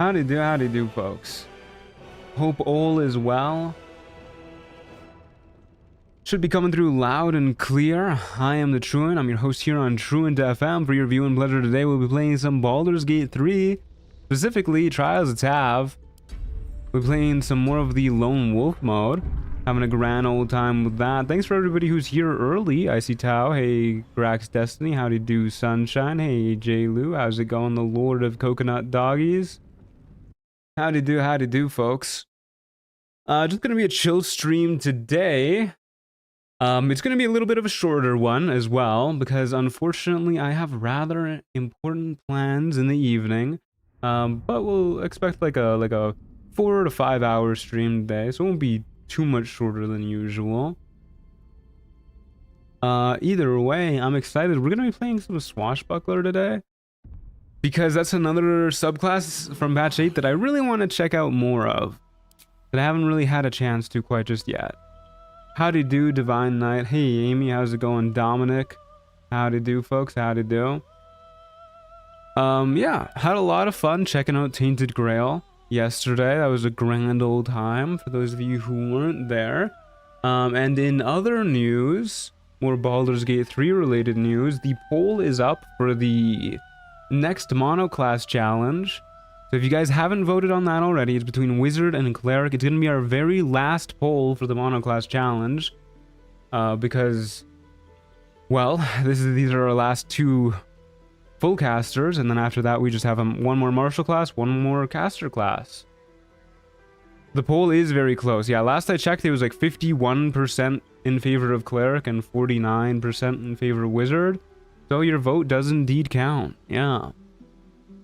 Howdy do, folks. Hope all is well. Should be coming through loud and clear. I am the Truant. I'm your host here on Truant FM. For your viewing pleasure today, we'll be playing some Baldur's Gate 3, specifically Trials of Tav. We're playing some more of the Lone Wolf mode. Having a grand old time with that. Thanks for everybody who's here early. I see Tao. Hey, Grax Destiny. Howdy do, Sunshine. Hey, J. Lou. How's it going, the Lord of Coconut Doggies? Howdy do, folks. Just gonna be a chill stream today. It's gonna be a little bit of a shorter one as well, because unfortunately I have rather important plans in the evening. But we'll expect like a 4 to 5 hour stream today, so it won't be too much shorter than usual. Either way, I'm excited. We're gonna be playing some Swashbuckler today, because that's another subclass from Batch 8 that I really want to check out more of, that I haven't really had a chance to quite just yet. Howdy do, Divine Knight. Hey, Amy, how's it going? Dominic. Howdy do, folks. Howdy do. Yeah, had a lot of fun checking out Tainted Grail yesterday. That was a grand old time for those of you who weren't there. And in other news, more Baldur's Gate 3 related news, the poll is up for the next monoclass challenge. So if you guys haven't voted on that already, it's between Wizard and Cleric. It's going to be our very last poll for the monoclass challenge. Because, well, these are our last two full casters, and then after that we just have one more martial class, one more caster class. The poll is very close. Yeah, last I checked it was like 51% in favor of Cleric and 49% in favor of Wizard. So your vote does indeed count. Yeah.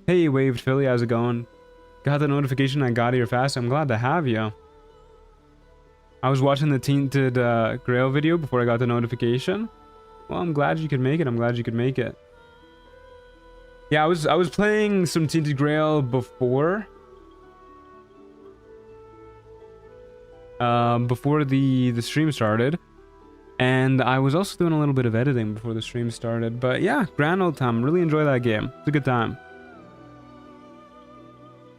Hey, Waved Philly, how's it going? Got the notification I got here fast. I'm glad to have you. I was watching the Tainted Grail video before I got the notification. Well, I'm glad you could make it. I'm glad you could make it. Yeah, I was playing some Tainted Grail before. Before the stream started. And I was also doing a little bit of editing before the stream started. But yeah, grand old time. Really enjoy that game. It's a good time.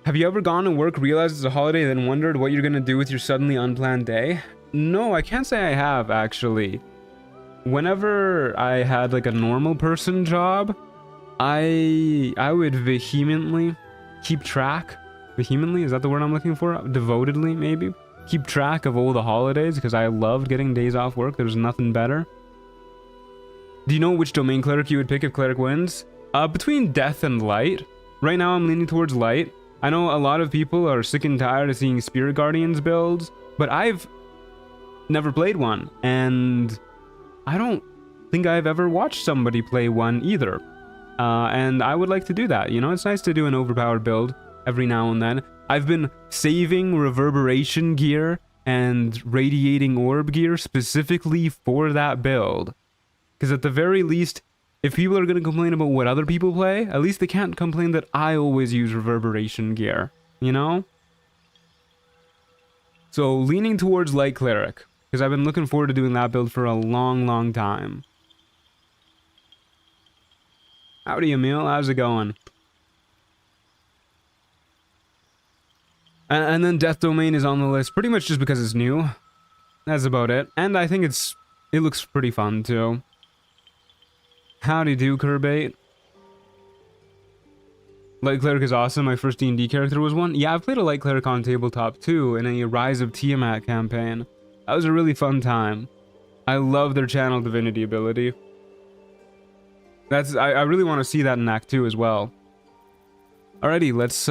Have you ever gone to work, realized it's a holiday, then wondered what you're gonna do with your suddenly unplanned day? No, I can't say I have, actually. Whenever I had like a normal person job, I would vehemently keep track. Vehemently? Is that the word I'm looking for? Devotedly, maybe? Keep track of all the holidays, because I loved getting days off work. There's nothing better. Do you know which domain cleric you would pick if Cleric wins? Between Death and Light. Right now I'm leaning towards Light. I know a lot of people are sick and tired of seeing Spirit Guardians builds, but I've never played one, and I don't think I've ever watched somebody play one either. And I would like to do that, you know? It's nice to do an overpowered build every now and then. I've been saving Reverberation gear and Radiating Orb gear specifically for that build, because at the very least, if people are going to complain about what other people play, at least they can't complain that I always use Reverberation gear, you know? So, leaning towards Light Cleric, because I've been looking forward to doing that build for a long time. Howdy, Emil. How's it going? And then Death Domain is on the list, pretty much just because it's new. That's about it. And I think it looks pretty fun, too. Howdy do, Kerbate. Light Cleric is awesome. My first D&D character was one. Yeah, I've played a Light Cleric on tabletop too, in a Rise of Tiamat campaign. That was a really fun time. I love their channel divinity ability. I really want to see that in Act 2 as well. Alrighty, let's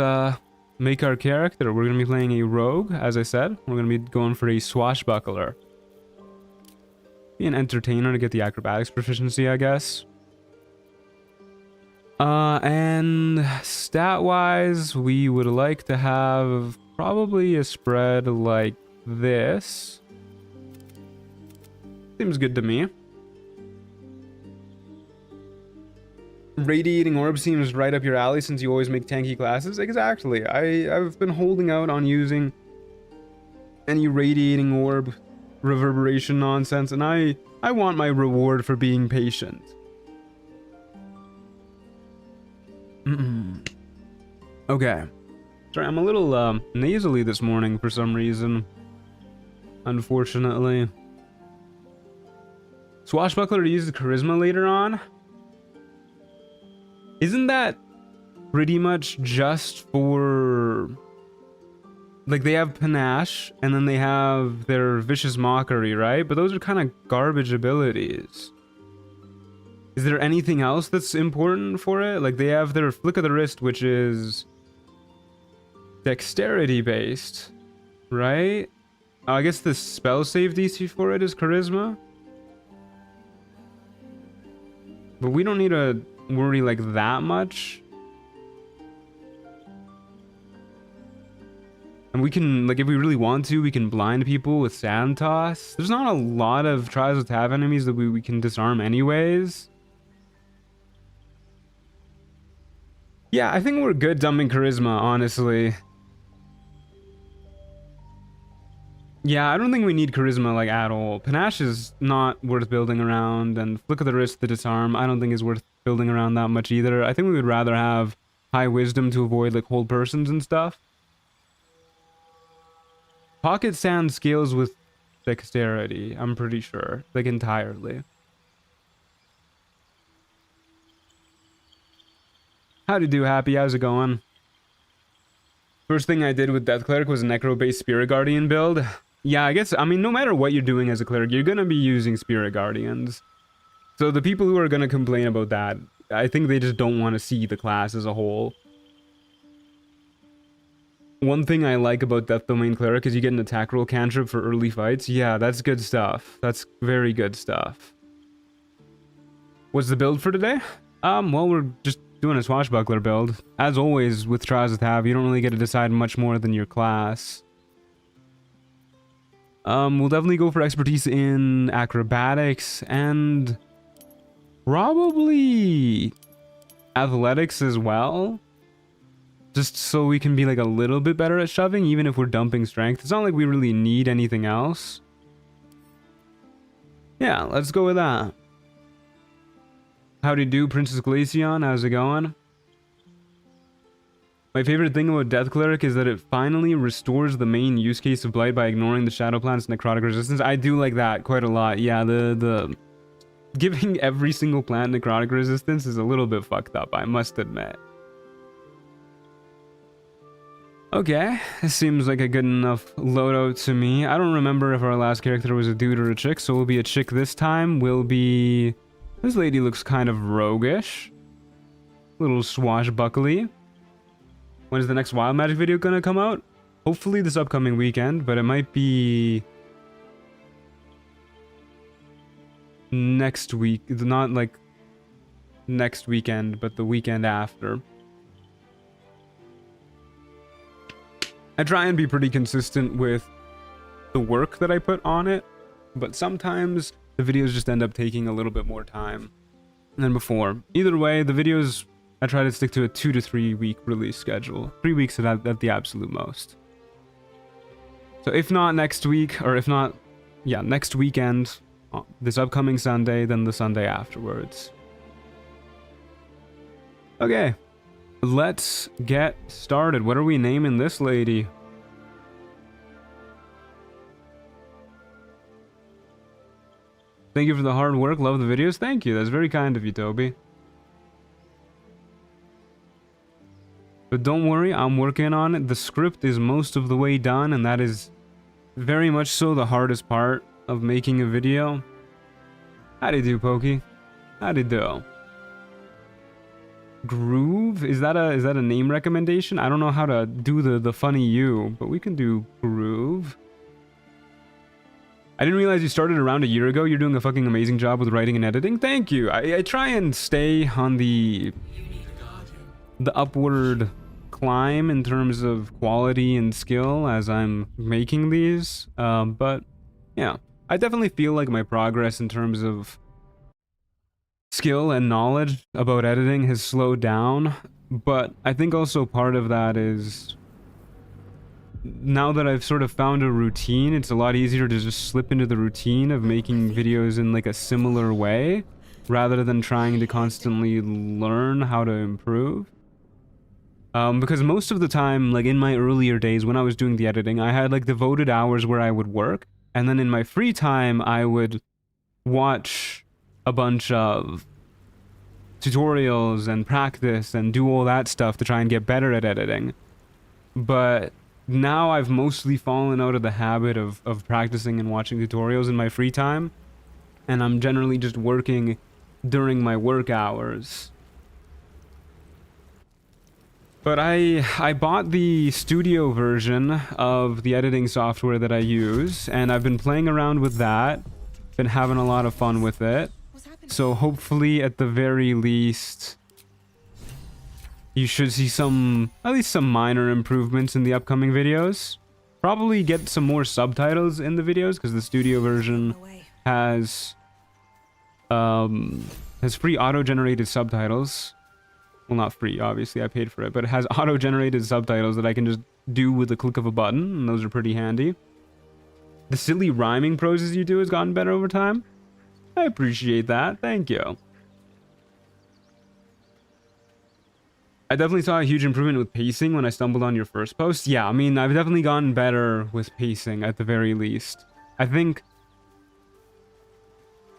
make our character. We're going to be playing a rogue, as I said. We're going to be going for a swashbuckler. Be an entertainer to get the acrobatics proficiency, I guess. And stat-wise, we would like to have probably a spread like this. Seems good to me. Radiating Orb seems right up your alley since you always make tanky classes. Exactly. I've been holding out on using any Radiating Orb reverberation nonsense, and I want my reward for being patient. Okay. Sorry, I'm a little nasally this morning for some reason. Unfortunately. Swashbuckler uses charisma later on. Isn't that pretty much just for... Like, they have panache, and then they have their vicious mockery, right? But those are kind of garbage abilities. Is there anything else that's important for it? Like, they have their flick of the wrist, which is dexterity based, right? I guess the spell save DC for it is charisma. But we don't need to worry like that much. And we can, like, if we really want to, we can blind people with Sand Toss. There's not a lot of Trials of Tav enemies that we can disarm anyways. Yeah, I think we're good dumping charisma, honestly. Yeah, I don't think we need charisma, like, at all. Panache is not worth building around, and Flick of the Wrist, the disarm, I don't think is worth building around that much either. I think we would rather have high wisdom to avoid, like, hold persons and stuff. Pocket Sand scales with dexterity, I'm pretty sure. Like, entirely. How'd you do, Happy? How's it going? First thing I did with Death Cleric was a Necro-based Spirit Guardian build. Yeah, I guess, I mean, no matter what you're doing as a Cleric, you're gonna be using Spirit Guardians. So the people who are gonna complain about that, I think they just don't want to see the class as a whole. One thing I like about Death Domain Cleric is you get an attack roll cantrip for early fights. Yeah, that's good stuff. That's very good stuff. What's the build for today? Well, we're just doing a Swashbuckler build. As always, with Trials of Tav, you don't really get to decide much more than your class. We'll definitely go for expertise in acrobatics and probably athletics as well. Just so we can be like a little bit better at shoving, even if we're dumping strength. It's not like we really need anything else. Yeah, let's go with that. Howdy do, Princess Glaceon. How's it going? My favorite thing about Death Cleric is that it finally restores the main use case of Blight by ignoring the Shadow Plant's necrotic resistance. I do like that quite a lot. Yeah, the giving every single plant necrotic resistance is a little bit fucked up, I must admit. Okay, this seems like a good enough loadout to me. I don't remember if our last character was a dude or a chick, so we'll be a chick this time. We'll be... This lady looks kind of roguish. Little swashbuckly. When is the next Wild Magic video gonna come out? Hopefully this upcoming weekend, but it might be... next week. Not like next weekend, but the weekend after. I try and be pretty consistent with the work that I put on it, but sometimes the videos just end up taking a little bit more time than before. Either way, the videos, I try to stick to a 2 to 3 week release schedule. 3 weeks at the absolute most. So if not next week, or if not, yeah, next weekend, this upcoming Sunday, then the Sunday afterwards. Okay. Let's get started. What are we naming this lady? Thank you for the hard work. Love the videos. Thank you. That's very kind of you, Toby. But don't worry, I'm working on it. The script is most of the way done, and that is very much so the hardest part of making a video. Howdy do, Pokey. Howdy do. Groove? Is that a name recommendation? I don't know how to do the funny you, but we can do Groove. I didn't realize you started around a year ago. You're doing a fucking amazing job with writing and editing. Thank you. I try and stay on the upward climb in terms of quality and skill as I'm making these. But yeah, I definitely feel like my progress in terms of skill and knowledge about editing has slowed down, but I think also part of that is now that I've sort of found a routine, it's a lot easier to just slip into the routine of making videos in like a similar way rather than trying to constantly learn how to improve. Because most of the time, like in my earlier days when I was doing the editing, I had like devoted hours where I would work, and then in my free time, I would watch a bunch of tutorials and practice and do all that stuff to try and get better at editing. But now I've mostly fallen out of the habit of practicing and watching tutorials in my free time, and I'm generally just working during my work hours. But I bought the studio version of the editing software that I use, and I've been playing around with that, been having a lot of fun with it. So hopefully at the very least, you should see at least some minor improvements in the upcoming videos. Probably get some more subtitles in the videos, because the studio version has free auto-generated subtitles. Well, not free, obviously, I paid for it, but it has auto-generated subtitles that I can just do with the click of a button, and those are pretty handy. The silly rhyming proses you do has gotten better over time. I appreciate that, thank you. I definitely saw a huge improvement with pacing when I stumbled on your first post. Yeah, I mean, I've definitely gotten better with pacing, at the very least. I think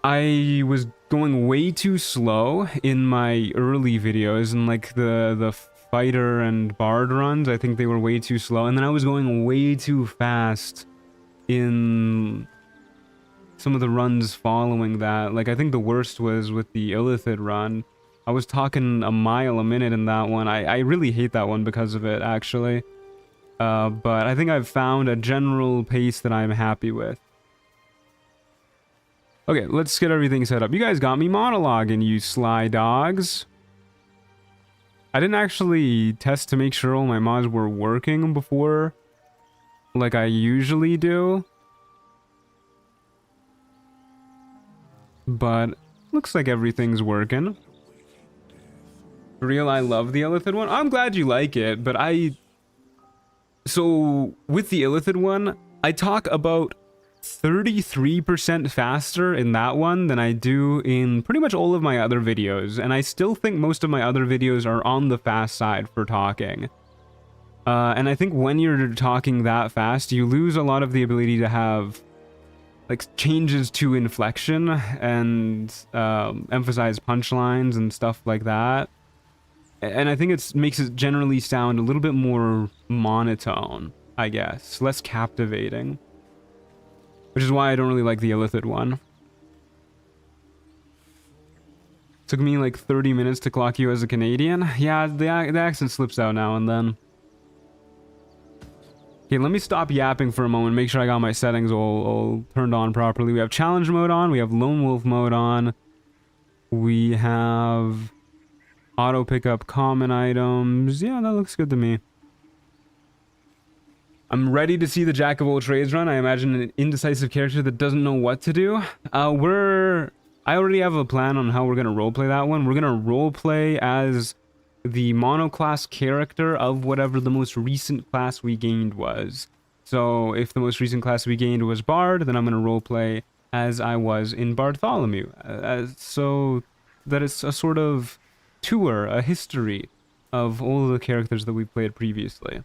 I was going way too slow in my early videos, and like the fighter and bard runs, I think they were way too slow, and then I was going way too fast in some of the runs following that. Like, I think the worst was with the Illithid run. I was talking a mile a minute in that one. I really hate that one because of it, actually. But I think I've found a general pace that I'm happy with. Okay, let's get everything set up. You guys got me monologuing, you sly dogs. I didn't actually test to make sure all my mods were working before, like I usually do. But looks like everything's working. For real, I love the Illithid one. I'm glad you like it, but so with the Illithid one, I talk about 33% faster in that one than I do in pretty much all of my other videos, and I still think most of my other videos are on the fast side for talking. And I think when you're talking that fast, you lose a lot of the ability to have like changes to inflection and emphasize punchlines and stuff like that. And I think it makes it generally sound a little bit more monotone, I guess, less captivating. Which is why I don't really like the Illithid one. Took me like 30 minutes to clock you as a Canadian. Yeah, the accent slips out now and then. Okay, let me stop yapping for a moment, make sure I got my settings all turned on properly. We have challenge mode on, we have Lonewolf mode on. We have auto pickup common items. Yeah, that looks good to me. I'm ready to see the Jack of all trades run. I imagine an indecisive character that doesn't know what to do. I already have a plan on how we're gonna roleplay that one. We're gonna roleplay as the monoclass character of whatever the most recent class we gained was. So if the most recent class we gained was Bard, then I'm gonna roleplay as I was in Bartholomew. So that it's a sort of tour, a history of all of the characters that we played previously.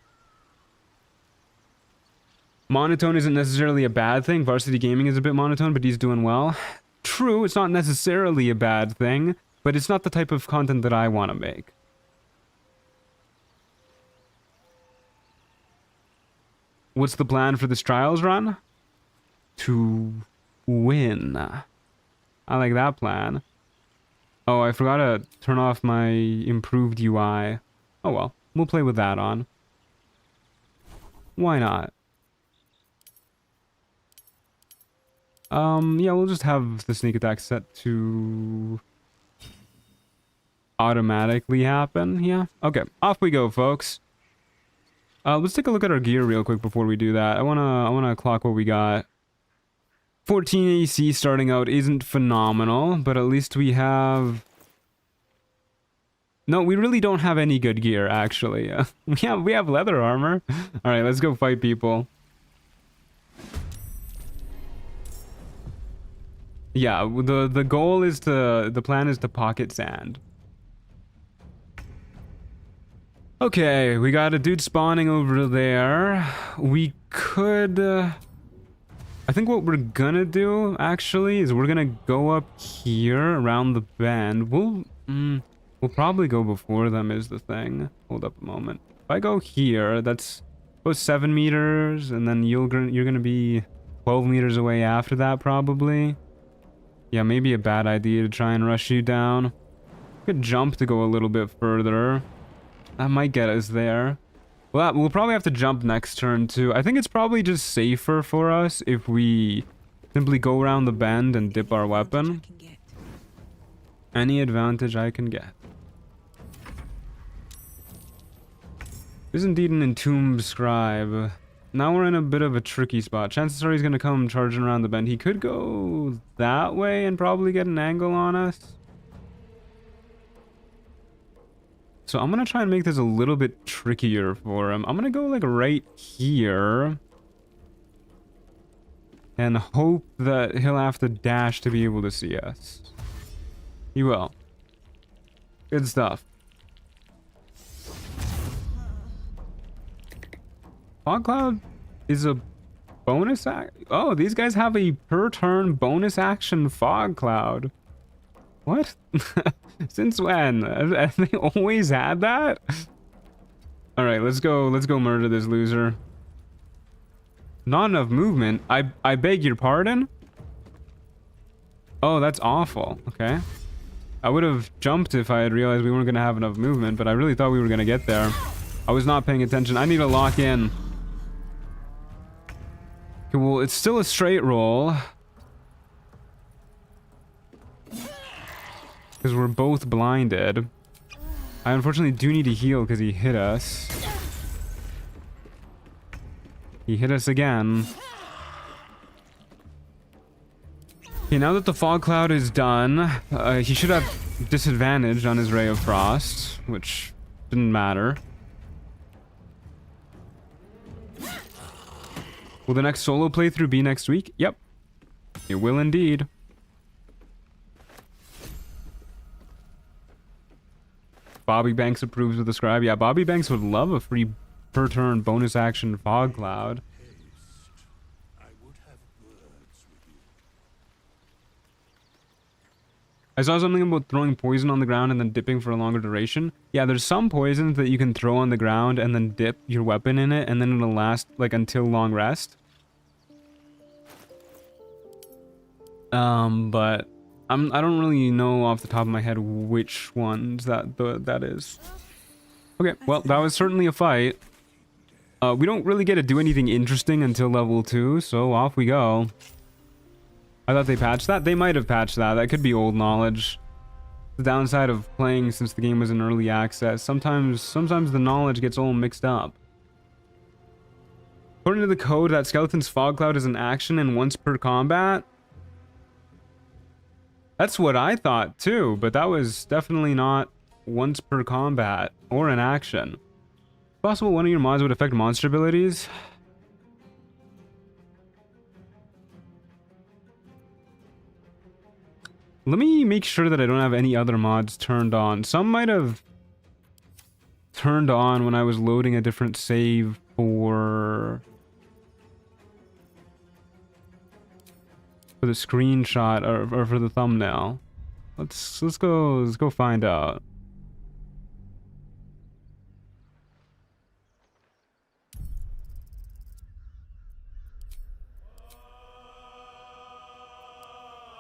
Monotone isn't necessarily a bad thing. Varsity Gaming is a bit monotone, but he's doing well. True, it's not necessarily a bad thing, but it's not the type of content that I want to make. What's the plan for this Trials run? To win. I like that plan. Oh, I forgot to turn off my improved UI. Oh well, we'll play with that on. Why not? Yeah, we'll just have the sneak attack set to automatically happen. Yeah, okay, off we go, folks. Let's take a look at our gear real quick before we do that. I wanna clock what we got. 14 AC starting out isn't phenomenal, but at least we have... No, we really don't have any good gear, actually. We have leather armor. Alright, let's go fight people. Yeah, the goal is the plan is to pocket sand. Okay, we got a dude spawning over there. We could... I think what we're gonna do, actually, is we're gonna go up here around the bend. We'll probably go before them is the thing. Hold up a moment. If I go here, that's about 7 meters, and then you're gonna be 12 meters away after that, probably. Yeah, maybe a bad idea to try and rush you down. Could jump to go a little bit further. That might get us there. Well, we'll probably have to jump next turn too. I think it's probably just safer for us if we simply go around the bend and dip our weapon. Any advantage I can get. Is indeed an entombed scribe. Now we're in a bit of a tricky spot. Chances are he's going to come charging around the bend. He could go that way and probably get an angle on us. So I'm going to try and make this a little bit trickier for him. I'm going to go like right here. And hope that he'll have to dash to be able to see us. He will. Good stuff. Fog Cloud is a bonus oh, these guys have a per turn bonus action Fog Cloud. What? Since when? Have they always had that? Alright, let's go murder this loser. Not enough movement. I beg your pardon? Oh, that's awful. Okay. I would have jumped if I had realized we weren't going to have enough movement, but I really thought we were going to get there. I was not paying attention. I need to lock in. Okay, well, it's still a straight roll. Because we're both blinded. I unfortunately do need to heal because he hit us. He hit us again. Okay, now that the fog cloud is done, he should have disadvantage on his Ray of Frost, which didn't matter. Will the next solo playthrough be next week? Yep. It will indeed. Bobby Banks approves of the scribe. Yeah, Bobby Banks would love a free per turn bonus action fog cloud. I saw something about throwing poison on the ground and then dipping for a longer duration. Yeah, there's some poisons that you can throw on the ground and then dip your weapon in it, and then it'll last like until long rest. But I don't really know off the top of my head which ones that is. Okay, well, that was certainly a fight. We don't really get to do anything interesting until level 2, so off we go. I thought they patched that. They might have patched that. That could be old knowledge. The downside of playing since the game was in early access. Sometimes the knowledge gets all mixed up. According to the code, that skeleton's fog cloud is an action and once per combat. That's what I thought too, but that was definitely not once per combat or an action. Possible one of your mods would affect monster abilities. Let me make sure that I don't have any other mods turned on. Some might have turned on when I was loading a different save for the screenshot or for the thumbnail. Let's go find out.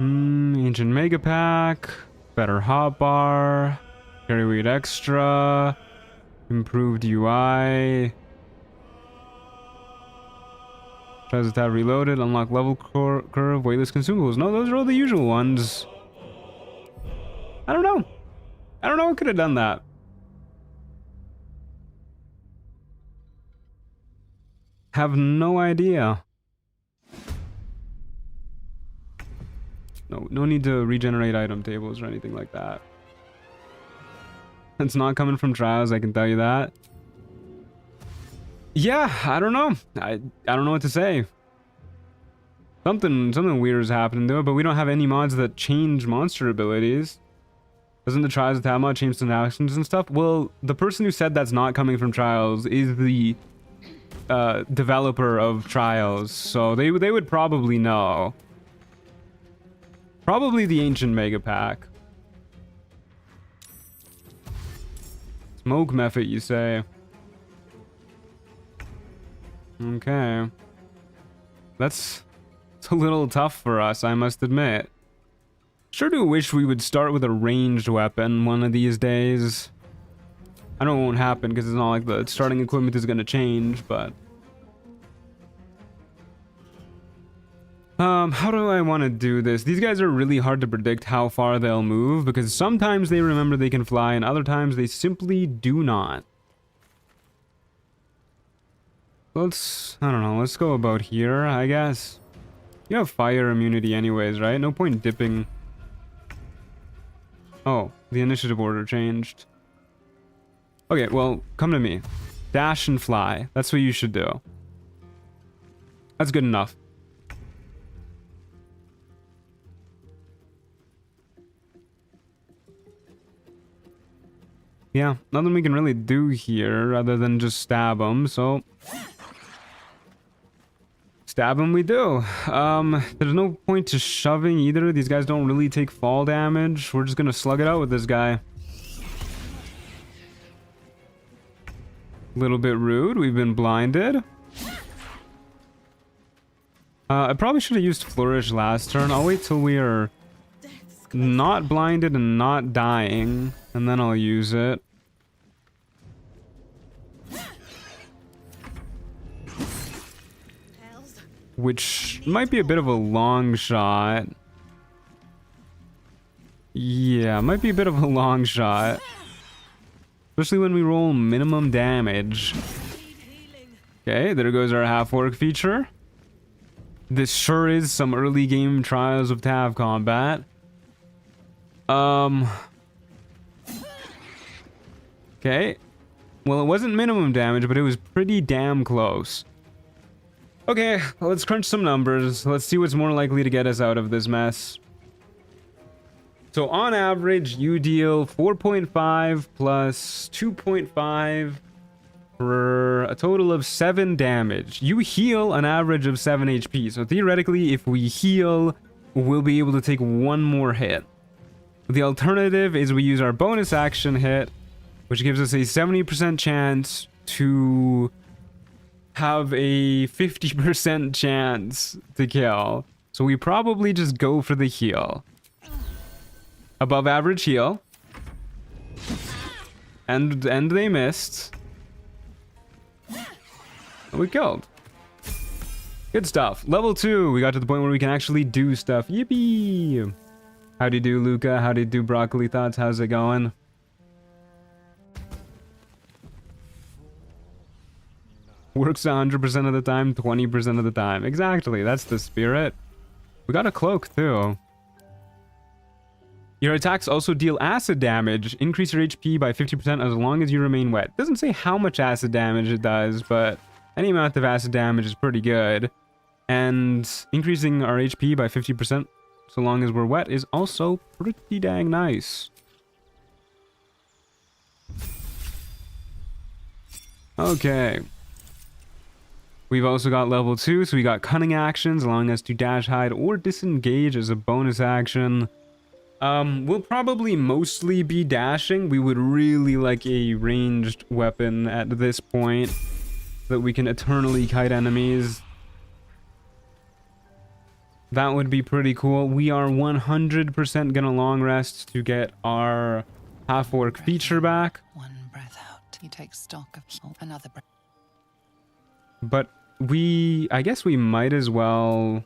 Ancient Mega Pack, better hotbar, carry weight extra, improved UI, Treasure tab reloaded, unlock level curve, weightless consumables. No, those are all the usual ones. I don't know. I don't know what could have done that. Have no idea. No need to regenerate item tables or anything like that. It's not coming from trials, I can tell you that. Yeah, I don't know. I don't know what to say. Something weird is happening to it, but we don't have any mods that change monster abilities. Doesn't the Trials of Tiamat change some actions and stuff? Well, the person who said that's not coming from Trials is the developer of Trials, so they would probably know. Probably the Ancient Mega Pack. Smoke method, you say? Okay. It's a little tough for us, I must admit. Sure do wish we would start with a ranged weapon one of these days. I know it won't happen because it's not like the starting equipment is going to change, but... how do I want to do this? These guys are really hard to predict how far they'll move because sometimes they remember they can fly and other times they simply do not. I don't know, let's go about here, I guess. You have fire immunity anyways, right? No point dipping. Oh, the initiative order changed. Okay, well, come to me. Dash and fly. That's what you should do. That's good enough. Yeah, nothing we can really do here other than just stab them, so... Stab them we do. There's no point to shoving either. These guys don't really take fall damage. We're just gonna slug it out with this guy. Little bit rude. We've been blinded. I probably should have used Flourish last turn. I'll wait till we are not blinded and not dying, and then I'll use it. Which might be a bit of a long shot. Yeah, might be a bit of a long shot. Especially when we roll minimum damage. Okay, there goes our half-orc feature. This sure is some early game Trials of Tav combat. Okay. Well, it wasn't minimum damage, but it was pretty damn close. Okay, well, let's crunch some numbers. Let's see what's more likely to get us out of this mess. So on average, you deal 4.5 plus 2.5 for a total of 7 damage. You heal an average of 7 HP. So theoretically, if we heal, we'll be able to take one more hit. The alternative is we use our bonus action hit, which gives us a 70% chance to have a 50% chance to kill. So we probably just go for the heal. Above average heal. And they missed. And we killed. Good stuff. Level 2. We got to the point where we can actually do stuff. Yippee! How do you do, Luca? How do you do, Broccoli Thoughts? How's it going? Works 100% of the time, 20% of the time. Exactly, that's the spirit. We got a cloak, too. Your attacks also deal acid damage. Increase your HP by 50% as long as you remain wet. Doesn't say how much acid damage it does, but any amount of acid damage is pretty good. And increasing our HP by 50% so long as we're wet is also pretty dang nice. Okay. We've also got level 2, so we got cunning actions, allowing us to dash, hide, or disengage as a bonus action. We'll probably mostly be dashing. We would really like a ranged weapon at this point, so that we can eternally kite enemies. That would be pretty cool. We are 100% gonna long rest to get our half-orc feature back. One breath out, you take stock of another breath. But I guess we might as well...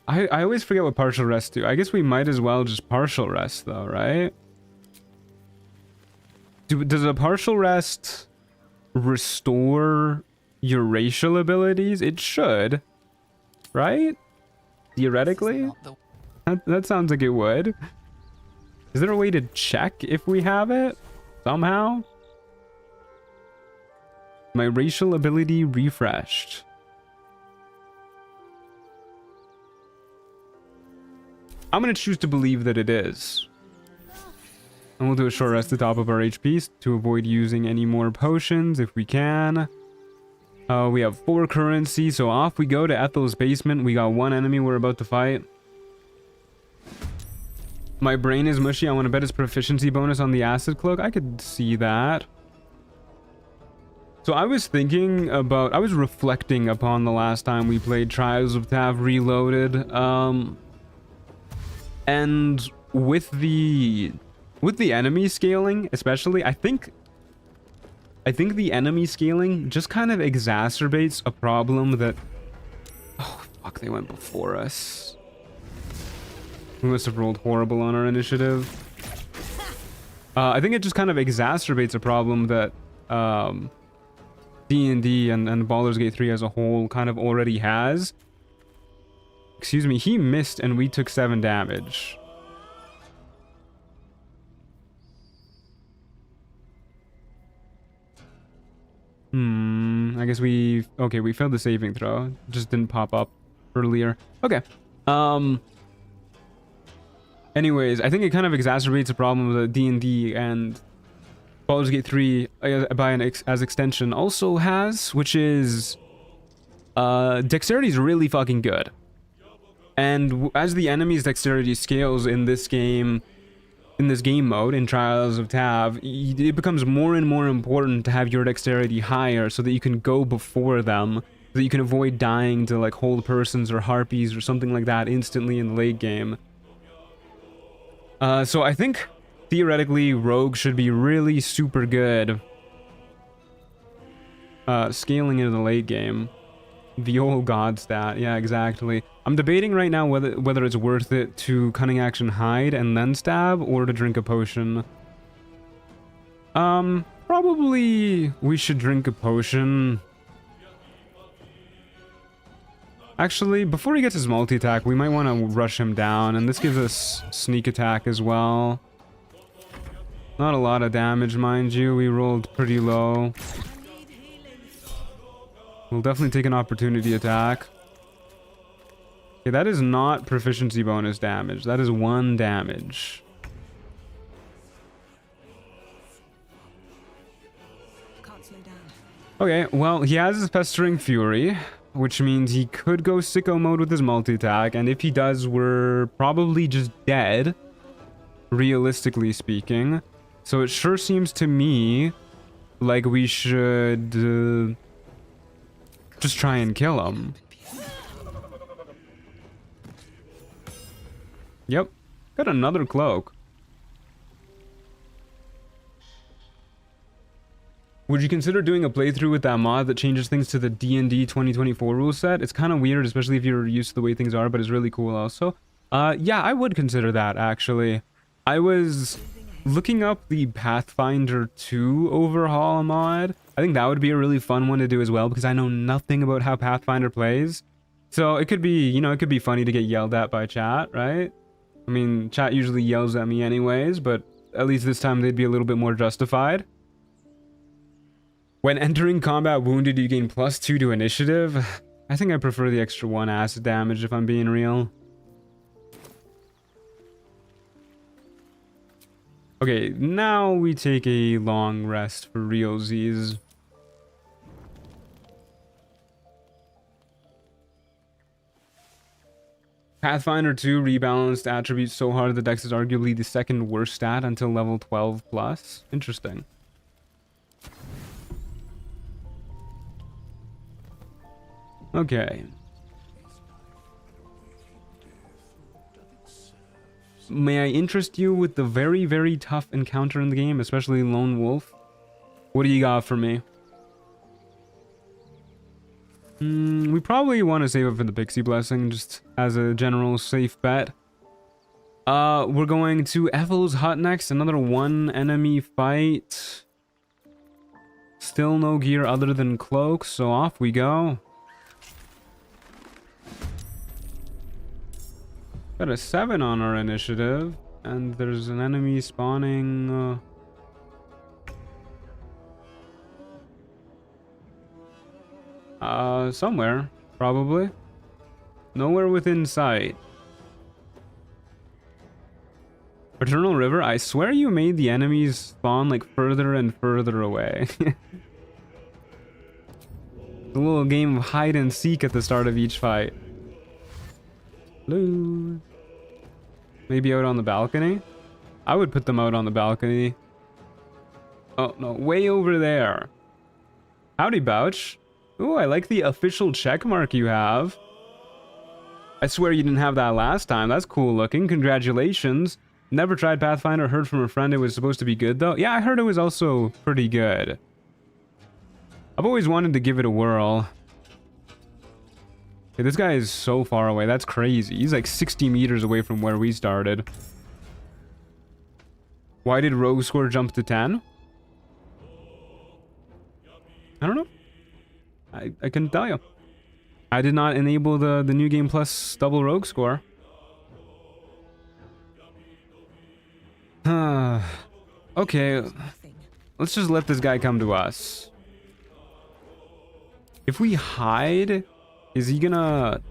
I always forget what partial rest do. I guess we might as well just partial rest though, right? Does a partial rest restore your racial abilities? It should, right? Theoretically? That sounds like it would. Is there a way to check if we have it? Somehow? My racial ability refreshed. I'm going to choose to believe that it is. And we'll do a short rest to top up our HP to avoid using any more potions if we can. We have 4 currency, so off we go to Ethel's basement. We got 1 enemy we're about to fight. My brain is mushy. I want to bet it's proficiency bonus on the acid cloak. I could see that. So I was thinking about, I was reflecting upon the last time we played Trials of Tav Reloaded. And with the enemy scaling, especially, I think the enemy scaling just kind of exacerbates a problem that... Oh, fuck, they went before us. We must have rolled horrible on our initiative. I think it just kind of exacerbates a problem that D&D and Baldur's Gate 3 as a whole kind of already has. Excuse me, he missed and we took 7 damage. I guess we failed the saving throw. Just didn't pop up earlier. Okay. Anyways, I think it kind of exacerbates a problem that D&D and Baldur's Gate 3 as extension also has, which is dexterity is really fucking good. And as the enemy's dexterity scales in this game mode, in Trials of Tav, it becomes more and more important to have your dexterity higher so that you can go before them, so that you can avoid dying to like hold persons or harpies or something like that instantly in the late game. So I think theoretically Rogue should be really super good scaling into the late game. The old god stat, yeah, exactly. I'm debating right now whether it's worth it to cunning action hide and then stab, or to drink a potion. Probably we should drink a potion. Actually, before he gets his multi-attack, we might want to rush him down, and this gives us sneak attack as well. Not a lot of damage, mind you. We rolled pretty low. We'll definitely take an opportunity attack. Okay, that is not proficiency bonus damage. That is 1 damage. Okay, well, he has his Pestering Fury, which means he could go sicko mode with his multi-attack, and if he does, we're probably just dead, realistically speaking. So it sure seems to me like we should just try and kill him. Yep, got another cloak. Would you consider doing a playthrough with that mod that changes things to the D&D 2024 rule set? It's kind of weird, especially if you're used to the way things are, but it's really cool also. Yeah, I would consider that, actually. I was looking up the Pathfinder 2 overhaul mod. I think that would be a really fun one to do as well, because I know nothing about how Pathfinder plays. So it could be, you know, it could be funny to get yelled at by chat, right? I mean, chat usually yells at me anyways, but at least this time they'd be a little bit more justified. When entering combat wounded, you gain +2 to initiative. I think I prefer the extra 1 acid damage if I'm being real. Okay, now we take a long rest for realsies. Pathfinder 2 rebalanced attributes so hard that Dex is arguably the 2nd worst stat until level 12+. Interesting. Okay. May I interest you with the very, very tough encounter in the game, especially Lonewolf? What do you got for me? We probably want to save it for the Pixie Blessing, just as a general safe bet. We're going to Ethel's Hut next, another 1 enemy fight. Still no gear other than cloaks, so off we go. Got a 7 on our initiative, and there's an enemy spawning. Somewhere, probably. Nowhere within sight. Eternal River, I swear you made the enemies spawn like further and further away. A little game of hide and seek at the start of each fight. Hello. Maybe out on the balcony? I would put them out on the balcony. Oh, no, way over there. Howdy, Bouch. Ooh, I like the official check mark you have. I swear you didn't have that last time. That's cool looking. Congratulations. Never tried Pathfinder. Heard from a friend it was supposed to be good, though. Yeah, I heard it was also pretty good. I've always wanted to give it a whirl. Hey, this guy is so far away. That's crazy. He's like 60 meters away from where we started. Why did Rogue score jump to 10? I don't know. I couldn't tell you. I did not enable the New Game Plus double Rogue score. Okay. Let's just let this guy come to us. If we hide, is he gonna...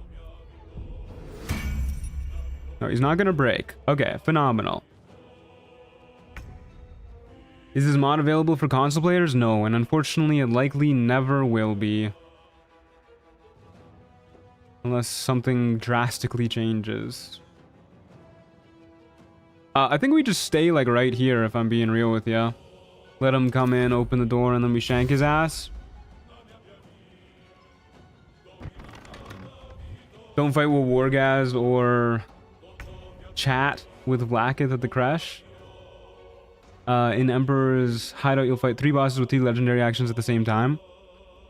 No, he's not gonna break. Okay, phenomenal. Is this mod available for console players? No, and unfortunately it likely never will be. Unless something drastically changes. I think we just stay like right here if I'm being real with you. Let him come in, open the door, and then we shank his ass. Don't fight with Wargaz or chat with Blacketh at the crash. In Emperor's Hideout, you'll fight 3 bosses with 3 legendary actions at the same time.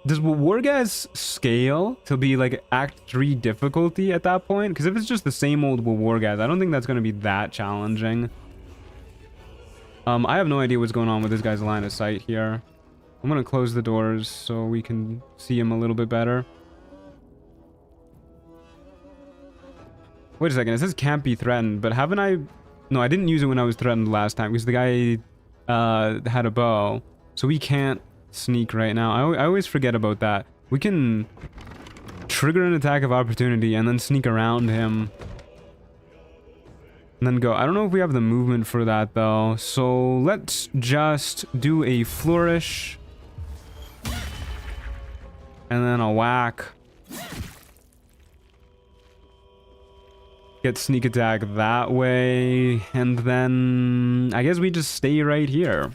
Does Wargaz scale to be like Act 3 difficulty at that point? Because if it's just the same old Wargaz, I don't think that's going to be that challenging. I have no idea what's going on with this guy's line of sight here. I'm going to close the doors so we can see him a little bit better. Wait a second, it says can't be threatened, but haven't I... No, I didn't use it when I was threatened last time because the guy had a bow. So we can't sneak right now. I always forget about that. We can trigger an attack of opportunity and then sneak around him. And then go. I don't know if we have the movement for that though. So let's just do a flourish. And then a whack. Get sneak attack that way, and then I guess we just stay right here.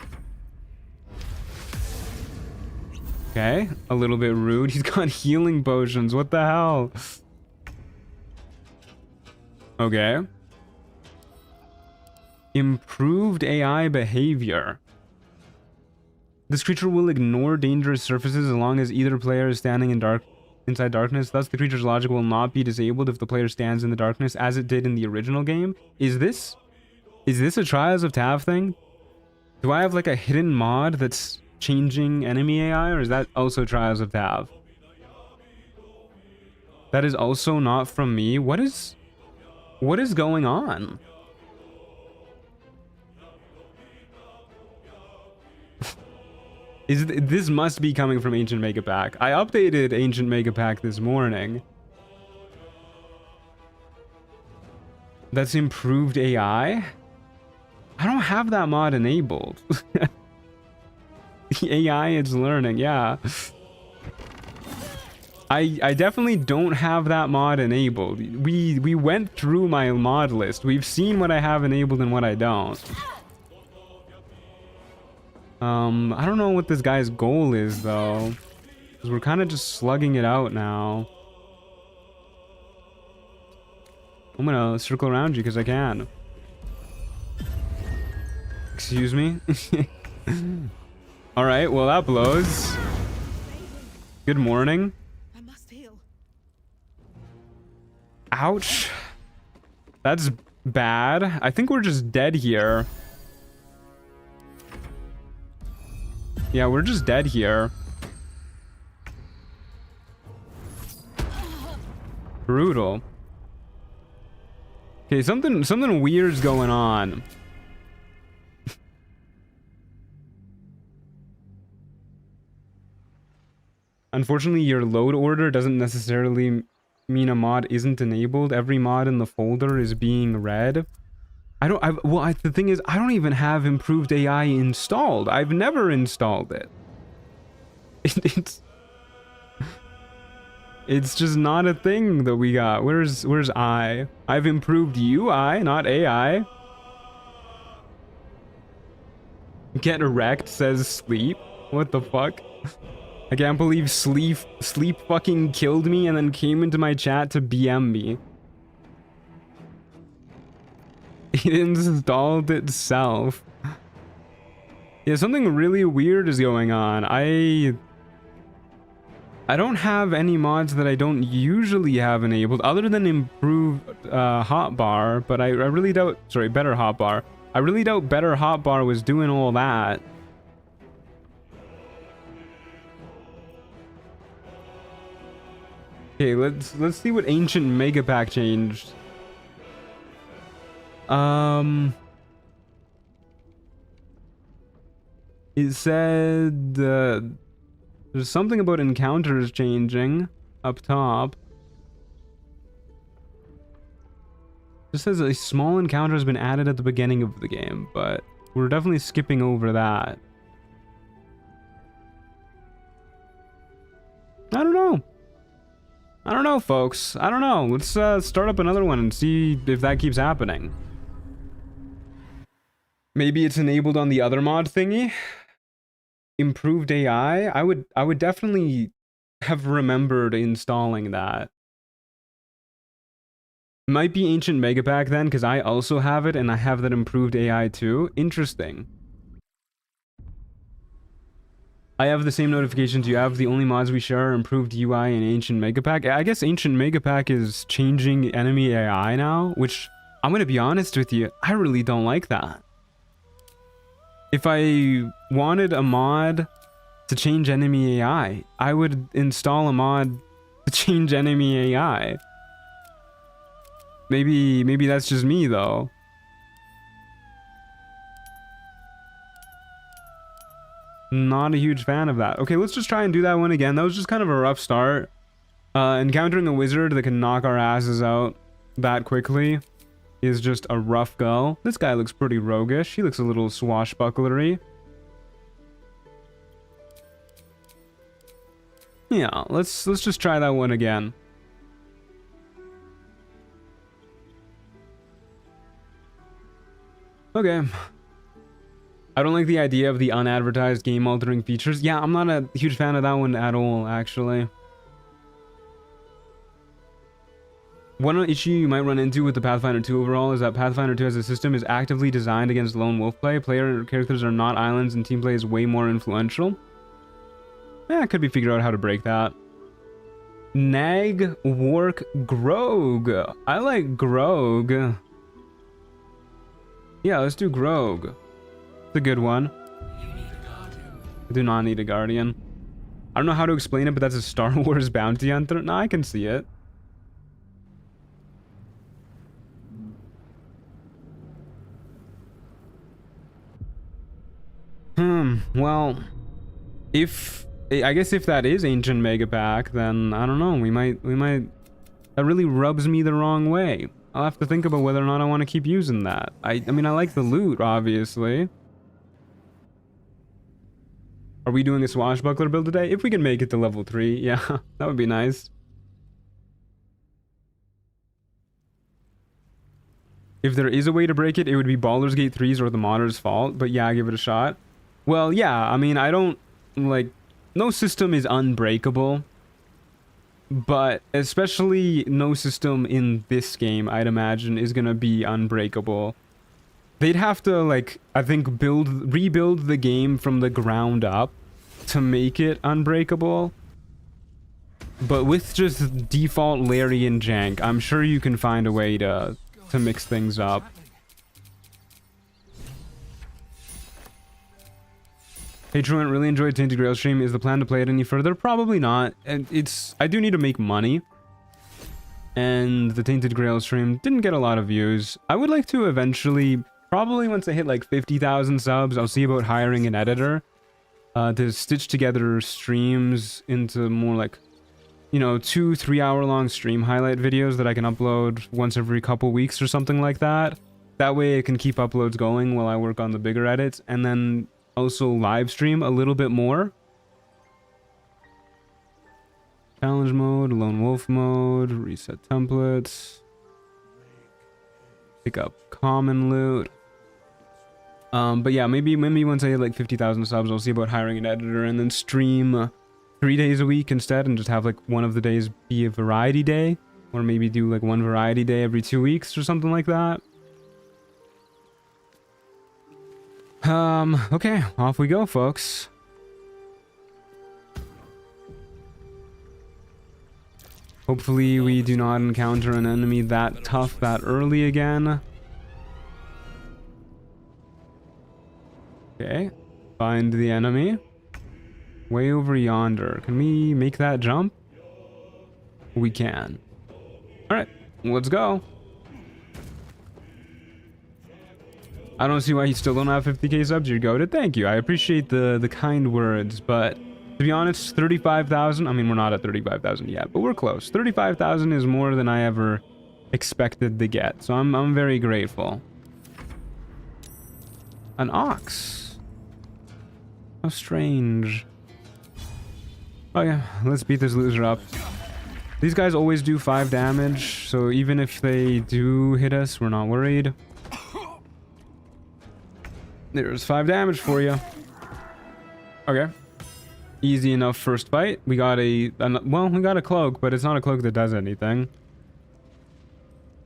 Okay, a little bit rude. He's got healing potions. What the hell? Okay. Improved AI behavior. This creature will ignore dangerous surfaces as long as either player is standing inside darkness. Thus, the creature's logic will not be disabled if the player stands in the darkness, as it did in the original game. Is this a Trials of Tav thing? Do I have like a hidden mod that's changing enemy AI, or is that also Trials of Tav? That is also not from me. What is going on? This must be coming from Ancient Mega Pack. I updated Ancient Mega Pack this morning. That's improved AI? I don't have that mod enabled. The AI is learning, yeah. I definitely don't have that mod enabled. We went through my mod list. We've seen what I have enabled and what I don't. I don't know what this guy's goal is, though. Because we're kind of just slugging it out now. I'm gonna circle around you because I can. Excuse me? Alright, well that blows. Good morning. I must heal. Ouch. That's bad. I think we're just dead here. Yeah, we're just dead here. Brutal. Okay, something weird's going on. Unfortunately, your load order doesn't necessarily mean a mod isn't enabled. Every mod in the folder is being read. The thing is, I don't even have improved AI installed. I've never installed it. It's just not a thing that we got. Where's I? I've improved UI, not AI. Get erect says sleep. What the fuck? I can't believe sleep fucking killed me and then came into my chat to BM me. It installed itself. Yeah, something really weird is going on. I don't have any mods that I don't usually have enabled other than improved hotbar, but I really doubt, sorry, better hotbar. I really doubt better hotbar was doing all that. Okay, let's see what ancient mega pack changed. It said there's something about encounters changing up top. It says a small encounter has been added at the beginning of the game, but we're definitely skipping over that. I don't know. I don't know, folks. I don't know. Let's start up another one and see if that keeps happening. Maybe it's enabled on the other mod thingy. Improved AI. I would definitely have remembered installing that. Might be ancient megapack then, because I also have it and I have that improved AI too. Interesting. I have the same notifications you have. The only mods we share are improved UI and ancient megapack. I guess ancient megapack is changing enemy AI now, which I'm gonna be honest with you, I really don't like that. If I wanted a mod to change enemy AI, I would install a mod to change enemy AI. Maybe that's just me though. Not a huge fan of that. Okay, let's just try and do that one again. That was just kind of a rough start. Encountering a wizard that can knock our asses out that quickly is just a rough go. This guy looks pretty roguish. He looks a little swashbucklery. Yeah, let's just try that one again. Okay. I don't like the idea of the unadvertised game-altering features. Yeah, I'm not a huge fan of that one at all, actually. One issue you might run into with the Pathfinder 2 overall is that Pathfinder 2 as a system is actively designed against lone wolf play. Player characters are not islands and team play is way more influential. Yeah, it could be figured out how to break that. Nag, Work, Grog. I like Grog. Yeah, let's do Grog. It's a good one. I do not need a guardian. I don't know how to explain it, but that's a Star Wars bounty hunter. No, I can see it. Well, I guess if that is ancient mega pack, then I don't know. We might. That really rubs me the wrong way. I'll have to think about whether or not I want to keep using that. I mean, I like the loot, obviously. Are we doing a swashbuckler build today? If we can make it to level 3, yeah, that would be nice. If there is a way to break it, it would be Baldur's Gate 3's or the modder's fault, but yeah, give it a shot. Well, yeah, I mean, I don't, like, no system is unbreakable, but especially no system in this game, I'd imagine, is gonna be unbreakable. They'd have to, like, I think rebuild the game from the ground up to make it unbreakable. But with just default Larian jank, I'm sure you can find a way to mix things up. Hey Truant, really enjoyed Tainted Grail stream. Is the plan to play it any further? Probably not. And I do need to make money. And the Tainted Grail stream didn't get a lot of views. I would like to eventually, probably once I hit like 50,000 subs, I'll see about hiring an editor to stitch together streams into more like, you know, 2-3 hour long stream highlight videos that I can upload once every couple weeks or something like that. That way I can keep uploads going while I work on the bigger edits, and then also live stream a little bit more. Challenge mode, lone wolf mode, reset templates, pick up common loot. But yeah, maybe once I hit like 50,000 subs, I'll see about hiring an editor and then stream 3 days a week instead, and just have like one of the days be a variety day, or maybe do like one variety day every 2 weeks or something like that. Okay, off we go, folks. Hopefully we do not encounter an enemy that tough that early again. Okay, find the enemy. Way over yonder. Can we make that jump? We can. Alright, let's go. I don't see why you still don't have 50k subs. You're goated. Thank you. I appreciate the kind words, but to be honest, 35,000. I mean, we're not at 35,000 yet, but we're close. 35,000 is more than I ever expected to get, so I'm very grateful. An ox. How strange. Oh yeah, let's beat this loser up. These guys always do 5 damage, so even if they do hit us, we're not worried. There's 5 damage for you. Okay. Easy enough first fight. We got well, we got a cloak, but it's not a cloak that does anything.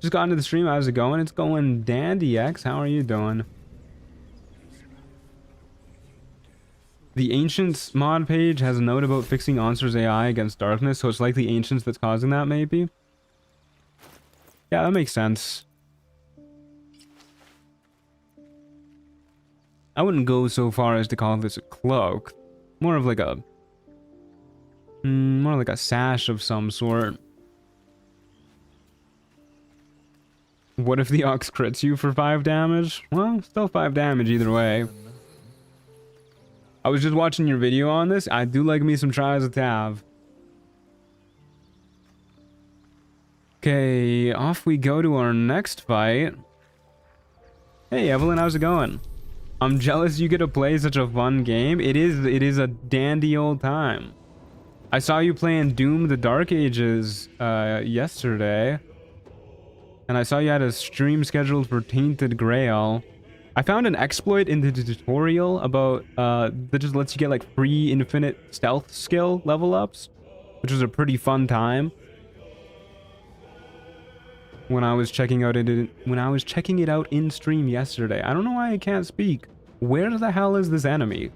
Just got into the stream. How's it going? It's going dandy, X. How are you doing? The Ancients mod page has a note about fixing Onser's AI against darkness, so it's likely Ancients that's causing that, maybe? Yeah, that makes sense. I wouldn't go so far as to call this a cloak. More of like a... more like a sash of some sort. What if the ox crits you for 5 damage? Well, still 5 damage either way. I was just watching your video on this. I do like me some Trials of Tav. Okay, off we go to our next fight. Hey Evelyn, how's it going? I'm jealous you get to play such a fun game. It is a dandy old time. I saw you playing Doom the Dark Ages yesterday. And I saw you had a stream scheduled for Tainted Grail. I found an exploit in the tutorial about that just lets you get like free infinite stealth skill level ups, which was a pretty fun time. When I was checking it out in stream yesterday. I don't know why I can't speak. Where the hell is this enemy?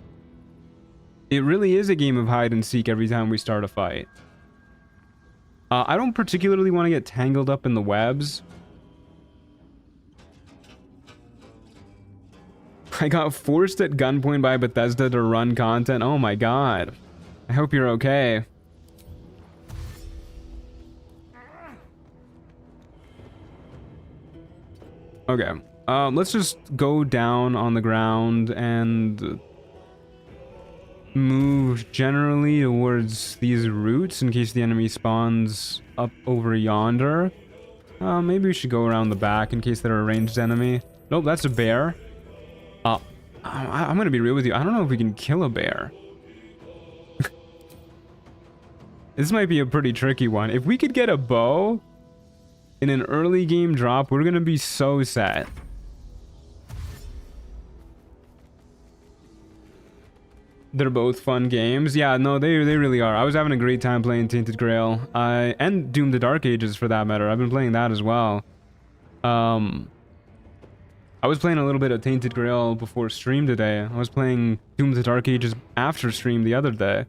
It really is a game of hide and seek every time we start a fight. I don't particularly want to get tangled up in the webs. I got forced at gunpoint by Bethesda to run content. Oh my god. I hope you're okay. Okay. Let's just go down on the ground and move generally towards these routes in case the enemy spawns up over yonder. Maybe we should go around the back in case they're a ranged enemy. Nope, that's a bear. I'm gonna be real with you. I don't know if we can kill a bear. This might be a pretty tricky one. If we could get a bow in an early game drop, we're gonna be so set. They're both fun games. Yeah, no, they really are. I was having a great time playing Tainted Grail. And Doom the Dark Ages for that matter. I've been playing that as well. I was playing a little bit of Tainted Grail before stream today. I was playing Doom the Dark Ages after stream the other day.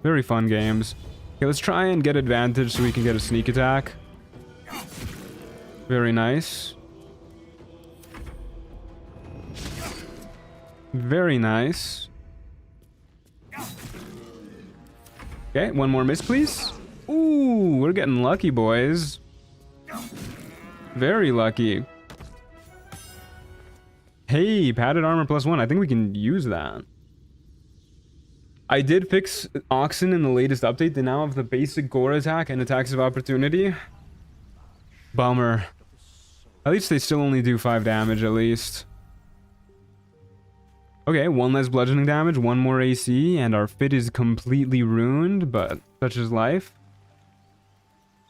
Very fun games. Okay, let's try and get advantage so we can get a sneak attack. Very nice. Very nice. Okay, one more miss, please. Ooh, we're getting lucky, boys. Very lucky. Hey, padded armor +1. I think we can use that. I did fix Oxen in the latest update. They now have the basic gore attack and attacks of opportunity. Bummer. At least they still only do 5 damage at least. Okay, 1 less bludgeoning damage, 1 more AC, and our fit is completely ruined, but such is life.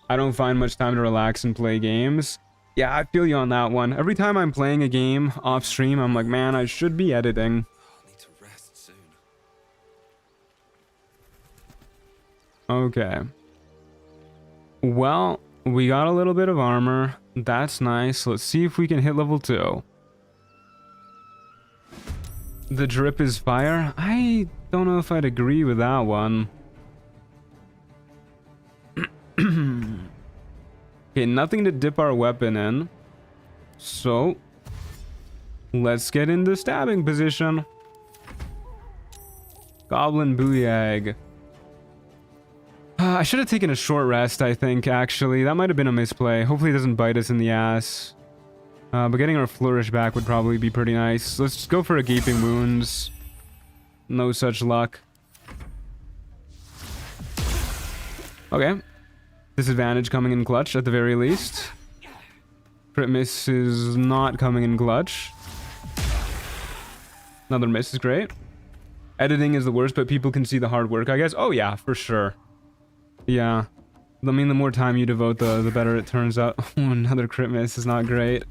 I don't find much time to relax and play games. Yeah, I feel you on that one. Every time I'm playing a game off stream, I'm like, man, I should be editing. I'll need to rest soon. Okay. Well, we got a little bit of armor. That's nice. Let's see if we can hit level 2. The drip is fire? I don't know if I'd agree with that one. Okay, nothing to dip our weapon in. So, let's get into stabbing position. Goblin Booyag. I should have taken a short rest, I think, actually. That might have been a misplay. Hopefully it doesn't bite us in the ass. But getting our flourish back would probably be pretty nice. Let's just go for a gaping wounds. No such luck. Okay. Disadvantage coming in clutch at the very least. Crit miss is not coming in clutch. Another miss is great. Editing is the worst, but people can see the hard work, I guess. Oh yeah, for sure. Yeah. I mean, the more time you devote, the better it turns out. Oh, another crit miss is not great.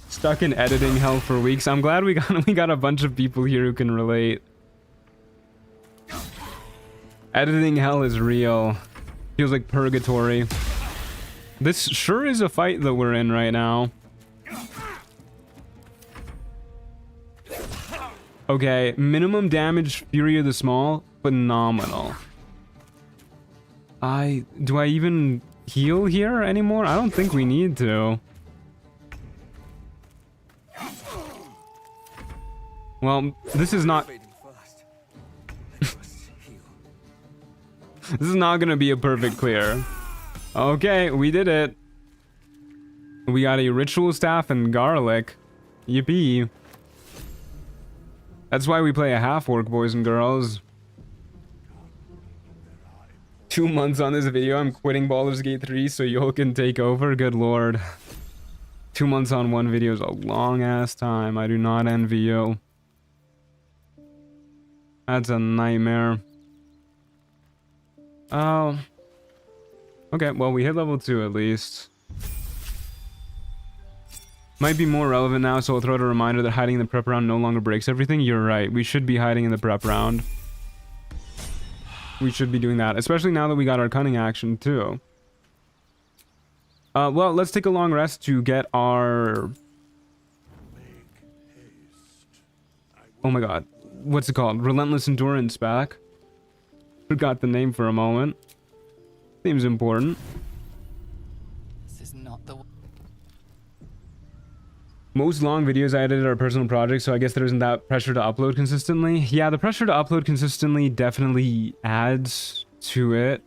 Stuck in editing hell for weeks. I'm glad we got a bunch of people here who can relate. Editing hell is real. Feels like purgatory. This sure is a fight that we're in right now. Okay, minimum damage, Fury of the Small, phenomenal. Do I even heal here anymore? I don't think we need to. Well, this is not... This is not gonna be a perfect clear. Okay, we did it. We got a ritual staff and garlic. Yippee. That's why we play a half-orc, boys and girls. 2 months on this video, I'm quitting Baldur's Gate 3 so y'all can take over. Good lord. 2 months on one video is a long-ass time. I do not envy you. That's a nightmare. Oh. Okay, well, we hit level 2 at least. Might be more relevant now, so I'll throw out a reminder that hiding in the prep round no longer breaks everything. You're right. We should be hiding in the prep round. We should be doing that, especially now that we got our cunning action, too. Well, let's take a long rest to get our... Oh my god. What's it called? Relentless Endurance back. Forgot the name for a moment. Seems important. This is not the... Most long videos I edited are personal projects, so I guess there isn't that pressure to upload consistently. Yeah, the pressure to upload consistently definitely adds to it.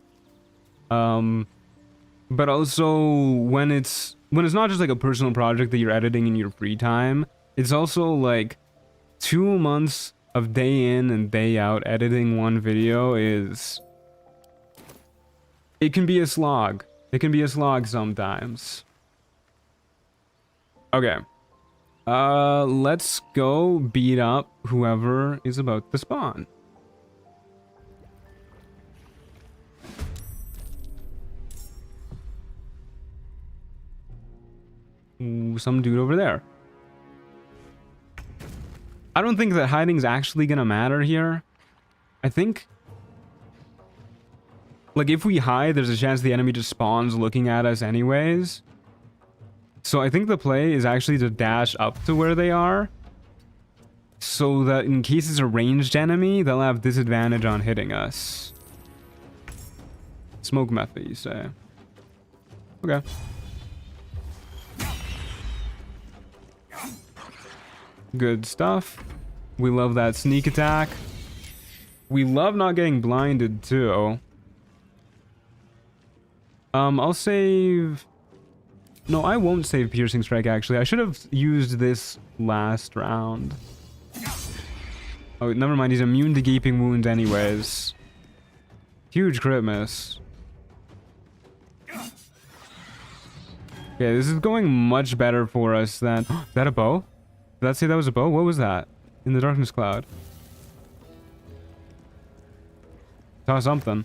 But also when it's not just like a personal project that you're editing in your free time, it's also like 2 months of day in and day out editing one video is... It can be a slog. It can be a slog sometimes. Okay. Let's go beat up whoever is about to spawn. Ooh, some dude over there. I don't think that hiding's actually gonna matter here. I think... Like, if we hide, there's a chance the enemy just spawns looking at us anyways. So I think the play is actually to dash up to where they are, so that in case it's a ranged enemy, they'll have disadvantage on hitting us. Smoke method, you say? Okay. Good stuff. We love that sneak attack. We love not getting blinded, too. I'll save... No, I won't save Piercing Strike, actually. I should have used this last round. Oh, never mind. He's immune to Gaping Wounds anyways. Huge crit miss. Okay, this is going much better for us than... Is that a bow? Did that say that was a bow? What was that? In the darkness cloud. Saw something.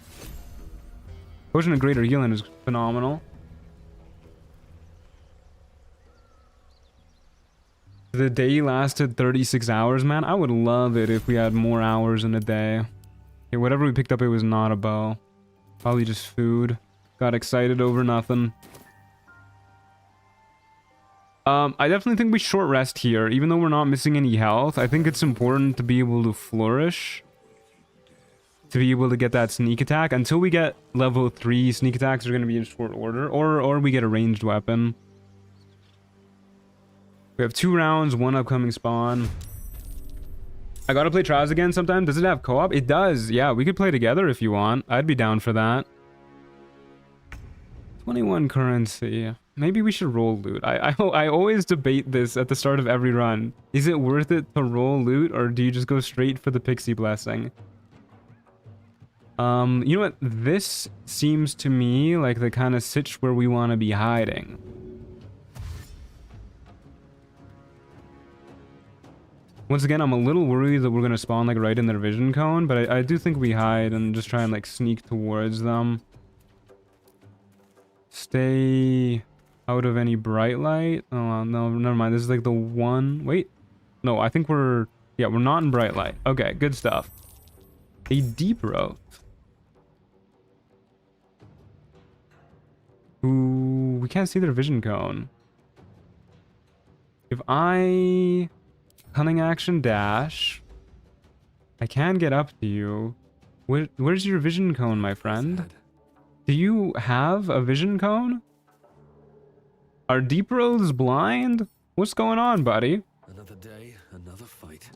Potion of greater healing is phenomenal. The day lasted 36 hours, man. I would love it if we had more hours in a day. Okay, whatever we picked up, it was not a bow. Probably just food. Got excited over nothing. I definitely think we short rest here. Even though we're not missing any health, I think it's important to be able to flourish. To be able to get that sneak attack. Until we get level 3, sneak attacks are going to be in short order. Or we get a ranged weapon. We have 2 rounds, 1 upcoming spawn. I gotta play Trials again sometime. Does it have co-op? It does. Yeah, we could play together if you want. I'd be down for that. 21 currency. Maybe we should roll loot. I always debate this at the start of every run. Is it worth it to roll loot, or do you just go straight for the pixie blessing? You know what? This seems to me like the kind of sitch where we want to be hiding. Once again, I'm a little worried that we're going to spawn like right in their vision cone, but I do think we hide and just try and like sneak towards them. Stay out of any bright light. Oh, no, never mind. This is like the one... Wait. No, I think we're... Yeah, we're not in bright light. Okay, good stuff. A deep road. Ooh, we can't see their vision cone. If I... Cunning action dash. I can get up to you. Where's your vision cone, my friend? Do you have a vision cone? Are deep roads blind? What's going on, buddy? Another day, another fight.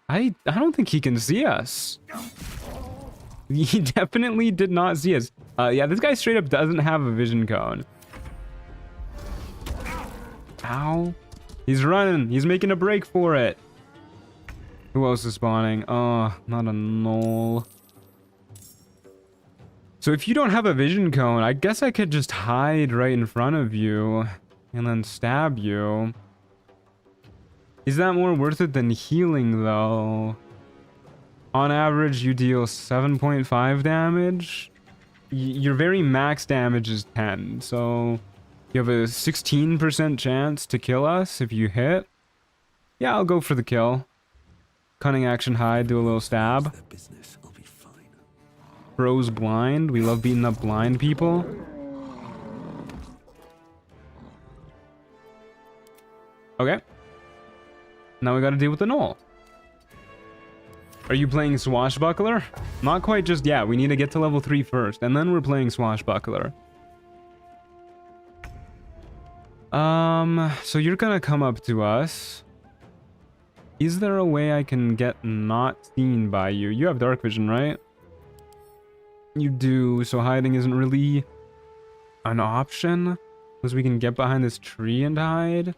I don't think he can see us. He definitely did not see us. Yeah, this guy straight up doesn't have a vision cone. Ow. He's running. He's making a break for it. Who else is spawning? Oh, not a knoll. So if you don't have a vision cone, I guess I could just hide right in front of you and then stab you. Is that more worth it than healing, though? On average, you deal 7.5 damage. Your very max damage is 10, so... You have a 16% chance to kill us if you hit. Yeah, I'll go for the kill. Cunning action hide, do a little stab. Bro's blind. We love beating up blind people. Okay. Now we gotta deal with the knoll. Are you playing Swashbuckler? Not quite just yet. We need to get to level 3 first, and then we're playing Swashbuckler. So you're gonna come up to us. Is there a way I can get not seen by you? You have dark vision, right? You do, so hiding isn't really an option. Because we can get behind this tree and hide.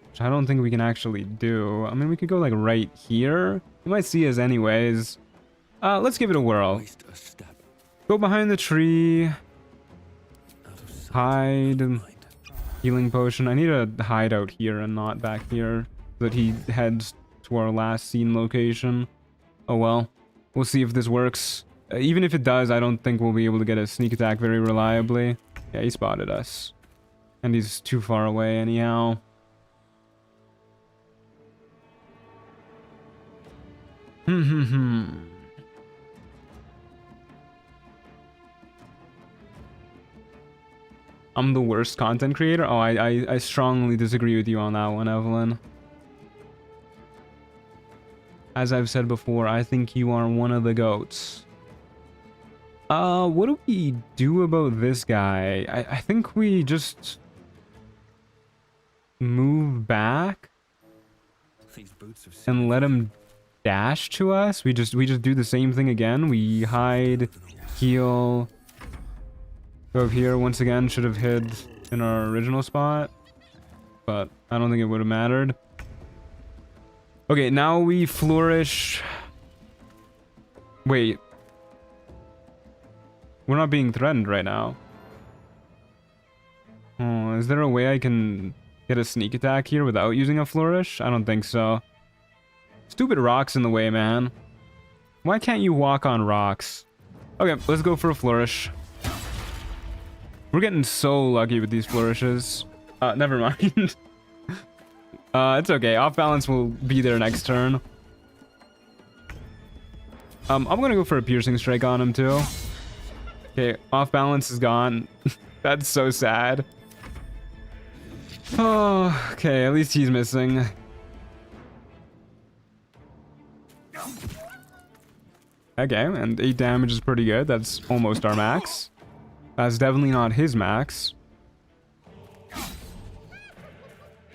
Which I don't think we can actually do. I mean, we could go like right here. You might see us anyways. Let's give it a whirl. Go behind the tree. Hide. Healing potion. I need to hide out here and not back here. So that he heads to our last seen location. Oh well. We'll see if this works. Even if it does, I don't think we'll be able to get a sneak attack very reliably. Yeah, he spotted us. And he's too far away anyhow. I'm the worst content creator? Oh, I strongly disagree with you on that one, Evelyn. As I've said before, I think you are one of the goats. What do we do about this guy? I think we just move back and let him dash to us. We just do the same thing again. We hide, heal. Go up here once again. Should have hid in our original spot, but I don't think it would have mattered. Okay, now we flourish. Wait. We're not being threatened right now. Is there a way I can get a sneak attack here without using a flourish? I don't think so. Stupid rocks in the way, man. Why can't you walk on rocks? Okay, let's go for a flourish. We're getting so lucky with these flourishes. Never mind. It's okay. Off balance will be there next turn. I'm gonna go for a piercing strike on him too. Okay, off balance is gone. That's so sad. Oh, okay, at least he's missing. Okay, and 8 damage is pretty good. That's almost our max. That's definitely not his max.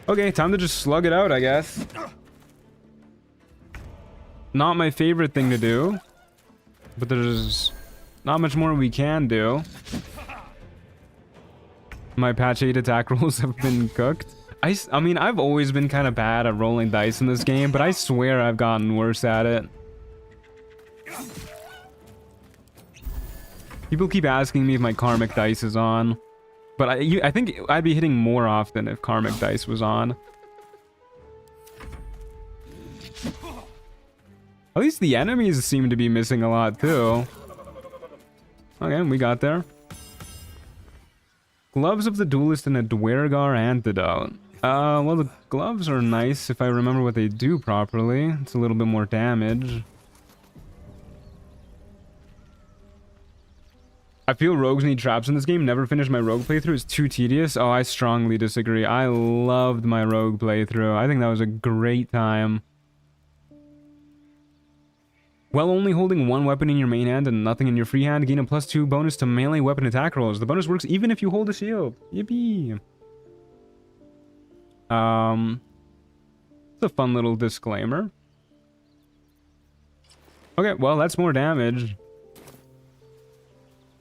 Okay, time to just slug it out, I guess. Not my favorite thing to do, but there's not much more we can do. My patch 8 attack rolls have been cooked. I mean, I've always been kind of bad at rolling dice in this game, but I swear I've gotten worse at it. People keep asking me if my karmic dice is on, but I think I'd be hitting more often if karmic dice was on. At least the enemies seem to be missing a lot too. Okay, we got there. Gloves of the Duelist and a Dwergar Antidote. Well, the gloves are nice if I remember what they do properly. It's a little bit more damage. I feel rogues need traps in this game. Never finished my rogue playthrough. It's too tedious. Oh, I strongly disagree. I loved my rogue playthrough. I think that was a great time. While only holding one weapon in your main hand and nothing in your free hand, gain a +2 bonus to melee weapon attack rolls. The bonus works even if you hold a shield. Yippee. It's a fun little disclaimer. Okay, well, that's more damage.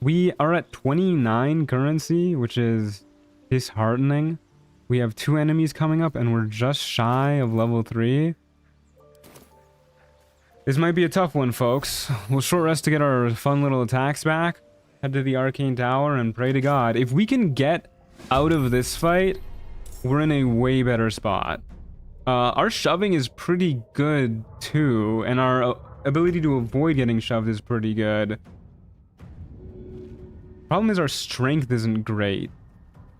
We are at 29 currency, which is disheartening. We have 2 enemies coming up and we're just shy of level 3. This might be a tough one, folks. We'll short rest to get our fun little attacks back. Head to the Arcane Tower and pray to God. If we can get out of this fight, we're in a way better spot. Our shoving is pretty good too, and our ability to avoid getting shoved is pretty good. Problem is our strength isn't great.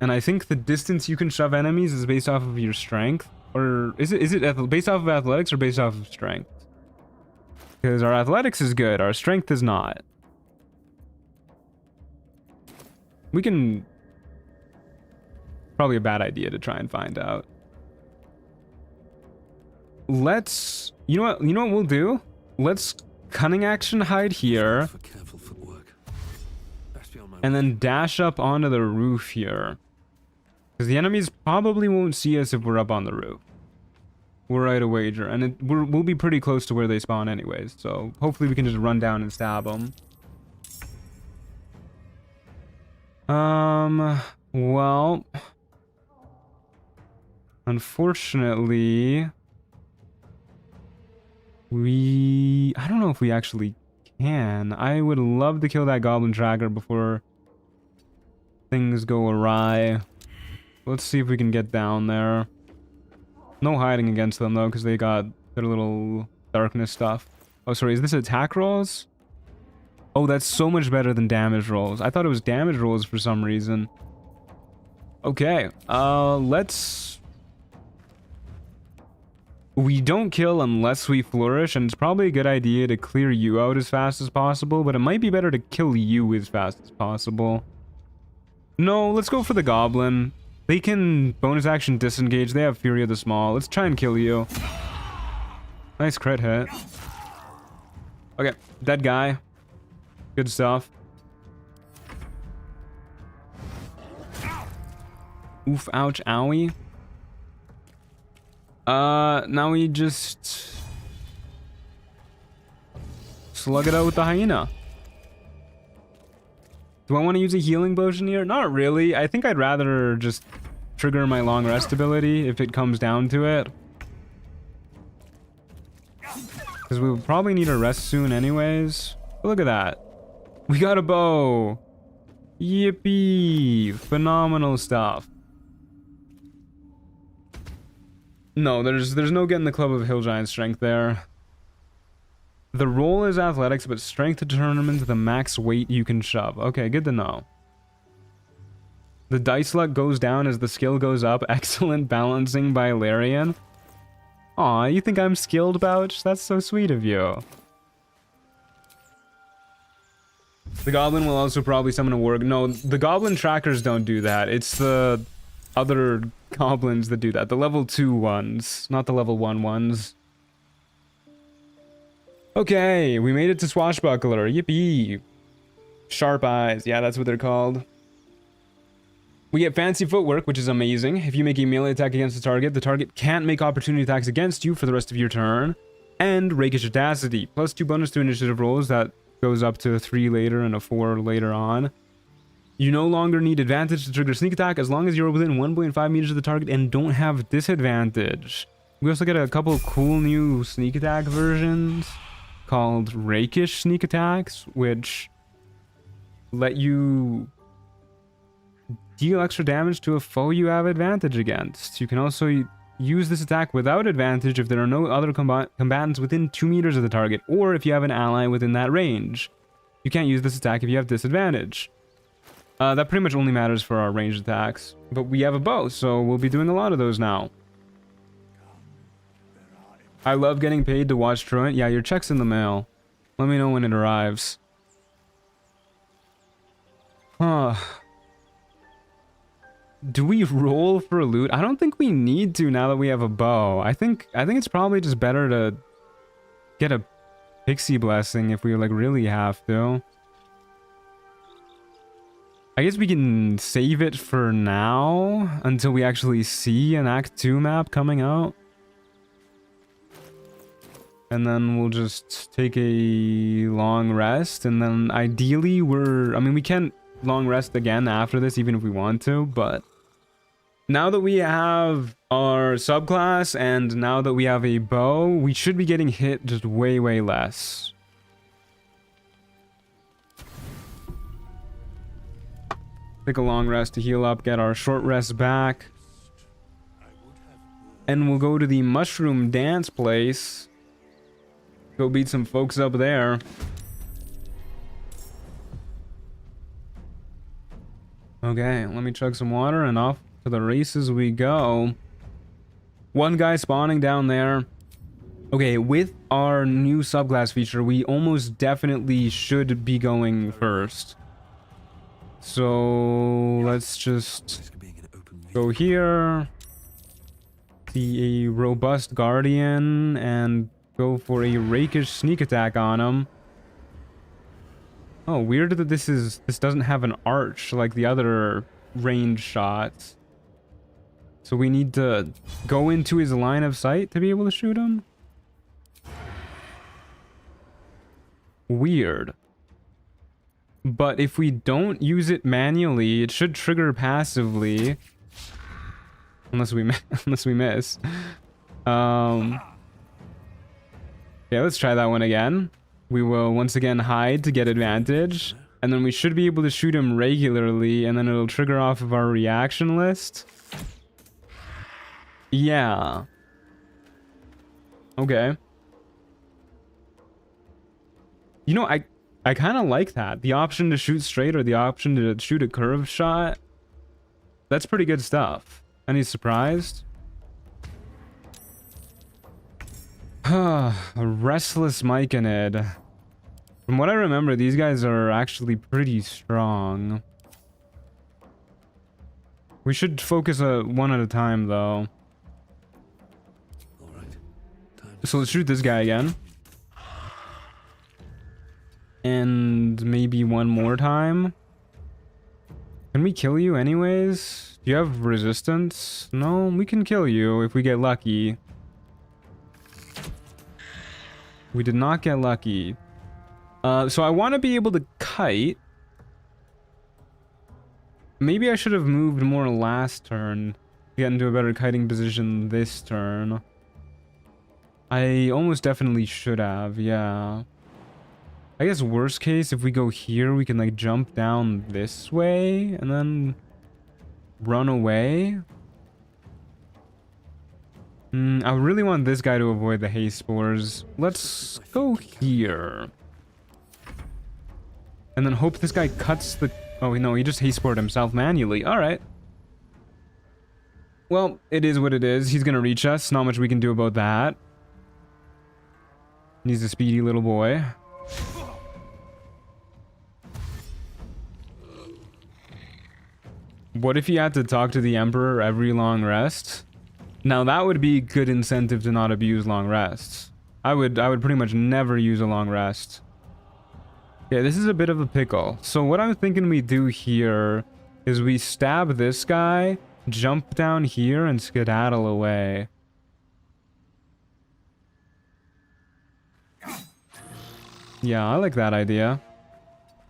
And I think the distance you can shove enemies is based off of your strength. Or is it based off of athletics or based off of strength? Because our athletics is good, our strength is not. We can... Probably a bad idea to try and find out. Let's... You know what we'll do? Let's cunning action hide here. And then dash up onto the roof here. Because the enemies probably won't see us if we're up on the roof. We're right a wager. And we'll be pretty close to where they spawn anyways. So hopefully we can just run down and stab them. Well... Unfortunately... I don't know if we actually can. I would love to kill that goblin tracker before things go awry. Let's see if we can get down there. No hiding against them though, because they got their little darkness stuff. Oh, sorry, is this attack rolls? Oh, that's so much better than damage rolls. I thought it was damage rolls for some reason. Okay, let's... We don't kill unless we flourish, and it's probably a good idea to clear you out as fast as possible, but it might be better to kill you as fast as possible. No, let's go for the goblin. They can bonus action disengage. They have Fury of the Small. Let's try and kill you. Nice crit hit. Okay, dead guy. Good stuff. Oof, ouch, owie. Now we just slug it out with the hyena. Do I want to use a healing potion here? Not really. I think I'd rather just trigger my long rest ability if it comes down to it. Because we'll probably need a rest soon anyways. But look at that. We got a bow. Yippee. Phenomenal stuff. No, there's no getting the Club of Hill Giant strength there. The roll is athletics, but strength determines the max weight you can shove. Okay, good to know. The dice luck goes down as the skill goes up. Excellent balancing by Larian. Aw, you think I'm skilled, Bouch? That's so sweet of you. The goblin will also probably summon a warg. No, the goblin trackers don't do that. It's the other goblins that do that. The level 2 ones, not the level 1 ones. Okay, we made it to Swashbuckler. Yippee. Sharp eyes. Yeah, that's what they're called. We get fancy footwork, which is amazing. If you make a melee attack against the target can't make opportunity attacks against you for the rest of your turn. And rakish audacity. Plus 2 bonus to initiative rolls. That goes up to a 3 later and a 4 later on. You no longer need advantage to trigger sneak attack as long as you're within 1.5 meters of the target and don't have disadvantage. We also get a couple cool new sneak attack versions called rakish sneak attacks, which let you deal extra damage to a foe you have advantage against. You can also use this attack without advantage if there are no other combatants within 2 meters of the target, or if you have an ally within that range. You can't use this attack if you have disadvantage. That pretty much only matters for our ranged attacks. But we have a bow, so we'll be doing a lot of those now. I love getting paid to watch Truant. Yeah, your check's in the mail. Let me know when it arrives. Huh. Do we roll for loot? I don't think we need to now that we have a bow. I think it's probably just better to get a pixie blessing if we like really have to. I guess we can save it for now until we actually see an Act 2 map coming out. And then we'll just take a long rest, and then ideally we can long rest again after this even if we want to, but now that we have our subclass and now that we have a bow, we should be getting hit just way less. Take a long rest to heal up, get our short rest back. And we'll go to the mushroom dance place. Go beat some folks up there. Okay, let me chug some water and off to the races we go. One guy spawning down there. Okay, with our new subclass feature, we almost definitely should be going first. So let's just go here. Be a robust guardian and go for a rakish sneak attack on him. Oh, weird that this doesn't have an arch like the other range shots. So we need to go into his line of sight to be able to shoot him? Weird. But if we don't use it manually, it should trigger passively. Unless we miss. Yeah, let's try that one again. We will once again hide to get advantage. And then we should be able to shoot him regularly, and then it'll trigger off of our reaction list. Yeah. Okay. You know, I kind of like that. The option to shoot straight or the option to shoot a curved shot. That's pretty good stuff. Any surprised? A restless Myconid. From what I remember, these guys are actually pretty strong. We should focus one at a time, though. So let's shoot this guy again. And maybe one more time. Can we kill you anyways? Do you have resistance? No, we can kill you if we get lucky. We did not get lucky. So I want to be able to kite. Maybe I should have moved more last turn to get into a better kiting position this turn. I almost definitely should have, yeah. I guess worst case, if we go here, we can like jump down this way and then run away. I really want this guy to avoid the haste spores. Let's go here. And then hope this guy cuts the... Oh, no, he just haste spored himself manually. Alright. Well, it is what it is. He's gonna reach us. Not much we can do about that. He's a speedy little boy. What if he had to talk to the Emperor every long rest? Now that would be good incentive to not abuse long rests. I would pretty much never use a long rest. Yeah, this is a bit of a pickle. So what I'm thinking we do here is we stab this guy, jump down here, and skedaddle away. Yeah, I like that idea.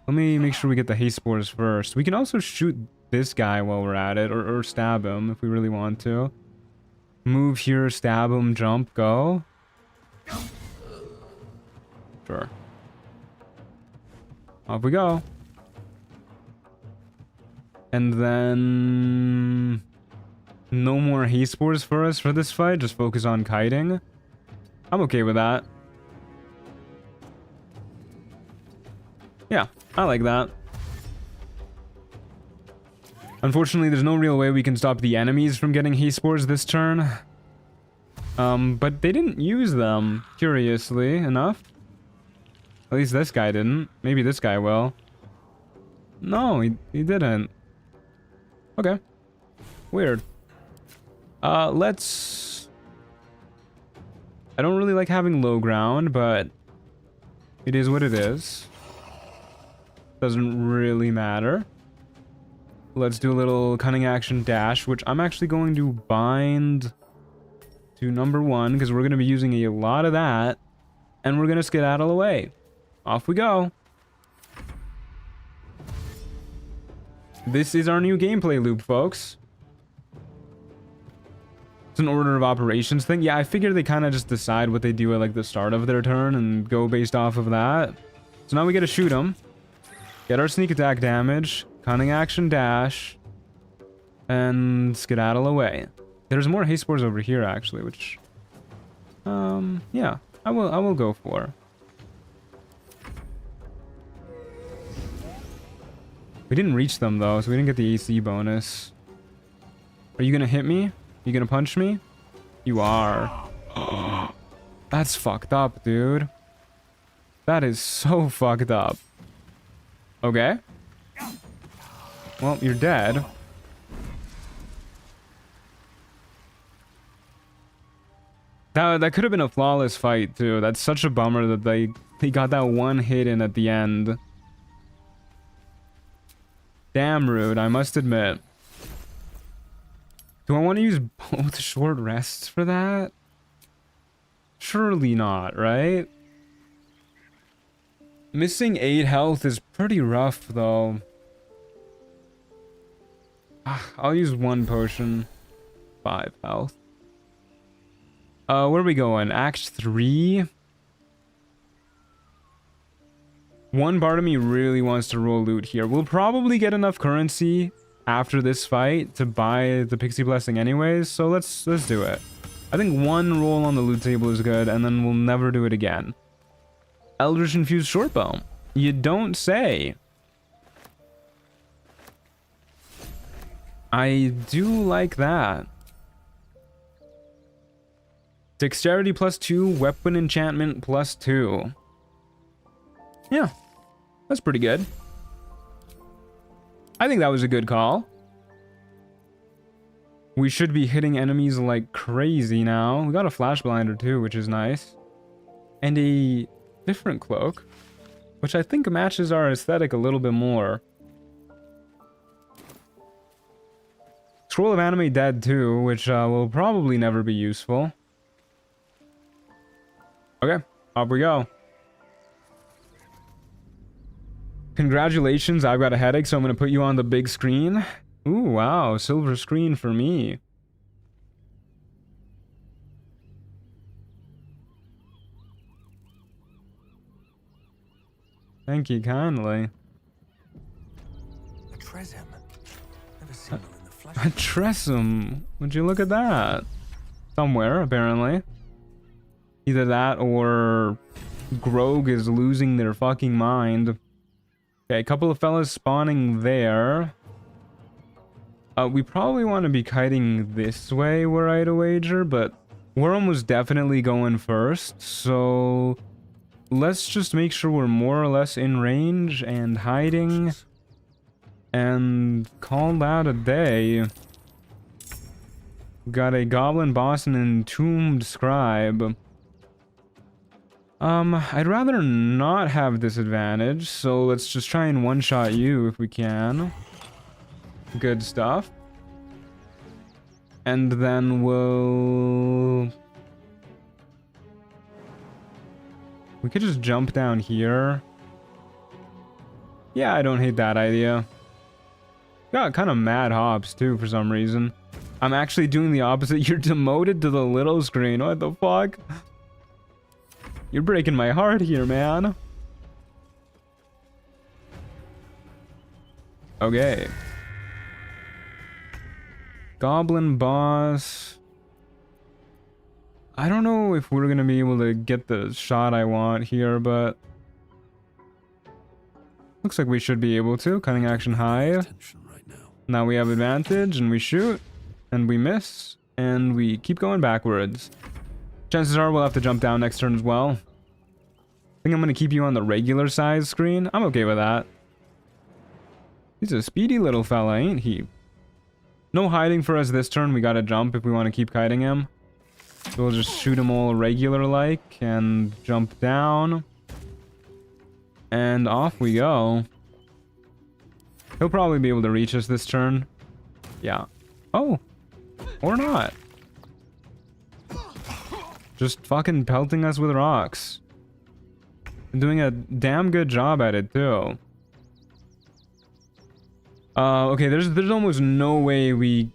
Let me make sure we get the haste spores first. We can also shoot this guy while we're at it, or stab him if we really want to. Move here, stab him, jump, go. Sure. Off we go. And then... no more haste spores for us for this fight. Just focus on kiting. I'm okay with that. Yeah, I like that. Unfortunately, there's no real way we can stop the enemies from getting haste spores this turn. But they didn't use them, curiously enough. At least this guy didn't. Maybe this guy will. No, he didn't. Okay. Weird. Let's... I don't really like having low ground, but it is what it is. Doesn't really matter. Let's do a little cunning action dash, which I'm actually going to bind to number 1 because we're going to be using a lot of that, and we're going to skedaddle away. Off we go. This is our new gameplay loop, folks. It's an order of operations thing. Yeah, I figure they kind of just decide what they do at like the start of their turn and go based off of that. So now we get to shoot them. Get our sneak attack damage, cunning action dash, and skedaddle away. There's more haste spores over here actually, which yeah, I will go for. We didn't reach them though, so we didn't get the AC bonus. Are you gonna hit me? You gonna punch me? You are. That's fucked up, dude. That is so fucked up. Okay. Well, you're dead. That could have been a flawless fight, too. That's such a bummer that they got that one hit in at the end. Damn rude, I must admit. Do I want to use both short rests for that? Surely not, right? Missing 8 health is pretty rough, though. I'll use 1 potion. 5 health. Where are we going? Act 3? One part of me really wants to roll loot here. We'll probably get enough currency after this fight to buy the Pixie Blessing anyways, so let's do it. I think 1 roll on the loot table is good, and then we'll never do it again. Eldritch Infused Shortbow. You don't say. I do like that. Dexterity +2, weapon enchantment +2. Yeah, that's pretty good. I think that was a good call. We should be hitting enemies like crazy now. We got a flash blinder too, which is nice. And a different cloak, which I think matches our aesthetic a little bit more. Scroll of Anime Dead too, which will probably never be useful. Okay, off we go. Congratulations, I've got a headache, so I'm going to put you on the big screen. Ooh, wow, silver screen for me. Thank you kindly. A Tresham. Never seen one in the flesh. A Tresham. Would you look at that? It's somewhere, apparently. Either that or Grog is losing their fucking mind. Okay, a couple of fellas spawning there. We probably want to be kiting this way, were I to wager, but we're almost definitely going first, so let's just make sure we're more or less in range and hiding and call that a day. Got a goblin boss and an entombed scribe. I'd rather not have disadvantage, so let's just try and one-shot you if we can. Good stuff. And then we could just jump down here. Yeah, I don't hate that idea. Got kind of mad hops too for some reason. I'm actually doing the opposite. You're demoted to the little screen. What the fuck? You're breaking my heart here, man. Okay. Goblin boss. I don't know if we're gonna be able to get the shot I want here, but looks like we should be able to. Cunning action high. Right Now we have advantage and we shoot and we miss and we keep going backwards. Chances are we'll have to jump down next turn as well. I think I'm gonna keep you on the regular size screen. I'm okay with that. He's a speedy little fella, ain't he? No hiding for us this turn. We gotta jump if we want to keep kiting him. So we'll just shoot him all regular-like and jump down. And off we go. He'll probably be able to reach us this turn. Yeah. Oh. Or not. Just fucking pelting us with rocks. And doing a damn good job at it, too. Okay, there's almost no way we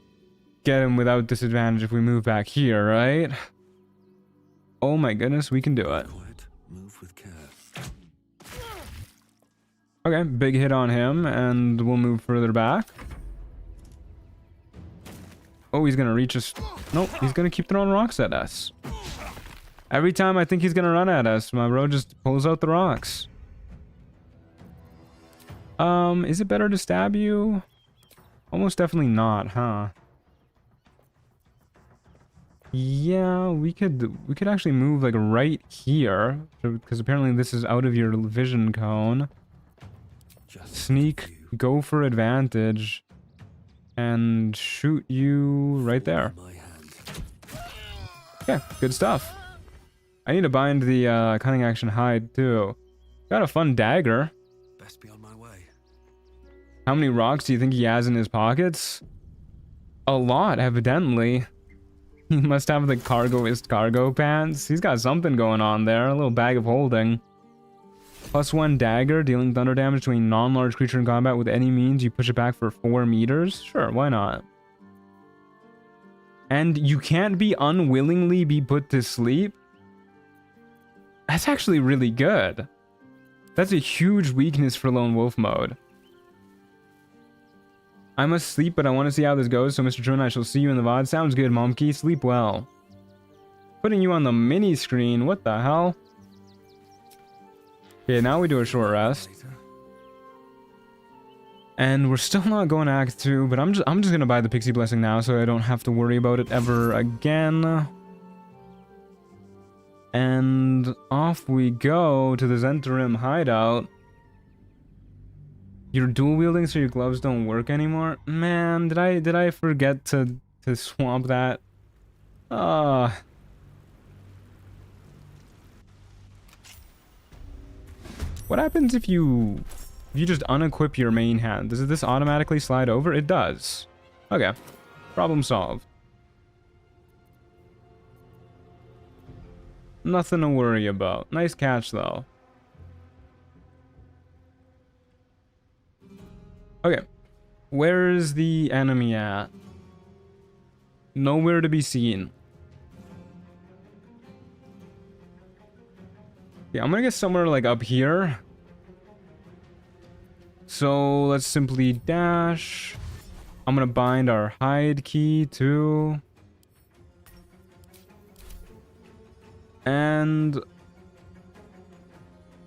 get him without disadvantage if we move back here, right? Oh my goodness, we can do it. Move with care. Okay, big hit on him, and we'll move further back. Oh, he's gonna reach us. Nope, he's gonna keep throwing rocks at us. Every time I think he's gonna run at us, my bro just pulls out the rocks. Is it better to stab you? Almost definitely not, huh? Yeah, we could actually move like right here, because apparently this is out of your vision cone. Sneak, go for advantage, and shoot you right there. Yeah, good stuff. I need to bind the cunning action hide too. Got a fun dagger. Best be on my way. How many rocks do you think he has in his pockets? A lot, evidently. He must have the cargoist cargo pants. He's got something going on there. A little bag of holding. +1 dagger, dealing thunder damage to a non-large creature in combat with any means. You push it back for 4 meters. Sure, why not? And you can't be unwillingly be put to sleep. That's actually really good. That's a huge weakness for Lone Wolf mode. I must sleep, but I want to see how this goes, so Mr. Truman, I shall see you in the VOD. Sounds good, Momkey. Sleep well. Putting you on the mini screen. What the hell? Okay, now we do a short rest. And we're still not going to Act 2, but I'm just gonna buy the Pixie Blessing now, so I don't have to worry about it ever again. And off we go to the Zentarim hideout. You're dual wielding, so your gloves don't work anymore. Man, did I forget to swap that? What happens if you just unequip your main hand? Does this automatically slide over? It does. Okay, problem solved. Nothing to worry about. Nice catch though. Okay, where's the enemy at? Nowhere to be seen. Yeah, I'm gonna get somewhere like up here. So let's simply dash. I'm gonna bind our hide key too. And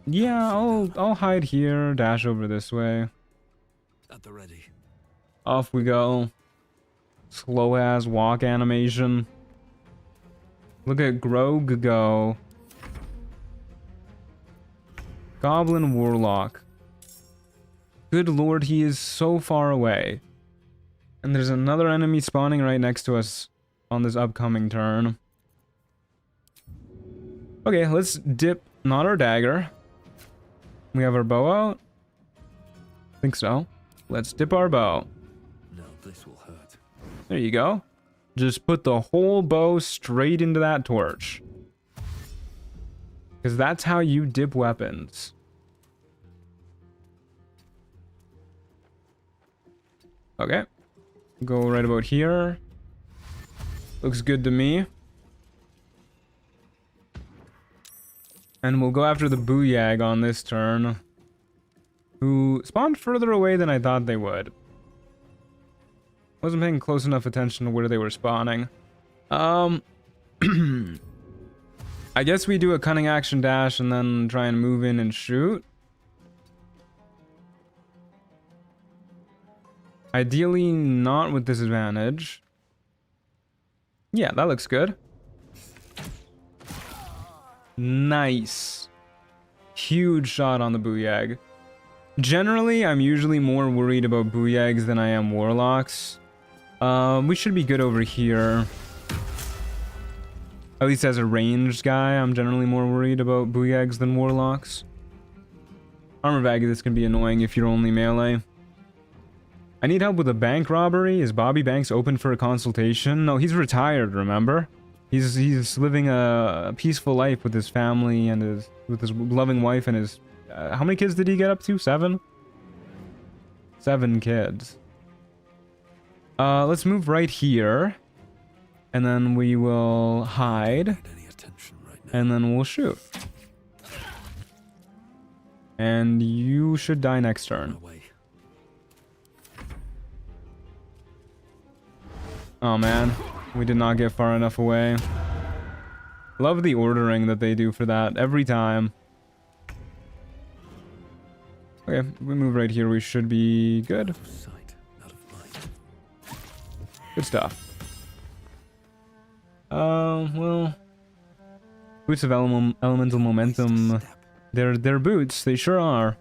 yeah, I'll hide here, dash over this way. At the ready. Off we go. Slow ass walk animation. Look at Grog go. Goblin Warlock. Good lord, he is so far away. And there's another enemy spawning right next to us on this upcoming turn. Okay, let's dip, not our dagger. We have our bow out? Think so. Let's dip our bow. No, this will hurt. There you go. Just put the whole bow straight into that torch. Because that's how you dip weapons. Okay. Go right about here. Looks good to me. And we'll go after the Booyag on this turn. Who spawned further away than I thought they would. Wasn't paying close enough attention to where they were spawning. I guess we do a cunning action dash and then try and move in and shoot. Ideally not with disadvantage. Yeah, that looks good. Nice. Huge shot on the Booyag. Generally, I'm usually more worried about Booyags than I am Warlocks. We should be good over here. At least as a ranged guy, I'm generally more worried about Booyags than Warlocks. Armor bag, this can be annoying if you're only melee. I need help with a bank robbery. Is Bobby Banks open for a consultation? No, he's retired, remember? He's living a peaceful life with his family and with his loving wife and his... how many kids did he get up to? 7? 7 kids. Let's move right here. And then we will hide. And then we'll shoot. And you should die next turn. Oh man, we did not get far enough away. Love the ordering that they do for that every time. Okay, we move right here, we should be good. Good stuff. Well, boots of elemental momentum. They're boots, they sure are.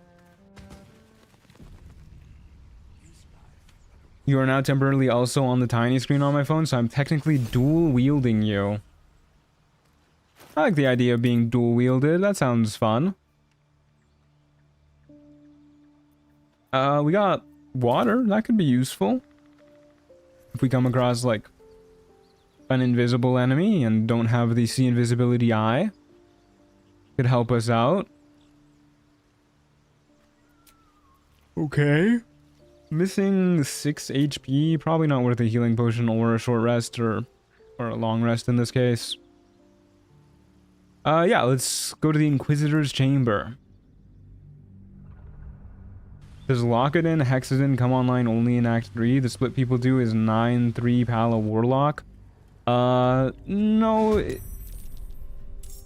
You are now temporarily also on the tiny screen on my phone, so I'm technically dual wielding you. I like the idea of being dual wielded, that sounds fun. We got water, that could be useful. If we come across like an invisible enemy and don't have the see invisibility eye, could help us out. Okay. Missing 6 HP, probably not worth a healing potion or a short rest or a long rest in this case. Yeah, let's go to the Inquisitor's Chamber. Does Lockett-in, Hexaden come online only in Act 3? The split people do is 9-3 Pala Warlock. No.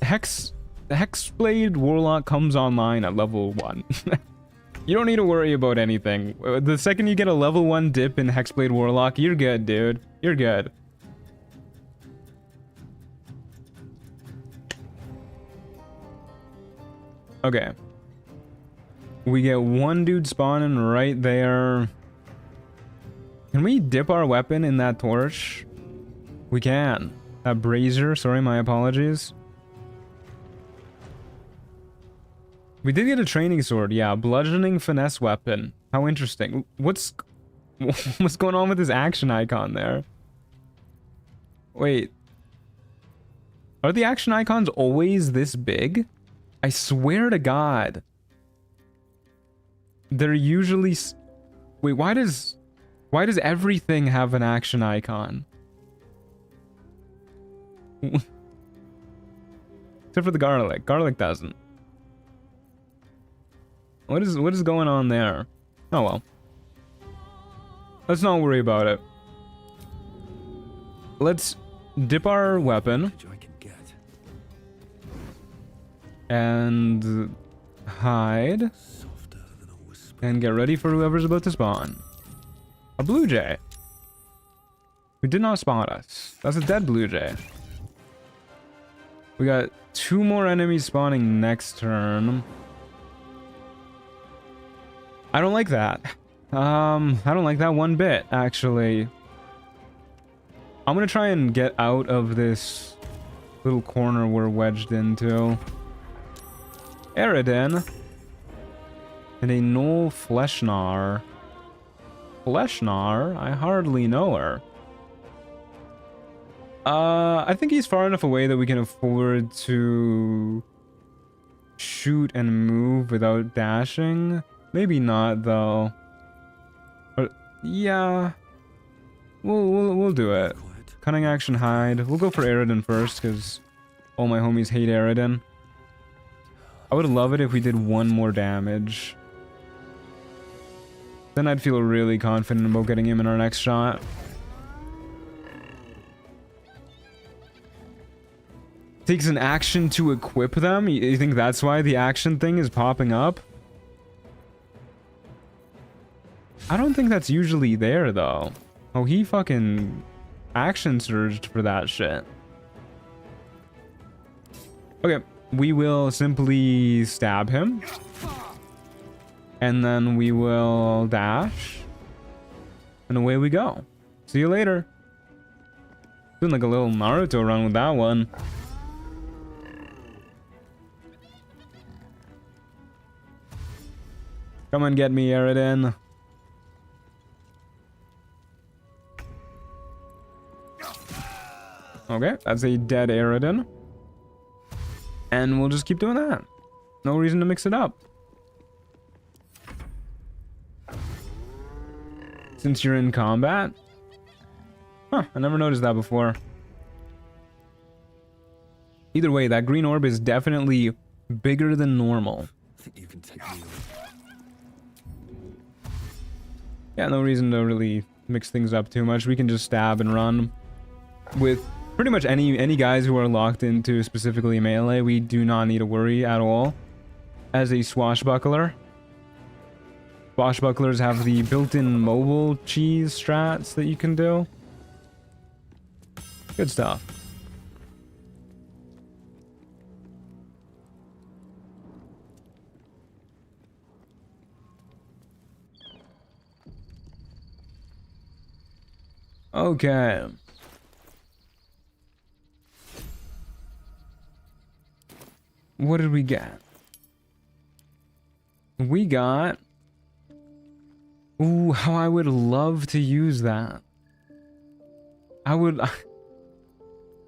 Hexblade Warlock comes online at level 1. You don't need to worry about anything. The second you get a level 1 dip in Hexblade Warlock, you're good, dude. You're good. Okay. We get one dude spawning right there. Can we dip our weapon in that torch? We can. That brazier, sorry, my apologies. We did get a training sword, yeah. Bludgeoning finesse weapon. How interesting. What's going on with this action icon there? Wait. Are the action icons always this big? I swear to God. They're usually... Wait, why does everything have an action icon? Except for the garlic. Garlic doesn't. What is going on there? Oh well. Let's not worry about it. Let's dip our weapon. And hide. Softer than a whisper. And get ready for whoever's about to spawn. A blue jay. Who did not spawn us. That's a dead blue jay. We got 2 more enemies spawning next turn. I don't like that. I don't like that one bit, actually. I'm gonna try and get out of this little corner we're wedged into. Eridan. And a Null Fleshnar. Fleshnar? I hardly know her. I think he's far enough away that we can afford to shoot and move without dashing. Maybe not, though. Or, yeah. We'll do it. Quiet. Cunning action hide. We'll go for Eridan first, because all my homies hate Eridan. I would love it if we did 1 more damage. Then I'd feel really confident about getting him in our next shot. Takes an action to equip them? You think that's why the action thing is popping up? I don't think that's usually there, though. Oh, he fucking action surged for that shit. Okay, we will simply stab him. And then we will dash. And away we go. See you later. Doing like a little Naruto run with that one. Come and get me, Eridan. Okay, that's a dead Eridan. And we'll just keep doing that. No reason to mix it up. Since you're in combat? Huh, I never noticed that before. Either way, that green orb is definitely bigger than normal. I think you can take me on. Yeah, no reason to really mix things up too much. We can just stab and run. With pretty much any guys who are locked into specifically melee, we do not need to worry at all. As a swashbuckler. Swashbucklers have the built-in mobile cheese strats that you can do. Good stuff. Okay. What did we get? We got... Ooh, how I would love to use that. I would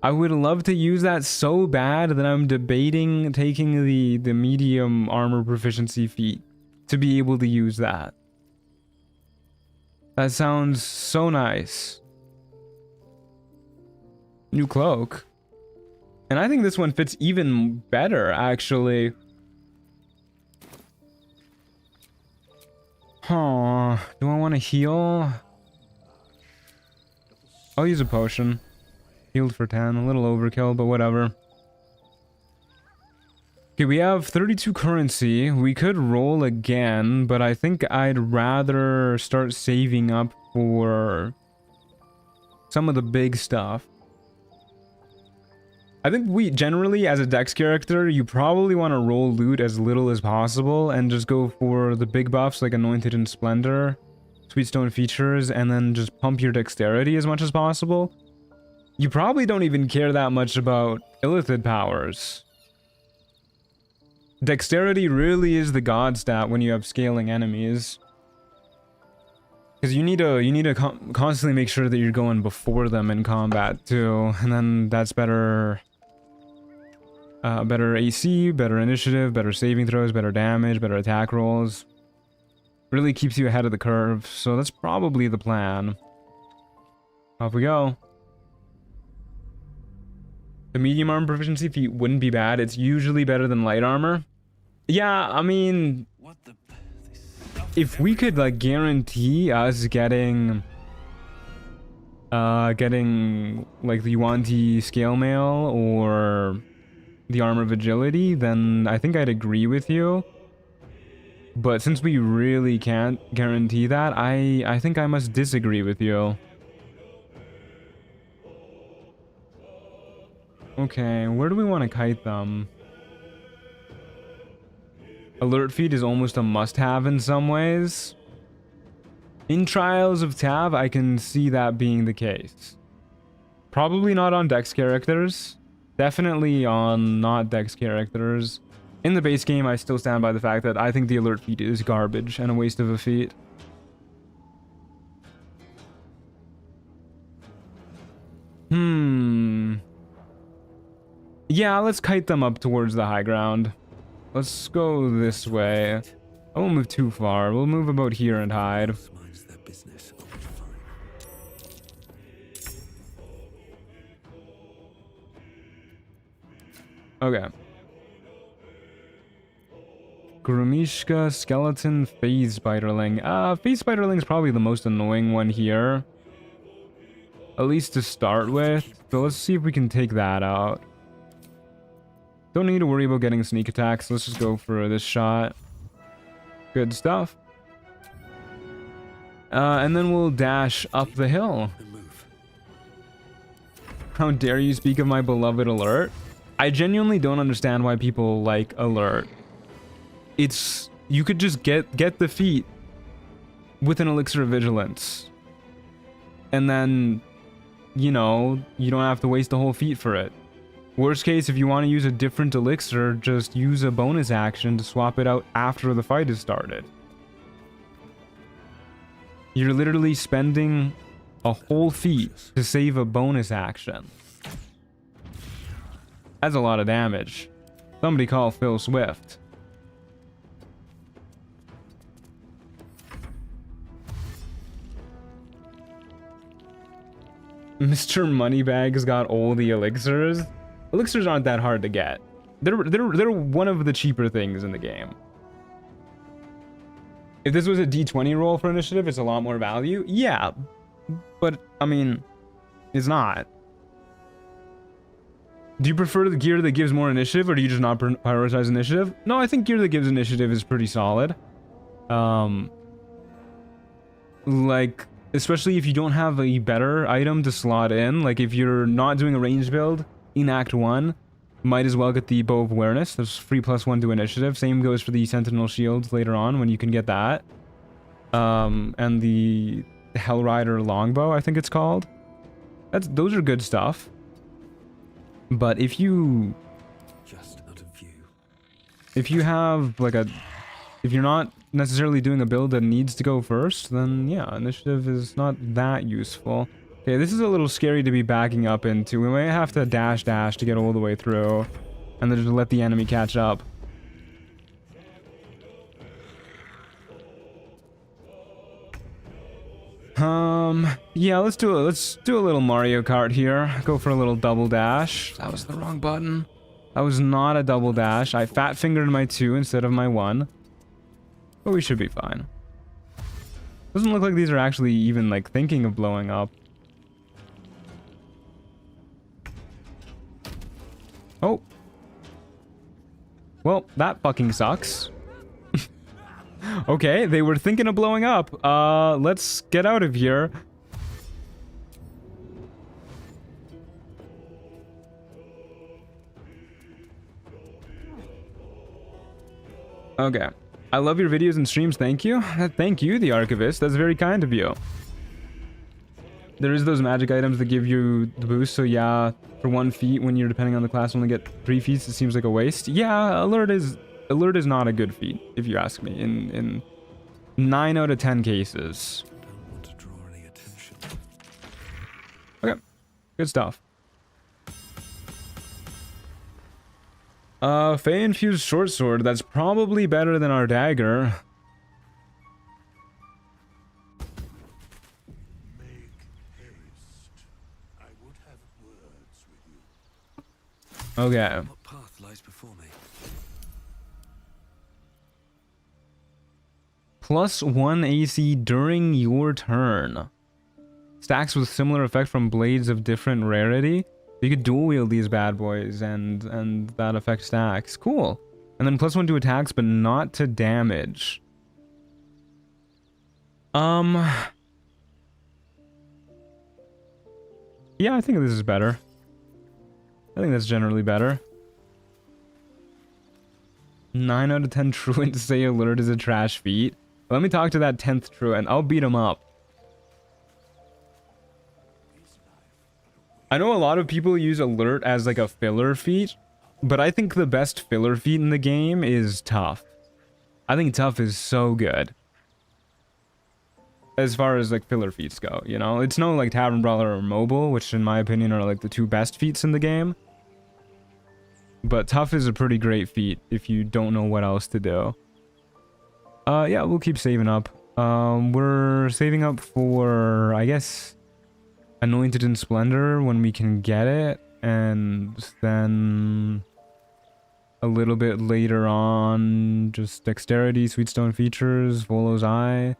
love to use that so bad that I'm debating taking the medium armor proficiency feat to be able to use that. That sounds so nice. New cloak. And I think this one fits even better, actually. Huh. Do I want to heal? I'll use a potion. Healed for 10. A little overkill, but whatever. Okay, we have 32 currency. We could roll again, but I think I'd rather start saving up for some of the big stuff. I think we generally, as a dex character, you probably want to roll loot as little as possible and just go for the big buffs like Anointed and Splendor, Sweetstone features, and then just pump your dexterity as much as possible. You probably don't even care that much about illithid powers. Dexterity really is the god stat when you have scaling enemies. Because you need to constantly make sure that you're going before them in combat too, and then that's better. Better AC, better initiative, better saving throws, better damage, better attack rolls. Really keeps you ahead of the curve, so that's probably the plan. Off we go. The medium armor proficiency feat wouldn't be bad. It's usually better than light armor. Yeah, I mean, if we could like guarantee us getting like the Yuan-Ti scale mail or the armor of agility, then I think I'd agree with you. But since we really can't guarantee that, I think I must disagree with you. Okay, where do we want to kite them? Alert feed is almost a must-have in some ways. In Trials of Tav, I can see that being the case. Probably not on Dex characters. Definitely on not Dex characters. In the base game, I still stand by the fact that I think the alert feat is garbage and a waste of a feat. Yeah, let's kite them up towards the high ground. Let's go this way. I won't move too far. We'll move about here and hide. Minds their business. I'll be fine. Okay. Grumishka, Skeleton, Phase Spiderling. Phase Spiderling's probably the most annoying one here. At least to start with. So let's see if we can take that out. Don't need to worry about getting sneak attacks. Let's just go for this shot. Good stuff. And then we'll dash up the hill. And move. How dare you speak of my beloved alert? I genuinely don't understand why people like alert. It's... You could just get the feat with an elixir of vigilance. And then, you know, you don't have to waste the whole feat for it. Worst case, if you want to use a different elixir, just use a bonus action to swap it out after the fight has started. You're literally spending a whole feat to save a bonus action. That's a lot of damage. Somebody call Phil Swift. Mr. Moneybags got all the elixirs. Elixirs aren't that hard to get. They're one of the cheaper things in the game. If this was a D20 roll for initiative, it's a lot more value. Yeah, but I mean, it's not. Do you prefer the gear that gives more initiative, or do you just not prioritize initiative? No, I think gear that gives initiative is pretty solid. Like, especially if you don't have a better item to slot in. Like, if you're not doing a range build in Act 1, might as well get the Bow of Awareness. There's free +1 to initiative. Same goes for the Sentinel Shields later on when you can get that. And the Hellrider Longbow, I think it's called. Those are good stuff. But if you... Just out of view. If you have, like, if you're not necessarily doing a build that needs to go first, then yeah, initiative is not that useful. Okay, this is a little scary to be backing up into. We might have to dash to get all the way through, and then just let the enemy catch up. Yeah, let's do a little Mario Kart here. Go for a little double dash. That was the wrong button. That was not a double dash. I fat fingered my 2 instead of my 1. But we should be fine. Doesn't look like these are actually even, like, thinking of blowing up. Oh. Well, that fucking sucks. Okay, they were thinking of blowing up. Let's get out of here. Okay. I love your videos and streams, thank you. Thank you, the Archivist. That's very kind of you. There is those magic items that give you the boost, so yeah, for 1 feat when you're depending on the class only get 3 feats, it seems like a waste. Yeah, alert is not a good feat, if you ask me, in 9 out of 10 cases. Don't want to draw any attention. Okay, good stuff. Fey-infused short sword, that's probably better than our dagger. Make haste. I would have words with you. Okay. What path lies before me? +1 AC during your turn. Stacks with similar effect from blades of different rarity. You could dual wield these bad boys, and that affects stacks. Cool. And then +1 to attacks, but not to damage. Yeah, I think this is better. I think that's generally better. 9 out of 10 truants say alert is a trash feat. Let me talk to that 10th truant. I'll beat him up. I know a lot of people use alert as like a filler feat, but I think the best filler feat in the game is tough. I think tough is so good. As far as like filler feats go, you know? It's no like Tavern Brawler or Mobile, which in my opinion are like the two best feats in the game. But tough is a pretty great feat if you don't know what else to do. Yeah, we'll keep saving up. We're saving up for, I guess, Anointed in Splendor when we can get it. And then a little bit later on, just Dexterity, Sweetstone Features, Volo's Eye.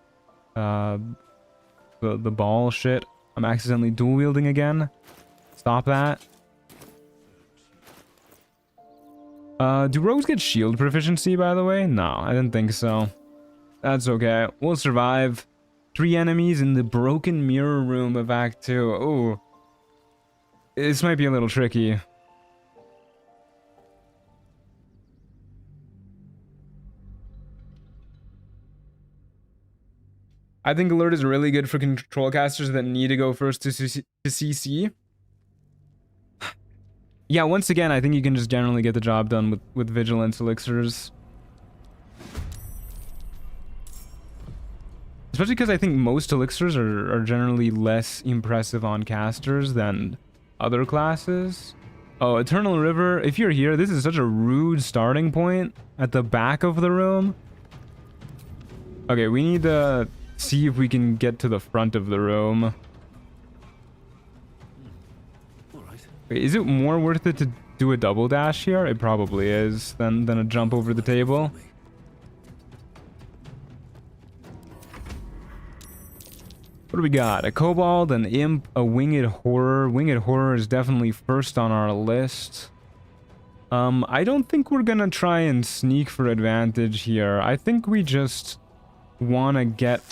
The ball shit. I'm accidentally dual wielding again. Stop that. Do rogues get shield proficiency, by the way? No, I didn't think so. That's okay. We'll survive. 3 enemies in the broken mirror room of Act 2. Ooh. This might be a little tricky. I think alert is really good for control casters that need to go first to CC. Yeah, once again, I think you can just generally get the job done with Vigilance Elixirs. Especially because I think most Elixirs are generally less impressive on casters than other classes. Oh, Eternal River, if you're here, this is such a rude starting point at the back of the room. Okay, we need to see if we can get to the front of the room. Wait, is it more worth it to do a double dash here? It probably is, than a jump over the table. What do we got? A Kobold, an Imp, a Winged Horror. Winged Horror is definitely first on our list. I don't think we're gonna try and sneak for advantage here. I think we just wanna get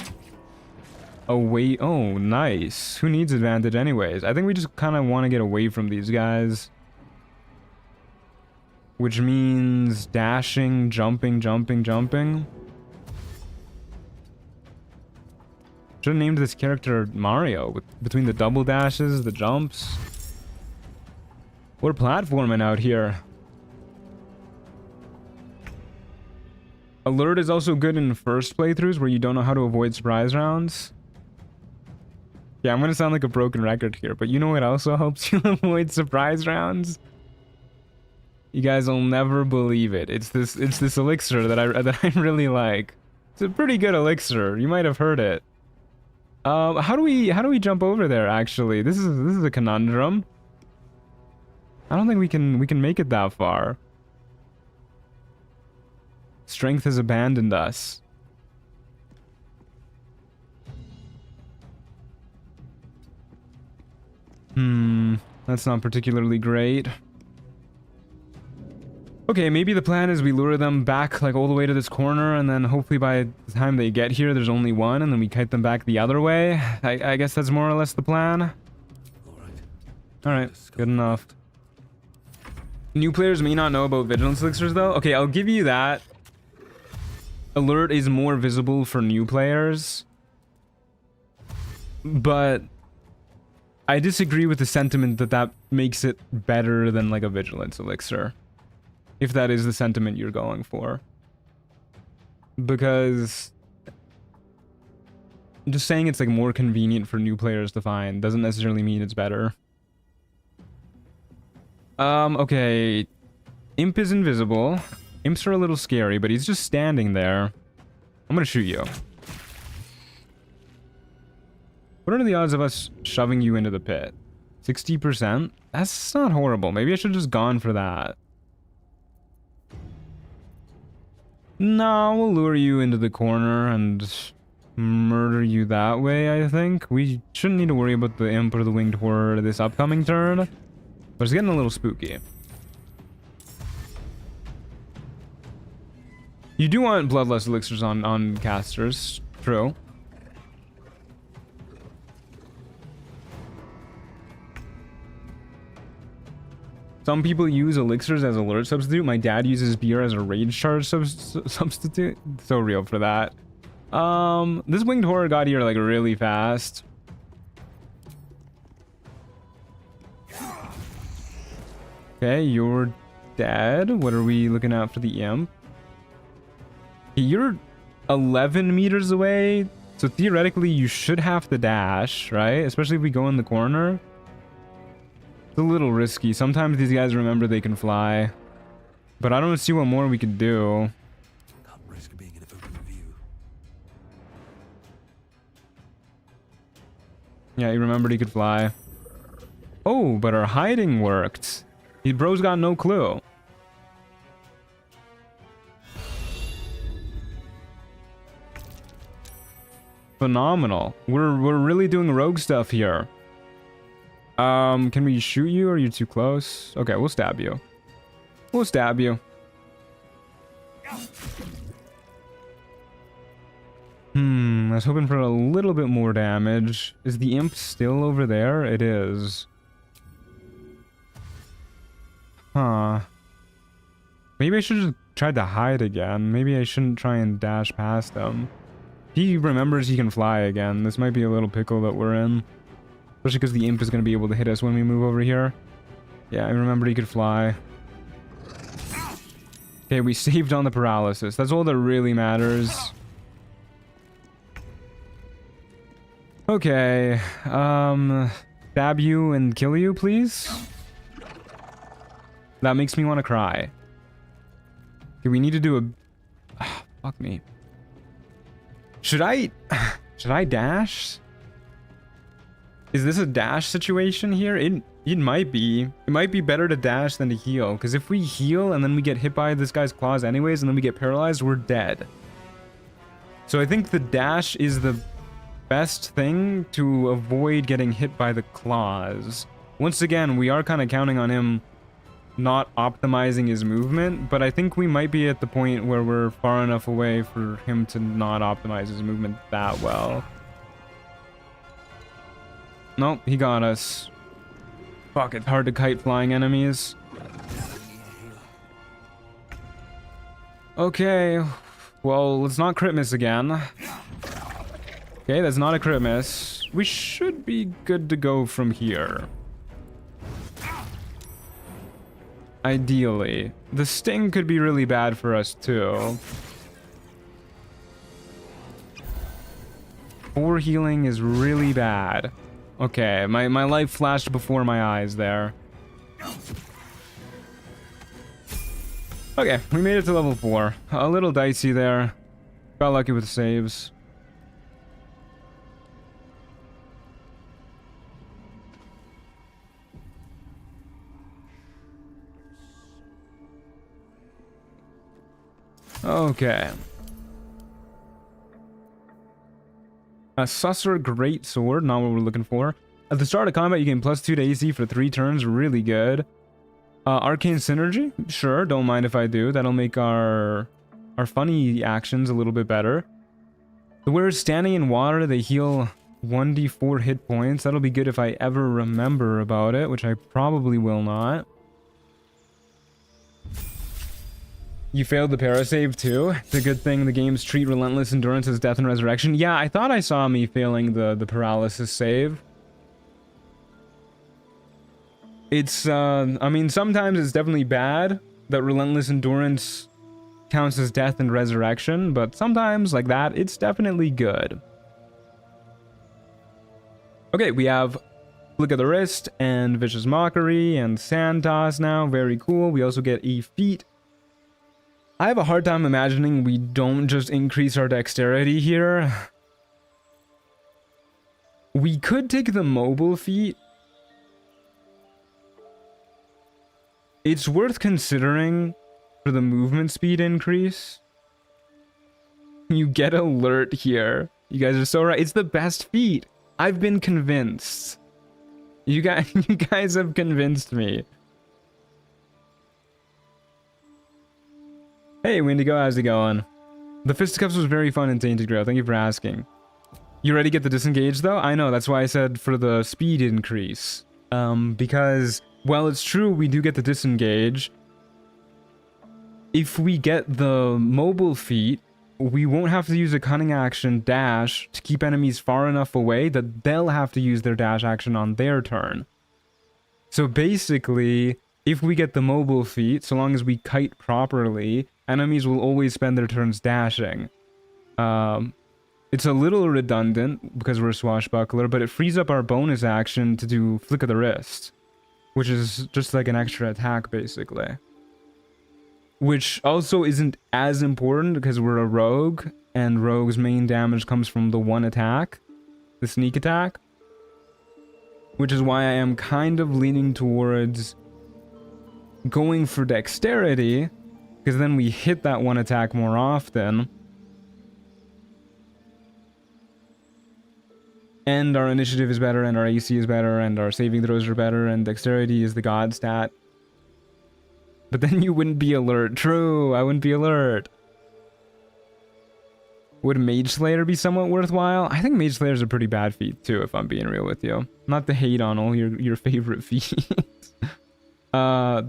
away. Oh, nice. Who needs advantage anyways? I think we just kind of want to get away from these guys. Which means dashing, jumping, jumping, jumping. Should have named this character Mario, between the double dashes, the jumps. We're platforming out here. Alert is also good in first playthroughs where you don't know how to avoid surprise rounds. Yeah, I'm gonna sound like a broken record here, but you know what also helps you avoid surprise rounds? You guys will never believe it. It's this elixir that I really like. It's a pretty good elixir. You might have heard it. How do we jump over there actually? This is a conundrum. I don't think we can make it that far. Strength has abandoned us. That's not particularly great. Okay, maybe the plan is we lure them back like all the way to this corner, and then hopefully by the time they get here there's only one, and then we kite them back the other way. I guess that's more or less the plan. Alright, good enough. New players may not know about Vigilance Elixirs though. Okay, I'll give you that. Alert is more visible for new players. But I disagree with the sentiment that makes it better than like a Vigilance Elixir. If that is the sentiment you're going for. Because just saying it's like more convenient for new players to find doesn't necessarily mean it's better. Okay. Imp is invisible. Imps are a little scary, but he's just standing there. I'm gonna shoot you. What are the odds of us shoving you into the pit? 60%? That's not horrible. Maybe I should have just gone for that. No, we'll lure you into the corner and murder you that way, I think. We shouldn't need to worry about the Imp or the Winged Horror this upcoming turn. But it's getting a little spooky. You do want bloodlust elixirs on casters. True. Some people use elixirs as alert substitute. My dad uses beer as a rage charge substitute. So real for that. This winged horror got here like really fast. Okay, you're dead. What are we looking at for the imp? You're 11 meters away, so theoretically you should have to dash, right? Especially if we go in the corner. It's a little risky. Sometimes these guys remember they can fly. But I don't see what more we could do. Can't risk being in open view. Yeah, he remembered he could fly. Oh, but our hiding worked. He bro's got no clue. Phenomenal. We're really doing rogue stuff here. Can we shoot you or are you too close? Okay, we'll stab you. We'll stab you. I was hoping for a little bit more damage. Is the imp still over there? It is. Huh. Maybe I should just try to hide again. Maybe I shouldn't try and dash past him. He remembers he can fly again. This might be a little pickle that we're in. Especially because the imp is going to be able to hit us when we move over here. Yeah, I remembered he could fly. Okay, we saved on the paralysis. That's all that really matters. Okay. Stab you and kill you, please? That makes me want to cry. Okay, we need to do a... fuck me. Should I dash? Is this a dash situation here? It might be. It might be better to dash than to heal. Because if we heal and then we get hit by this guy's claws anyways and then we get paralyzed, we're dead. So I think the dash is the best thing to avoid getting hit by the claws. Once again, we are kind of counting on him not optimizing his movement, but I think we might be at the point where we're far enough away for him to not optimize his movement that well. Nope, he got us. Fuck, it's hard to kite flying enemies. Okay, well, let's not crit miss again. Okay, that's not a crit miss. We should be good to go from here. Ideally. The sting could be really bad for us too. 4 healing is really bad. Okay, my life flashed before my eyes there. Okay, we made it to level 4. A little dicey there. Got lucky with saves. Okay. A Susser Great Sword, not what we're looking for. At the start of combat, you gain +2 to AC for 3 turns, really good. Arcane Synergy, sure, don't mind if I do. That'll make our funny actions a little bit better. The wearers standing in water, they heal 1d4 hit points. That'll be good if I ever remember about it, which I probably will not. You failed the parasave too. It's a good thing the games treat relentless endurance as death and resurrection. Yeah, I thought I saw me failing the paralysis save. It's, I mean, sometimes it's definitely bad that relentless endurance counts as death and resurrection, but sometimes, like that, it's definitely good. Okay, we have Flick of the Wrist and Vicious Mockery and Sand Toss now. Very cool. We also get a feat. I have a hard time imagining we don't just increase our dexterity here. We could take the mobile feat. It's worth considering for the movement speed increase. You get alert here. You guys are so right. It's the best feat. I've been convinced. You guys, you guys have convinced me. Hey, Wendigo, how's it going? The Fisticuffs was very fun in Tainted Grail. Thank you for asking. You ready to get the disengage, though? I know, that's why I said for the speed increase. Because, while it's true we do get the disengage, if we get the mobile feat, we won't have to use a cunning action dash to keep enemies far enough away that they'll have to use their dash action on their turn. So basically, if we get the mobile feat, so long as we kite properly, enemies will always spend their turns dashing. It's a little redundant because we're a swashbuckler, but it frees up our bonus action to do flick of the wrist, which is just like an extra attack basically. Which also isn't as important because we're a rogue, and rogue's main damage comes from the one attack, the sneak attack. Which is why I am kind of leaning towards going for dexterity, because then we hit that one attack more often. And our initiative is better, and our AC is better, and our saving throws are better, and dexterity is the god stat. But then you wouldn't be alert. True, I wouldn't be alert. Would Mage Slayer be somewhat worthwhile? I think Mage Slayer is a pretty bad feat too, if I'm being real with you. Not to hate on all your favorite feats. I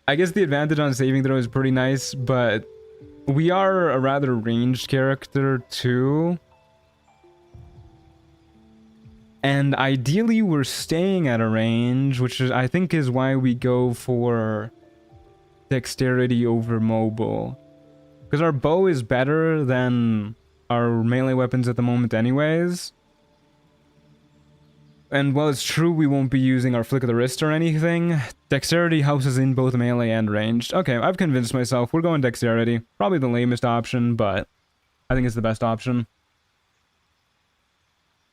guess the advantage on saving throw is pretty nice, but we are a rather ranged character too. And ideally we're staying at a range, which is, I think is why we go for dexterity over mobile. Because our bow is better than our melee weapons at the moment anyways. And while it's true we won't be using our flick of the wrist or anything, dexterity helps us in both melee and ranged. Okay, I've convinced myself. We're going dexterity. Probably the lamest option, but I think it's the best option.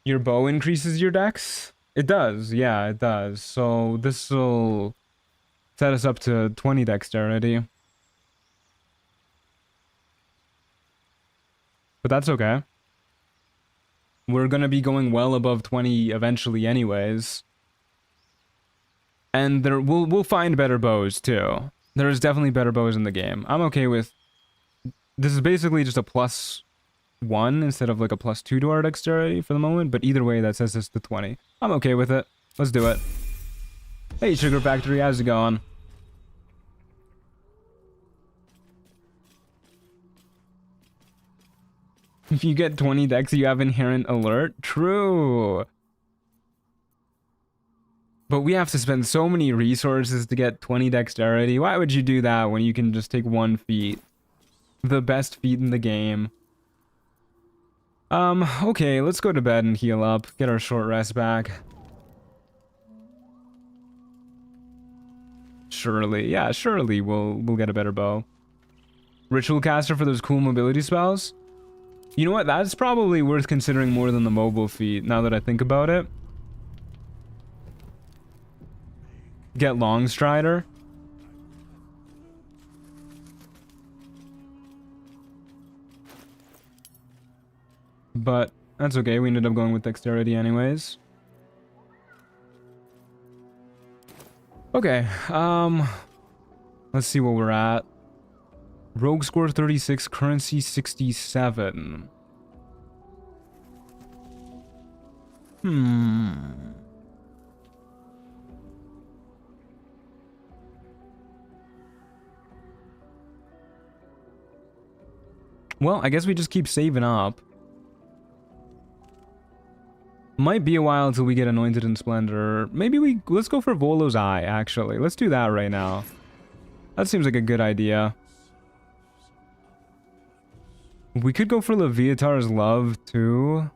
Your bow increases your dex? It does, yeah, it does. So this will set us up to 20 dexterity. But that's okay. We're gonna be going well above 20 eventually anyways. And we'll find better bows too. There's definitely better bows in the game. I'm okay with... This is basically just a +1 instead of like a +2 to our dexterity for the moment, but either way that sets us to 20. I'm okay with it. Let's do it. Hey Sugar Factory, how's it going? If you get 20 dex, you have inherent alert. True. But we have to spend so many resources to get 20 dexterity. Why would you do that when you can just take one feat? The best feat in the game. Okay, let's go to bed and heal up. Get our short rest back. Surely, yeah, surely we'll get a better bow. Ritual caster for those cool mobility spells? You know what? That's probably worth considering more than the mobile feat, now that I think about it. Get Long Strider. But that's okay, we ended up going with dexterity anyways. Okay, let's see what we're at. Rogue score 36, currency 67. Well, I guess we just keep saving up. Might be a while until we get Anointed in Splendor. Maybe let's go for Volo's Eye, actually. Let's do that right now. That seems like a good idea. We could go for Leviatar's Love, too.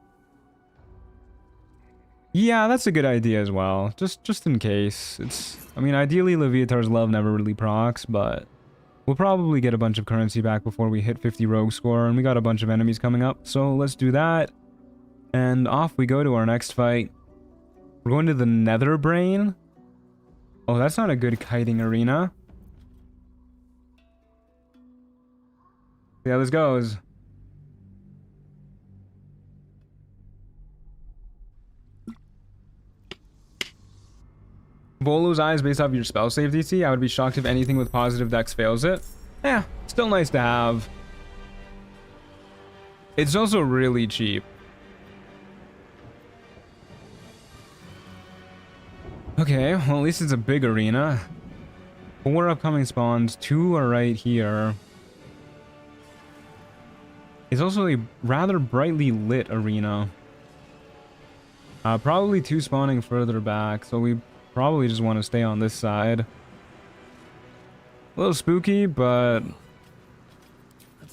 Yeah, that's a good idea as well. Just in case. I mean, ideally Leviatar's Love never really procs, but we'll probably get a bunch of currency back before we hit 50 rogue score, and we got a bunch of enemies coming up, so let's do that. And off we go to our next fight. We're going to the Nether Brain. Oh, that's not a good kiting arena. See how this goes. Volo's Eyes based off your spell save DC. I would be shocked if anything with positive dex fails it. Yeah, still nice to have. It's also really cheap. Okay, well at least it's a big arena. 4 upcoming spawns, 2 are right here. It's also a rather brightly lit arena. Probably 2 spawning further back, so we probably just want to stay on this side. A little spooky, but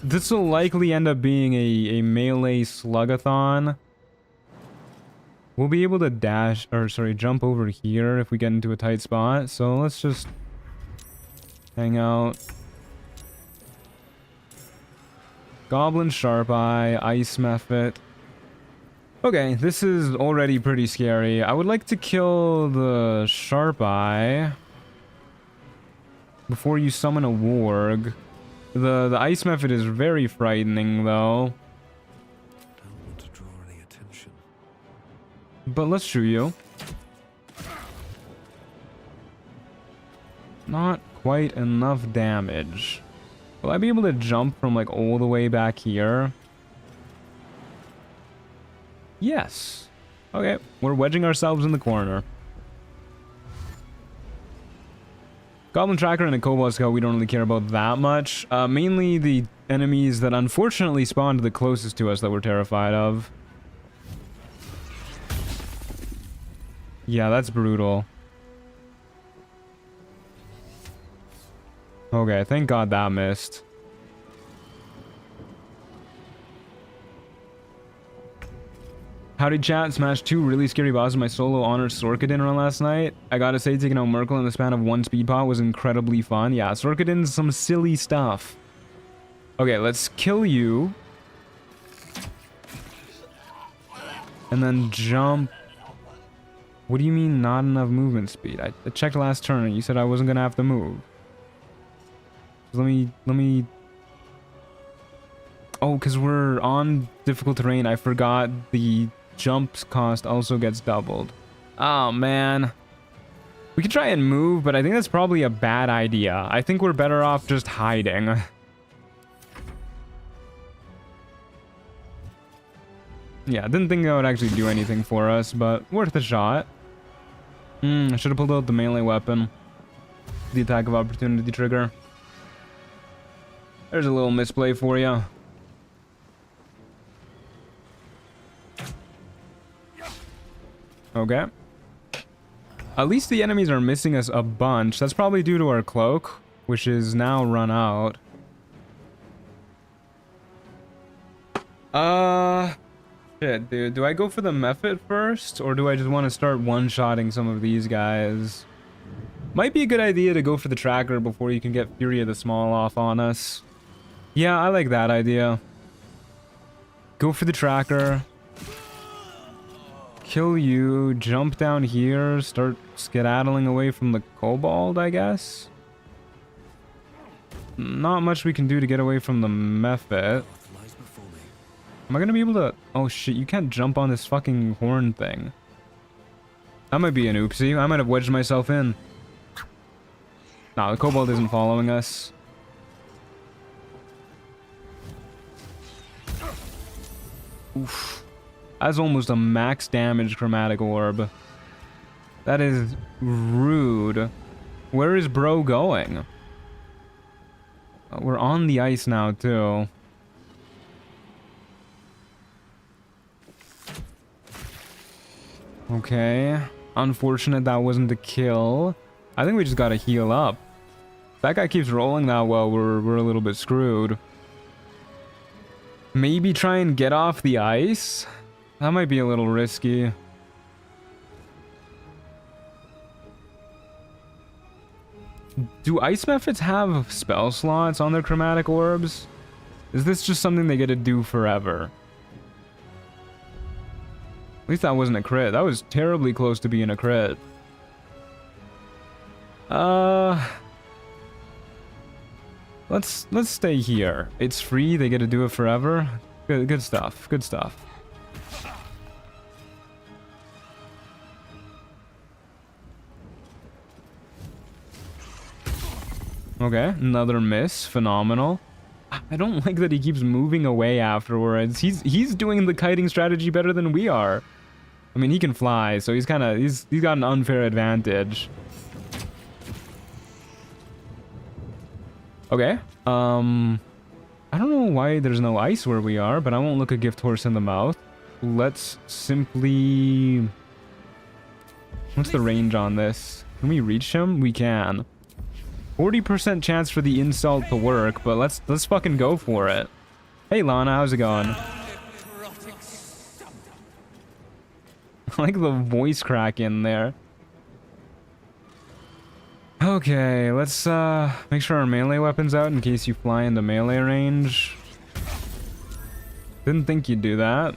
this will likely end up being a melee slugathon. We'll be able to dash, or sorry, jump over here if we get into a tight spot. So let's just hang out. Goblin Sharp Eye, Ice Mephit. Okay, this is already pretty scary. I would like to kill the Sharp Eye before you summon a warg. The Ice Mephit is very frightening though. Don't want to draw any attention. But let's shoot you. Not quite enough damage. Will I be able to jump from like all the way back here? Yes. Okay, we're wedging ourselves in the corner. Goblin Tracker and a Cobalt Scout we don't really care about that much. Mainly the enemies that unfortunately spawned the closest to us that we're terrified of. Yeah, that's brutal. Okay, thank God that missed. Howdy chat, smashed 2 really scary bosses in my solo honor Sorkadin run last night. I gotta say, taking out Merkel in the span of 1 speed pot was incredibly fun. Yeah, Sorkadin's some silly stuff. Okay, let's kill you. And then jump. What do you mean not enough movement speed? I checked last turn and you said I wasn't gonna have to move. Let me... Oh, because we're on difficult terrain, I forgot the jump cost also gets doubled. Oh, man. We could try and move, but I think that's probably a bad idea. I think we're better off just hiding. Yeah, I didn't think that would actually do anything for us, but worth a shot. I should have pulled out the melee weapon. The attack of opportunity trigger. There's a little misplay for you. Okay. At least the enemies are missing us a bunch. That's probably due to our cloak, which is now run out. Shit, dude. Do I go for the Mephit first, or do I just want to start one-shotting some of these guys? Might be a good idea to go for the tracker before you can get Fury of the Small off on us. Yeah, I like that idea. Go for the tracker. Kill you, jump down here, start skedaddling away from the kobold, I guess? Not much we can do to get away from the Mephit. Am I gonna be able to... Oh shit, you can't jump on this fucking horn thing. That might be an oopsie. I might have wedged myself in. Nah, the kobold isn't following us. Oof. That's almost a max damage chromatic orb. That is rude. Where is bro going? We're on the ice now, too. Okay. Unfortunate that wasn't the kill. I think we just gotta heal up. If that guy keeps rolling that well, we're a little bit screwed. Maybe try and get off the ice? That might be a little risky. Do ice Mephits have spell slots on their chromatic orbs? Is this just something they get to do forever? At least that wasn't a crit. That was terribly close to being a crit. Let's stay here. It's free. They get to do it forever. Good stuff. Good stuff. Okay, another miss. Phenomenal. I don't like that he keeps moving away afterwards. He's doing the kiting strategy better than we are. I mean, he can fly, so he's got an unfair advantage. Okay. I don't know why there's no ice where we are, but I won't look a gift horse in the mouth. Let's simply... What's the range on this? Can we reach him? We can. 40% chance for the insult to work, but let's fucking go for it. Hey Lana, how's it going? I like the voice crack in there. Okay, let's make sure our melee weapon's out in case you fly into melee range. Didn't think you'd do that.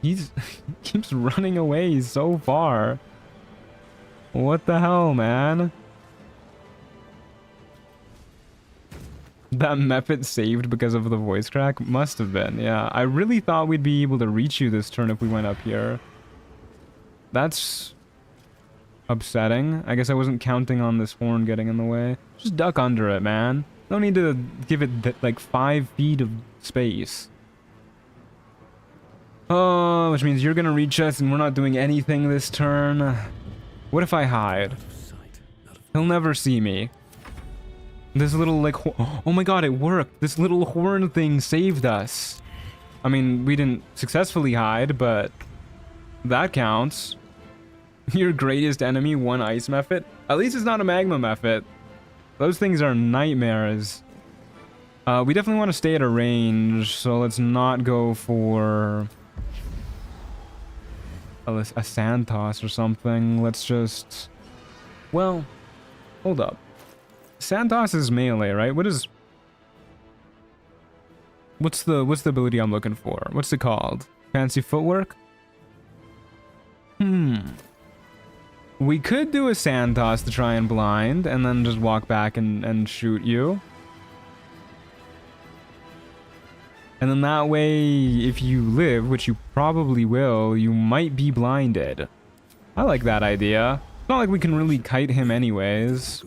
He keeps running away so far. What the hell, man? That method saved because of the voice crack? Must have been, yeah. I really thought we'd be able to reach you this turn if we went up here. That's upsetting. I guess I wasn't counting on this horn getting in the way. Just duck under it, man. No need to give it like 5 feet of space. Oh, which means you're gonna reach us and we're not doing anything this turn. What if I hide? He'll never see me. This little, like, oh my god, it worked. This little horn thing saved us. I mean, we didn't successfully hide, but that counts. Your greatest enemy, one ice method. At least it's not a magma method. Those things are nightmares. We definitely want to stay at a range, so let's not go for a sand toss or something. Let's just... Well, hold up. Sand toss is melee, right? What's the ability I'm looking for? What's it called? Fancy footwork? We could do a sand toss to try and blind, and then just walk back and shoot you. And then that way, if you live, which you probably will, you might be blinded. I like that idea. It's not like we can really kite him anyways.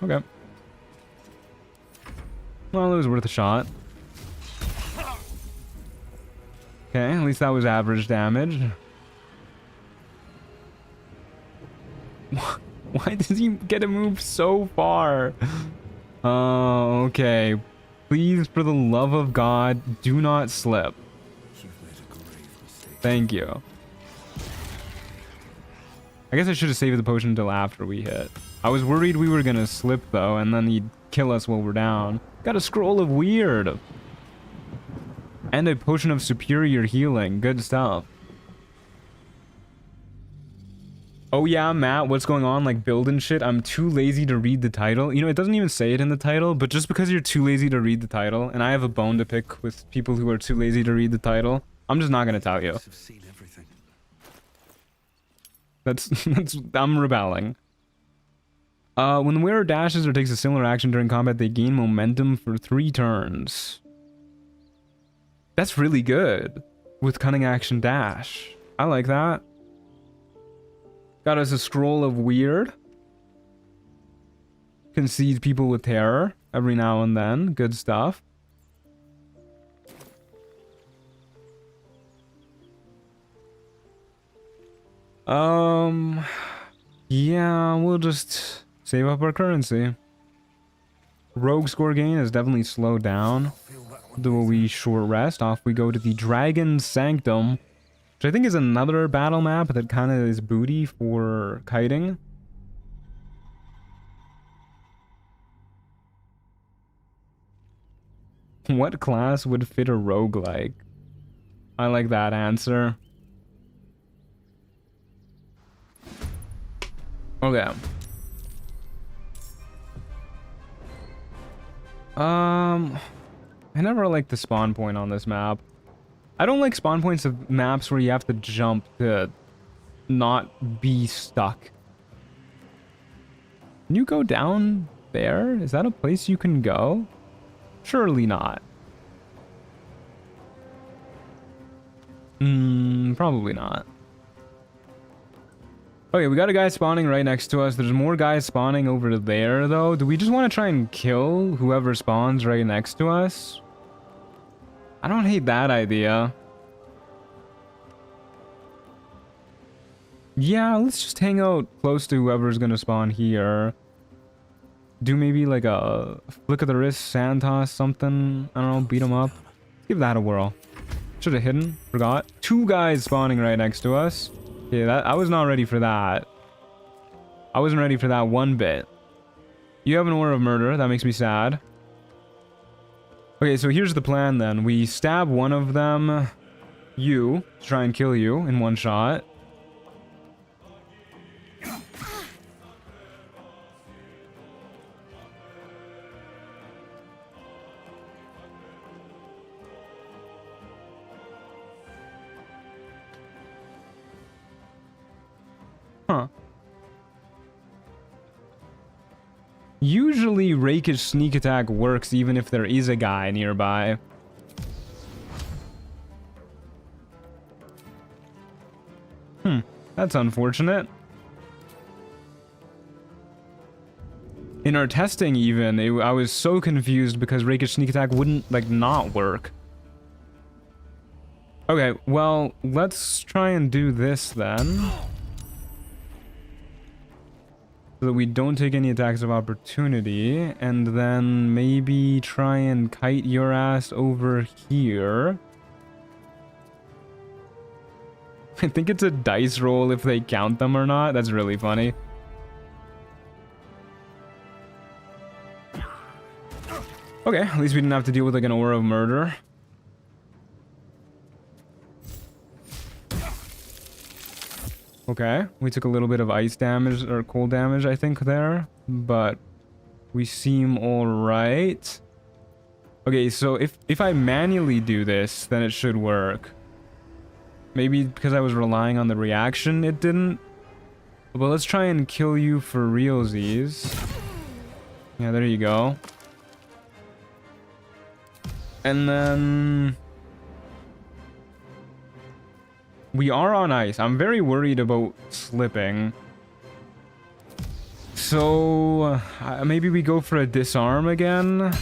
Okay. Well, it was worth a shot. Okay, at least that was average damage. Why does he get to move so far? Oh, okay. Please, for the love of God, do not slip. Thank you. I guess I should have saved the potion until after we hit. I was worried we were gonna slip though, and then he'd kill us while we're down. Got a scroll of weird. And a potion of superior healing. Good stuff. Oh yeah, Matt, what's going on? Like building shit? I'm too lazy to read the title. You know, it doesn't even say it in the title, but just because you're too lazy to read the title, and I have a bone to pick with people who are too lazy to read the title, I'm just not gonna tell you. I'm rebelling. When the wearer dashes or takes a similar action during combat, they gain momentum for 3 turns. That's really good with cunning action dash. I like that. Got us a scroll of weird. Concedes people with terror every now and then. Good stuff. Yeah, we'll just save up our currency. Rogue score gain is definitely slowed down. Do a wee short rest. Off we go to the Dragon Sanctum, which I think is another battle map that kind of is booty for kiting. What class would fit a roguelike? I like that answer. Okay. I never liked the spawn point on this map. I don't like spawn points of maps where you have to jump to not be stuck. Can you go down there? Is that a place you can go? Surely not. Probably not. Okay, we got a guy spawning right next to us. There's more guys spawning over there, though. Do we just want to try and kill whoever spawns right next to us? I don't hate that idea. Yeah, let's just hang out close to whoever's gonna spawn here. Do maybe like a flick of the wrist, sand toss, something. I don't know, beat him up. Give that a whirl. Should have hidden. Forgot. 2 guys spawning right next to us. Okay, I was not ready for that. I wasn't ready for that one bit. You have an aura of murder. That makes me sad. Okay, so here's the plan then. We stab one of them, you, to try and kill you in one shot. Huh. Usually rakish sneak attack works even if there is a guy nearby. That's unfortunate. In our testing even, I was so confused because rakish sneak attack wouldn't, like, not work. Okay, well, let's try and do this then. So that we don't take any attacks of opportunity, and then maybe try and kite your ass over here. I think it's a dice roll if they count them or not. That's really funny. Okay, at least we didn't have to deal with like an aura of murder. Okay, we took a little bit of ice damage or cold damage, I think, there, but we seem all right. Okay, so if I manually do this, then it should work. Maybe because I was relying on the reaction, it didn't. But let's try and kill you for realsies. Yeah, there you go. And then we are on ice. I'm very worried about slipping. So maybe we go for a disarm again.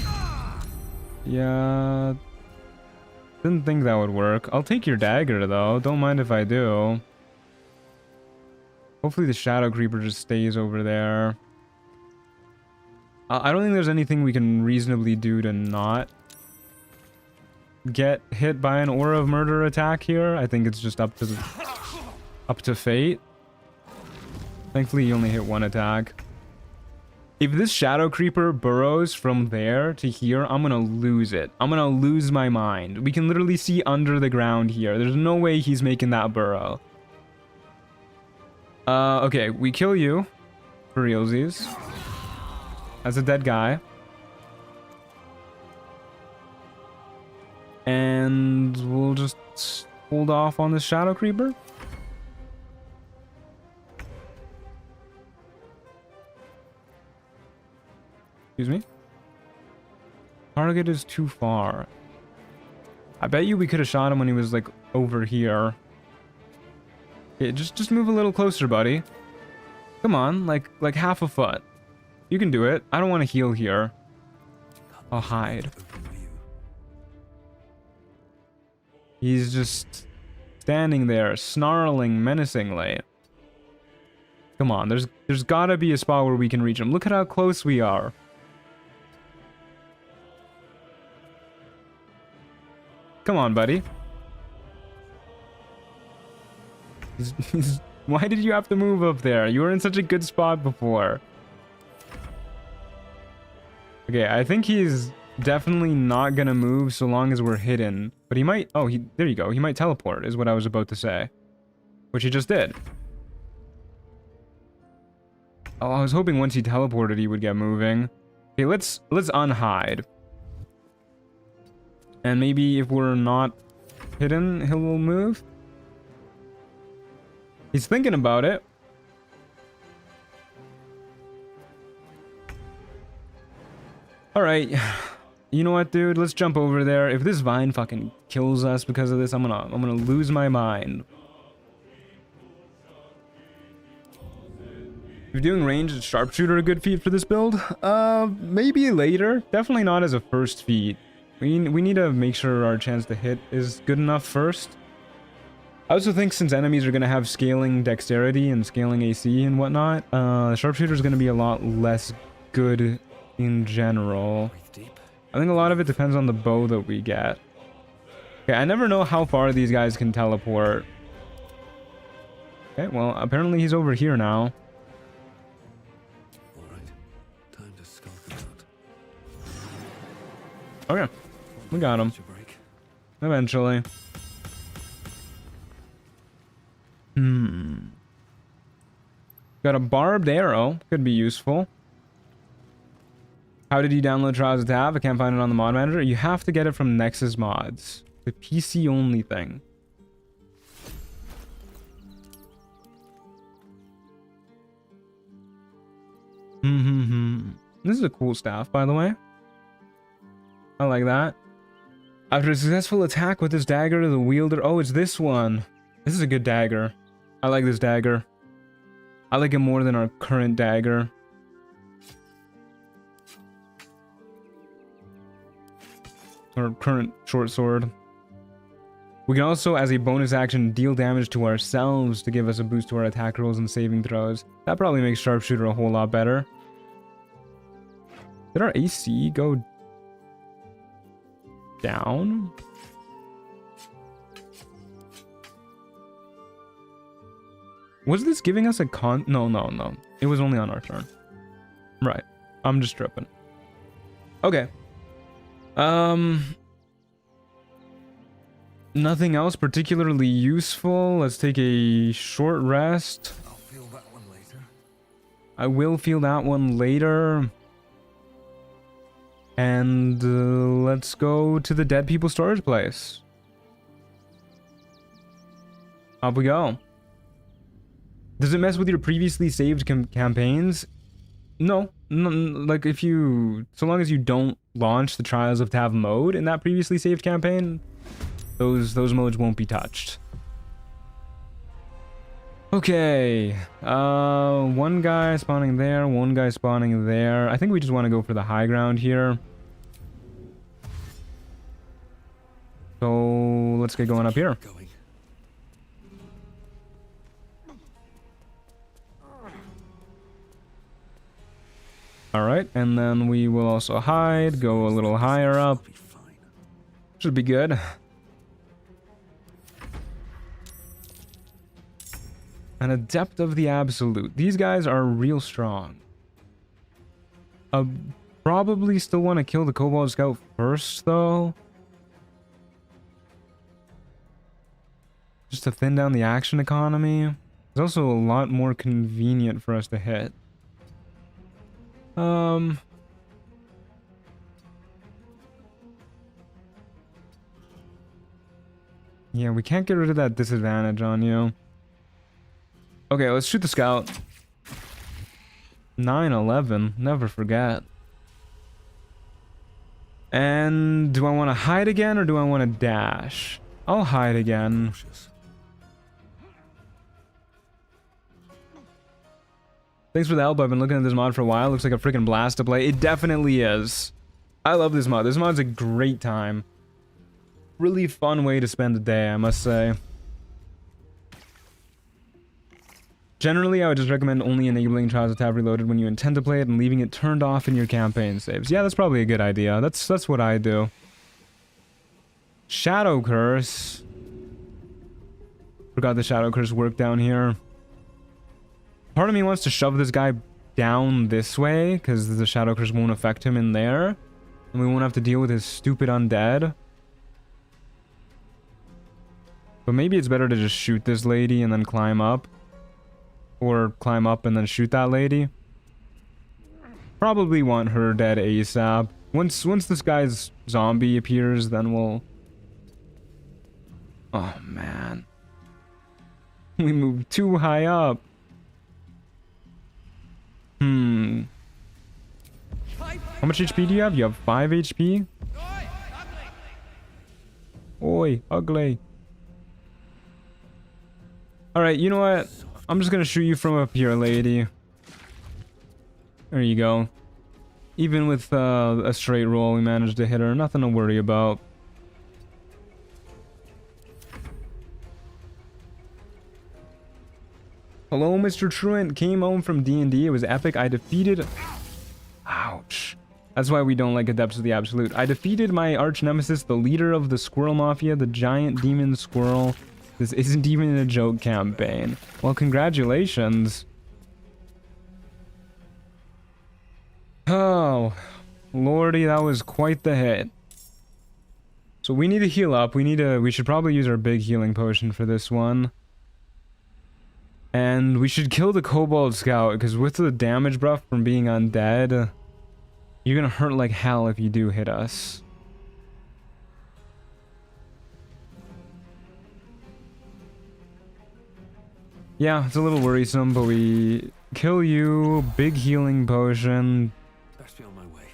Yeah. Didn't think that would work. I'll take your dagger though. Don't mind if I do. Hopefully the shadow creeper just stays over there. I don't think there's anything we can reasonably do to not get hit by an aura of murder attack here. I think it's just up to fate. Thankfully, you only hit one attack. If this shadow creeper burrows from there to here, I'm gonna lose it. I'm gonna lose my mind. We can literally see under the ground here. There's no way he's making that burrow. Okay, we kill you for realsies. That's a dead guy. And we'll just hold off on this shadow creeper. Excuse me? Target is too far. I bet you we could have shot him when he was like over here. Okay, just move a little closer, buddy. Come on, like half a foot. You can do it. I don't want to heal here. I'll hide. He's just standing there, snarling menacingly. Come on, there's gotta be a spot where we can reach him. Look at how close we are. Come on, buddy. Why did you have to move up there? You were in such a good spot before. Okay, I think he's definitely not gonna move so long as we're hidden. But he might... Oh, there you go. He might teleport, is what I was about to say. Which he just did. Oh, I was hoping once he teleported he would get moving. Okay, let's unhide. And maybe if we're not hidden, he'll move. He's thinking about it. Alright. You know what, dude? Let's jump over there. If this vine fucking kills us because of this, I'm gonna lose my mind. If you're doing ranged sharpshooter a good feat for this build? Maybe later. Definitely not as a first feat. We need to make sure our chance to hit is good enough first. I also think since enemies are going to have scaling dexterity and scaling AC and whatnot, sharpshooter is going to be a lot less good in general. I think a lot of it depends on the bow that we get. Okay, I never know how far these guys can teleport. Okay, well, apparently he's over here now. Okay, we got him. Eventually. Got a barbed arrow. Could be useful. How did you download Trials of Tav? I can't find it on the mod manager. You have to get it from Nexus Mods. The PC only thing. This is a cool staff, by the way. I like that. After a successful attack with this dagger, the wielder... Oh, it's this one. This is a good dagger. I like this dagger. I like it more than our current dagger. Our current short sword. We can also, as a bonus action, deal damage to ourselves to give us a boost to our attack rolls and saving throws. That probably makes sharpshooter a whole lot better. Did our AC go down? Was this giving us a No. It was only on our turn. Right. I'm just tripping. Okay. Nothing else particularly useful. Let's take a short rest. I'll feel that one later. I will feel that one later. And let's go to the dead people storage place. Up we go. Does it mess with your previously saved campaigns? No. Like if you... So long as you don't launch the Trials of Tav mode in that previously saved campaign, those modes won't be touched. Okay. One guy spawning there, one guy spawning there. I think we just want to go for the high ground here. So let's get going up here. Alright, and then we will also hide, go a little higher up. Should be good. An Adept of the Absolute. These guys are real strong. Probably still want to kill the Kobold Scout first, though. Just to thin down the action economy. It's also a lot more convenient for us to hit. Yeah, we can't get rid of that disadvantage on you. Okay, let's shoot the scout. 9/11, never forget. And do I want to hide again or do I want to dash? I'll hide again. Thanks for the help. I've been looking at this mod for a while. Looks like a freaking blast to play. It definitely is. I love this mod. This mod's a great time. Really fun way to spend a day, I must say. Generally, I would just recommend only enabling Trials of Tav Reloaded when you intend to play it and leaving it turned off in your campaign saves. Yeah, that's probably a good idea. That's what I do. Shadow Curse. Forgot the Shadow Curse worked down here. Part of me wants to shove this guy down this way, because the Shadow Curse won't affect him in there. And we won't have to deal with his stupid undead. But maybe it's better to just shoot this lady and then climb up. Or climb up and then shoot that lady. Probably want her dead ASAP. Once this guy's zombie appears, then we'll... Oh, man. We moved too high up. How much HP do you have? You have 5 HP? Oi, ugly. Alright, you know what? I'm just gonna shoot you from up here, lady. There you go. Even with a straight roll, we managed to hit her. Nothing to worry about. Hello, Mr. Truant. Came home from D&D. It was epic. I defeated... Ouch. That's why we don't like Adepts of the Absolute. I defeated my arch nemesis, the leader of the Squirrel Mafia, the giant demon squirrel. This isn't even a joke campaign. Well, congratulations. Oh, lordy, that was quite the hit. So we need to heal up. We should probably use our big healing potion for this one. And we should kill the Kobold Scout, because with the damage buff from being undead, you're gonna hurt like hell if you do hit us. Yeah, it's a little worrisome, but we kill you, big healing potion. Best be on my way.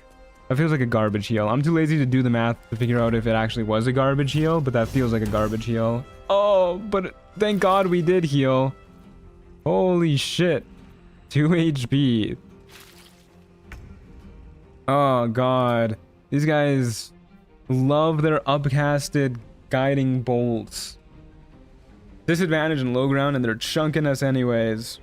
That feels like a garbage heal. I'm too lazy to do the math to figure out if it actually was a garbage heal, but that feels like a garbage heal. Oh, but thank God we did heal. Holy shit. 2 HP. Oh god. These guys love their upcasted guiding bolts. Disadvantage in low ground and they're chunking us anyways.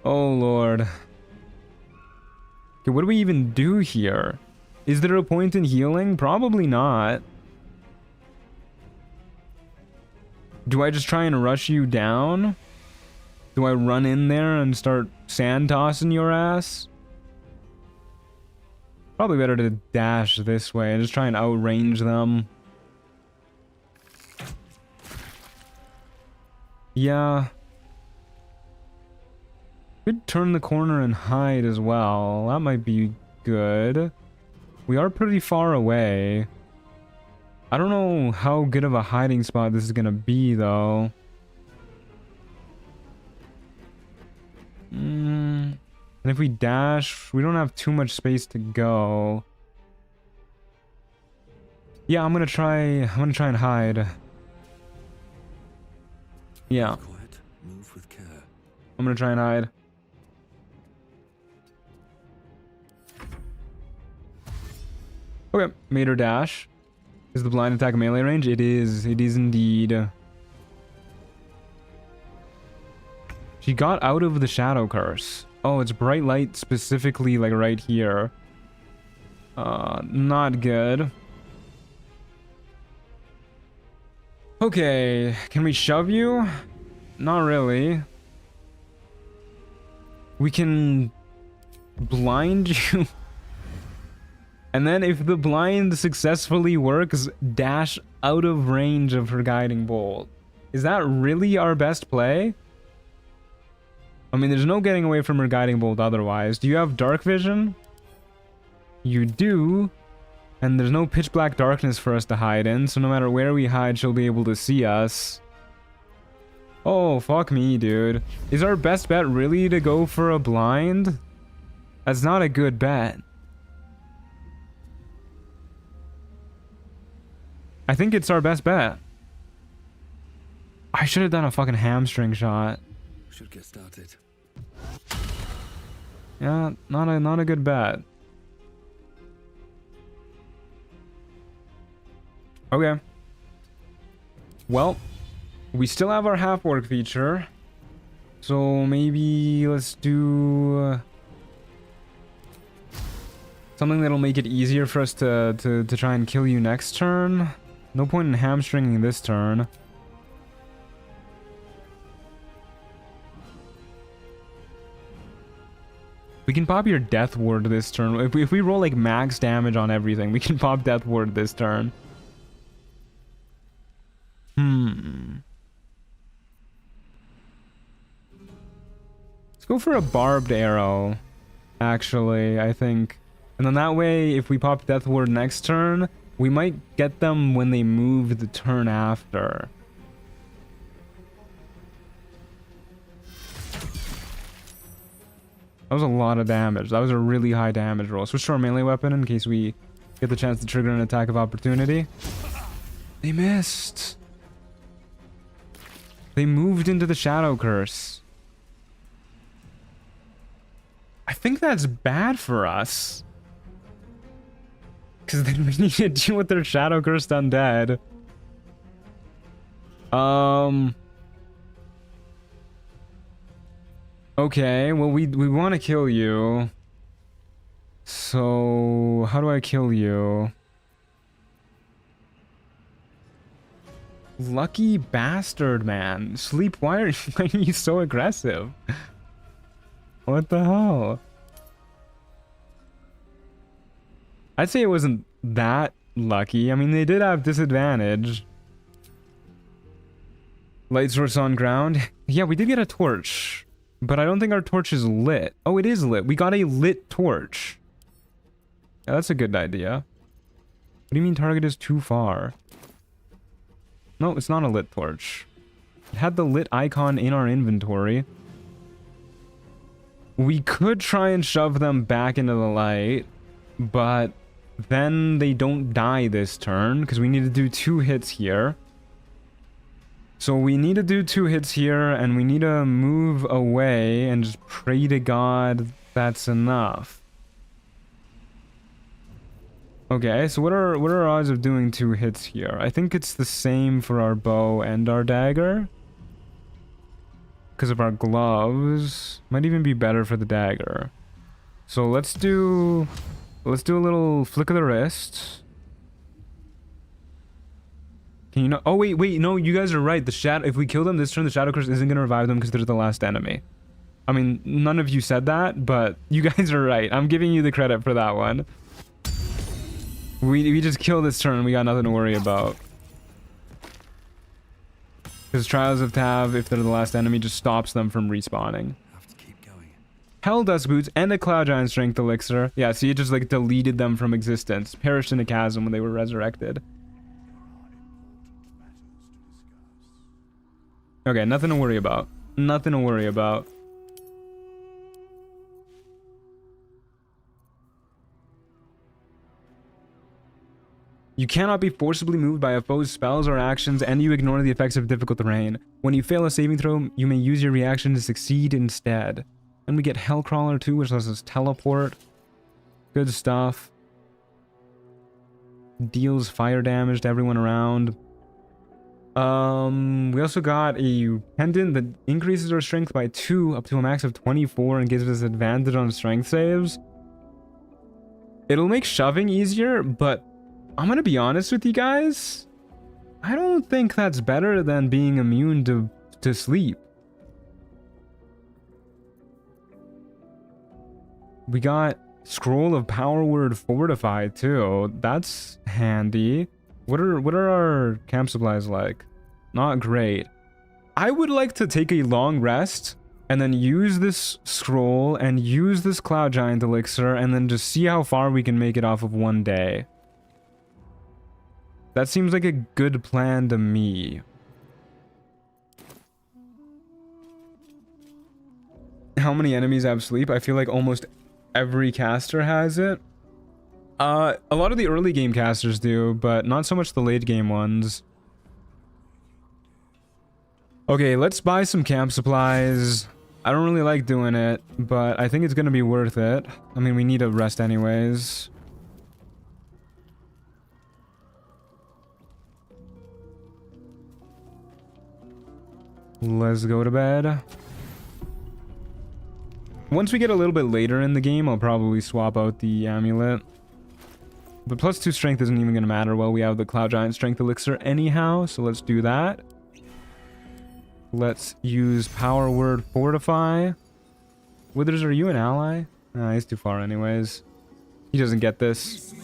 Oh lord. Okay, what do we even do here? Is there a point in healing? Probably not. Do I just try and rush you down? Do I run in there and start sand tossing your ass? Probably better to dash this way and just try and outrange them. Yeah. Could turn the corner and hide as well. That might be good. We are pretty far away. I don't know how good of a hiding spot this is gonna be, though. And if we dash, we don't have too much space to go. Yeah, I'm gonna try and hide. Yeah. Quiet, move with care. I'm gonna try and hide. Okay, made her dash. Is the blind attack melee range? It is. It is indeed. She got out of the shadow curse. Oh, it's bright light specifically, like right here. Not good. Okay, can we shove you? Not really. We can blind you. And then if the blind successfully works, dash out of range of her guiding bolt. Is that really our best play? I mean, there's no getting away from her guiding bolt otherwise. Do you have dark vision? You do. And there's no pitch black darkness for us to hide in, so no matter where we hide, she'll be able to see us. Oh, fuck me, dude. Is our best bet really to go for a blind? That's not a good bet. I think it's our best bet. I should have done a fucking hamstring shot. Should get started. Yeah, not a good bet. Okay. Well, we still have our half orc feature. So maybe let's do something that'll make it easier for us to try and kill you next turn. No point in hamstringing this turn. We can pop your death ward this turn. If we roll like max damage on everything, we can pop death ward this turn. Let's go for a barbed arrow, actually, I think. And then that way, if we pop death ward next turn, we might get them when they move the turn after. That was a lot of damage. That was a really high damage roll. Switch to our melee weapon in case we Get the chance to trigger an attack of opportunity. They missed. They moved into the Shadow Curse. I think that's bad for us. Because then we need to deal with their Shadow Cursed undead. Okay, well, we want to kill you. So, how do I kill you? Lucky bastard, man. Sleep, why are you so aggressive? What the hell? I'd say it wasn't that lucky. I mean, they did have disadvantage. Light source on ground. Yeah, we did get a torch. But I don't think our torch is lit. Oh, it is lit. We got a lit torch. Yeah, that's a good idea. What do you mean target is too far? No, it's not a lit torch. It had the lit icon in our inventory. We could try and shove them back into the light, but then they don't die this turn because we need to do 2 hits here. So we need to do 2 hits here, and we need to move away and just pray to God that's enough. Okay, so what are our odds of doing 2 hits here? I think it's the same for our bow and our dagger. Because of our gloves. Might even be better for the dagger. So let's do a little flick of the wrist. Can you not? Oh wait, no, you guys are right. The shadow. If we kill them this turn, the Shadow Curse isn't gonna revive them because they're the last enemy. I mean, none of you said that, but you guys are right. I'm giving you the credit for that one. We just kill this turn. We got nothing to worry about. Because Trials of Tav, if they're the last enemy, just stops them from respawning. Have to keep going. Hell Dust Boots and a Cloud Giant Strength Elixir. Yeah, see, it just like deleted them from existence. Perished in a chasm when they were resurrected. Okay, nothing to worry about. Nothing to worry about. You cannot be forcibly moved by a foe's spells or actions, and you ignore the effects of difficult terrain. When you fail a saving throw, you may use your reaction to succeed instead. And we get Hellcrawler too, which lets us teleport. Good stuff. Deals fire damage to everyone around. We also got a pendant that increases our strength by 2 up to a max of 24 and gives us advantage on strength saves. It'll make shoving easier, but I'm gonna be honest with you guys. I don't think that's better than being immune to sleep. We got Scroll of Power Word Fortified too. That's handy. What are our camp supplies like? Not great. I would like to take a long rest and then use this scroll and use this Cloud Giant Elixir and then just see how far we can make it off of one day. That seems like a good plan to me. How many enemies have sleep? I feel like almost every caster has it. A lot of the early game casters do, but not so much the late game ones. Okay, let's buy some camp supplies. I don't really like doing it, but I think it's gonna be worth it. I mean, we need a rest anyways. Let's go to bed. Once we get a little bit later in the game, I'll probably swap out the amulet. But +2 strength isn't even going to matter while we have the Cloud Giant Strength Elixir anyhow, so let's do that. Let's use Power Word Fortify. Withers, are you an ally? He's too far anyways. He doesn't get this.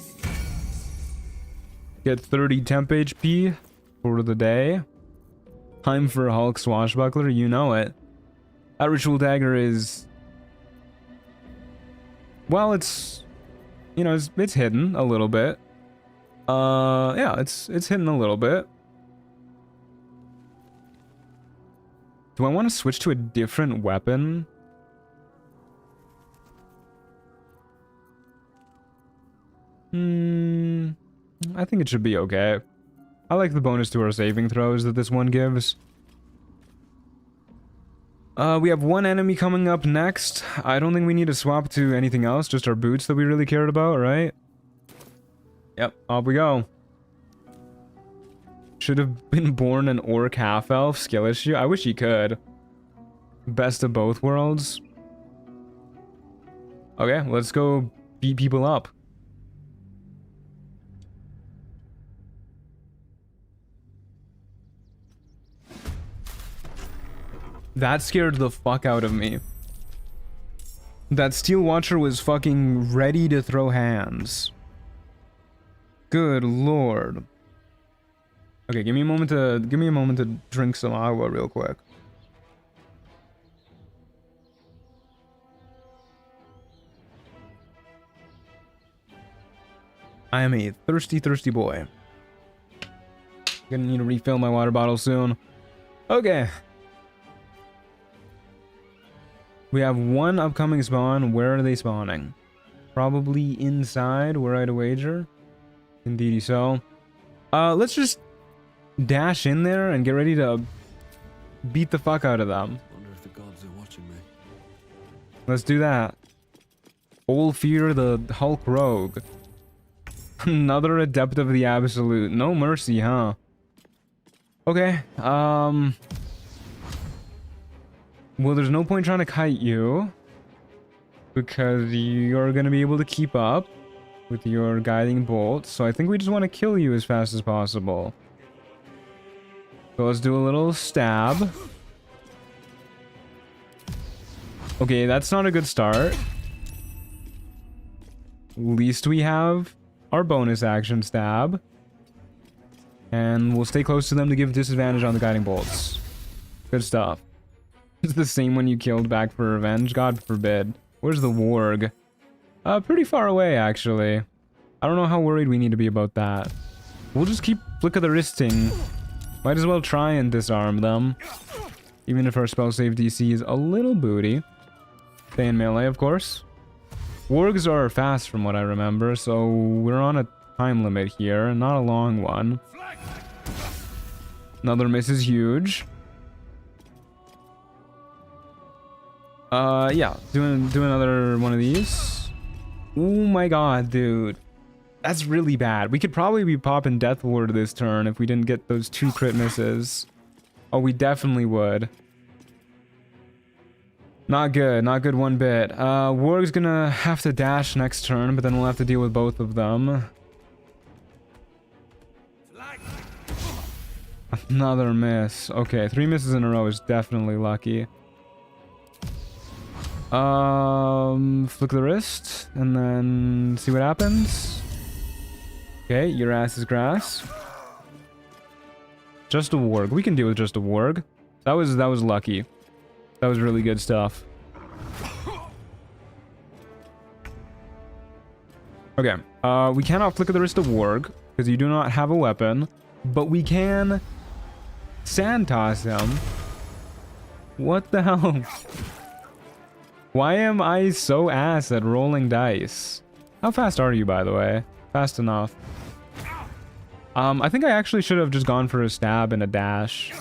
Get 30 temp HP for the day. Time for Hulk Swashbuckler, you know it. That Ritual Dagger is... well, it's... you know, it's hidden a little bit. Yeah, it's hidden a little bit. Do I want to switch to a different weapon? I think it should be okay. I like the bonus to our saving throws that this one gives. We have one enemy coming up next. I don't think we need to swap to anything else, just our boots that we really cared about, right? Yep, off we go. Should have been born an orc half-elf skill issue. I wish he could. Best of both worlds. Okay, let's go beat people up. That scared the fuck out of me. That Steel Watcher was fucking ready to throw hands. Good lord. Okay, give me a moment to drink some agua real quick. I am a thirsty, thirsty boy. Gonna need to refill my water bottle soon. Okay. We have one upcoming spawn. Where are they spawning? Probably inside, were I to wager. Indeedy so. Let's just dash in there and get ready to beat the fuck out of them. Wonder if the gods are watching me. Let's do that. Fear the Hulk Rogue. Another adept of the absolute. No mercy, huh? Okay, well, there's no point trying to kite you, because you're gonna be able to keep up with your guiding bolt, so I think we just want to kill you as fast as possible. So let's do a little stab. Okay, that's not a good start. At least we have our bonus action stab. And we'll stay close to them to give disadvantage on the guiding bolts. Good stuff. It's the same one you killed back for revenge? God forbid. Where's the warg? Pretty far away, actually. I don't know how worried we need to be about that. We'll just keep flick of the wristing. Might as well try and disarm them. Even if our spell save DC is a little booty. Stay in melee, of course. Wargs are fast from what I remember, so we're on a time limit here, not a long one. Another miss is huge. Yeah, do another one of these. Oh my god, dude. That's really bad. We could probably be popping Death Ward this turn if we didn't get those 2 crit misses. Oh, we definitely would. Not good one bit. Warg's gonna have to dash next turn, but then we'll have to deal with both of them. Another miss. Okay, 3 misses in a row is definitely lucky. Flick the wrist, and then see what happens. Okay, your ass is grass. Just a warg. We can deal with just a warg. That was lucky. That was really good stuff. Okay, we cannot flick the wrist of warg because you do not have a weapon, but we can sand toss him. What the hell? Why am I so ass at rolling dice? How fast are you, by the way? Fast enough. I think I actually should have just gone for a stab and a dash.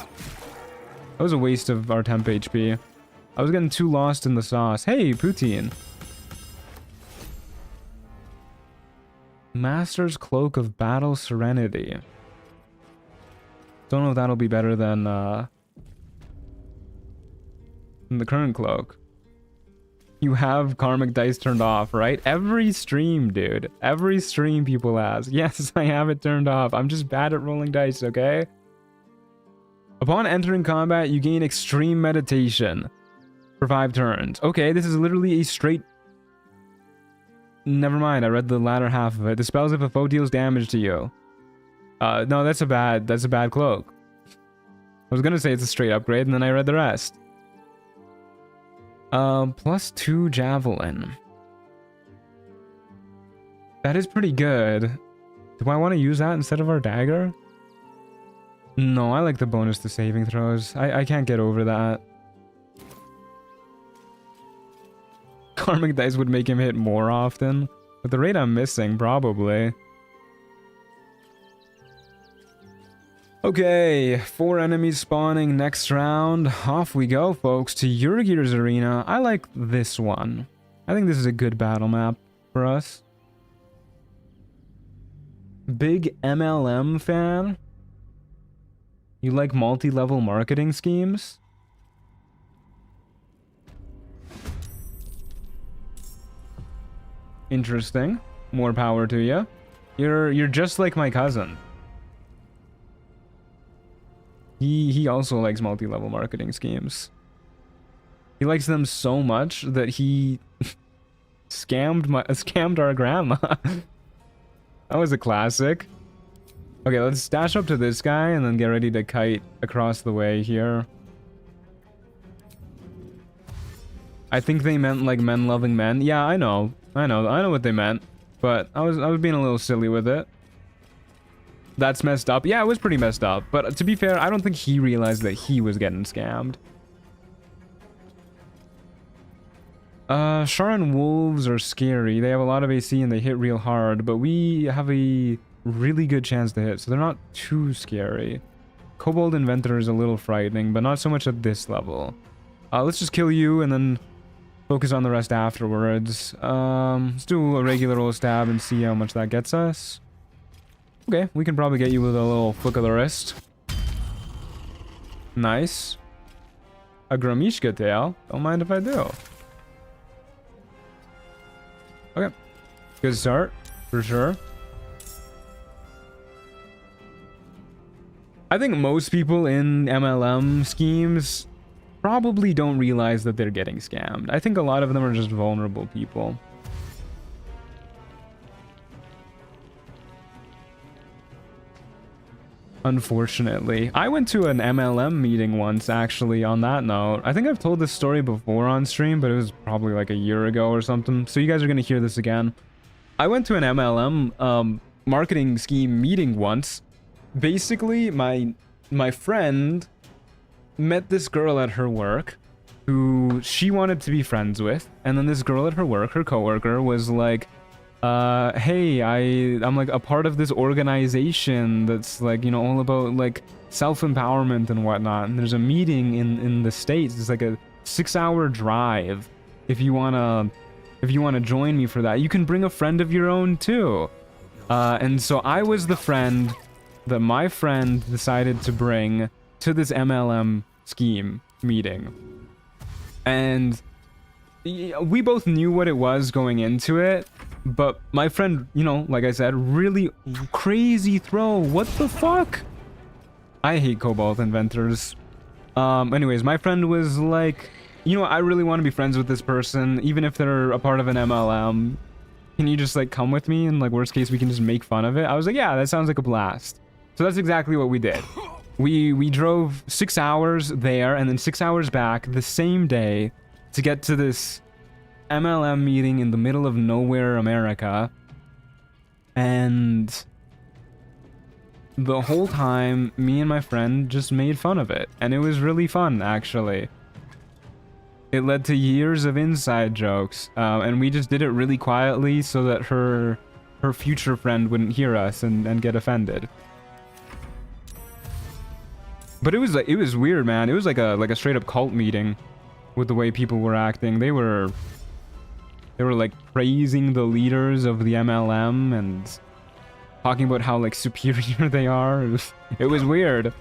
That was a waste of our temp HP. I was getting too lost in the sauce. Hey, Poutine. Master's Cloak of Battle Serenity. Don't know if that'll be better than the current cloak. You have karmic dice turned off, right? Every stream, dude. Every stream people ask. Yes, I have it turned off. I'm just bad at rolling dice, okay? Upon entering combat, you gain extreme meditation for 5 turns. Okay, this is literally a straight... Never mind, I read the latter half of it. Dispels if a foe deals damage to you. No, that's a bad cloak. I was gonna say it's a straight upgrade, and then I read the rest. +2 javelin. That is pretty good. Do I want to use that instead of our dagger? No, I like the bonus to saving throws. I can't get over that. Karmic dice would make him hit more often. At the rate I'm missing, probably. Okay, 4 enemies spawning next round. Off we go, folks, to Yurgir's arena. I like this one. I think this is a good battle map for us. Big MLM fan? You like multi-level marketing schemes? Interesting. More power to you. You're just like my cousin. He also likes multi-level marketing schemes. He likes them so much that he scammed our grandma. That was a classic. Okay, let's dash up to this guy and then get ready to kite across the way here. I think they meant like men loving men. Yeah, I know what they meant, but I was being a little silly with it. That's messed up. Yeah, it was pretty messed up. But to be fair, I don't think he realized that he was getting scammed. Sharan wolves are scary. They have a lot of AC and they hit real hard, but we have a really good chance to hit, so they're not too scary. Kobold Inventor is a little frightening, but not so much at this level. Let's just kill you and then focus on the rest afterwards. Let's do a regular old stab and see how much that gets us. Okay, we can probably get you with a little flick of the wrist. Nice. A Gramishka tail. Don't mind if I do. Okay. Good start, for sure. I think most people in MLM schemes probably don't realize that they're getting scammed. I think a lot of them are just vulnerable people. Unfortunately. I went to an MLM meeting once, actually, on that note. I think I've told this story before on stream, but it was probably like a year ago or something. So you guys are going to hear this again. I went to an MLM marketing scheme meeting once. Basically, my friend met this girl at her work who she wanted to be friends with. And then this girl at her work, her coworker, was like, hey, I'm like a part of this organization that's like, you know, all about like self-empowerment and whatnot. And there's a meeting in the States. It's like a 6-hour drive. If you wanna join me for that, you can bring a friend of your own too. And so I was the friend that my friend decided to bring to this MLM scheme meeting. And we both knew what it was going into it. But my friend, you know, like I said, really crazy throw. What the fuck? I hate Cobalt Inventors. Anyways, my friend was like, you know, I really want to be friends with this person, even if they're a part of an MLM. Can you just like come with me? And like worst case, we can just make fun of it. I was like, yeah, that sounds like a blast. So that's exactly what we did. We drove 6 hours there and then 6 hours back the same day to get to this MLM meeting in the middle of nowhere, America. And the whole time, me and my friend just made fun of it. And it was really fun, actually. It led to years of inside jokes. And we just did it really quietly so that her future friend wouldn't hear us and get offended. But it was weird, man. It was like a straight up cult meeting with the way people were acting. They were like praising the leaders of the MLM and talking about how like superior they are. It was weird.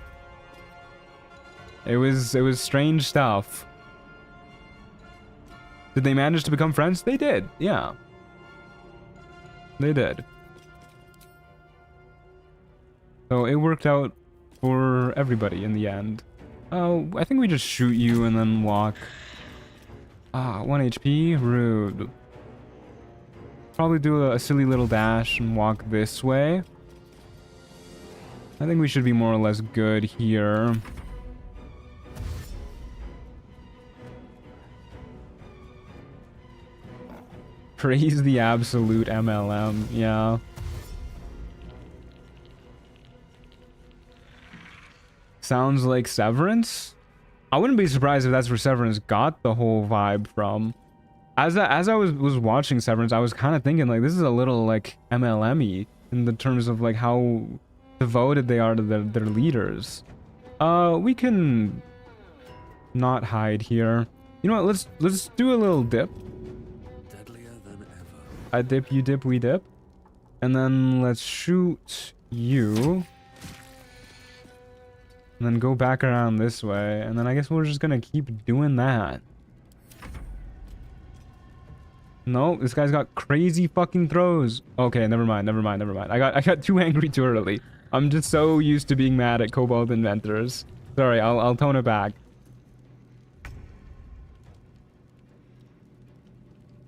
It was strange stuff. Did they manage to become friends? They did. Yeah. They did. So it worked out for everybody in the end. Oh, I think we just shoot you and then walk. 1 HP? Rude. Probably do a silly little dash and walk this way. I think we should be more or less good here. Praise the absolute MLM, yeah. Sounds like Severance? I wouldn't be surprised if that's where Severance got the whole vibe from. As I was watching Severance, I was kind of thinking like this is a little like MLM-y in the terms of like how devoted they are to their leaders. We can not hide here. You know what? Let's do a little dip. Deadlier than ever. I dip, you dip, we dip. And then let's shoot you. And then go back around this way. And then I guess we're just gonna keep doing that. No, this guy's got crazy fucking throws. Okay, never mind. I got too angry too early. I'm just so used to being mad at Kobold inventors. Sorry, I'll tone it back.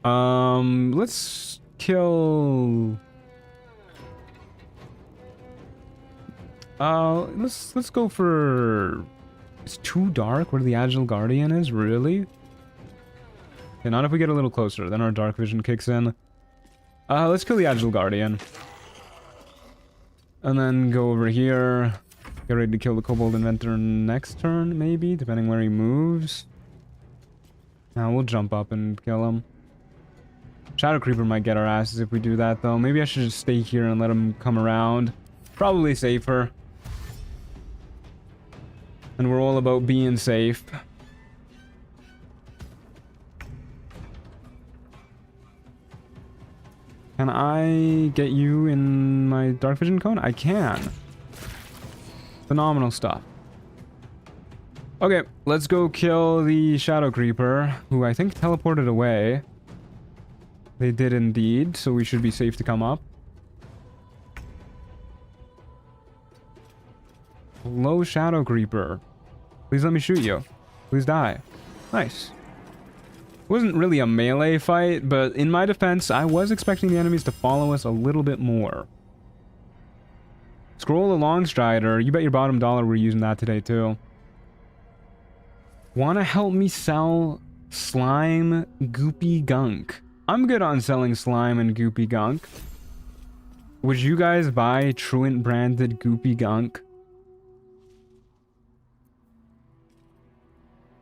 Let's kill. Let's go for. It's too dark where the Agile Guardian is, really? Okay, not if we get a little closer, then our dark vision kicks in. Let's kill the Agile Guardian. And then go over here. Get ready to kill the Kobold Inventor next turn, maybe, depending where he moves. Now we'll jump up and kill him. Shadow Creeper might get our asses if we do that, though. Maybe I should just stay here and let him come around. Probably safer. And we're all about being safe. Can I get you in my dark vision cone? I can. Phenomenal stuff. Okay, let's go kill the Shadow Creeper, who I think teleported away. They did indeed, so we should be safe to come up. Hello, Shadow Creeper. Please let me shoot you. Please die. Nice. It wasn't really a melee fight, but in my defense, I was expecting the enemies to follow us a little bit more. Scroll the Longstrider. You bet your bottom dollar we're using that today, too. Wanna help me sell slime goopy gunk? I'm good on selling slime and goopy gunk. Would you guys buy Truant branded goopy gunk?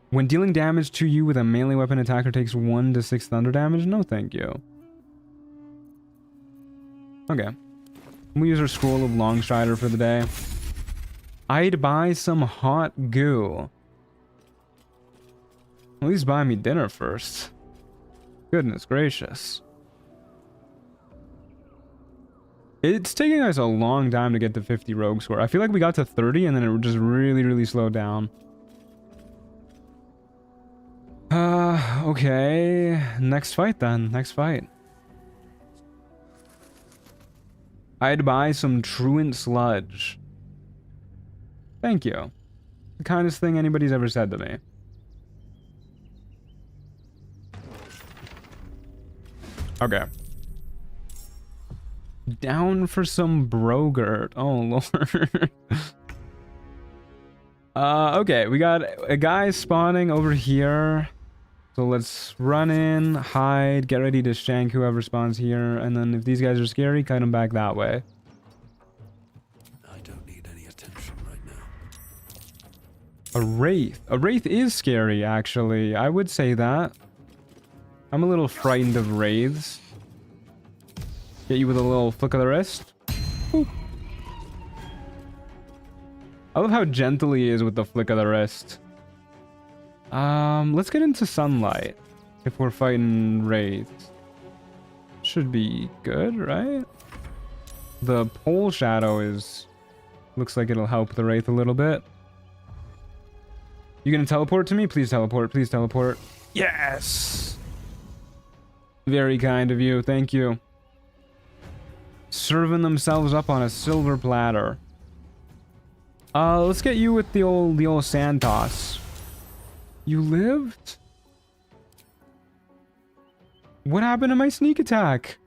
When dealing damage to you with a melee weapon, attacker takes 1 to 6 thunder damage? No, thank you. Okay. We'll use our Scroll of Longstrider for the day. I'd buy some hot goo. At least buy me dinner first. Goodness gracious. It's taking us a long time to get to 50 rogue score. I feel like we got to 30 and then it just really slowed down. Okay. Next fight then. Next fight. I'd buy some Truant sludge. Thank you. The kindest thing anybody's ever said to me. Okay. Down for some Brogurt. Oh, Lord. Okay. We got a guy spawning over here. So let's run in, hide, get ready to shank whoever spawns here. And then if these guys are scary, kite them back that way. I don't need any attention right now. A Wraith. A Wraith is scary, actually. I would say that. I'm a little frightened of Wraiths. Get you with a little flick of the wrist. Boop. I love how gentle he is with the flick of the wrist. Let's get into sunlight. If we're fighting Wraiths. Should be good, right? The pole shadow is... Looks like it'll help the Wraith a little bit. You gonna teleport to me? Please teleport. Please teleport. Yes! Very kind of you. Thank you. Serving themselves up on a silver platter. Let's get you with the old sand toss. You lived? What happened to my sneak attack?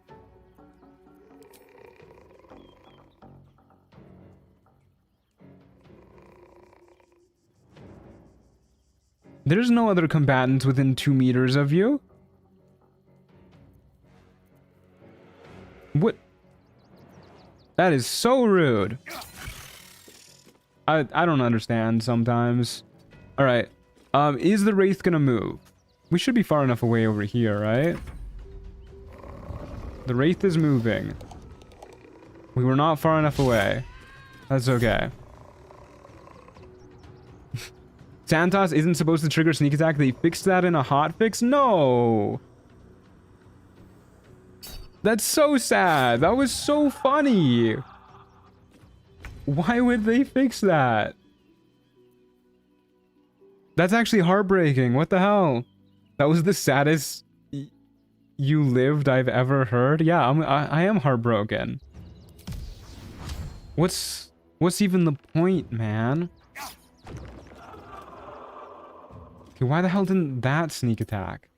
There's no other combatants within 2 meters of you. What? That is so rude. I don't understand sometimes. Alright. Is the Wraith gonna move? We should be far enough away over here, right? The Wraith is moving. We were not far enough away. That's okay. Santos isn't supposed to trigger sneak attack. They fixed that in a hotfix? No! That's so sad. That was so funny. Why would they fix that? That's actually heartbreaking. What the hell? That was the saddest you lived I've ever heard. Yeah, I am heartbroken. What's even the point, man? Okay, why the hell didn't that sneak attack?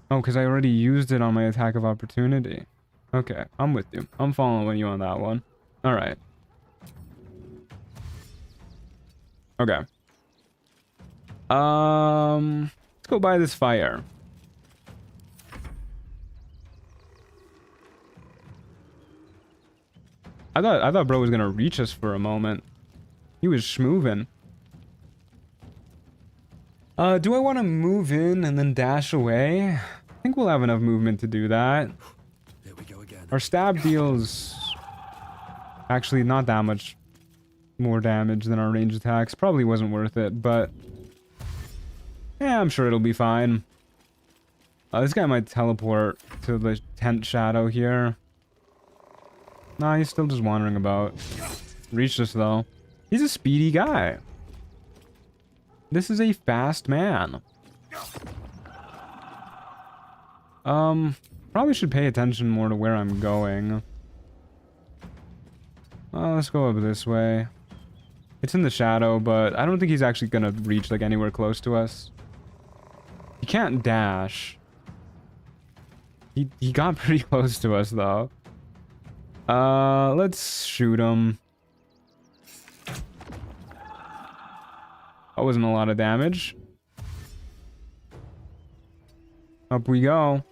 Oh, because I already used it on my attack of opportunity. Okay, I'm with you. I'm following you on that one. Alright. Okay. Let's go buy this fire. I thought bro was gonna reach us for a moment. He was schmoovin'. Do I want to move in and then dash away? I think we'll have enough movement to do that. There we go again. Our stab deals actually not that much more damage than our range attacks. Probably wasn't worth it, but yeah, I'm sure it'll be fine. This guy might teleport to the tent shadow here. Nah, he's still just wandering about. Reached us though. He's a speedy guy. This is a fast man. Probably should pay attention more to where I'm going. Let's go up this way. It's in the shadow, but I don't think he's actually gonna reach like anywhere close to us. He can't dash. He got pretty close to us though. Let's shoot him. That wasn't a lot of damage. Up we go.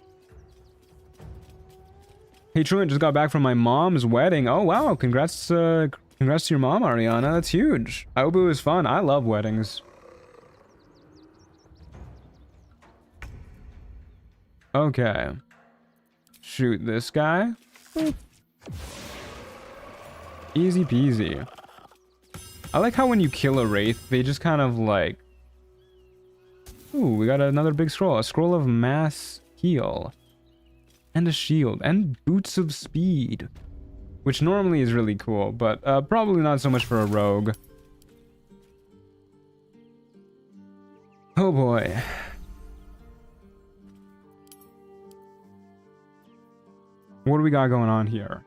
Hey Truant, just got back from my mom's wedding. Oh wow, congrats congrats to your mom, Ariana. That's huge. I hope it was fun. I love weddings. Okay. Shoot this guy. Boop. Easy peasy. I like how when you kill a wraith, they just kind of like... Ooh, we got another big scroll. A scroll of mass heal. And a shield. And boots of speed. Which normally is really cool, but probably not so much for a rogue. Oh boy. What do we got going on here?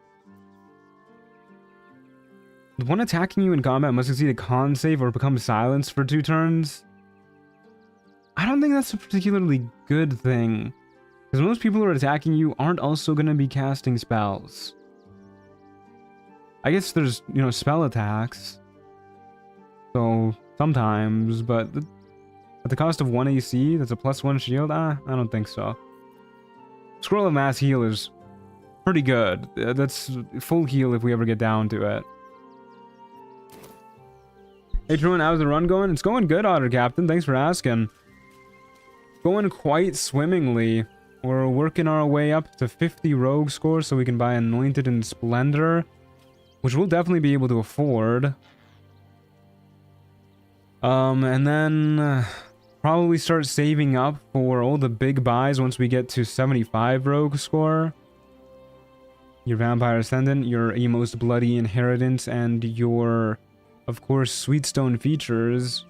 The one attacking you in combat must succeed a con save or become silenced for 2 turns. I don't think that's a particularly good thing. Because most people who are attacking you aren't also going to be casting spells. I guess there's, you know, spell attacks. So, sometimes, but at the cost of 1 AC, that's a +1 shield? I don't think so. Scroll of Mass Heal is pretty good. That's full heal if we ever get down to it. Hey Truant, how's the run going? It's going good, Otter Captain. Thanks for asking. Going quite swimmingly. We're working our way up to 50 rogue score so we can buy Anointed and Splendor, which we'll definitely be able to afford. And then probably start saving up for all the big buys once we get to 75 rogue score. Your Vampire Ascendant, your Amos Bloody Inheritance, and your, of course, Sweetstone features.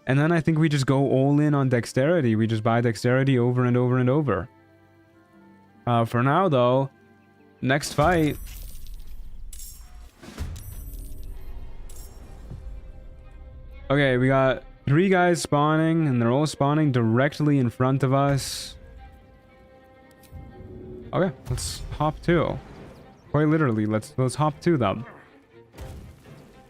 And then I think we just go all in on Dexterity. We just buy Dexterity over and over and over. For now, though, next fight. Okay, we got 3 guys spawning, and they're all spawning directly in front of us. Okay, let's hop to. Quite literally, let's hop to them.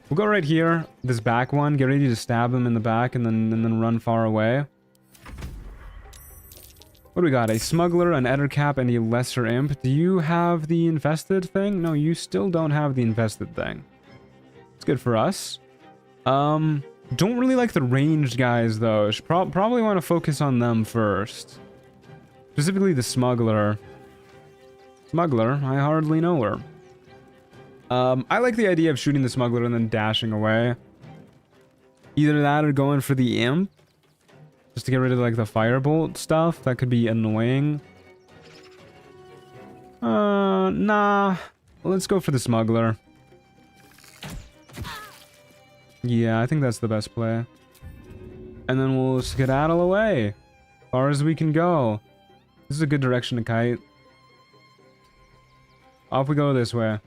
We'll go right here, this back one, get ready to stab him in the back and then run far away. What do we got? A Smuggler, an Ettercap, and a Lesser Imp. Do you have the Infested thing? No, you still don't have the Infested thing. It's good for us. Don't really like the ranged guys, though. Should probably want to focus on them first. Specifically the smuggler. Smuggler? I hardly know her. I like the idea of shooting the smuggler and then dashing away. Either that or going for the imp. Just to get rid of, like, the firebolt stuff. That could be annoying. Nah. Let's go for the smuggler. Yeah, I think that's the best play. And then we'll skedaddle away. Far as we can go. This is a good direction to kite. Off we go this way.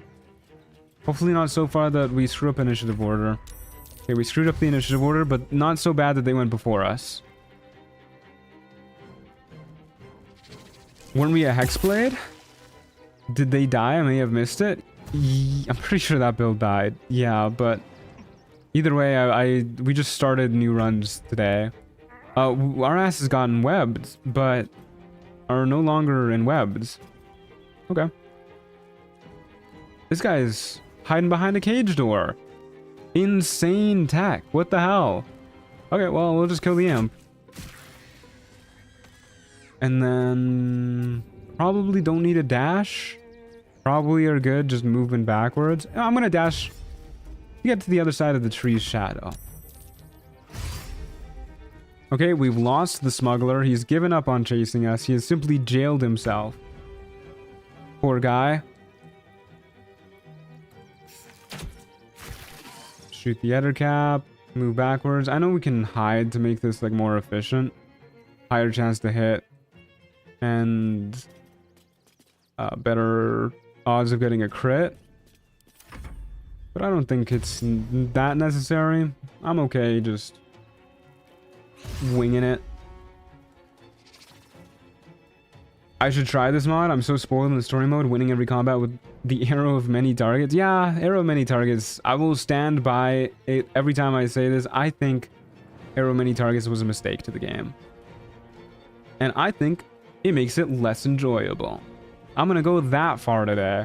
Hopefully not so far that we screw up initiative order. Okay, we screwed up the initiative order, but not so bad that they went before us. Weren't we a Hexblade? Did they die? I may have missed it. I'm pretty sure that build died. Yeah, but either way, we just started new runs today. Our ass has gotten webbed, but are no longer in webs. Okay. This guy's hiding behind a cage door. Insane tech. What the hell? Okay, well, we'll just kill the imp. And then probably don't need a dash. Probably are good just moving backwards. I'm gonna dash to get to the other side of the tree's shadow. Okay, we've lost the smuggler. He's given up on chasing us. He has simply jailed himself. Poor guy. Shoot the editor cap. Move backwards. I know we can hide to make this like more efficient. Higher chance to hit. And better odds of getting a crit. But I don't think it's that necessary. I'm okay just winging it. I should try this mod. I'm so spoiled in the story mode, winning every combat with the arrow of many targets. Yeah, arrow of many targets. I will stand by it every time I say this. I think arrow of many targets was a mistake to the game. And I think it makes it less enjoyable. I'm gonna go that far today.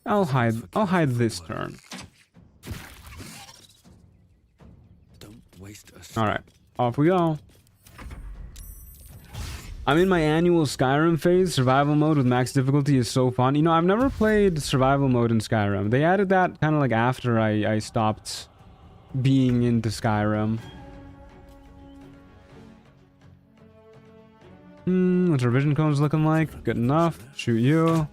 I'll hide this turn. Don't waste us. Alright, off we go. I'm in my annual Skyrim phase. Survival mode with max difficulty is so fun. You know, I've never played survival mode in Skyrim. They added that kind of like after I stopped being into Skyrim. What's our vision cones looking like? Good enough. Shoot you.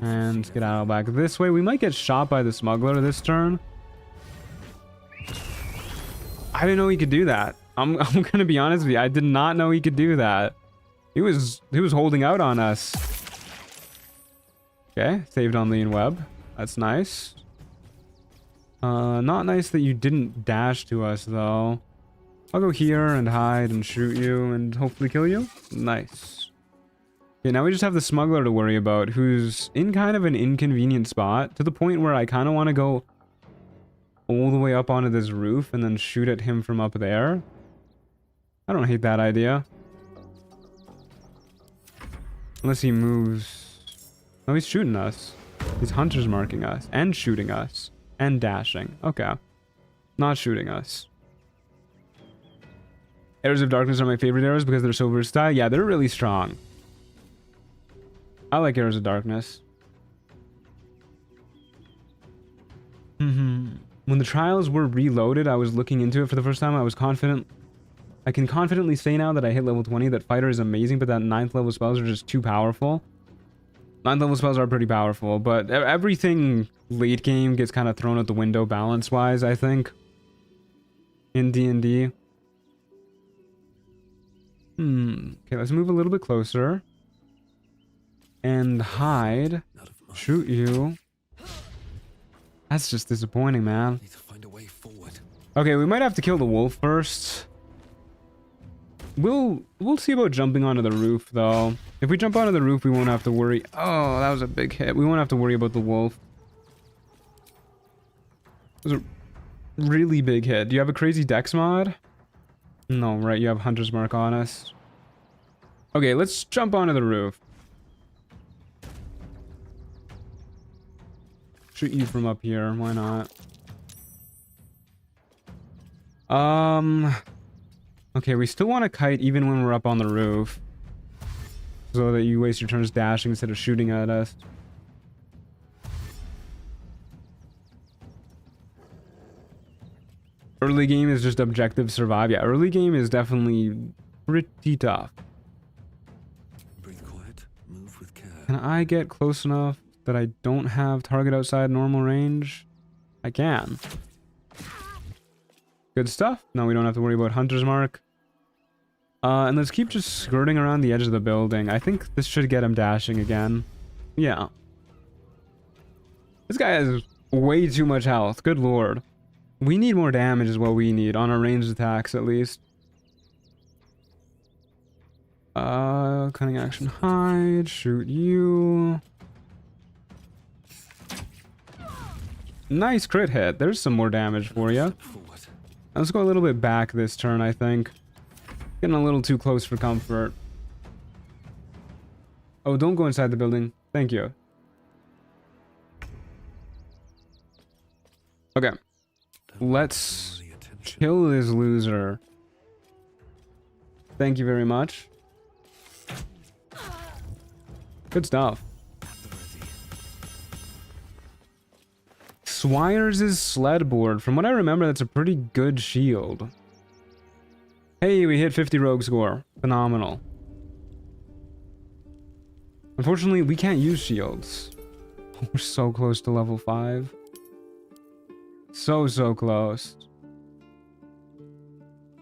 And get out back this way. We might get shot by the smuggler this turn. I didn't know he could do that. I'm gonna be honest with you. I did not know he could do that. He was holding out on us. Okay, saved on lean web. That's nice. Not nice that you didn't dash to us though. I'll go here and hide and shoot you and hopefully kill you. Nice. Okay, now we just have the smuggler to worry about, who's in kind of an inconvenient spot to the point where I kind of want to go all the way up onto this roof and then shoot at him from up there. I don't hate that idea. Unless he moves. Oh, he's shooting us. He's hunters marking us and shooting us and dashing. Okay. Not shooting us. Arrows of Darkness are my favorite arrows because they're so versatile. Yeah, they're really strong. I like Arrows of Darkness. When the trials were reloaded, I was looking into it for the first time. I can confidently say now that I hit level 20 that Fighter is amazing, but that 9th level spells are just too powerful. 9th level spells are pretty powerful, but everything late game gets kind of thrown out the window balance-wise, I think. In D&D. Okay, let's move a little bit closer. And hide. Shoot you. That's just disappointing, man. Need to find a way forward. Okay, we might have to kill the wolf first. We'll see about jumping onto the roof, though. If we jump onto the roof, we won't have to worry. Oh, that was a big hit. We won't have to worry about the wolf. That was a really big hit. Do you have a crazy dex mod? No, right, you have Hunter's Mark on us. Okay, let's jump onto the roof. shoot you from up here. Why not? Okay, we still want to kite even when we're up on the roof, so that you waste your turns dashing instead of shooting at us. Early game is just objective survive. Yeah, early game is definitely pretty tough. Breathe quiet, move with care. Can I get close enough that I don't have target outside normal range? I can. Good stuff. Now we don't have to worry about Hunter's Mark. And let's keep just skirting around the edge of the building. I think this should get him dashing again. Yeah. This guy has way too much health. Good lord. We need more damage is what we need on our ranged attacks at least. Cunning action hide. Shoot you. Nice crit hit. There's some more damage for you. Let's go a little bit back this turn, I think. Getting a little too close for comfort. Oh, don't go inside the building. Thank you. Okay. Let's kill this loser. Thank you very much. Good stuff. Swires' sled board. From what I remember, that's a pretty good shield. Hey, we hit 50 rogue score. Phenomenal. Unfortunately, we can't use shields. We're so close to level 5. So close.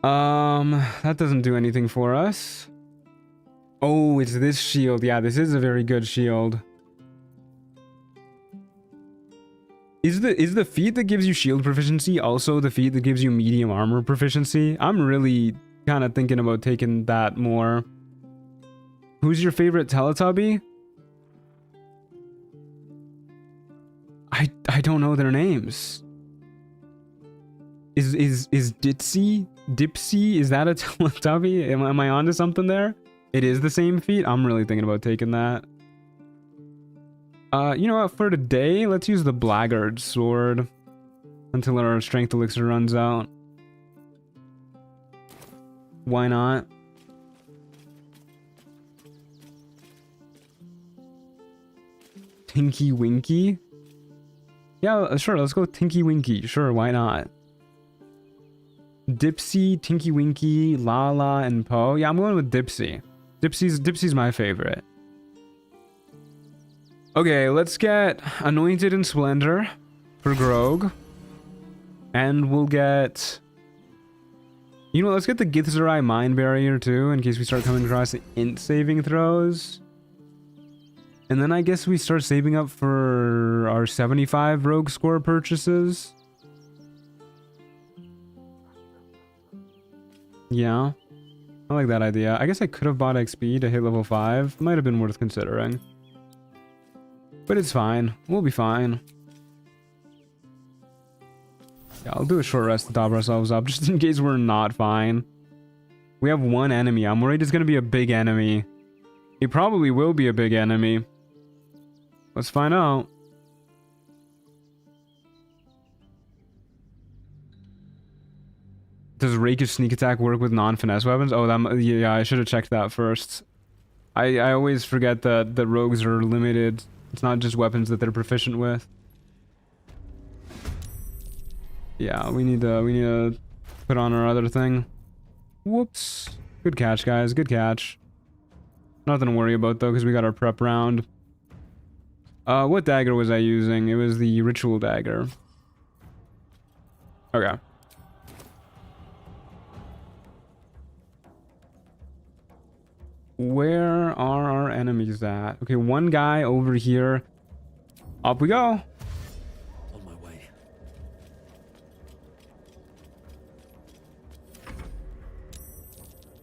That doesn't do anything for us. Oh, it's this shield. Yeah, this is a very good shield. Is the feat that gives you shield proficiency also the feat that gives you medium armor proficiency? I'm really kind of thinking about taking that more. Who's your favorite Teletubby? I don't know their names. Is Dipsy? Is that a Teletubby? Am I onto something there? It is the same feat? I'm really thinking about taking that. You know what? For today, let's use the Blackguard sword until our strength elixir runs out. Why not? Tinky Winky? Yeah, sure, let's go Tinky Winky. Sure, why not? Dipsy, Tinky Winky, Lala, and Poe. Yeah, I'm going with Dipsy. Dipsy's my favorite. Okay, let's get Anointed in Splendor for Grog. And we'll get... You know, let's get the Githzerai Mind Barrier too, in case we start coming across int saving throws. And then I guess we start saving up for our 75 rogue score purchases. Yeah. I like that idea. I guess I could have bought XP to hit level 5. Might have been worth considering. But it's fine. We'll be fine. Yeah, I'll do a short rest to top ourselves up, just in case we're not fine. We have one enemy. I'm worried it's going to be a big enemy. He probably will be a big enemy. Let's find out. Does Rakish Sneak Attack work with non-finesse weapons? Oh, yeah, I should have checked that first. I always forget that rogues are limited. It's not just weapons that they're proficient with. Yeah, we need to put on our other thing. Whoops. Good catch, guys. Good catch. Nothing to worry about, though, because we got our prep round. What dagger was I using? It was the ritual dagger. Okay. Where are our enemies at? Okay, one guy over here. Up we go. On my way.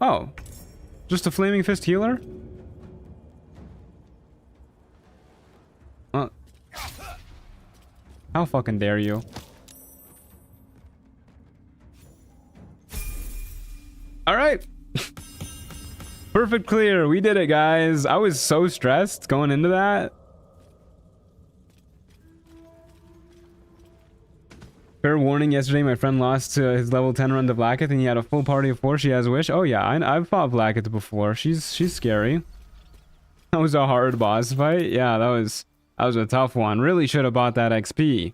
Oh. Just a Flaming Fist healer? How fucking dare you? Alright. Perfect clear. We did it, guys. I was so stressed going into that. Fair warning, yesterday my friend lost to his level 10 run to Blacketh and he had a full party of 4. She has Wish. Oh yeah, I've fought Blacketh before. She's scary. That was a hard boss fight. Yeah, that was a tough one. Really should have bought that XP.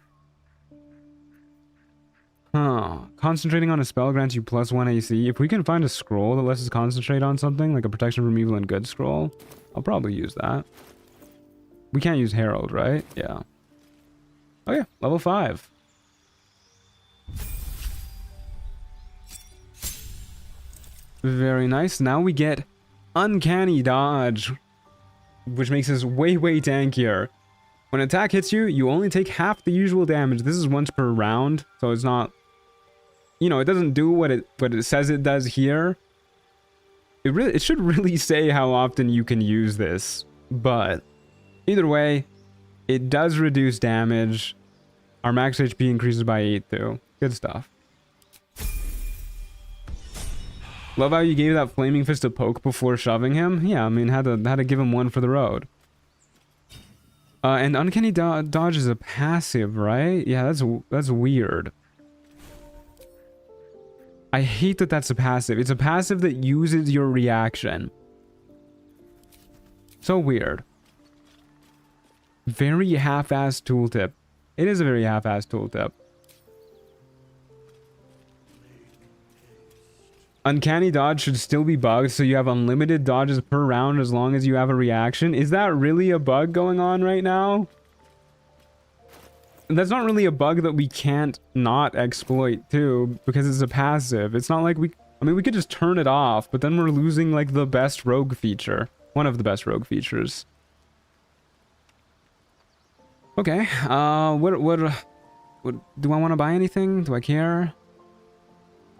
Huh. Concentrating on a spell grants you +1 AC. If we can find a scroll that lets us concentrate on something, like a protection from evil and good scroll, I'll probably use that. We can't use Herald, right? Yeah. Oh yeah, level 5. Very nice. Now we get Uncanny Dodge, which makes us way tankier. When an attack hits you, you only take half the usual damage. This is once per round, so it's not... You know, it doesn't do what it says it does here. It should really say how often you can use this. But either way, it does reduce damage. Our max HP increases by 8 too. Good stuff. Love how you gave that flaming fist a poke before shoving him. Yeah, I mean, had to give him one for the road. And Uncanny Dodge is a passive, right? Yeah, that's weird. I hate that that's a passive. It's a passive that uses your reaction. So weird. Very half-assed tooltip. It is a very half-assed tooltip. Uncanny Dodge should still be bugged, so you have unlimited dodges per round as long as you have a reaction. Is that really a bug going on right now? That's not really a bug that we can't not exploit too, because it's a passive. It's not like we could just turn it off, but then we're losing like the best rogue feature. One of the best rogue features. Okay, what do I want to buy anything? Do I care?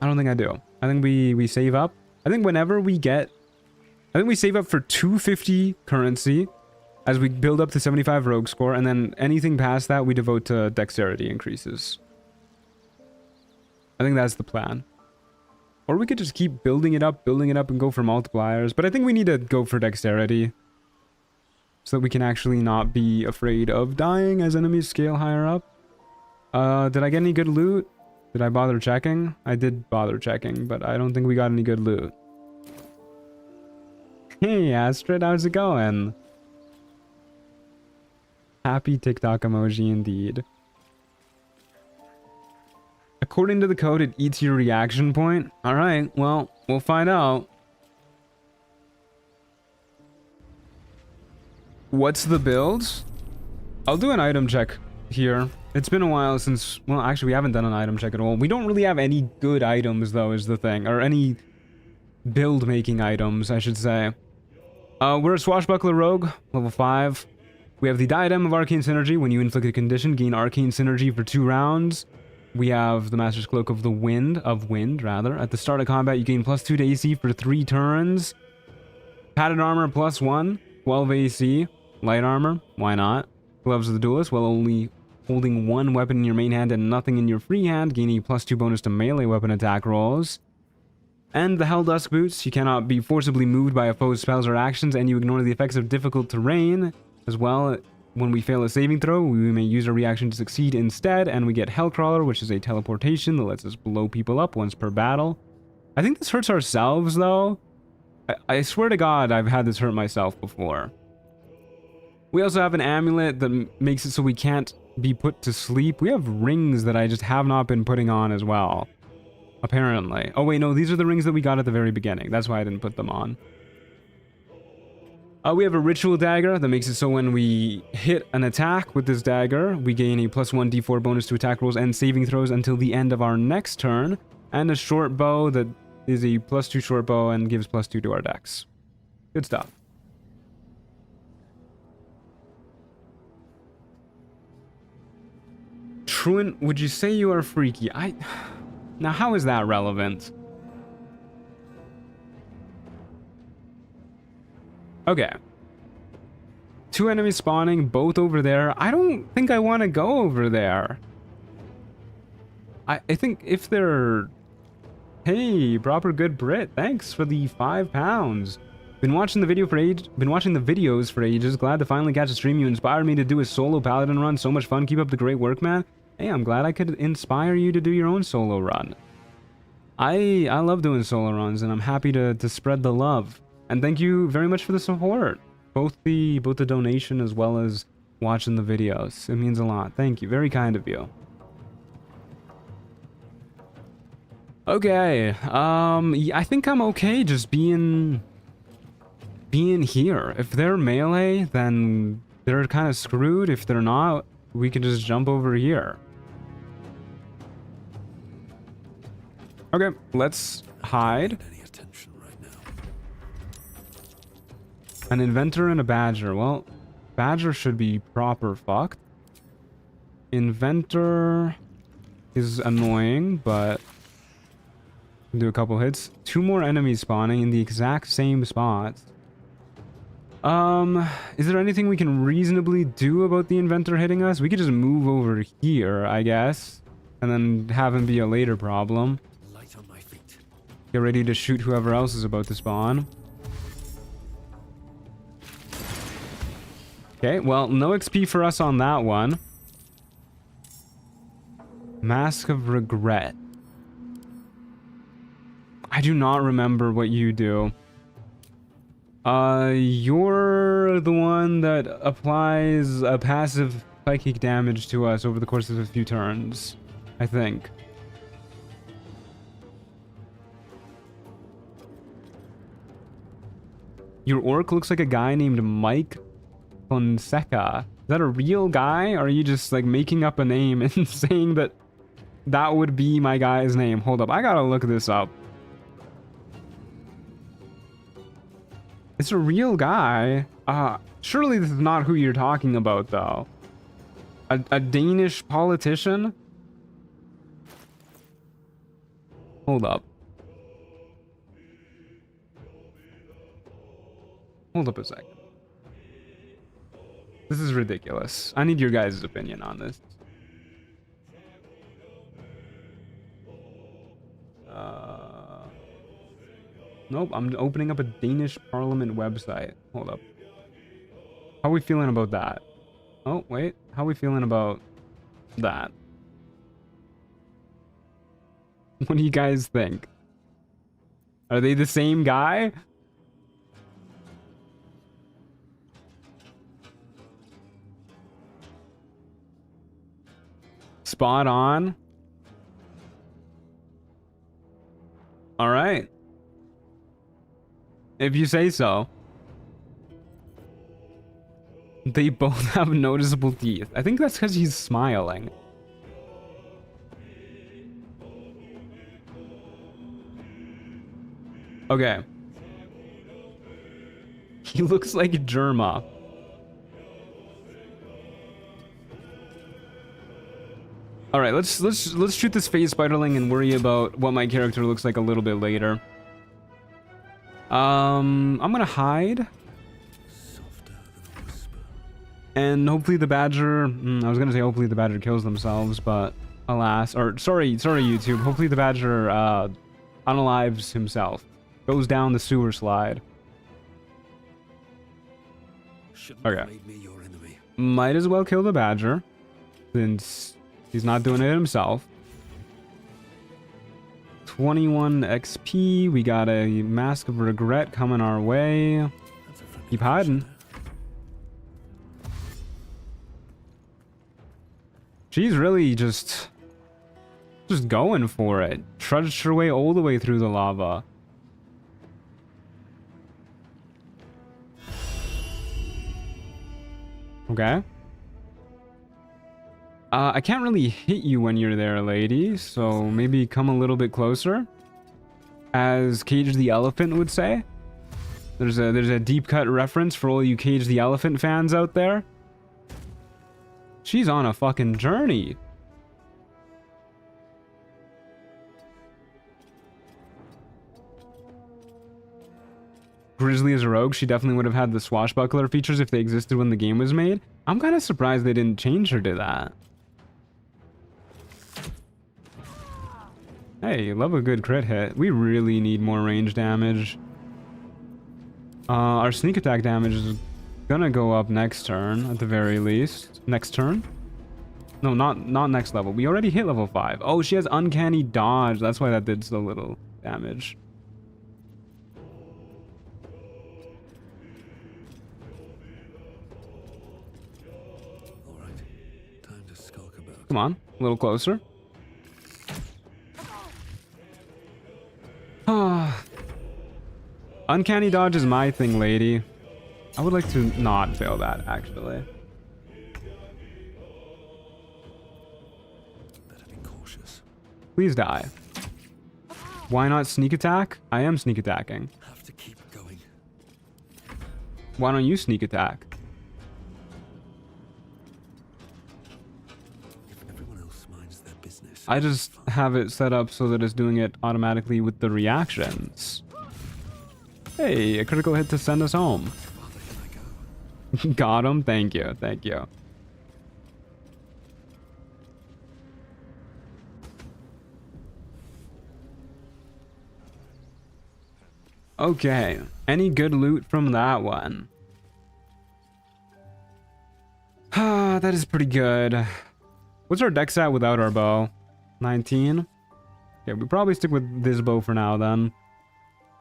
I don't think I do. I think we save up. I think we save up for 250 currency as we build up to 75 rogue score, and then anything past that we devote to dexterity increases. I think that's the plan. Or we could just keep building it up and go for multipliers, but I think we need to go for dexterity so that we can actually not be afraid of dying as enemies scale higher up. Did I get any good loot? Did I bother checking? I did bother checking, but I don't think we got any good loot. Hey Astrid, how's it going? Happy TikTok emoji indeed. According to the code, it eats your reaction point. Alright, well, we'll find out. What's the build? I'll do an item check here. It's been a while since... Well, actually, we haven't done an item check at all. We don't really have any good items, though, is the thing. Or any build-making items, I should say. We're a Swashbuckler Rogue, level 5. We have the Diadem of Arcane Synergy. When you inflict a condition, gain Arcane Synergy for 2 rounds. We have the Master's Cloak of the Wind, rather. At the start of combat, you gain +2 to AC for 3 turns. Padded Armor +1, 12 AC. Light Armor, why not? Gloves of the Duelist, while only holding 1 weapon in your main hand and nothing in your free hand, gain a +2 bonus to melee weapon attack rolls. And the Helldusk Boots, you cannot be forcibly moved by a foe's spells or actions, and you ignore the effects of difficult terrain. As well, when we fail a saving throw, we may use a reaction to succeed instead, and we get Hellcrawler, which is a teleportation that lets us blow people up once per battle. I think this hurts ourselves, though. I swear to God, I've had this hurt myself before. We also have an amulet that makes it so we can't be put to sleep. We have rings that I just have not been putting on as well. Apparently. Oh wait, no, these are the rings that we got at the very beginning. That's why I didn't put them on. We have a Ritual Dagger that makes it so when we hit an attack with this dagger, we gain a +1 d4 bonus to attack rolls and saving throws until the end of our next turn. And a short bow that is a +2 short bow and gives +2 to our dex. Good stuff. Truant, would you say you are freaky? Now, how is that relevant? Okay. 2 enemies spawning, both over there. I don't think I want to go over there. I think if they're... Hey, proper good Brit, thanks for the £5. Been watching the videos for ages. Glad to finally catch a stream. You inspired me to do a solo paladin run. So much fun. Keep up the great work, man. Hey, I'm glad I could inspire you to do your own solo run. I love doing solo runs, and I'm happy to spread the love. And thank you very much for the support. Both the donation as well as watching the videos. It means a lot. Thank you. Very kind of you. Okay. Yeah, I think I'm okay just being here. If they're melee, then they're kind of screwed. If they're not, we can just jump over here. Okay, let's hide. Any attention right now. An inventor and a badger. Well, badger should be proper fucked. Inventor is annoying, but do a couple hits. 2 more enemies spawning in the exact same spots. Is there anything we can reasonably do about the inventor hitting us? We could just move over here, I guess, and then have him be a later problem. Light on my feet. Get ready to shoot whoever else is about to spawn. Okay, well, no XP for us on that one. Mask of Regret. I do not remember what you do. You're the one that applies a passive psychic damage to us over the course of a few turns, I think. Your orc looks like a guy named Mike Fonseca. Is that a real guy? Or are you just like making up a name and saying that that would be my guy's name? Hold up, I gotta look this up. It's a real guy. Surely this is not who you're talking about, though. A Danish politician? Hold up. Hold up a second. This is ridiculous. I need your guys' opinion on this. Nope, I'm opening up a Danish parliament website. Hold up. How are we feeling about that? Oh, wait. How are we feeling about that? What do you guys think? Are they the same guy? Spot on. All right. If you say so. They both have noticeable teeth. I think that's because he's smiling. Okay. He looks like Germa. All right, let's shoot this phase spiderling and worry about what my character looks like a little bit later. I'm gonna hide. And hopefully the badger, I was gonna say hopefully the badger kills themselves, but alas, or sorry YouTube, hopefully the badger unalives himself. Goes down the sewer slide. Okay. Might as well kill the badger, since he's not doing it himself. 21 XP. We got a Mask of Regret coming our way. Keep hiding. She's really just going for it. Trudged her way all the way through the lava. Okay. I can't really hit you when you're there, lady, so maybe come a little bit closer. As Cage the Elephant would say. There's a deep cut reference for all you Cage the Elephant fans out there. She's on a fucking journey. Grizzly as a rogue, she definitely would have had the swashbuckler features if they existed when the game was made. I'm kind of surprised they didn't change her to that. Hey, love a good crit hit. We really need more range damage. Our sneak attack damage is gonna go up next turn, at the very least. Next turn. No, not next level. We already hit level 5. Oh, she has uncanny dodge. That's why that did so little damage. Alright, time to skulk about. Come on, a little closer. Uncanny dodge is my thing, lady. I would like to not fail that, actually. Better be cautious. Please die. Why not sneak attack? I am sneak attacking. Have to keep going. Why don't you sneak attack? If everyone else minds their business. I just have it set up so that it's doing it automatically with the reactions. Hey, a critical hit to send us home. Farther can I go? Got him. Thank you. Thank you. Okay. Any good loot from that one? Ah, that is pretty good. What's our dex at without our bow? 19? Okay, we probably stick with this bow for now then.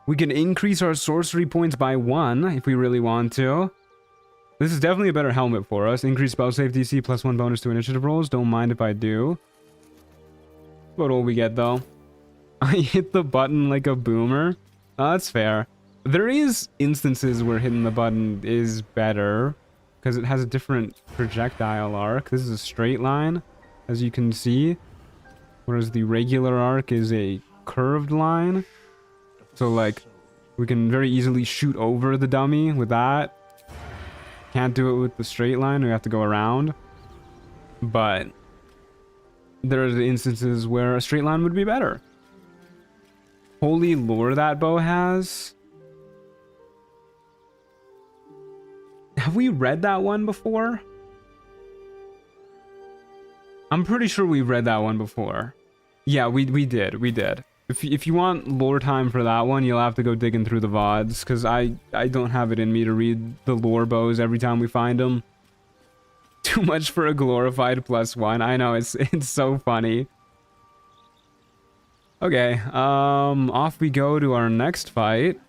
We can increase our sorcery points by 1 if we really want to. This is definitely a better helmet for us. Increase spell save DC plus 1 bonus to initiative rolls. Don't mind if I do. What will we get though? I hit the button like a boomer. Oh, that's fair. There is instances where hitting the button is better because it has a different projectile arc. This is a straight line, as you can see, whereas the regular arc is a curved line. So like, we can very easily shoot over the dummy with that. Can't do it with the straight line, we have to go around. But there are instances where a straight line would be better. Holy lore that bow has. Have we read that one before? I'm pretty sure we read that one before. Yeah, we did. If you want lore time for that one, you'll have to go digging through the VODs, because I don't have it in me to read the lore bows every time we find them. Too much for a glorified +1. I know, it's so funny. Okay, off we go to our next fight.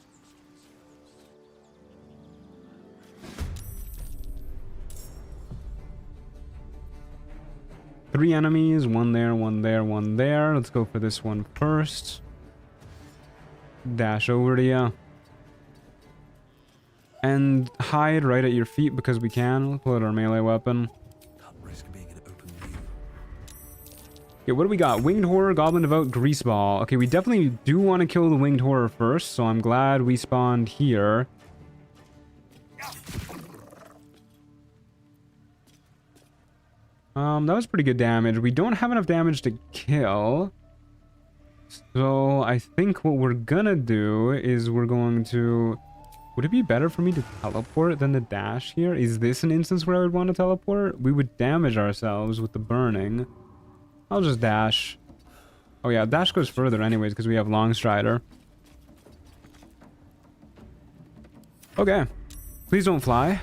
Three enemies, one there, one there, one there. Let's go for this one first. Dash over to you. And hide right at your feet because we can. We'll pull out our melee weapon. Can't risk being in open view. Okay, what do we got? Winged Horror, Goblin Devout, Greaseball. Okay, we definitely do want to kill the Winged Horror first, so I'm glad we spawned here. That was pretty good damage. We don't have enough damage to kill. So I think what we're gonna do is we're going to... Would it be better for me to teleport than to dash here? Is this an instance where I would want to teleport? We would damage ourselves with the burning. I'll just dash. Oh yeah, dash goes further anyways because we have Long Strider. Okay. Please don't fly.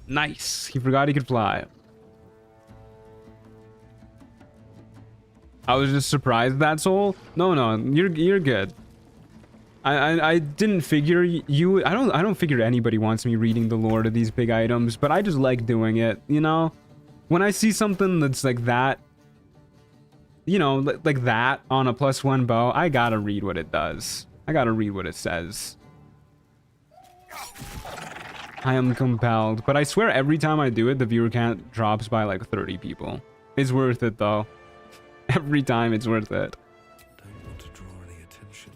Nice. He forgot he could fly. I was just surprised that soul. No, you're good. I didn't figure you. I don't figure anybody wants me reading the lore to these big items, but I just like doing it. You know, when I see something that's like that, you know, like that on a +1 bow, I gotta read what it does. I gotta read what it says. I am compelled, but I swear every time I do it, the viewer count drops by like 30 people. It's worth it though. Every time it's worth it. Don't want to draw any attention.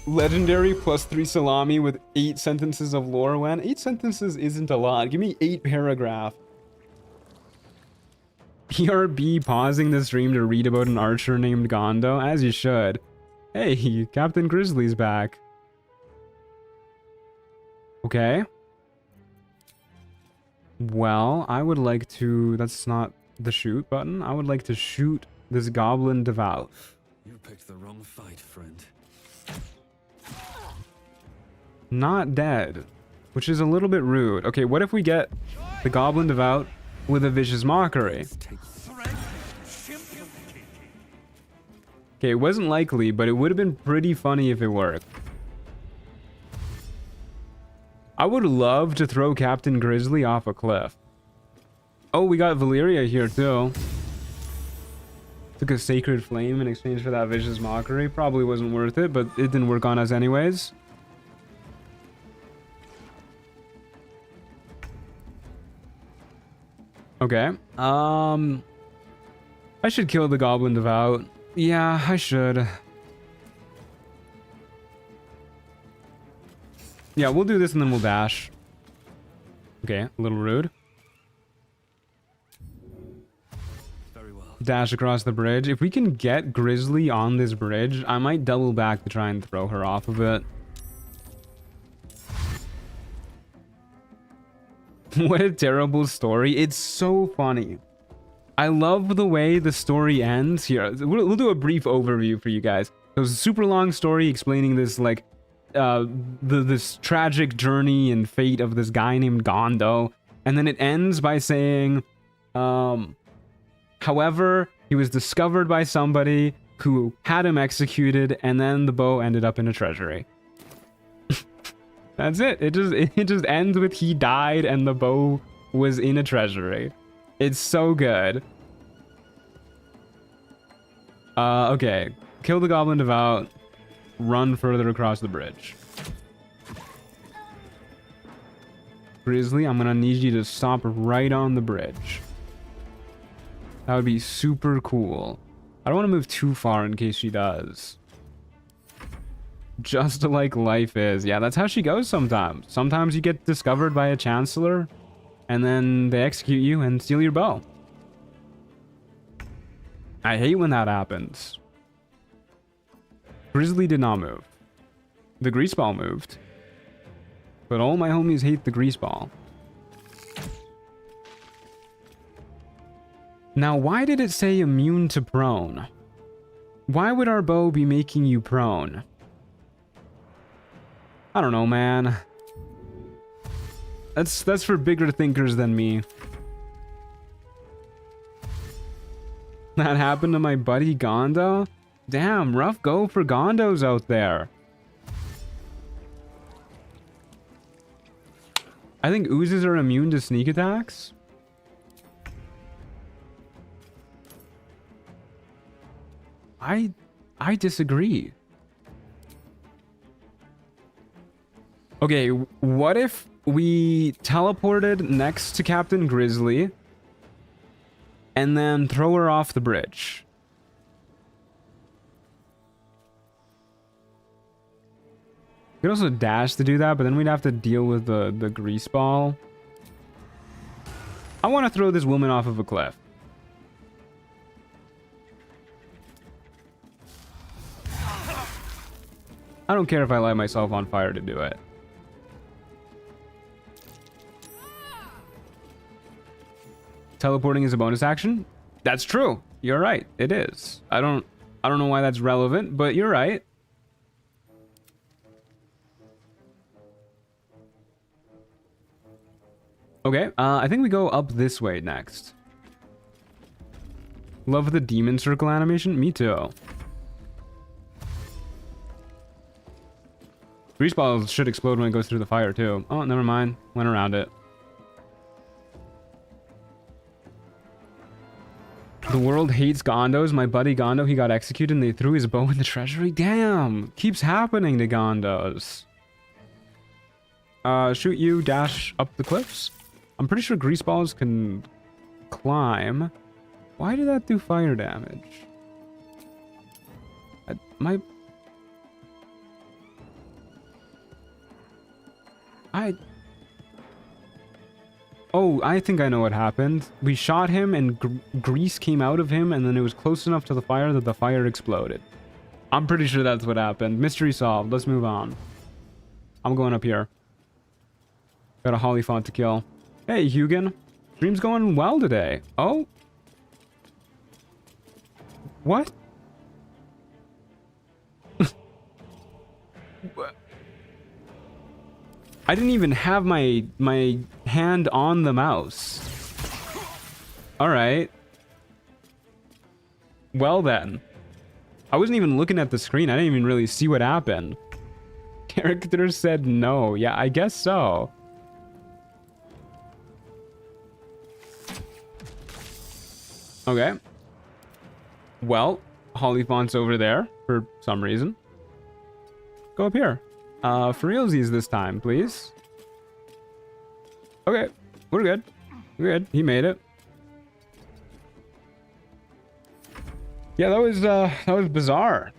Legendary +3 salami with 8 sentences of lore when 8 sentences isn't a lot. Give me 8 paragraph. PRB pausing the stream to read about an archer named Gondo, as you should. Hey, Captain Grizzly's back. Okay. Well, I would like to... That's not the shoot button. I would like to shoot this Goblin Devout. You picked the wrong fight, friend. Not dead. which is a little bit rude. Okay, what if we get the Goblin Devout with a Vicious Mockery? Okay, it wasn't likely, but it would have been pretty funny if it worked. I would love to throw Captain Grizzly off a cliff. Oh, we got Valyria here too. Took a Sacred Flame in exchange for that Vicious Mockery. Probably wasn't worth it, but it didn't work on us anyways. Okay. I should kill the Goblin Devout. Yeah, I should. Yeah, we'll do this and then we'll dash. Okay, a little rude. Very well. Dash across the bridge. If we can get Grizzly on this bridge, I might double back to try and throw her off of it. What a terrible story. It's so funny. I love the way the story ends. Here, we'll do a brief overview for you guys. It was a super long story explaining this, like, this tragic journey and fate of this guy named Gondo. And then it ends by saying, however, he was discovered by somebody who had him executed, and then the bow ended up in a treasury. That's it. It just ends with he died and the bow was in a treasury. It's so good. Okay. Kill the Goblin Devout. Run further across the bridge. Grizzly, I'm gonna need you to stop right on the bridge. That would be super cool. I don't want to move too far in case she does. Just like life is. Yeah, that's how she goes sometimes. Sometimes you get discovered by a chancellor, and then they execute you and steal your bow. I hate when that happens. Grizzly did not move. The grease ball moved. But all my homies hate the grease ball. Now, why did it say immune to prone? Why would our bow be making you prone? I don't know, man. That's for bigger thinkers than me. That happened to my buddy Gondo? Damn, rough go for Gondos out there. I think oozes are immune to sneak attacks. I disagree. Okay, what if we teleported next to Captain Grizzly and then throw her off the bridge? We could also dash to do that, but then we'd have to deal with the grease ball. I want to throw this woman off of a cliff. I don't care if I light myself on fire to do it. Teleporting is a bonus action? That's true. You're right. It is. I don't know why that's relevant, but you're right. Okay, I think we go up this way next. Love the demon circle animation. Me too. Grease balls should explode when it goes through the fire too. Oh, never mind. Went around it. The world hates Gondos. My buddy Gondo, he got executed and they threw his bow in the treasury. Damn! Keeps happening to Gondos. Shoot you, dash up the cliffs. I'm pretty sure grease balls can climb. Why did that do fire damage? Oh, I think I know what happened. We shot him and grease came out of him and then it was close enough to the fire that the fire exploded. I'm pretty sure that's what happened. Mystery solved. Let's move on. I'm going up here. Got a Hollyphant to kill. Hey, Hugin. Stream's going well today. Oh? What? What? I didn't even have my hand on the mouse. All right. Well then. I wasn't even looking at the screen. I didn't even really see what happened. Character said no. Yeah, I guess so. Okay. Well, Hollyfont's over there for some reason. Go up here. For realsies this time, please. Okay, we're good. We're good. He made it. Yeah, that was bizarre.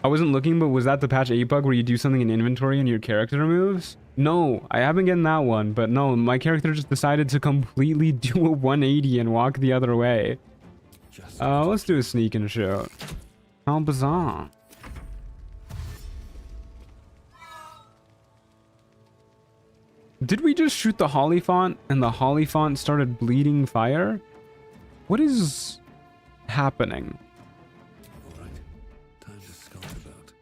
I wasn't looking, but was that the patch 8 bug where you do something in inventory and your character moves? No, I haven't gotten that one, but no, my character just decided to completely do a 180 and walk the other way. Let's do a sneak and shoot. How bizarre. Did we just shoot the Hollyfont and the Hollyfont started bleeding fire? What is happening? Alright, time to scout about.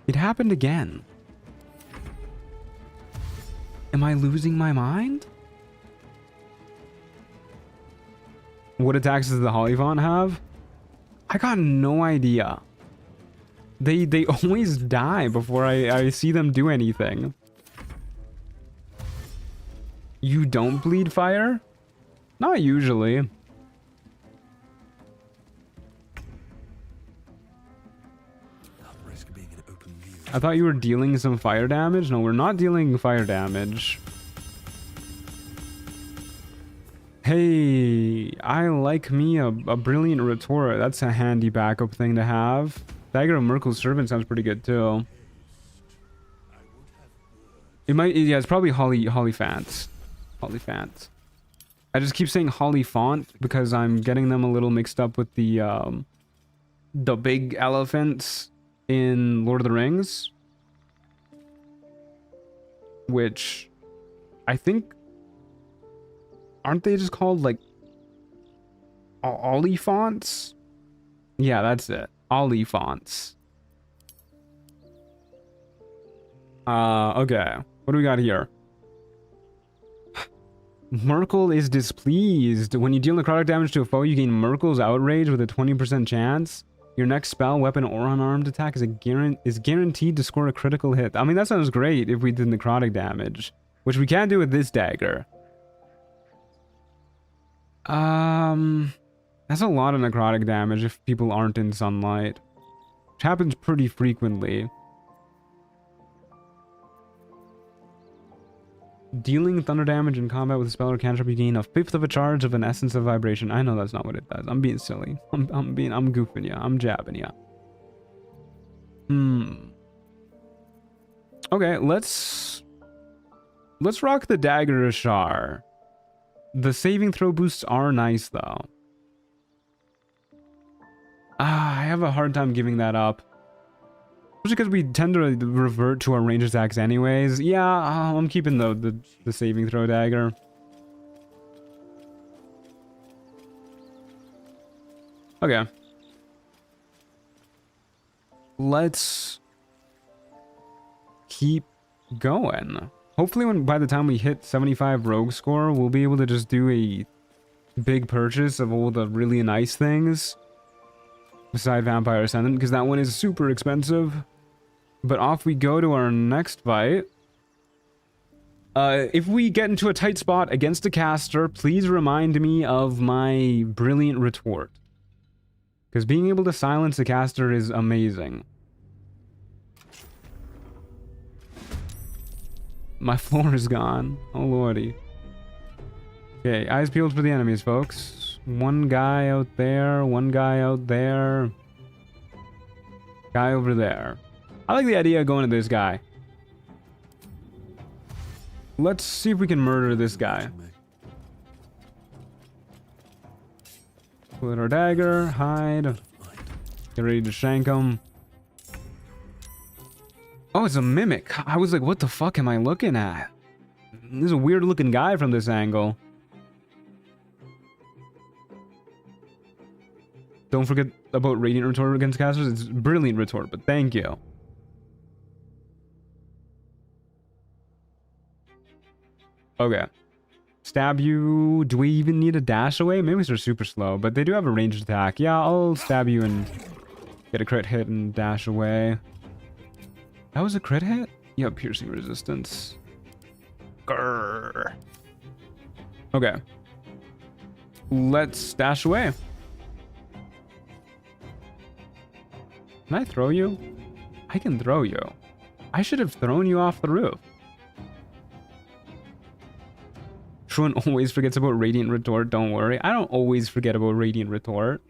It happened again. Am I losing my mind? What attacks does the Hollyfont have? I got no idea. They always die before I see them do anything. You don't bleed fire? Not usually. Risk being in open view. I thought you were dealing some fire damage. No, we're not dealing fire damage. Hey, I like me a brilliant retort. That's a handy backup thing to have. Dagger of Merkel's Servant sounds pretty good too. It might, yeah, it's probably Hollyfant. Hollyfant. I just keep saying Hollyfont because I'm getting them a little mixed up with the big elephants in Lord of the Rings, which I think, aren't they just called like Oliphaunts? Yeah, that's it. Oliphaunts. Okay. What do we got here? Merkel is displeased. When you deal necrotic damage to a foe, you gain Merkel's outrage with a 20% chance. Your next spell, weapon, or unarmed attack is guaranteed to score a critical hit. I mean, that sounds great if we did necrotic damage, which we can't do with this dagger. That's a lot of necrotic damage if people aren't in sunlight, which happens pretty frequently. Dealing thunder damage in combat with a spell or cantrip, you gain a 1/5 of a charge of an essence of vibration. I know that's not what it does. I'm being silly. I'm goofing ya. I'm jabbing ya. Okay, let's rock the Dagger Ashar. The saving throw boosts are nice though. I have a hard time giving that up. Especially because we tend to revert to our range attacks anyways. Yeah, I'm keeping the saving throw dagger. Okay. Let's keep going. Hopefully by the time we hit 75 rogue score, we'll be able to just do a big purchase of all the really nice things. Beside Vampire Ascendant, because that one is super expensive. But off we go to our next fight. If we get into a tight spot against a caster, please remind me of my brilliant retort. Because being able to silence a caster is amazing. My floor is gone. Oh lordy. Okay, eyes peeled for the enemies, folks. One guy out there, one guy out there. Guy over there. I like the idea of going to this guy. Let's see if we can murder this guy. Pull out our dagger, hide. Get ready to shank him. Oh, it's a mimic. I was like, what the fuck am I looking at? This is a weird looking guy from this angle. Don't forget about Radiant Retort against casters. It's Brilliant Retort, but thank you. Okay. Stab you. Do we even need a dash away? Maybe they're super slow, but they do have a ranged attack. Yeah, I'll stab you and get a crit hit and dash away. That was a crit hit? Yeah, piercing resistance. Grrr. Okay. Let's dash away. Can I throw you? I can throw you. I should have thrown you off the roof. Everyone always forgets about Radiant Retort, don't worry. I don't always forget about Radiant Retort.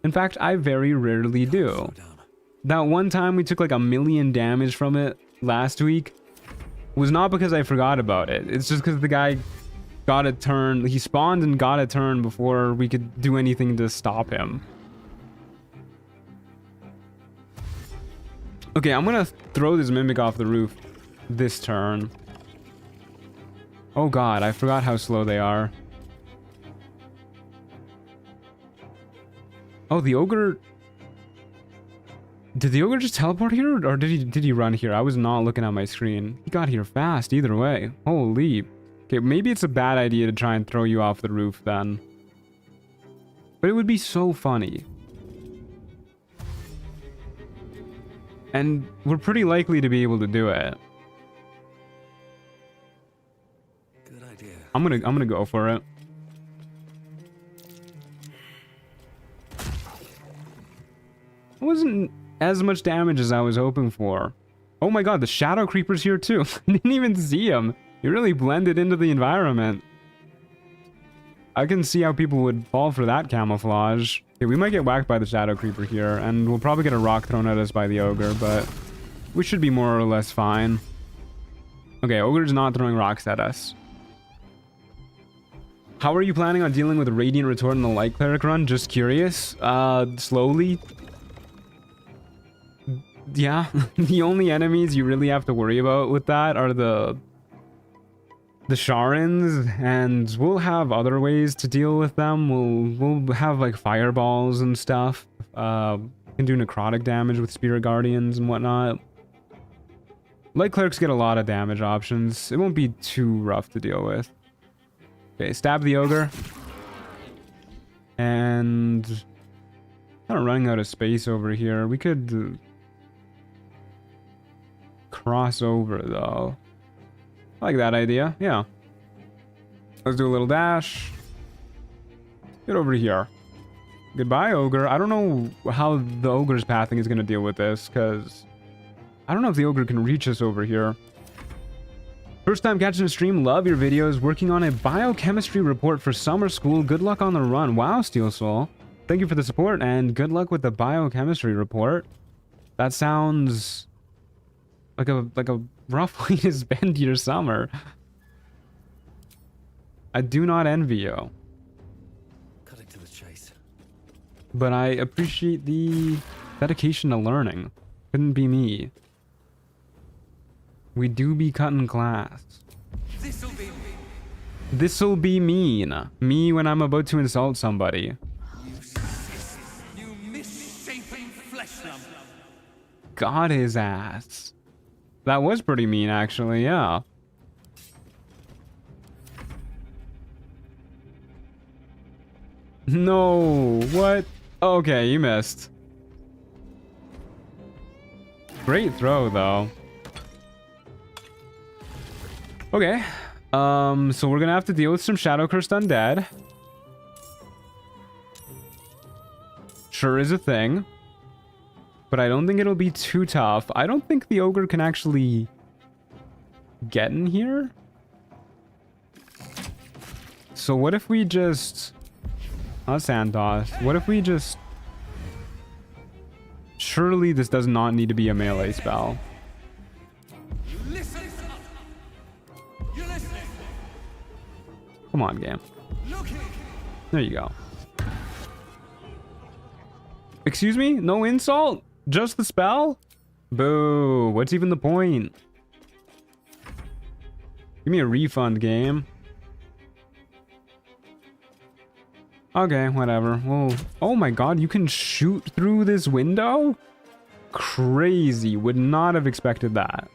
In fact, I very rarely do. That one time we took like 1,000,000 damage from it last week was not because I forgot about it. It's just because the guy got a turn. He spawned and got a turn before we could do anything to stop him. Okay, I'm gonna throw this Mimic off the roof this turn. Oh god, I forgot how slow they are. Oh, the ogre... Did the ogre just teleport here, or did he run here? I was not looking at my screen. He got here fast either way. Holy. Okay, maybe it's a bad idea to try and throw you off the roof then. But it would be so funny. And we're pretty likely to be able to do it. Good idea. I'm gonna go for it. It wasn't as much damage as I was hoping for. Oh my god, the shadow creeper's here too. I didn't even see him. He really blended into the environment. I can see how people would fall for that camouflage. Okay, we might get whacked by the shadow creeper here, and we'll probably get a rock thrown at us by the ogre, but we should be more or less fine. Okay, ogre's not throwing rocks at us. How are you planning on dealing with Radiant Retort in the Light Cleric run? Just curious. Slowly. Yeah, the only enemies you really have to worry about with that are the Sharans, and we'll have other ways to deal with them. We'll have like fireballs and stuff. Can do necrotic damage with Spirit Guardians and whatnot. Light Clerics get a lot of damage options. It won't be too rough to deal with. Okay, stab the ogre. And kind of running out of space over here. We could cross over though. I like that idea. Yeah. Let's do a little dash. Get over here. Goodbye, ogre. I don't know how the ogre's pathing is going to deal with this, because I don't know if the ogre can reach us over here. First time catching a stream. Love your videos. Working on a biochemistry report for summer school. Good luck on the run. Wow, Steel Soul. Thank you for the support, and good luck with the biochemistry report. That sounds like a rough way to spend your summer. I do not envy you. Cutting to the chase. But I appreciate the dedication to learning. Couldn't be me. We do be cutting class. This'll be mean. Me when I'm about to insult somebody. You misshapen flesh lump. Got his ass. That was pretty mean, actually, yeah. No, what? Okay, you missed. Great throw, though. Okay. So we're gonna have to deal with some Shadow Cursed Undead. Sure is a thing. But I don't think it'll be too tough. I don't think the ogre can actually get in here. So what if we just... sand toss. What if we just... Surely this does not need to be a melee spell. Come on, game. There you go. Excuse me? No insult? Just the spell? Boo. What's even the point? Give me a refund, game. Okay, whatever. Well, oh my god, you can shoot through this window? Crazy. Would not have expected that.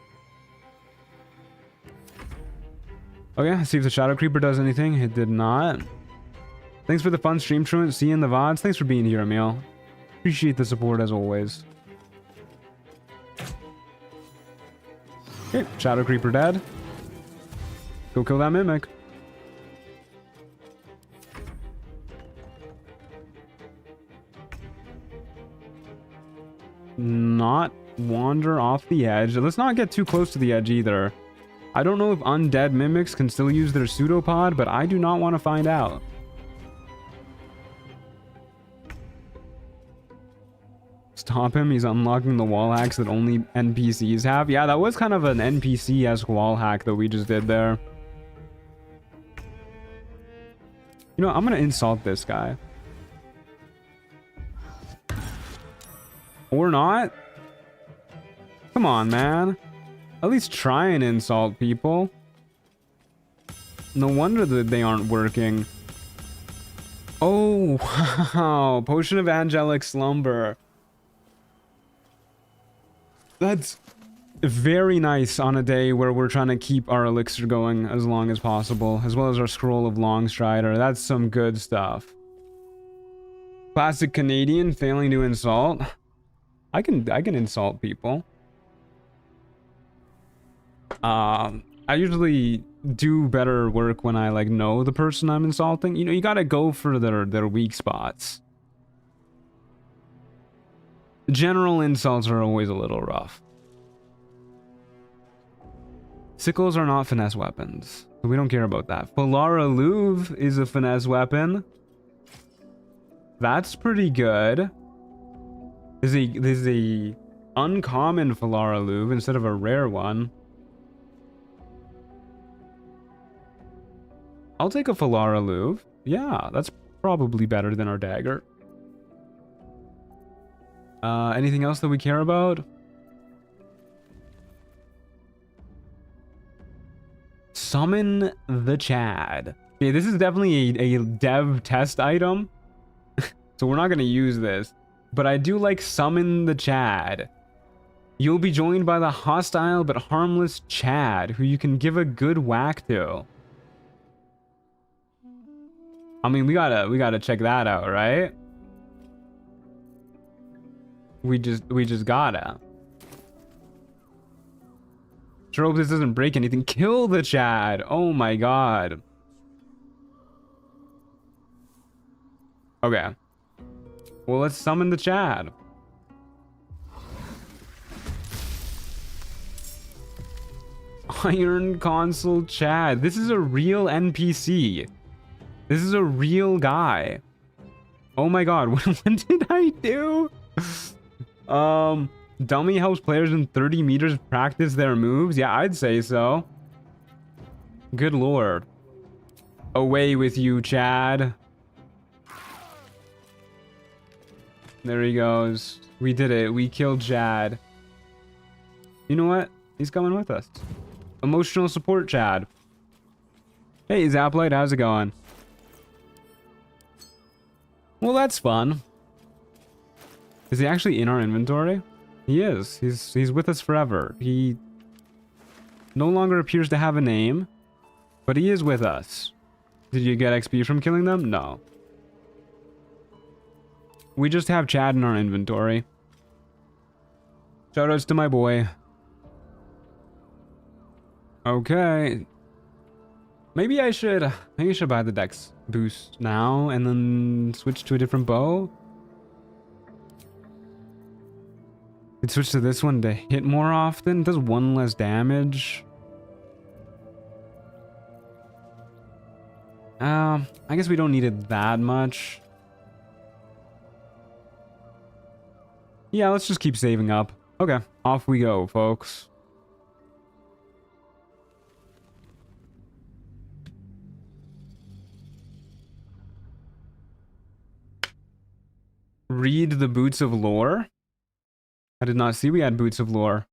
Okay, let's see if the Shadow Creeper does anything. It did not. Thanks for the fun stream, Truant. See you in the VODs. Thanks for being here, Emil. Appreciate the support as always. Okay, Shadow Creeper dead. Go kill that Mimic. Not wander off the edge. Let's not get too close to the edge either. I don't know if undead mimics can still use their pseudopod, but I do not want to find out. Stop him. He's unlocking the wall hacks that only NPCs have. Yeah, that was kind of an NPC-esque wall hack that we just did there. You know, I'm going to insult this guy. Or not? Come on, man. At least try and insult people. No wonder that they aren't working. Oh, wow. Potion of Angelic Slumber. That's very nice on a day where we're trying to keep our elixir going as long as possible, as well as our Scroll of Longstrider. That's some good stuff. Classic Canadian failing to insult. I can insult people. I usually do better work when I like know the person I'm insulting. You know, you gotta go for their weak spots. General insults are always a little rough. Sickles are not finesse weapons. We don't care about that. Falara Louve is a finesse weapon. That's pretty good. There's a uncommon Falara Louve instead of a rare one. I'll take a Falara Louve. Yeah, that's probably better than our dagger. Anything else that we care about? Summon the Chad. Okay, this is definitely a dev test item. So we're not going to use this. But I do like Summon the Chad. You'll be joined by the hostile but harmless Chad, who you can give a good whack to. I mean, we gotta check that out, right? We just gotta. Sure hope this doesn't break anything. Kill the Chad. Oh my god. Okay. Well, let's summon the Chad. Iron Console Chad. This is a real NPC. This is a real guy. Oh my god, what did I do? Dummy helps players in 30 meters practice their moves? Yeah, I'd say so. Good lord. Away with you, Chad. There he goes. We did it. We killed Chad. You know what? He's coming with us. Emotional support Chad. Hey, Zaplight, how's it going? Well, that's fun. Is he actually in our inventory? He is. He's with us forever. He no longer appears to have a name, but he is with us. Did you get XP from killing them? No. We just have Chad in our inventory. Shoutouts to my boy. Okay. Maybe I should buy the dex boost now and then switch to a different bow. Could switch to this one to hit more often. It does one less damage. I guess we don't need it that much. Yeah, let's just keep saving up. Okay, off we go, folks. Read the Boots of Lore. I did not see we had Boots of Lore.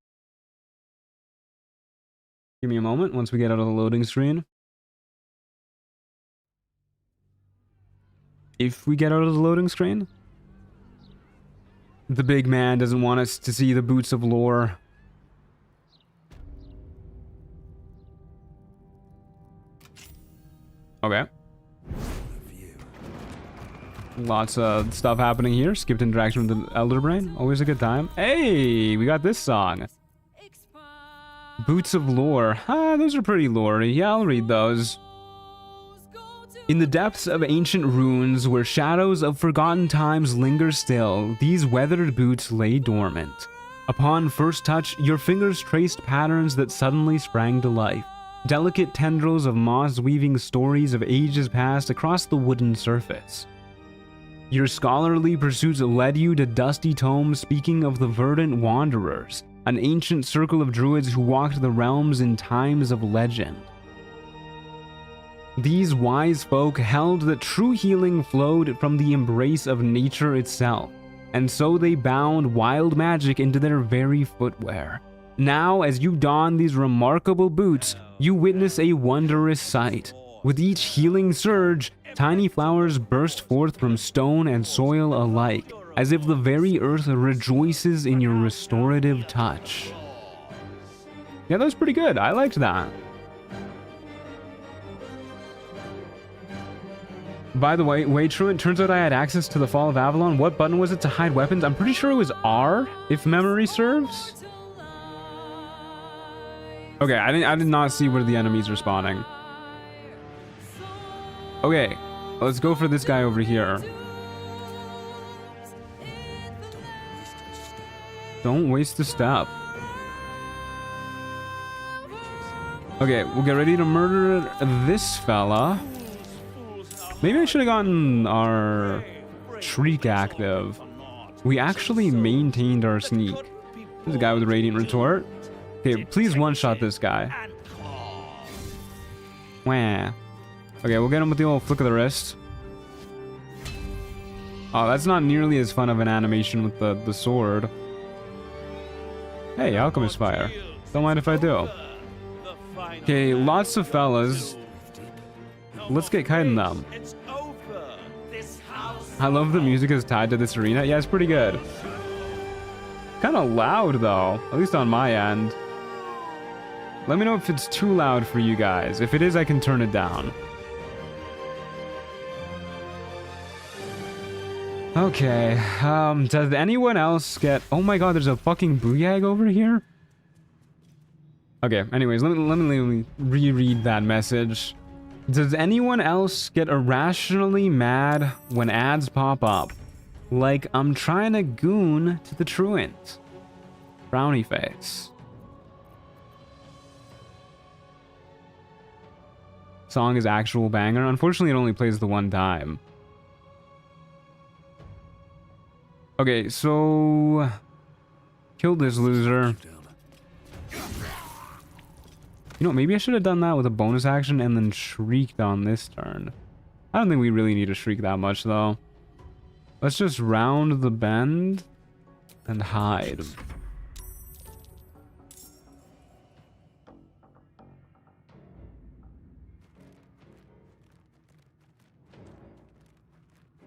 Give me a moment once we get out of the loading screen. if we get out of the loading screen. The big man doesn't want us to see the boots of lore. Okay. Lots of stuff happening here. Skipped interaction with the Elder Brain. Always a good time. Hey, we got this song. Boots of Lore. Ah, those are pretty lore-y. Yeah, I'll read those. In the depths of ancient ruins, where shadows of forgotten times linger still, these weathered boots lay dormant. Upon first touch, your fingers traced patterns that suddenly sprang to life. Delicate tendrils of moss weaving stories of ages past across the wooden surface. Your scholarly pursuits led you to dusty tomes speaking of the verdant wanderers, an ancient circle of druids who walked the realms in times of legend. These wise folk held that true healing flowed from the embrace of nature itself, and so they bound wild magic into their very footwear. Now, as you don these remarkable boots, you witness a wondrous sight. With each healing surge, tiny flowers burst forth from stone and soil alike, as if the very earth rejoices in your restorative touch. Yeah, that was pretty good. I liked that. By the way, Truant, turns out I had access to the Fall of Avalon. What button was it to hide weapons? I'm pretty sure it was R, if memory serves. Okay, I did not see where the enemies are spawning. Okay, let's go for this guy over here. Don't waste a step. Okay, we'll get ready to murder this fella. Maybe I should have gotten our Shriek active. We actually maintained our sneak. There's a guy with a Radiant Retort. Okay, please one-shot this guy. Wah. Okay, we'll get him with the old flick of the wrist. Oh, that's not nearly as fun of an animation with the sword. Hey, Alchemist Fire. Don't mind if I do. Okay, lots of fellas. Let's get kiting them. I love the music is tied to this arena. Yeah, it's pretty good. Kind of loud though, at least on my end. Let me know if it's too loud for you guys. If it is, I can turn it down. Okay, does anyone else get... Oh my god, there's a fucking booyag over here? Okay, anyways, let me reread that message. Does anyone else get irrationally mad when ads pop up? Like, I'm trying to goon to the truant. Frowny face. Song is actual banger. Unfortunately, it only plays the one time. Okay, so... Killed this loser. You know, maybe I should have done that with a bonus action and then shrieked on this turn. I don't think we really need to shriek that much, though. Let's just round the bend and hide.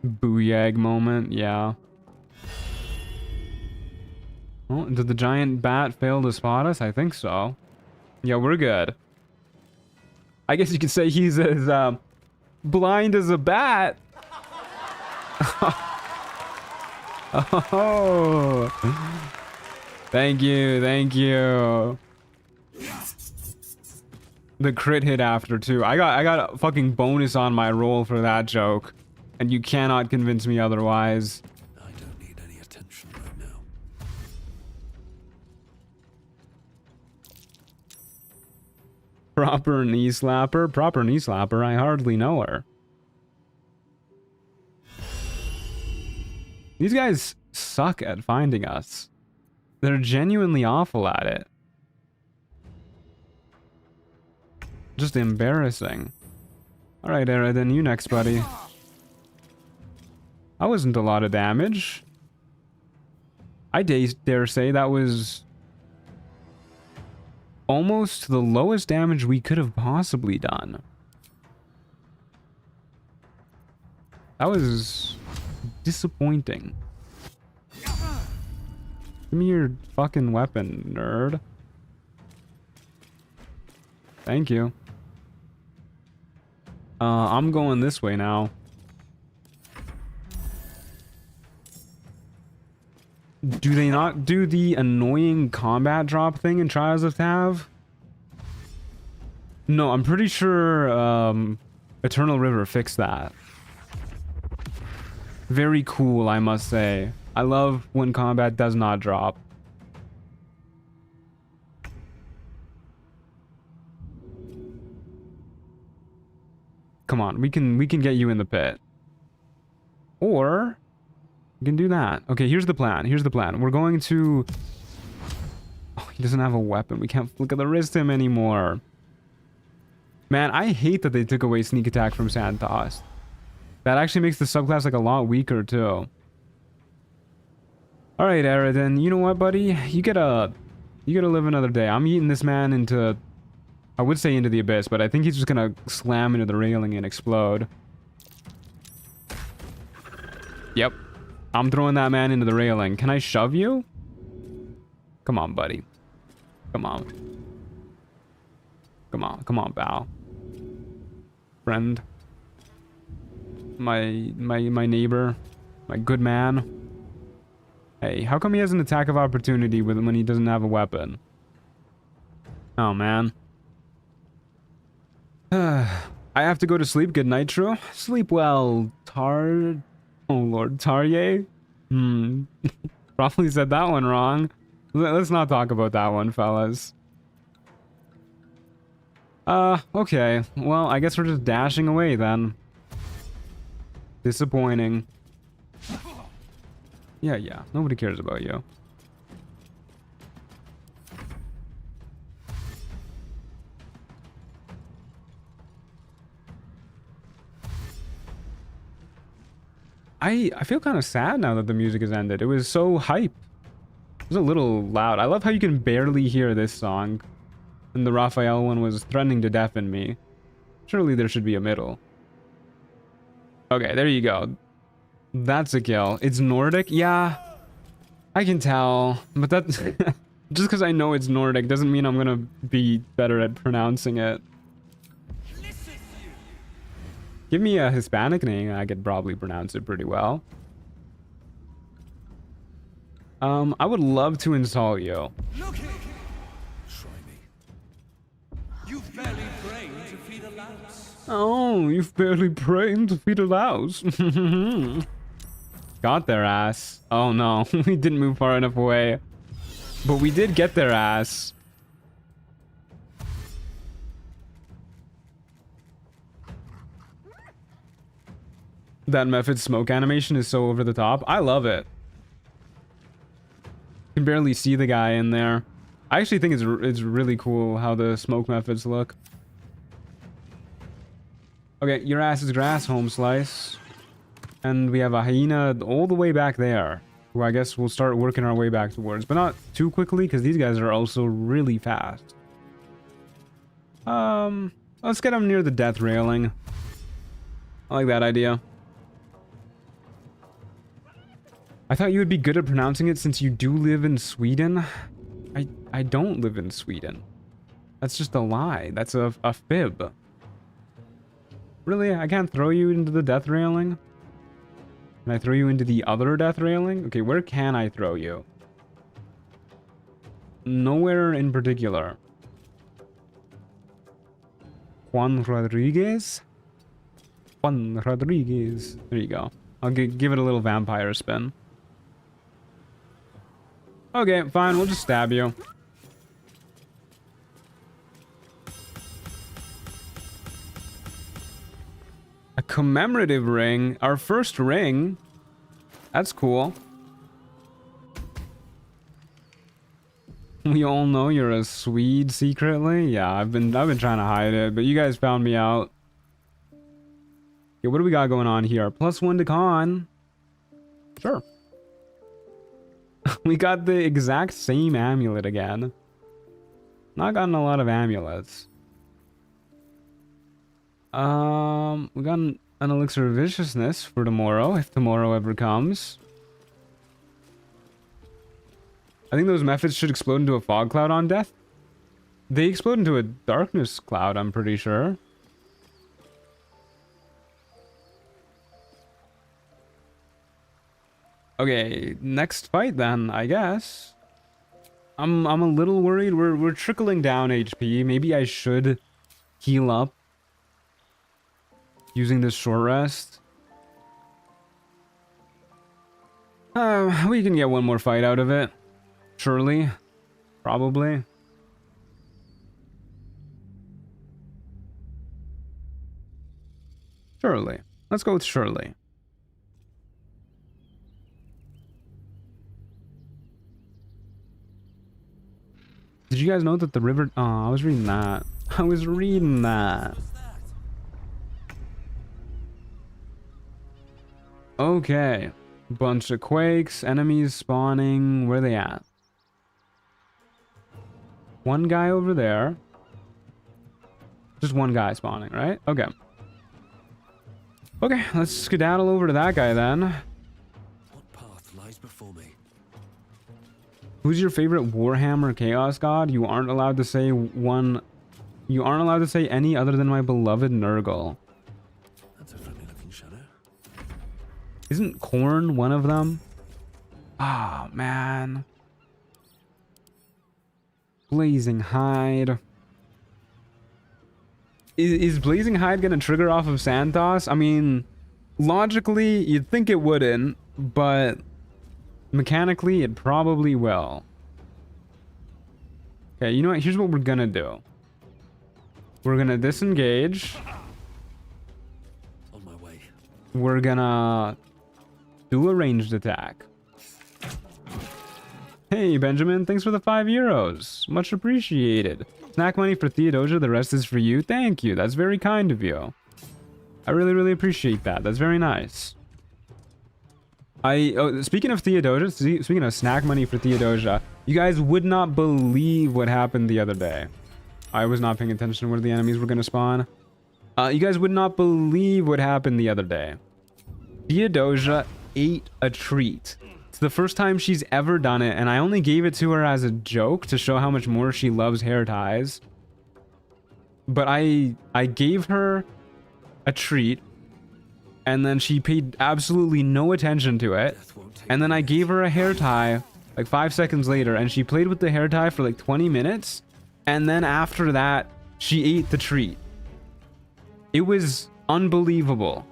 Booyag moment, yeah. Oh, did the giant bat fail to spot us? I think so. Yeah, we're good. I guess you could say he's as blind as a bat. Oh. Thank you, thank you. The crit hit after too. I got a fucking bonus on my roll for that joke. And you cannot convince me otherwise. I don't need any attention right now. Proper knee slapper? Proper knee slapper? I hardly know her. These guys suck at finding us. They're genuinely awful at it. Just embarrassing. Alright, Era, then you next, buddy. That wasn't a lot of damage. I dare say that was almost the lowest damage we could have possibly done. That was disappointing. Give me your fucking weapon, nerd. Thank you. I'm going this way now. Do they not do the annoying combat drop thing in Trials of Tav? No, I'm pretty sure Eternal River fixed that. Very cool, I must say. I love when combat does not drop. Come on, we can get you in the pit. Or we can do that. Okay, here's the plan. Here's the plan. We're going to... Oh, he doesn't have a weapon. We can't flick of the wrist him anymore. Man, I hate that they took away sneak attack from Santos. That actually makes the subclass like a lot weaker too. All right, Eridan, you know what, buddy? You gotta live another day. I'm eating this man into... I would say into the abyss, but I think he's just gonna slam into the railing and explode. Yep. I'm throwing that man into the railing. Can I shove you? Come on, buddy. Come on. Come on. Come on, pal. Friend. My neighbor. My good man. Hey, how come he has an attack of opportunity with him when he doesn't have a weapon? Oh, man. I have to go to sleep. Good night, True. Sleep well, Oh, Lord. Tarye? Probably said that one wrong. Let's not talk about that one, fellas. Okay. Well, I guess we're just dashing away then. Disappointing. Yeah. Nobody cares about you. I feel kind of sad now that the music has ended. It was so hype. It was a little loud. I love how you can barely hear this song. And the Raphael one was threatening to deafen me. Surely there should be a middle. Okay, there you go. That's a kill. It's Nordic? Yeah. I can tell. But that... just because I know it's Nordic doesn't mean I'm gonna be better at pronouncing it. Give me a Hispanic name, I could probably pronounce it pretty well. I would love to install you. Try me. You've barely trained to feed a louse. Oh, you've barely trained to feed a louse. Got their ass. Oh no, we didn't move far enough away. But we did get their ass. That method smoke animation is so over the top. I love it. You can barely see the guy in there. I actually think it's really cool how the smoke methods look. Okay, your ass is grass, home slice. And we have a hyena all the way back there, who I guess we'll start working our way back towards, but not too quickly because these guys are also really fast. Let's get them near the death railing. I like that idea. I thought you would be good at pronouncing it since you do live in Sweden. I don't live in Sweden. That's just a lie. That's a fib. Really? I can't throw you into the death railing? Can I throw you into the other death railing? Okay, where can I throw you? Nowhere in particular. Juan Rodriguez? Juan Rodriguez. There you go. I'll give it a little vampire spin. Okay, fine. We'll just stab you. A commemorative ring. Our first ring. That's cool. We all know you're a Swede secretly. Yeah, I've been trying to hide it, but you guys found me out. Okay, what do we got going on here? +1 to con. Sure. We got the exact same amulet again. Not gotten a lot of amulets. We got an elixir of viciousness for tomorrow, if tomorrow ever comes. I think those methods should explode into a fog cloud on death. They explode into a darkness cloud, I'm pretty sure. Okay, next fight then, I guess. I'm a little worried. We're trickling down HP. Maybe I should heal up using this short rest. We can get one more fight out of it. Surely. Probably. Surely. Let's go with surely. Did you guys know that the river... Oh, I was reading that. I was reading that. Okay. Bunch of quakes. Enemies spawning. Where are they at? One guy over there. Just one guy spawning, right? Okay. Okay, let's skedaddle over to that guy then. What path lies before me? Who's your favorite Warhammer Chaos God? You aren't allowed to say one... You aren't allowed to say any other than my beloved Nurgle. That's a friendly looking shadow. Isn't Khorne one of them? Ah, man. Blazing Hide. Is Blazing Hide gonna trigger off of Santos? I mean, logically, you'd think it wouldn't, but mechanically, it probably will. Okay, you know what? Here's what we're gonna do. We're gonna disengage. On my way. We're gonna do a ranged attack. Hey, Benjamin, thanks for the €5. Much appreciated. Snack money for Theodosia, the rest is for you. Thank you, that's very kind of you. I really, really appreciate that. That's very nice. Speaking of Theodosia, speaking of snack money for Theodosia, you guys would not believe what happened the other day. I was not paying attention to where the enemies were going to spawn. You guys would not believe what happened the other day. Theodosia ate a treat. It's the first time she's ever done it, and I only gave it to her as a joke to show how much more she loves hair ties. But I gave her a treat, and then she paid absolutely no attention to it. And then I gave her a hair tie like 5 seconds later, and she played with the hair tie for like 20 minutes. And then after that, she ate the treat. It was unbelievable.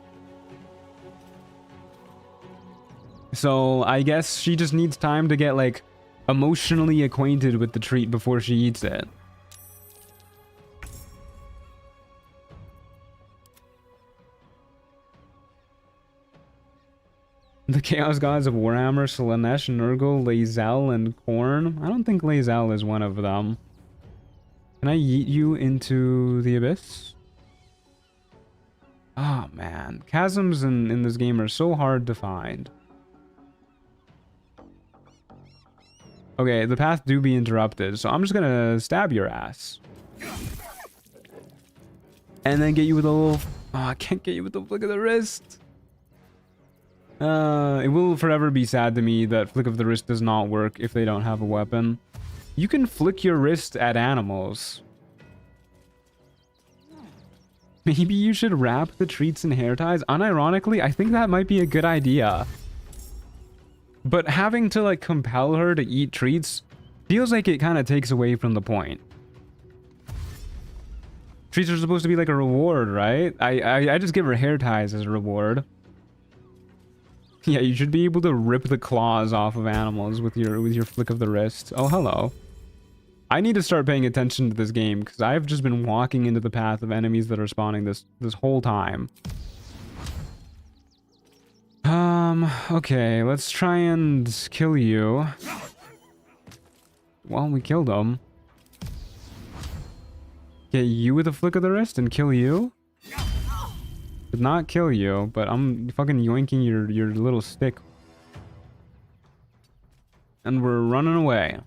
So I guess she just needs time to get like emotionally acquainted with the treat before she eats it. The Chaos Gods of Warhammer, Slaanesh, Nurgle, Lae'zel, and Khorne. I don't think Lae'zel is one of them. Can I yeet you into the abyss? Oh man, chasms in this game are so hard to find. Okay, the path do be interrupted, so I'm just gonna stab your ass. And then get you with a little... Oh, I can't get you with the flick of the wrist. It will forever be sad to me that flick of the wrist does not work if they don't have a weapon. You can flick your wrist at animals. Maybe you should wrap the treats in hair ties. Unironically, I think that might be a good idea. But having to like compel her to eat treats feels like it kind of takes away from the point. Treats are supposed to be like a reward, right? I just give her hair ties as a reward. Yeah, you should be able to rip the claws off of animals with your flick of the wrist. Oh, hello. I need to start paying attention to this game because I've just been walking into the path of enemies that are spawning this whole time. Okay, let's try and kill you. Well, we killed him. Get you with a flick of the wrist and kill you? Did not kill you, but I'm fucking yoinking your little stick. And we're running away.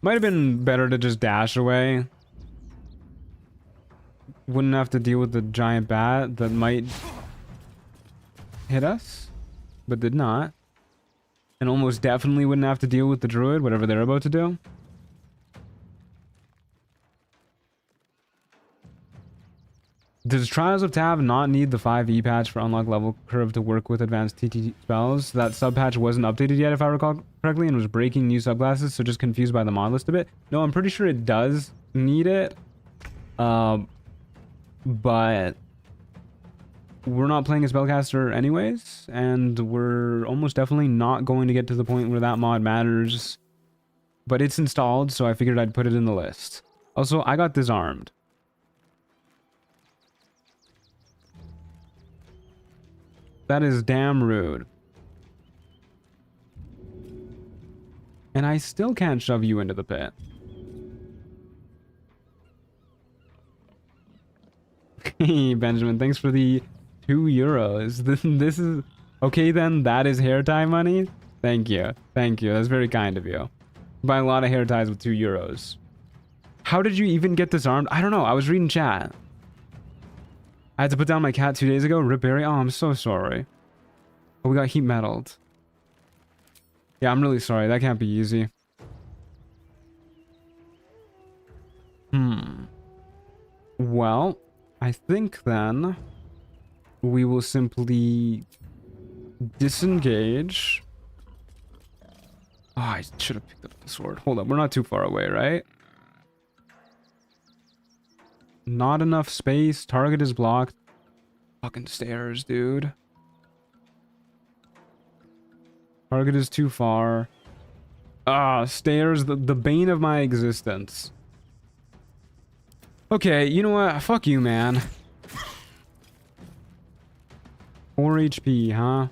Might have been better to just dash away. wouldn't have to deal with the giant bat that might hit us, but did not. And almost definitely wouldn't have to deal with the druid, whatever they're about to do. Does Trials of Tav not need the 5e patch for unlock level curve to work with advanced TT spells? That sub-patch wasn't updated yet, if I recall correctly, and was breaking new subclasses, so just confused by the mod list a bit. No, I'm pretty sure it does need it. But we're not playing a spellcaster anyways, and we're almost definitely not going to get to the point where that mod matters. But it's installed, so I figured I'd put it in the list. Also, I got disarmed. That is damn rude. And I still can't shove you into the pit. Hey, Benjamin, thanks for the €2. This is... Okay, then, that is hair tie money? Thank you. Thank you. That's very kind of you. Buy a lot of hair ties with €2. How did you even get disarmed? I don't know. I was reading chat. I had to put down my cat 2 days ago. Rip Barry. Oh, I'm so sorry. Oh, we got heat metaled. Yeah, I'm really sorry. That can't be easy. Well, I think then we will simply disengage. Oh, I should have picked up the sword. Hold up. We're not too far away, right? Not enough space. Target is blocked. Fucking stairs, dude. Target is too far. Ah, stairs. The bane of my existence. Okay, you know what? Fuck you, man. 4 HP, huh?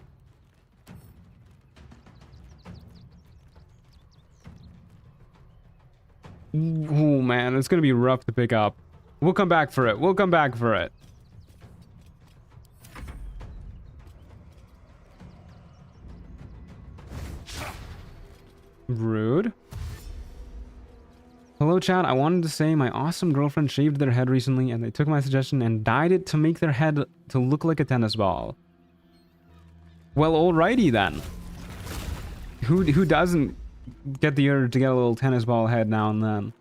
Oh, man. It's gonna be rough to pick up. We'll come back for it. We'll come back for it. Rude. Hello, chat. I wanted to say my awesome girlfriend shaved their head recently, and they took my suggestion and dyed it to make their head to look like a tennis ball. Well, alrighty then. Who doesn't get the urge to get a little tennis ball head now and then?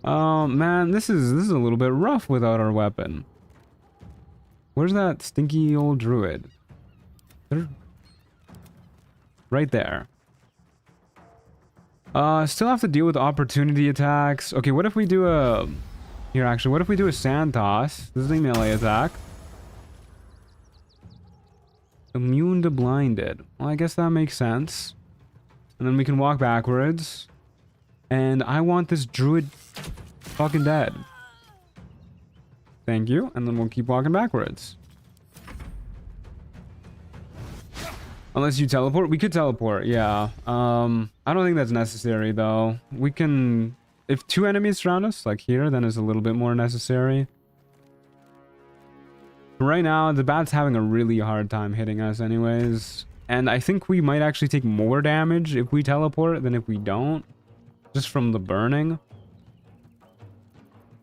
Oh man, this is a little bit rough without our weapon. Where's that stinky old druid? They're right there. Still have to deal with opportunity attacks. Okay, what if we do a... Here, actually, what if we do a sand toss? This is a melee attack. Immune to blinded. Well, I guess that makes sense. And then we can walk backwards. And I want this druid fucking dead. Thank you. And then we'll keep walking backwards. Unless you teleport. We could teleport, yeah. I don't think that's necessary, though. We can... If 2 enemies surround us, like here, then it's a little bit more necessary. Right now, the bat's having a really hard time hitting us anyways. And I think we might actually take more damage if we teleport than if we don't. Just from the burning.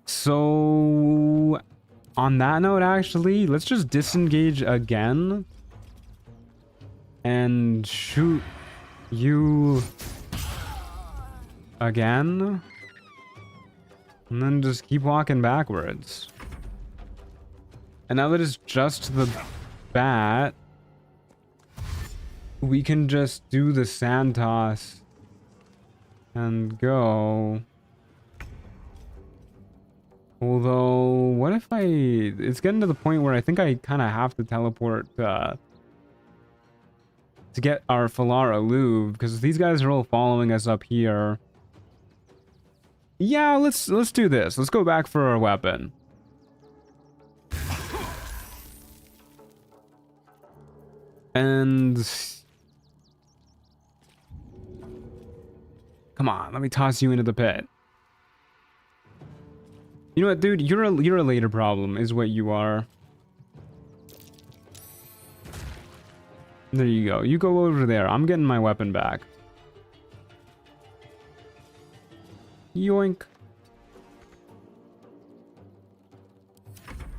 So... On that note, actually, let's just disengage again. And shoot you again. And then just keep walking backwards. And now that it's just the bat, we can just do the sand toss and go. Although, what if it's getting to the point where I think I kind of have to teleport to get our Falara Louvre, because these guys are all following us up here. Yeah, let's do this. Let's go back for our weapon. And come on, let me toss you into the pit. You know what, dude? You're a later problem, is what you are. There you go. You go over there. I'm getting my weapon back. Yoink.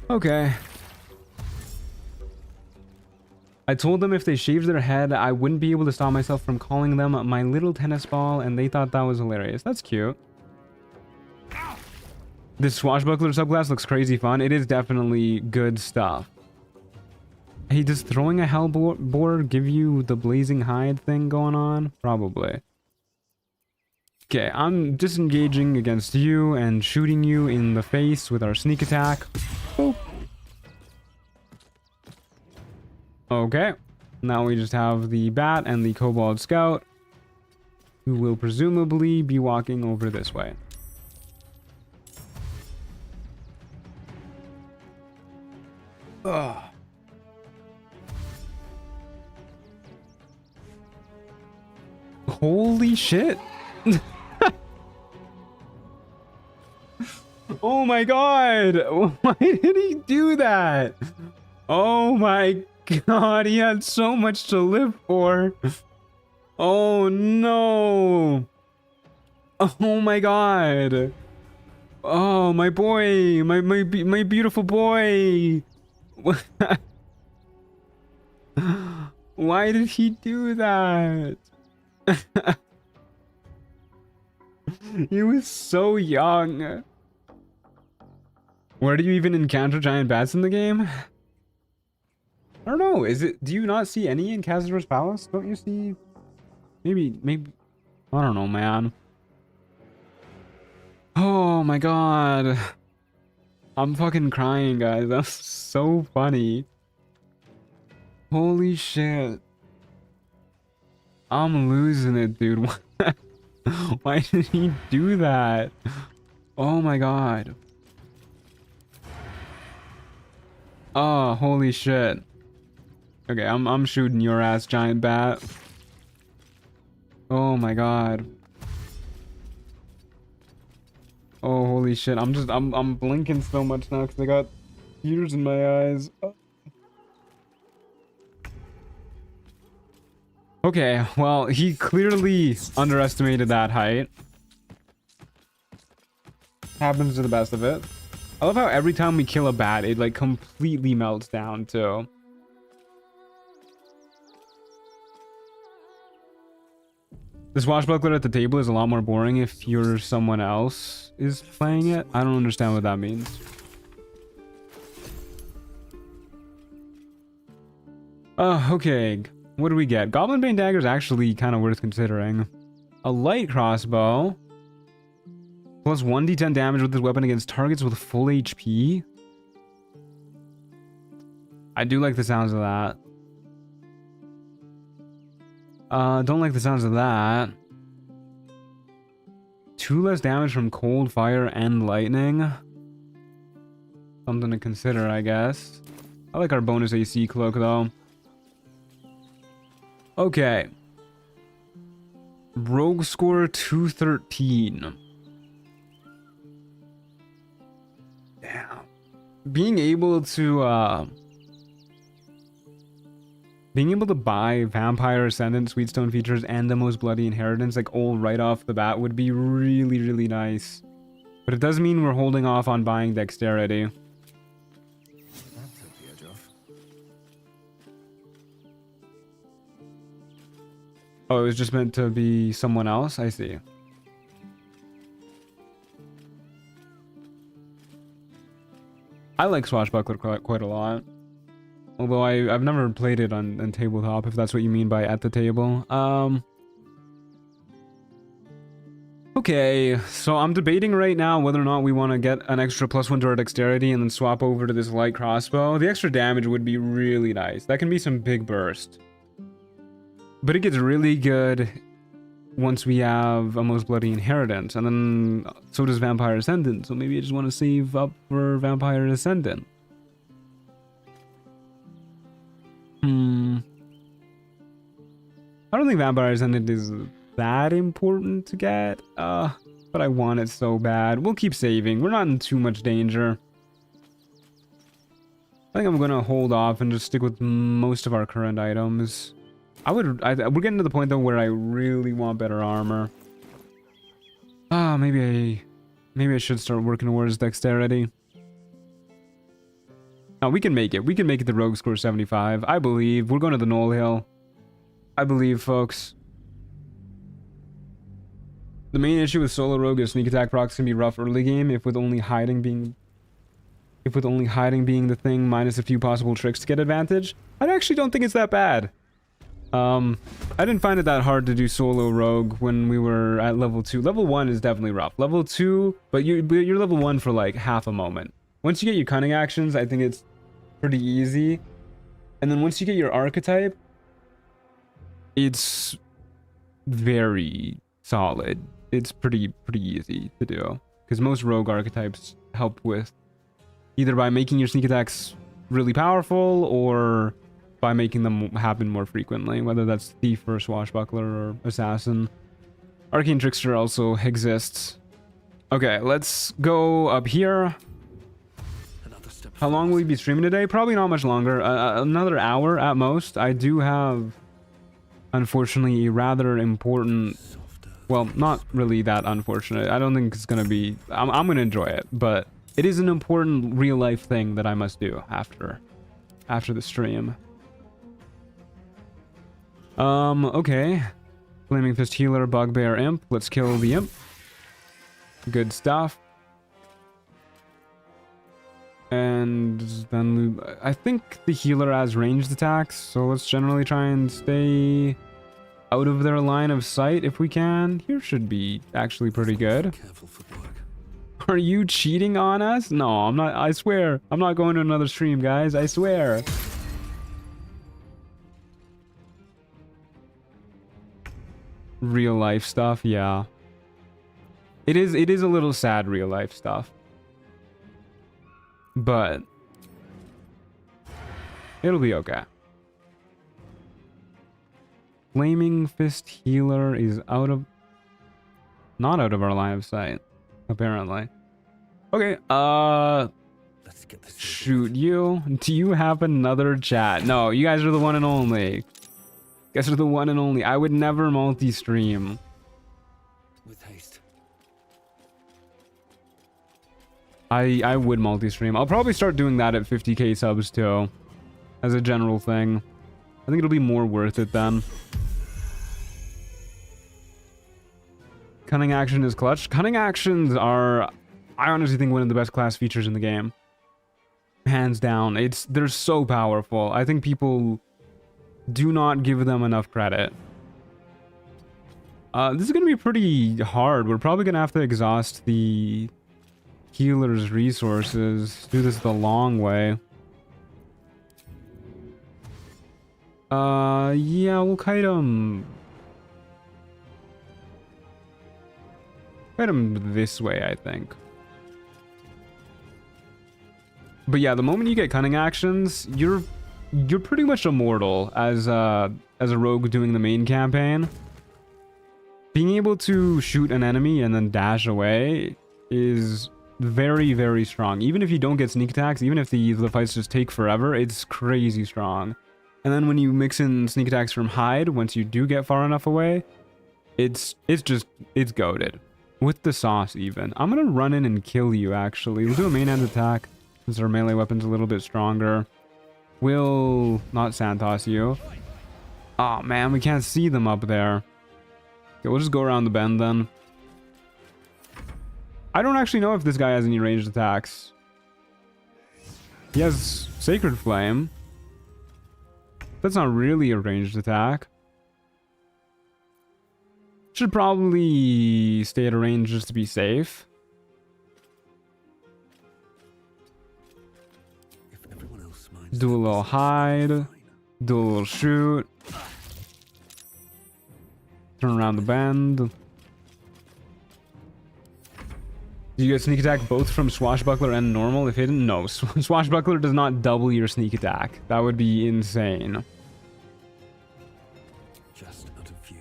Okay. I told them if they shaved their head, I wouldn't be able to stop myself from calling them my little tennis ball, and they thought that was hilarious. That's cute. This swashbuckler subclass looks crazy fun. It is definitely good stuff. Hey, does throwing a hellbore give you the blazing hide thing going on? Probably. Okay, I'm disengaging against you and shooting you in the face with our sneak attack. Boop. Okay, now we just have the bat and the kobold scout, who will presumably be walking over this way. Ugh. Holy shit. Oh my god. Why did he do that? Oh my god, he had so much to live for. Oh no. Oh my god. Oh, my boy. My beautiful boy. Why did he do that? He was so young. Where do you even encounter giant bats in the game? I don't know. Is it? Do you not see any in Kazador's Palace? Don't you see? Maybe. I don't know, man. Oh my god. I'm fucking crying, guys. That's so funny. Holy shit. I'm losing it, dude. Why did he do that? Oh my god. Oh, holy shit. Okay, I'm shooting your ass, giant bat. Oh my god. Oh, holy shit. I'm blinking so much now because I got tears in my eyes. Oh. Okay, well, he clearly underestimated that height. Happens to the best of it. I love how every time we kill a bat, it like completely melts down too. The swashbuckler at the table is a lot more boring if you're someone else is playing it. I don't understand what that means. Okay. What do we get? Goblin Bane Dagger is actually kind of worth considering. A light crossbow. Plus 1d10 damage with this weapon against targets with full HP. I do like the sounds of that. Don't like the sounds of that. 2 less damage from cold, fire, and lightning. Something to consider, I guess. I like our bonus AC cloak, though. Okay. Rogue score 213. Damn. Being able to buy Vampire Ascendant, Sweetstone features, and the Most Bloody Inheritance, like, all right off the bat would be really, really nice. But it does mean we're holding off on buying Dexterity. Oh, it was just meant to be someone else? I see. I like Swashbuckler quite a lot. Although I've never played it on tabletop, if that's what you mean by at the table. Okay, so I'm debating right now whether or not we want to get an extra +1 to our dexterity and then swap over to this light crossbow. The extra damage would be really nice. That can be some big burst. But it gets really good once we have a Most Bloody Inheritance. And then so does Vampire Ascendant. So maybe I just want to save up for Vampire Ascendant. I don't think Vampire Ascendant is that important to get. But I want it so bad. We'll keep saving. We're not in too much danger. I think I'm going to hold off and just stick with most of our current items. We're getting to the point though where I really want better armor. Oh maybe I should start working towards dexterity. No, we can make it. We can make it to rogue score 75. I believe. We're going to the Knoll Hill. I believe, folks. The main issue with solo rogue is sneak attack procs can be rough early game if with only hiding being the thing minus a few possible tricks to get advantage. I actually don't think it's that bad. I didn't find it that hard to do solo rogue when we were at level 2. Level 1 is definitely rough. Level 2, but you're level 1 for like half a moment. Once you get your cunning actions, I think it's pretty easy. And then once you get your archetype, it's very solid. It's pretty easy to do. Because most rogue archetypes help with either by making your sneak attacks really powerful or by making them happen more frequently, whether that's thief or swashbuckler or assassin. Arcane trickster also exists. Okay, let's go up here. How long will we be streaming today? Probably not much longer. Another hour at most. I do have, unfortunately, a rather important... Well, not really that unfortunate. I don't think it's going to be... I'm going to enjoy it, but it is an important real-life thing that I must do after the stream. Okay. Flaming Fist Healer, Bugbear, Imp. Let's kill the Imp. Good stuff. And then I think the healer has ranged attacks, so let's generally try and stay out of their line of sight if we can. Here should be actually pretty good. Are you cheating on us? No, I'm not. I swear. I'm not going to another stream, guys. I swear. Real life stuff, yeah. It is a little sad real life stuff. But it'll be okay. Flaming Fist Healer is not out of our line of sight, apparently. Okay, Let's get this. shoot you. Do you have another chat? No, you guys are the one and only. You guys are the one and only. I would never multi-stream. With haste. I would multi-stream. I'll probably start doing that at 50k subs too, as a general thing. I think it'll be more worth it then. Cunning action is clutch. Cunning actions are, I honestly think, one of the best class features in the game. Hands down. They're so powerful. I think people do not give them enough credit. This is going to be pretty hard. We're probably going to have to exhaust the healer's resources. Do this the long way. Yeah, we'll kite him. Kite him this way, I think. But yeah, the moment you get cunning actions, you're pretty much immortal as a rogue doing the main campaign. Being able to shoot an enemy and then dash away is very, very strong. Even if you don't get sneak attacks, even if the fights just take forever, it's crazy strong. And then when you mix in sneak attacks from hide, once you do get far enough away, it's goated. With the sauce even. I'm gonna run in and kill you actually. We'll do a main end attack since our melee weapon's a little bit stronger. We'll not Santos you. Oh man, we can't see them up there. Okay, we'll just go around the bend then. I don't actually know if this guy has any ranged attacks. He has Sacred Flame. That's not really a ranged attack. Should probably stay at a range just to be safe. If everyone else minds, Do a little hide. Do a little shoot. Turn around the bend. Do you get sneak attack both from Swashbuckler and normal if hidden? No, Swashbuckler does not double your sneak attack. That would be insane. just out of view.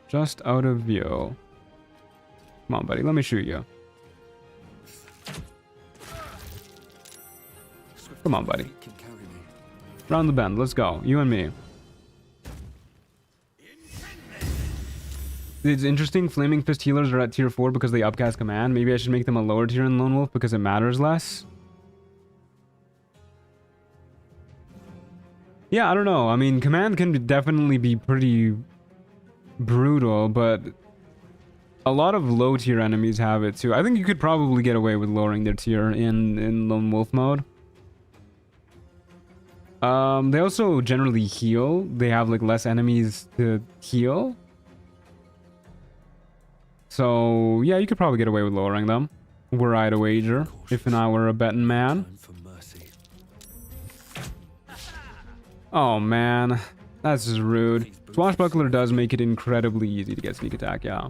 Just out of view. Come on, buddy. Let me shoot you. Come on, buddy. Can carry me. Round the bend. Let's go. You and me. It's interesting. Flaming Fist healers are at tier 4 because they upcast command. Maybe I should make them a lower tier in Lonewolf because it matters less. Yeah, I don't know. I mean, command can definitely be pretty brutal, but a lot of low tier enemies have it too. I think you could probably get away with lowering their tier in Lone Wolf mode. They also generally heal. They have like less enemies to heal. So yeah, you could probably get away with lowering them. Were I to wager, if I were a betting man. Time for mercy. Oh man, that's just rude. Swashbuckler does make it incredibly easy to get sneak attack, yeah.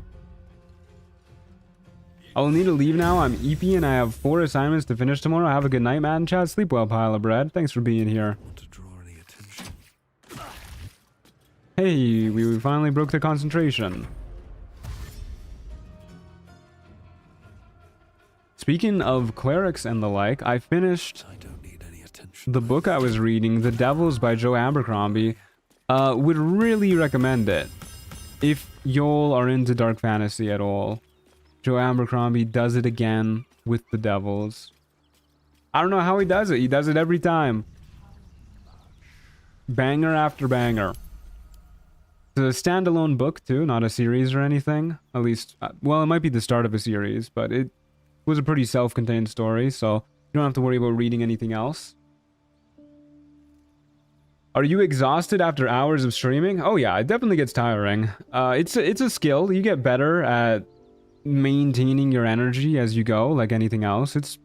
I will need to leave now. I'm EP and I have 4 assignments to finish tomorrow. Have a good night, man. Chat, sleep well, pile of bread. Thanks for being here. Want to draw any attention? Hey, we finally broke the concentration. Speaking of clerics and the like, I finished I don't need any attention. the book I was reading, The Devils by Joe Abercrombie. Would really recommend it if y'all are into dark fantasy at all. Joe Abercrombie does it again with the Devils. I don't know how he does it. He does it every time. Banger after banger. It's a standalone book too, not a series or anything. At least, well, it might be the start of a series, but it was a pretty self-contained story, so you don't have to worry about reading anything else. Are you exhausted after hours of streaming? Oh yeah, it definitely gets tiring. It's a skill. You get better at maintaining your energy as you go, like anything else. It's,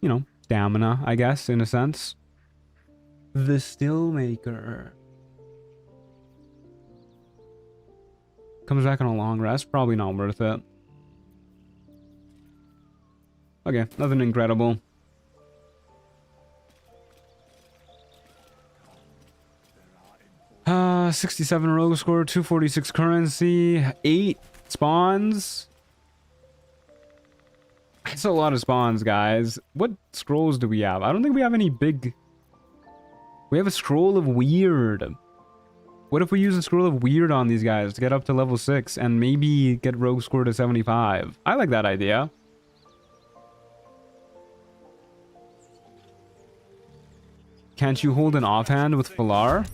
you know, stamina, I guess, in a sense. The Stillmaker. Comes back on a long rest. Probably not worth it. Okay, nothing incredible. Uh, 67 rogue score, 246 currency, 8 spawns. That's a lot of spawns, guys. What scrolls do we have? I don't think we have any big... We have a scroll of weird. What if we use a scroll of weird on these guys to get up to level 6 and maybe get rogue score to 75? I like that idea. Can't you hold an offhand with Falar?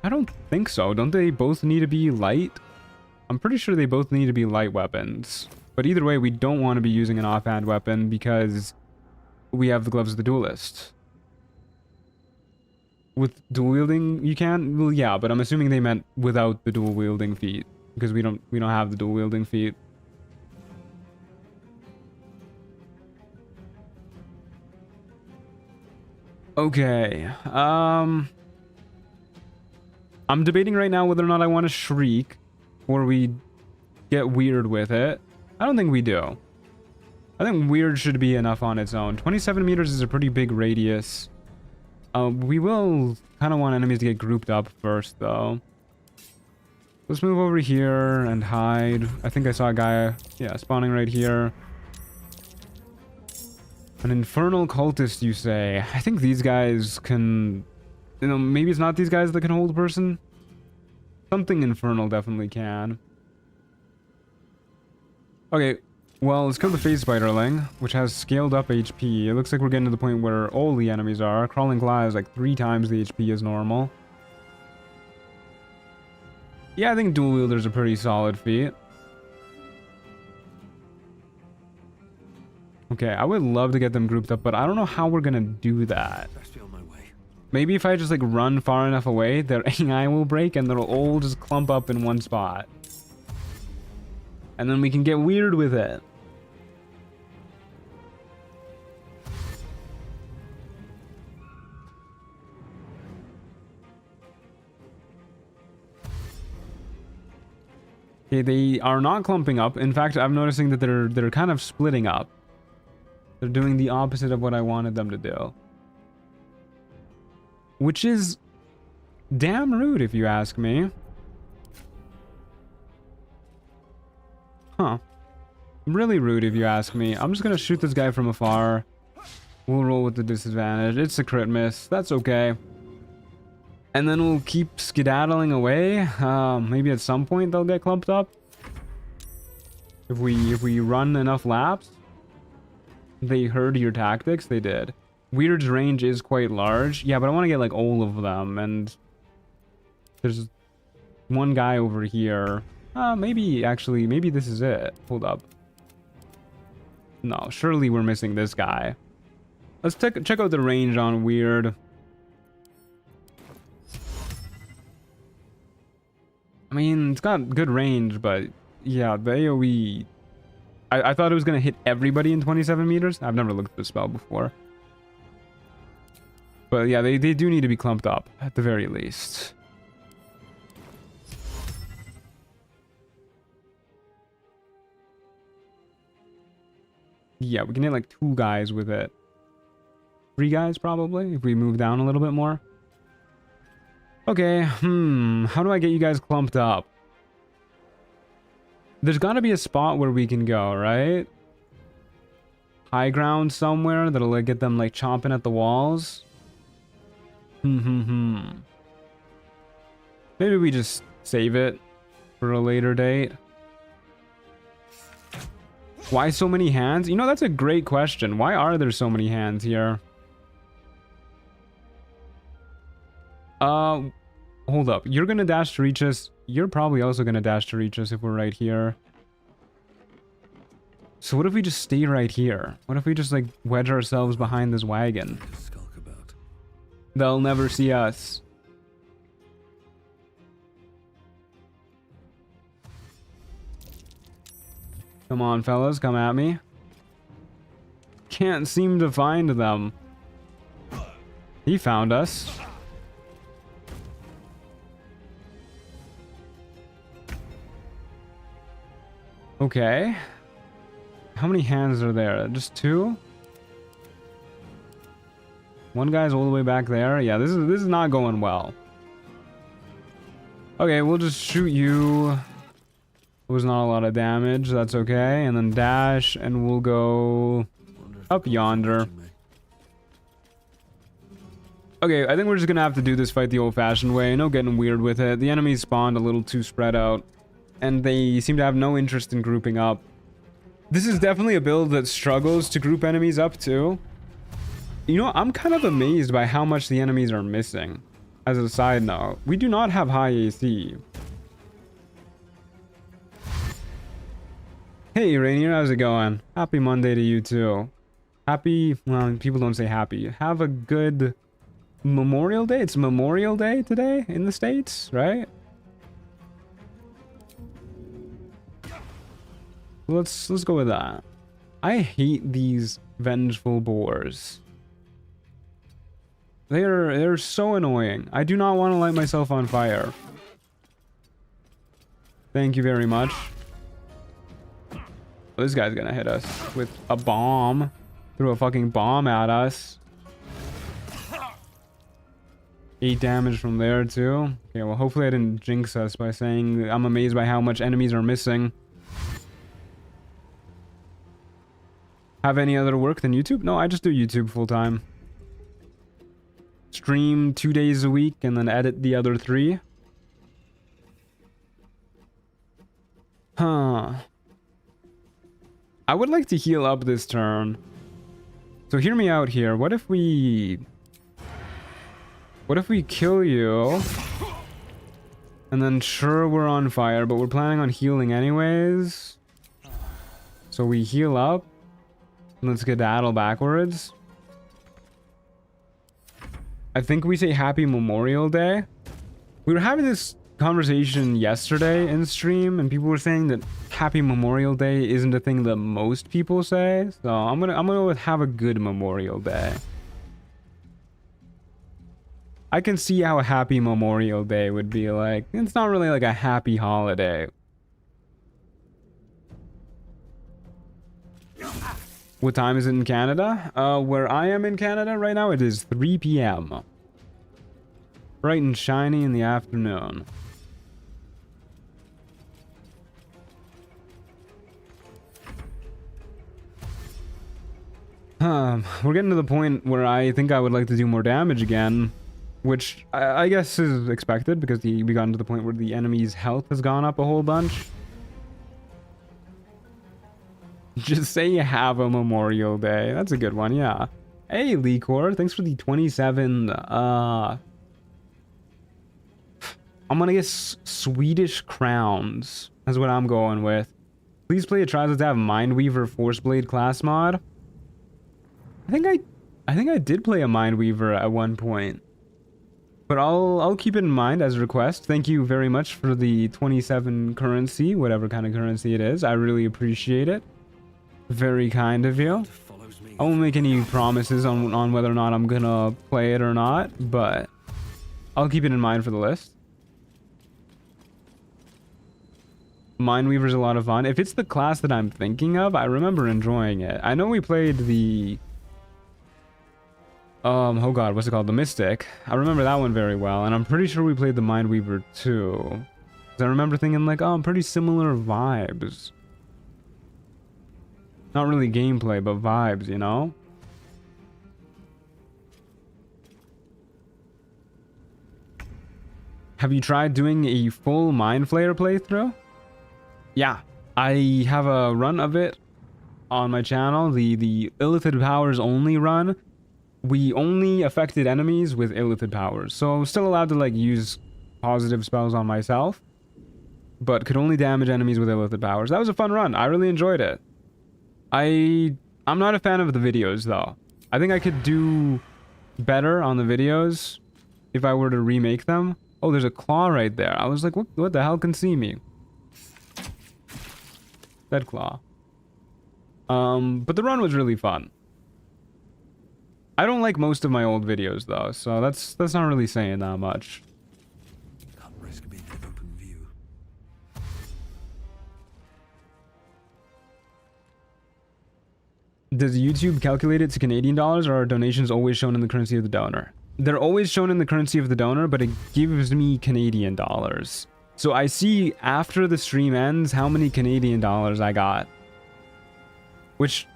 I don't think so. Don't they both need to be light? I'm pretty sure they both need to be light weapons. But either way, we don't want to be using an offhand weapon because we have the Gloves of the Duelist. With dual wielding, you can? Well, yeah, but I'm assuming they meant without the dual wielding feat because we don't have the dual wielding feat. Okay. I'm debating right now whether or not I want to shriek or we get weird with it. I don't think we do. I think weird should be enough on its own. 27 meters is a pretty big radius. We will kind of want enemies to get grouped up first, though. Let's move over here and hide. I think I saw a guy, yeah, spawning right here. An infernal cultist, you say? I think these guys can... You know, maybe it's not these guys that can hold a person. Something infernal definitely can. Okay, well, let's kill the Phase Spiderling, which has scaled up HP. It looks like we're getting to the point where all the enemies are. Crawling Claw is like 3 times the HP as normal. Yeah, I think dual wielder's a pretty solid feat. Okay, I would love to get them grouped up, but I don't know how we're gonna do that. Best be on my way. Maybe if I just like run far enough away, their AI will break and they'll all just clump up in one spot. And then we can get weird with it. Okay, they are not clumping up. In fact, I'm noticing that they're kind of splitting up. They're doing the opposite of what I wanted them to do. Which is damn rude, if you ask me. Huh. Really rude, if you ask me. I'm just gonna shoot this guy from afar. We'll roll with the disadvantage. It's a crit miss. That's okay. And then we'll keep skedaddling away. Maybe at some point they'll get clumped up. If we run enough laps. They heard your tactics. They did. Weird's range is quite large. Yeah, but I want to get like all of them. And there's one guy over here. Maybe this is it. Hold up. No, surely we're missing this guy. Let's check out the range on Weird. I mean, it's got good range, but yeah, the AoE... I thought it was going to hit everybody in 27 meters. I've never looked at the spell before. But yeah, they do need to be clumped up, at the very least. Yeah, we can hit like 2 guys with it. 3 guys, probably, if we move down a little bit more. Okay, how do I get you guys clumped up? There's got to be a spot where we can go, right? High ground somewhere that'll like get them like chomping at the walls. Maybe we just save it for a later date. Why so many hands? You know, that's a great question. Why are there so many hands here? Hold up. You're gonna dash to reach us. You're probably also gonna dash to reach us if we're right here. So what if we just stay right here? What if we just like wedge ourselves behind this wagon? Skulk about. They'll never see us. Come on, fellas, come at me. Can't seem to find them. He found us. Okay. How many hands are there? Just 2? One guy's all the way back there. Yeah, this is not going well. Okay, we'll just shoot you. It was not a lot of damage. That's okay. And then dash, and we'll go up yonder. Okay, I think we're just gonna have to do this fight the old-fashioned way. No getting weird with it. The enemies spawned a little too spread out. And they seem to have no interest in grouping up. This is definitely a build that struggles to group enemies up too. You know, I'm kind of amazed by how much the enemies are missing. As a side note, we do not have high AC. Hey Rainier, how's it going? Happy Monday to you too. Happy, well, people don't say happy. Have a good Memorial Day. It's Memorial Day today in the States, right? Let's go with that. I hate these vengeful boars. They're so annoying. I do not want to light myself on fire. Thank you very much. This guy's gonna hit us with a bomb. Threw a fucking bomb at us. 8 damage from there too. Okay, well hopefully I didn't jinx us by saying I'm amazed by how much enemies are missing. Have any other work than YouTube? No, I just do YouTube full time. Stream 2 days a week and then edit the other 3. Huh. I would like to heal up this turn. So hear me out here. What if we kill you? And then sure we're on fire, but we're planning on healing anyways. So we heal up. Let's skedaddle backwards. I think we say Happy Memorial Day. We were having this conversation yesterday in stream, and people were saying that Happy Memorial Day isn't a thing that most people say. So I'm gonna go with Have a Good Memorial Day. I can see how a Happy Memorial Day would be like. It's not really like a happy holiday. What time is it in Canada? Where I am in Canada right now, it is 3 p.m. Bright and shiny in the afternoon. We're getting to the point where I think I would like to do more damage again. which I guess is expected because we gotten to the point where the enemy's health has gone up a whole bunch. Just say you have a Memorial Day. That's a good one, yeah. Hey, Lecor, thanks for the 27. I'm gonna guess Swedish crowns. That's what I'm going with. Please play a Trials to have Mindweaver Forceblade class mod. I think I did play a Mindweaver at one point. But I'll keep it in mind as a request. Thank you very much for the 27 currency, whatever kind of currency it is. I really appreciate it. Very kind of you. I won't make any promises on whether or not I'm gonna play it or not, but I'll keep it in mind for the list. Mindweaver's a lot of fun. If it's the class that I'm thinking of, I remember enjoying it. I know we played the... oh god, what's it called? The Mystic. I remember that one very well, and I'm pretty sure we played the Mindweaver too. 'Cause I remember thinking like, oh, pretty similar vibes. Not really gameplay, but vibes, you know? Have you tried doing a full Mind Flayer playthrough? Yeah, I have a run of it on my channel, the Illithid Powers only run. We only affected enemies with Illithid Powers, so I'm still allowed to like use positive spells on myself, but could only damage enemies with Illithid Powers. That was a fun run. I really enjoyed it. I'm not a fan of the videos though. I think I could do better on the videos if I were to remake them. Oh, there's a claw right there. I was like, what the hell can see me? Dead claw. But the run was really fun. I don't like most of my old videos though, so that's not really saying that much. Can't risk being in open view. Does YouTube calculate it to Canadian dollars, or are donations always shown in the currency of the donor? They're always shown in the currency of the donor, but it gives me Canadian dollars. So I see after the stream ends how many Canadian dollars I got. Which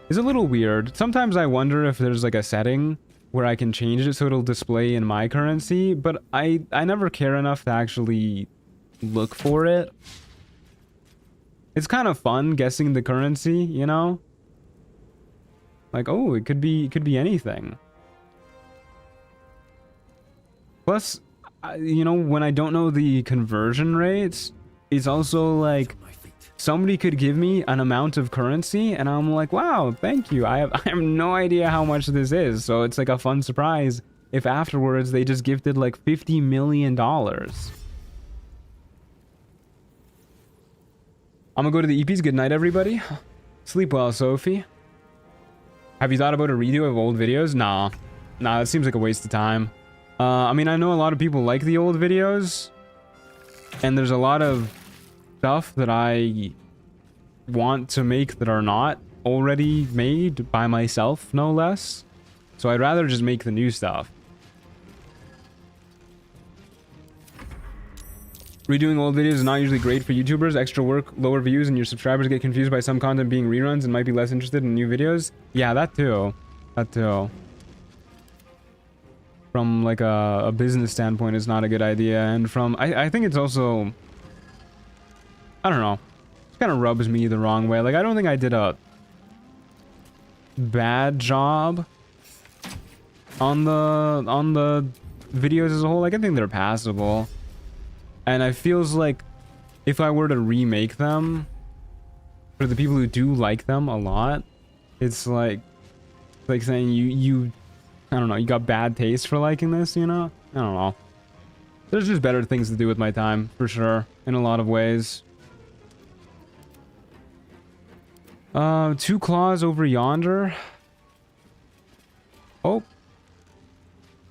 is a little weird. Sometimes I wonder if there's like a setting where I can change it so it'll display in my currency, but I never care enough to actually look for it. It's kind of fun guessing the currency, you know? Like, oh, it could be anything. Plus, you know, when I don't know the conversion rates, it's also like somebody could give me an amount of currency and I'm like, wow, thank you. I have no idea how much this is. So it's like a fun surprise if afterwards they just gifted like $50 million. I'm gonna go to the EPs. Good night, everybody. Sleep well, Sophie. Have you thought about a redo of old videos? Nah, it seems like a waste of time. I mean, I know a lot of people like the old videos, and there's a lot of stuff that I want to make that are not already made by myself, no less. So I'd rather just make the new stuff. Redoing old videos is not usually great for YouTubers. Extra work, lower views, and your subscribers get confused by some content being reruns and might be less interested in new videos. Yeah, that too. That too. From like a business standpoint, is not a good idea. And from, I think it's also, I don't know. It kind of rubs me the wrong way. Like, I don't think I did a bad job on the videos as a whole. Like, I think they're passable. And it feels like if I were to remake them, for the people who do like them a lot, it's like saying you I don't know, you got bad taste for liking this, you know? I don't know. There's just better things to do with my time, for sure, in a lot of ways. 2 claws over yonder. Oh.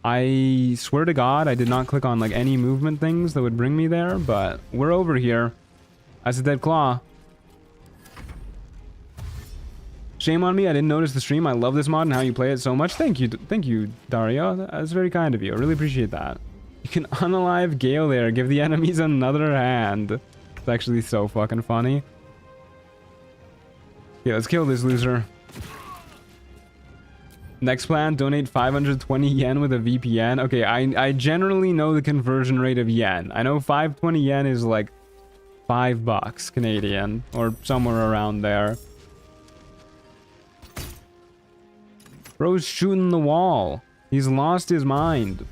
I swear to God, I did not click on like any movement things that would bring me there, but we're over here. That's a dead claw. Shame on me, I didn't notice the stream. I love this mod and how you play it so much. Thank you, Dario. That's very kind of you. I really appreciate that. You can unalive Gale there. Give the enemies another hand. It's actually so fucking funny. Yeah, let's kill this loser. Next plan, donate 520 yen with a VPN. Okay, I generally know the conversion rate of yen. I know 520 yen is like $5 Canadian or somewhere around there. Bro's shooting the wall. He's lost his mind.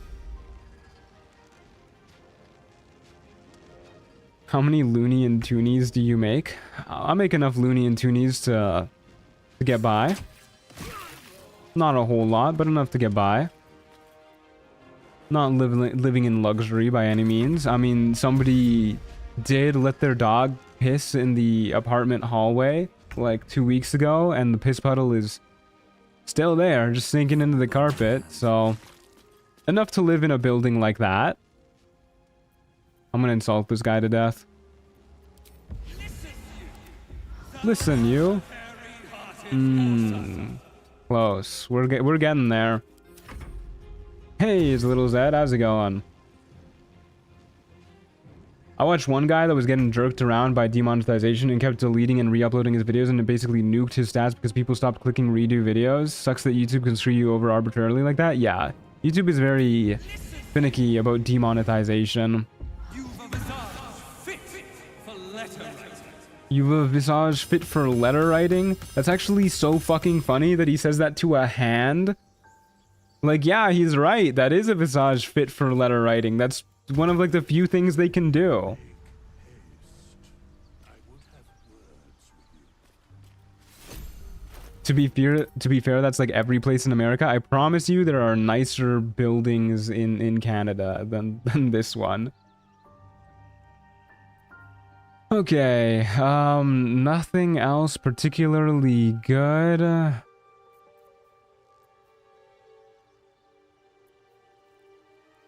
How many loony and toonies do you make? I'll make enough loony and toonies to get by. Not a whole lot, but enough to get by. Not living in luxury by any means. I mean, somebody did let their dog piss in the apartment hallway like 2 weeks ago, and the piss puddle is still there, just sinking into the carpet. So, enough to live in a building like that. I'm gonna insult this guy to death. Listen, you. Close. We're getting there. Hey, it's little Zed. How's it going? I watched one guy that was getting jerked around by demonetization and kept deleting and re-uploading his videos, and it basically nuked his stats because people stopped clicking redo videos. Sucks that YouTube can screw you over arbitrarily like that. Yeah, YouTube is very finicky about demonetization. You've a visage fit for letter writing? That's actually so fucking funny that he says that to a hand. Like, yeah, he's right. That is a visage fit for letter writing. That's one of like the few things they can do. To be fair, that's like every place in America. I promise you there are nicer buildings in Canada than this one. Okay, nothing else particularly good.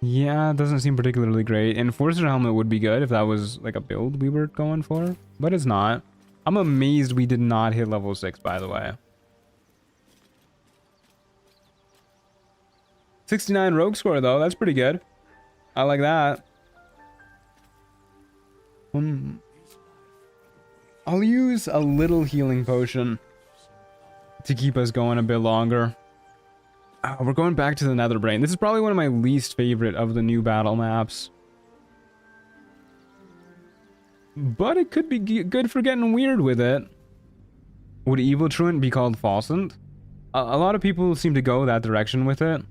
Yeah, it doesn't seem particularly great. Enforcer helmet would be good if that was like a build we were going for, but it's not. I'm amazed we did not hit level 6, by the way. 69 rogue score though, that's pretty good. I like that. I'll use a little healing potion to keep us going a bit longer. We're going back to the Nether Brain. This is probably one of my least favorite of the new battle maps. But it could be good for getting weird with it. Would Evil Truant be called Fawcent? A lot of people seem to go that direction with it.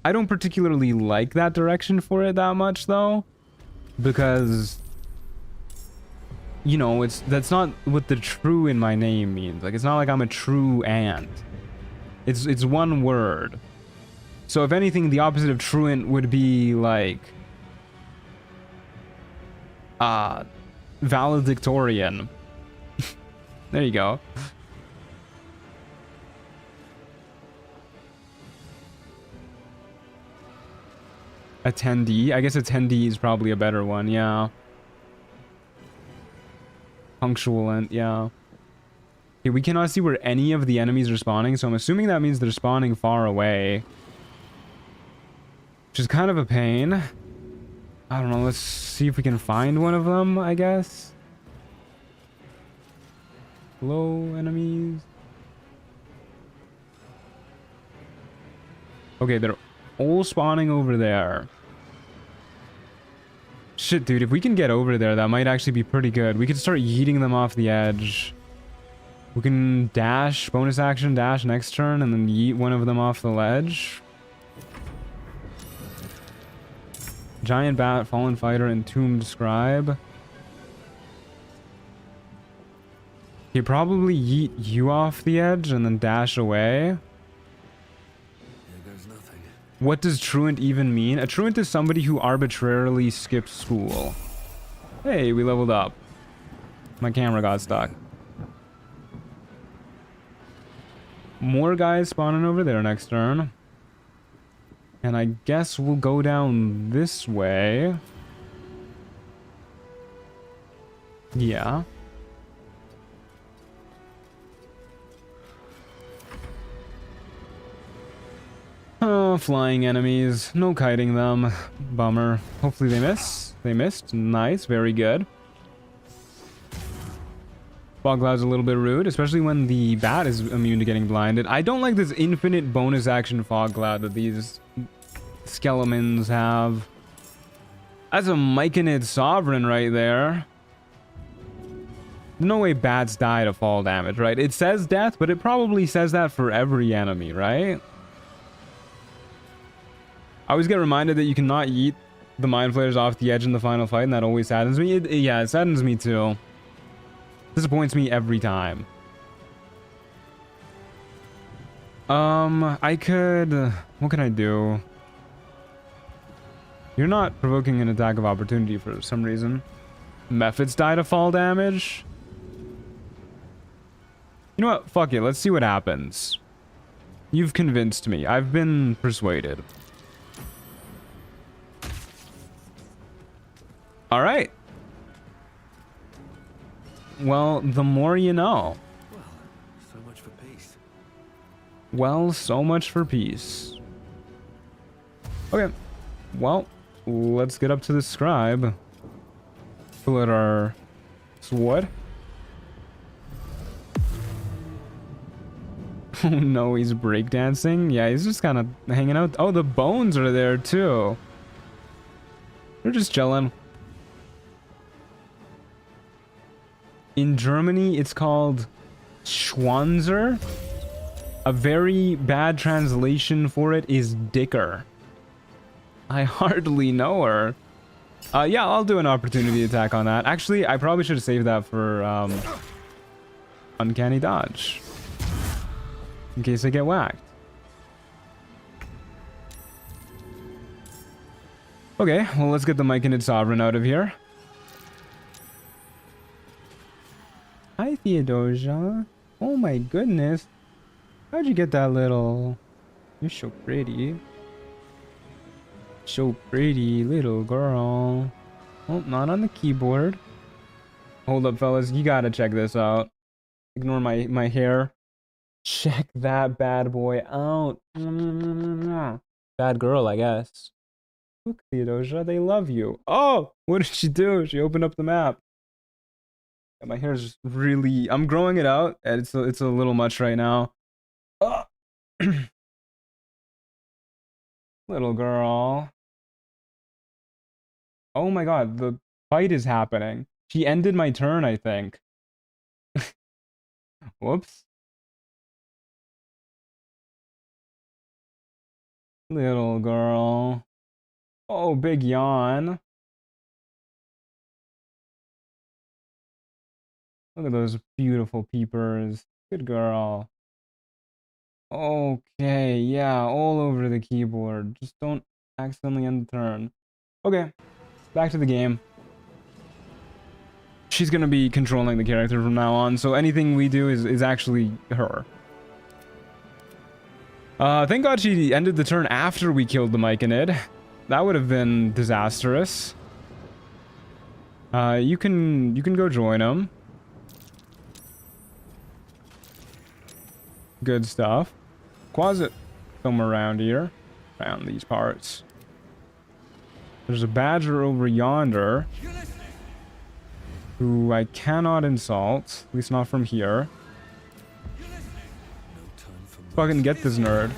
I don't particularly like that direction for it that much, though. Because, you know, that's not what the true in my name means. Like, it's not like I'm a true ant. It's one word. So if anything, the opposite of truant would be like valedictorian. There you go. Attendee. I guess attendee is probably a better one, yeah. Punctual, yeah. Okay, we cannot see where any of the enemies are spawning, so I'm assuming that means they're spawning far away. Which is kind of a pain. I don't know, let's see if we can find one of them, I guess. Hello, enemies. Okay, they're all spawning over there. Shit, dude, if we can get over there, that might actually be pretty good. We could start yeeting them off the edge. We can dash, bonus action, dash next turn, and then yeet one of them off the ledge. Giant Bat, Fallen Fighter, Entombed Scribe. You probably yeet you off the edge and then dash away. What does truant even mean? A truant is somebody who arbitrarily skips school. Hey, we leveled up. My camera got stuck. More guys spawning over there next turn. And I guess we'll go down this way. Yeah. Oh, flying enemies. No kiting them. Bummer. Hopefully they miss. They missed. Nice. Very good. Fog Cloud's a little bit rude, especially when the bat is immune to getting blinded. I don't like this infinite bonus action Fog Cloud that these skeletons have. That's a Myconid Sovereign right there. No way bats die to fall damage, right? It says death, but it probably says that for every enemy, right? I always get reminded that you cannot yeet the Mind Flayers off the edge in the final fight, and that always saddens me. Yeah, it saddens me too. Disappoints me every time. I could... What can I do? You're not provoking an attack of opportunity for some reason. Methods die to fall damage? You know what? Fuck it. Let's see what happens. You've convinced me. I've been persuaded. Alright. Well, the more you know. Well, so much for peace. Well, so much for peace. Okay. Well, let's get up to the scribe. Pull out our sword. Oh no, he's breakdancing? Yeah, he's just kind of hanging out. Oh, the bones are there too. They're just chilling. In Germany, it's called Schwanzer. A very bad translation for it is Dicker. I hardly know her. Yeah, I'll do an opportunity attack on that. Actually, I probably should have saved that for Uncanny Dodge. In case I get whacked. Okay, well, let's get the Myconid Sovereign out of here. Hi, Theodosia. Oh my goodness. How'd you get that little... You're so pretty. So pretty, little girl. Oh, not on the keyboard. Hold up, fellas. You gotta check this out. Ignore my hair. Check that bad boy out. Bad girl, I guess. Look, Theodosia, they love you. Oh, what did she do? She opened up the map. Yeah, my hair's just really... I'm growing it out, and it's a little much right now. Oh. Little girl. Oh my god, the fight is happening. She ended my turn, I think. Whoops. Little girl. Oh, big yawn. Look at those beautiful peepers. Good girl. Okay, yeah, all over the keyboard. Just don't accidentally end the turn. Okay, back to the game. She's gonna be controlling the character from now on, so anything we do is actually her. Thank God she ended the turn after we killed the Myconid. That would have been disastrous. You can go join him. Good stuff. Closet somewhere around here. Around these parts. There's a badger over yonder. Who I cannot insult. At least not from here. Fucking get this nerd.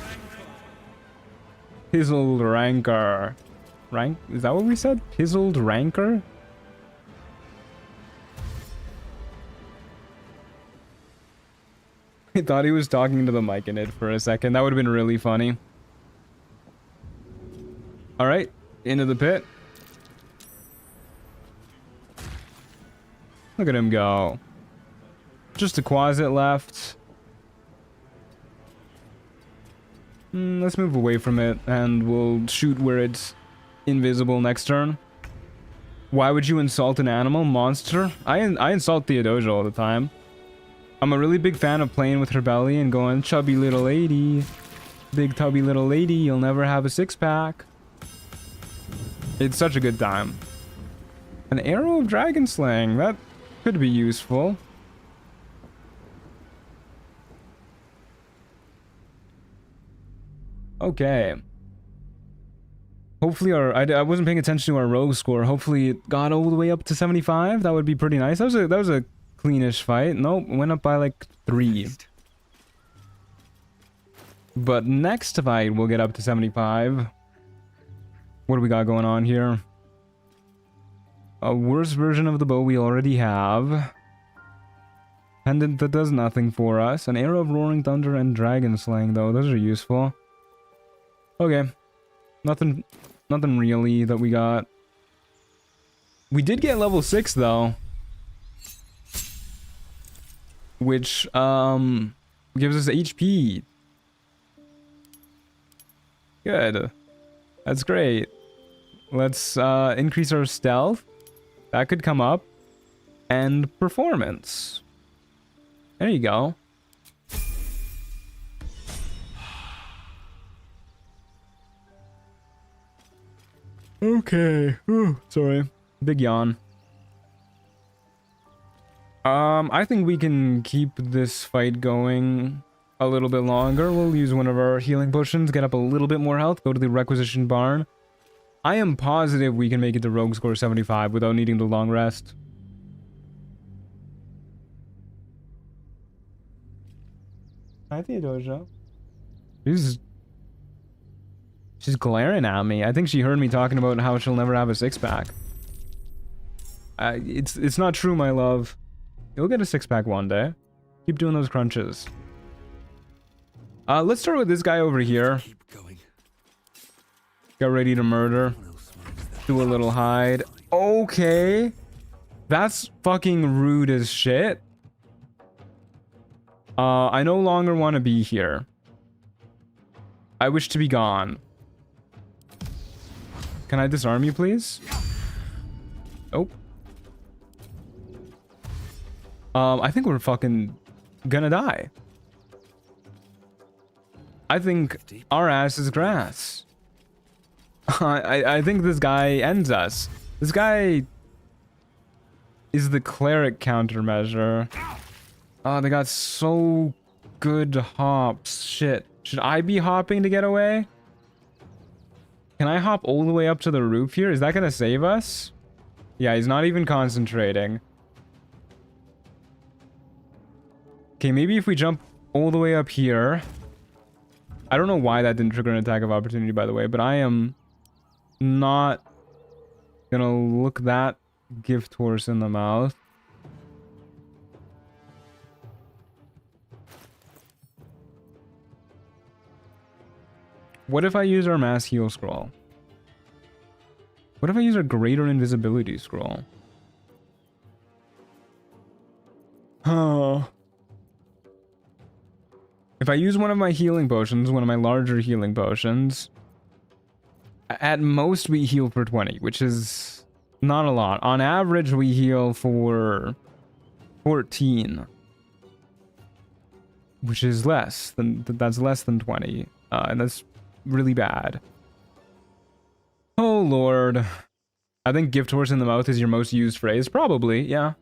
Pizzled Rancor. Is that what we said? Pizzled Rancor? I thought he was talking to the Myconid for a second. That would have been really funny. Alright, into the pit. Look at him go. Just a Quasit left. Let's move away from it, and we'll shoot where it's invisible next turn. Why would you insult an animal? Monster? I insult Theodosia all the time. I'm a really big fan of playing with her belly and going, chubby little lady. Big tubby little lady, you'll never have a six-pack. It's such a good time. An arrow of dragon slaying. That could be useful. Okay. Hopefully I wasn't paying attention to our rogue score. Hopefully it got all the way up to 75. That would be pretty nice. That was a cleanish fight. Nope, went up by like 3. But next fight, we'll get up to 75. What do we got going on here? A worse version of the bow we already have. Pendant that does nothing for us. An arrow of roaring thunder and dragon slaying, though. Those are useful. Okay. Nothing really that we got. We did get level 6, though. Which, gives us HP. Good. That's great. Let's, increase our stealth. That could come up. And performance. There you go. Okay. Ooh, sorry. Big yawn. I think we can keep this fight going a little bit longer. We'll use one of our healing potions, get up a little bit more health, go to the requisition barn. I am positive we can make it to Rogue score 75 without needing the long rest. Hi, Theodosia. She's glaring at me. I think she heard me talking about how she'll never have a 6-pack. It's not true, my love. You'll get a 6-pack one day. Keep doing those crunches. Let's start with this guy over here. Keep going. Got ready to murder. Do a little hide. Okay. That's fucking rude as shit. I no longer want to be here. I wish to be gone. Can I disarm you, please? Oh. I think we're fucking gonna die. I think our ass is grass. I think this guy ends us. This guy is the cleric countermeasure. Oh, they got so good hops. Shit. Should I be hopping to get away? Can I hop all the way up to the roof here? Is that gonna save us? Yeah, he's not even concentrating. Okay, maybe if we jump all the way up here. I don't know why that didn't trigger an attack of opportunity, by the way, but I am not gonna look that gift horse in the mouth. What if I use our mass heal scroll? What if I use our greater invisibility scroll? Oh. If I use one of my healing potions, one of my larger healing potions, at most we heal for 20, which is not a lot. On average, we heal for 14, which is less than, that's less than 20, and that's really bad. Oh lord. I think gift horse in the mouth is your most used phrase. Probably, yeah.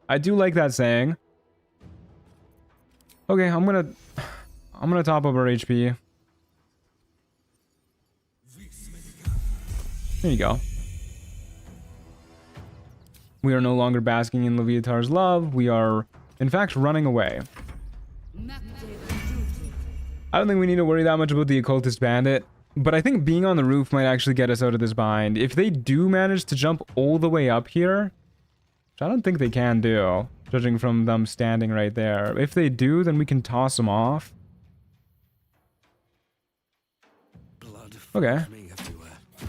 I do like that saying. Okay, I'm gonna top up our HP. There you go. We are no longer basking in Leviatar's love. We are, in fact, running away. I don't think we need to worry that much about the occultist bandit, but I think being on the roof might actually get us out of this bind. If they do manage to jump all the way up here, which I don't think they can do, judging from them standing right there. If they do, then we can toss them off. Okay.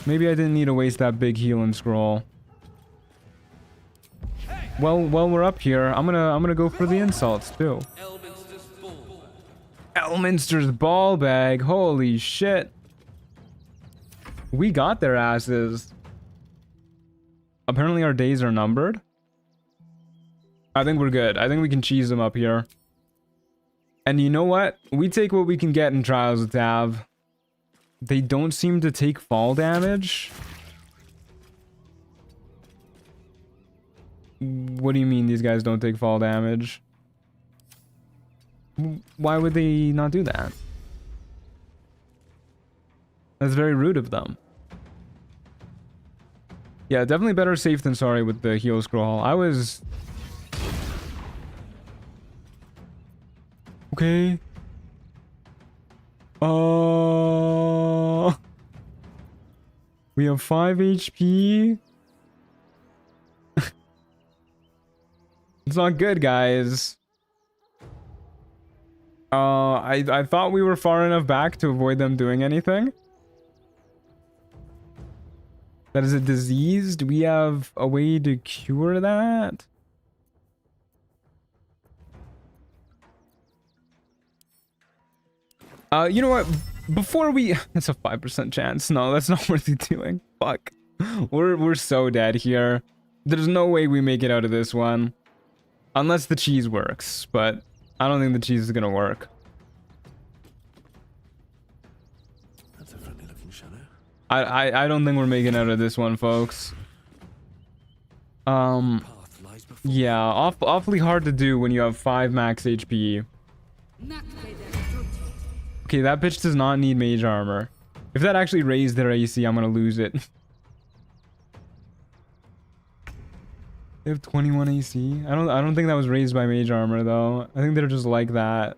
Maybe I didn't need to waste that big healing scroll. Well, while we're up here, I'm gonna go for the insults too. Elminster's ball bag. Holy shit. We got their asses. Apparently our days are numbered. I think we're good. I think we can cheese them up here. And you know what? We take what we can get in Trials of Tav. They don't seem to take fall damage. What do you mean these guys don't take fall damage? Why would they not do that? That's very rude of them. Yeah, definitely better safe than sorry with the heal scroll. I was Okay. We have 5 HP. It's not good, guys. I thought we were far enough back to avoid them doing anything. That is a disease. Do we have a way to cure that? You know what? Before we... That's a 5% chance. No, that's not worth it doing. Fuck. We're so dead here. There's no way we make it out of this one. Unless the cheese works, but I don't think the cheese is gonna work. That's a friendly looking shadow. I don't think we're making out of this one, folks. Path lies before. Yeah, awfully hard to do when you have 5 max HP. Okay, that bitch does not need mage armor. If that actually raised their AC, I'm gonna lose it. They have 21 AC. I don't think that was raised by mage armor though. I think they're just like that.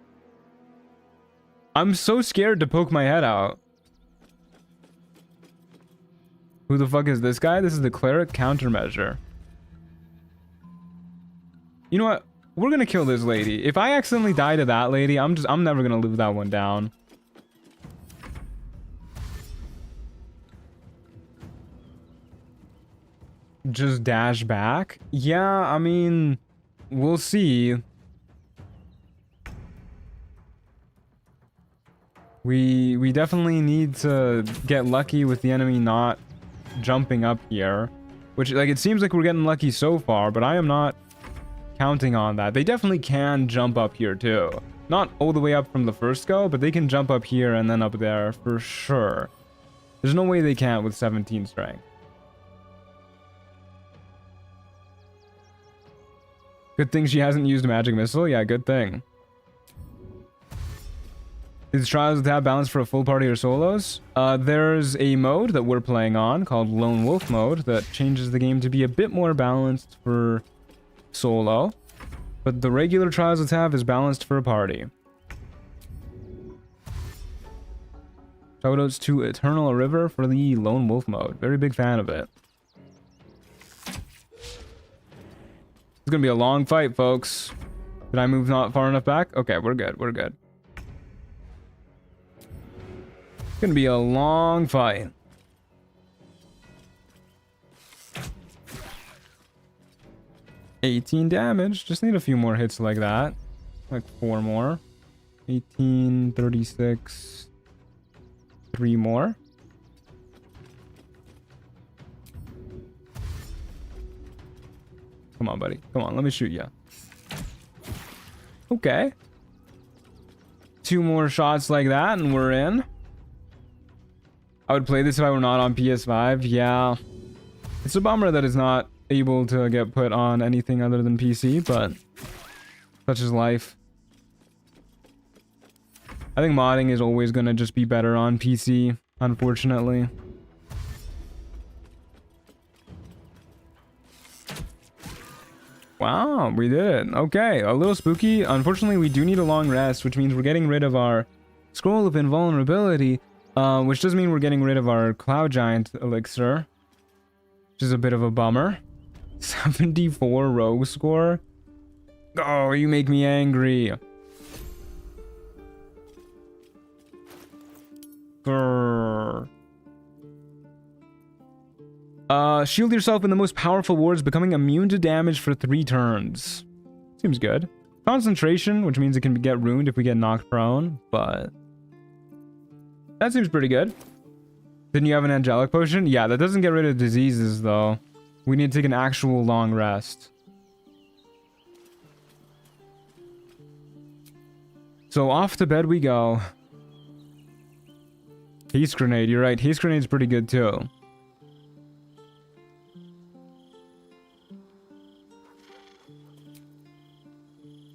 I'm so scared to poke my head out. Who the fuck is this guy? This is the cleric countermeasure. You know what? We're gonna kill this lady. If I accidentally die to that lady, I'm never gonna live that one down. Just dash back? Yeah, I mean, we'll see. We definitely need to get lucky with the enemy not jumping up here. Which, like, it seems like we're getting lucky so far, but I am not counting on that. They definitely can jump up here too. Not all the way up from the first go, but they can jump up here and then up there for sure. There's no way they can't with 17 strength. Good thing she hasn't used a magic missile. Yeah, good thing. Is Trials of Tab balanced for a full party or solos? There's a mode that we're playing on called Lonewolf mode that changes the game to be a bit more balanced for solo. But the regular Trials of Tab is balanced for a party. Shoutouts to Eternal River for the Lonewolf mode. Very big fan of it. It's gonna be a long fight, folks. Did I move not far enough back? Okay, we're good. We're good. It's gonna be a long fight. $18 damage. Just need a few more hits like that. Like 4 more. 18, 36. 3 more. Come on, buddy. Come on, let me shoot you. Okay. 2 more shots like that and we're in. I would play this if I were not on PS5. Yeah. It's a bummer that it's not able to get put on anything other than PC, but such is life. I think modding is always going to just be better on PC, unfortunately. Wow, we did it. Okay, a little spooky. Unfortunately, we do need a long rest, which means we're getting rid of our Scroll of Invulnerability, which does mean we're getting rid of our Cloud Giant elixir, which is a bit of a bummer. 74 rogue score. Oh, you make me angry. Grrr. Shield yourself in the most powerful wards, becoming immune to damage for 3 turns. Seems good. Concentration, which means it can get ruined if we get knocked prone, but that seems pretty good. Didn't you have an angelic potion? Yeah, that doesn't get rid of diseases though. We need to take an actual long rest. So off to bed we go. Haste grenade, you're right. Haste grenade's pretty good too.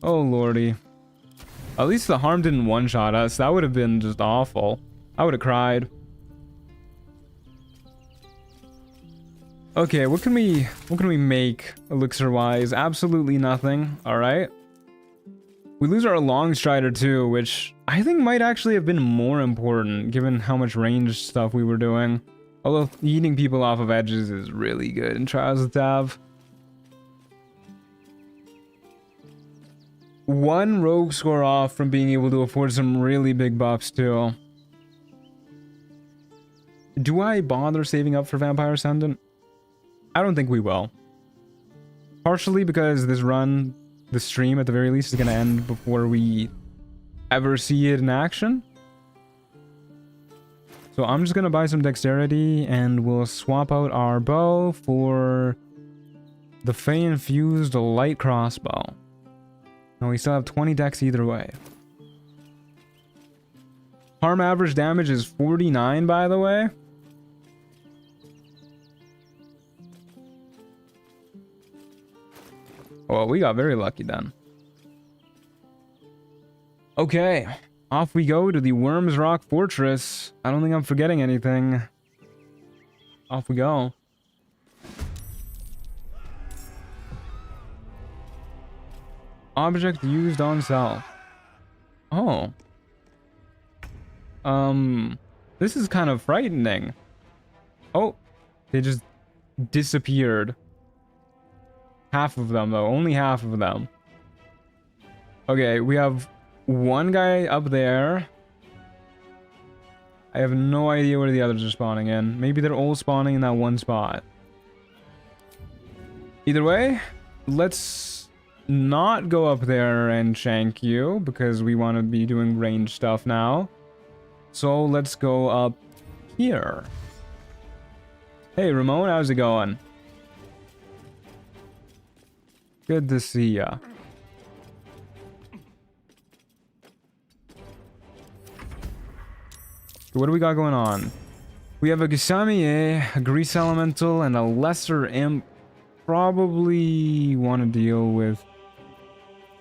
Oh lordy. At least the harm didn't one-shot us. That would have been just awful. I would have cried. Okay, what can we make elixir-wise? Absolutely nothing. Alright. We lose our long strider too, which I think might actually have been more important given how much ranged stuff we were doing. Although eating people off of edges is really good in Trials of Tav. One rogue score off from being able to afford some really big buffs too. Do I bother saving up for Vampire Ascendant? I don't think we will. Partially because this run, the stream at the very least, is going to end before we ever see it in action. So I'm just going to buy some dexterity and we'll swap out our bow for the Fey-infused light crossbow. And we still have 20 dex either way. Harm average damage is 49, by the way. Well, we got very lucky then. Okay, off we go to the Worms Rock Fortress. I don't think I'm forgetting anything. Off we go. Object used on self. Oh. This is kind of frightening. Oh, they just disappeared. Half of them, though. Only half of them. Okay, we have one guy up there. I have no idea where the others are spawning in. Maybe they're all spawning in that one spot. Either way, let's not go up there and shank you, because we want to be doing range stuff now. So let's go up here. Hey, Ramon, how's it going? Good to see ya. What do we got going on? We have a Gisamier, a Grease Elemental, and a Lesser Imp. Probably want to deal with...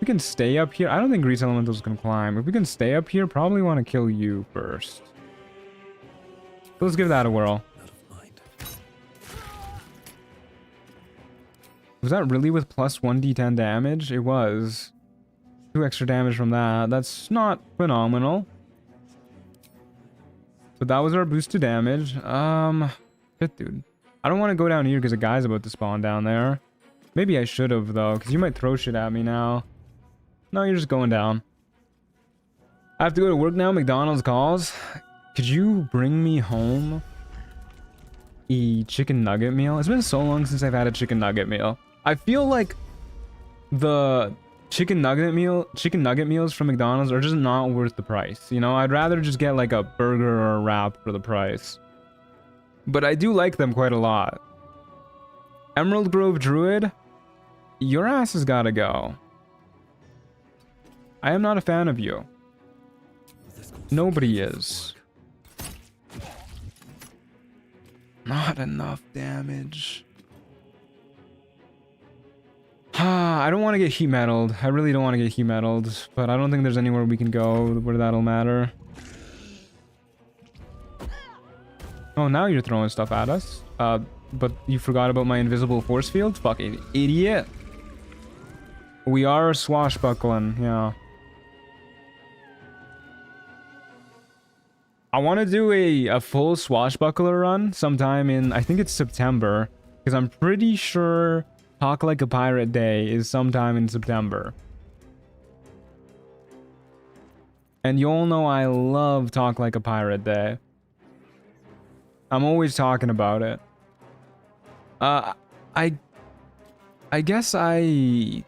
We can stay up here. I don't think Grease Elementals can climb. If we can stay up here, probably want to kill you first. So let's give that a whirl. Was that really with plus 1d10 damage? It was. 2 extra damage from that. That's not phenomenal. But that was our boost to damage. Shit, dude. I don't want to go down here because a guy's about to spawn down there. Maybe I should have, though, because you might throw shit at me now. No, you're just going down. I have to go to work now. McDonald's calls. Could you bring me home a chicken nugget meal? It's been so long since I've had a chicken nugget meal. I feel like the chicken nugget meals from McDonald's are just not worth the price. You know, I'd rather just get like a burger or a wrap for the price. But I do like them quite a lot. Emerald Grove Druid, your ass has gotta go. I am not a fan of you. Nobody is. Not enough damage. I don't want to get heat metaled. I really don't want to get heat metaled, but I don't think there's anywhere we can go where that'll matter. Oh, now you're throwing stuff at us. But you forgot about my invisible force field? Fucking idiot. We are swashbuckling, yeah. I want to do a full swashbuckler run sometime in, I think it's September, because I'm pretty sure Talk Like a Pirate Day is sometime in September. And you all know I love Talk Like a Pirate Day. I'm always talking about it. I guess I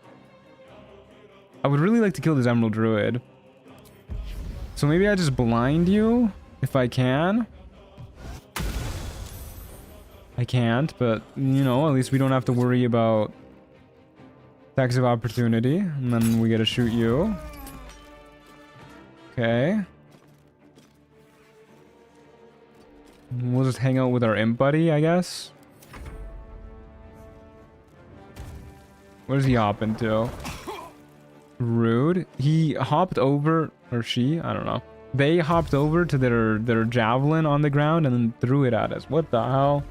would really like to kill this Emerald Druid. So maybe I just blind you if I can. I can't, but you know, at least we don't have to worry about attacks of opportunity, and then we get to shoot you. Okay. We'll just hang out with our imp buddy, I guess. What does he hop into? Rude. He hopped over, or she, I don't know. They hopped over to their javelin on the ground and then threw it at us. What the hell?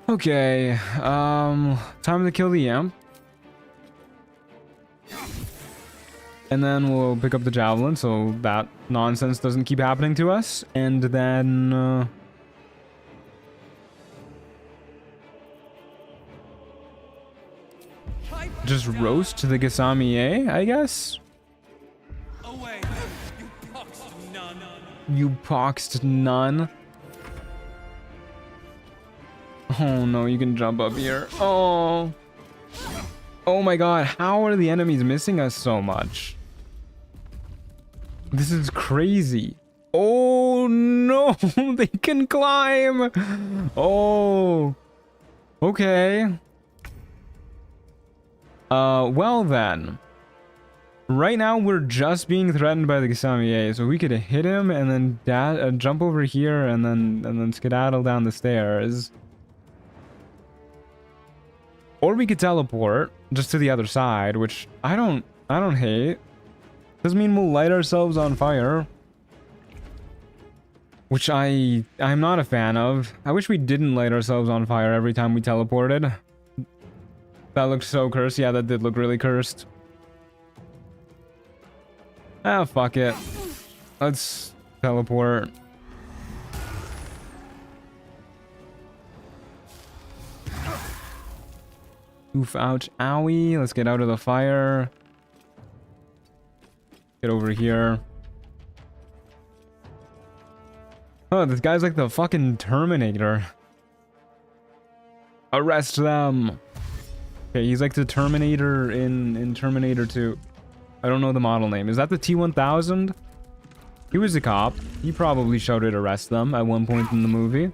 Okay, time to kill the imp. And then we'll pick up the javelin so that nonsense doesn't keep happening to us. And then... just roast the Gasamier, I guess? Away, you poxed nun. You poxed nun. Oh no, you can jump up here. Oh. Oh my god, how are the enemies missing us so much? This is crazy. Oh no, they can climb. Oh. Okay. Well then. Right now we're just being threatened by the Gasamier, so we could hit him and then jump over here and then skedaddle down the stairs. Or we could teleport just to the other side, which I don't hate. Doesn't mean we'll light ourselves on fire, which I'm not a fan of. I wish we didn't light ourselves on fire every time we teleported. That looked so cursed. Yeah, that did look really cursed. Ah, fuck it. Let's teleport. Oof, ouch, owie. Let's get out of the fire. Get over here. Oh, this guy's like the fucking Terminator. Arrest them. Okay, he's like the Terminator in Terminator 2. I don't know the model name. Is that the T-1000? He was a cop. He probably shouted arrest them at one point in the movie.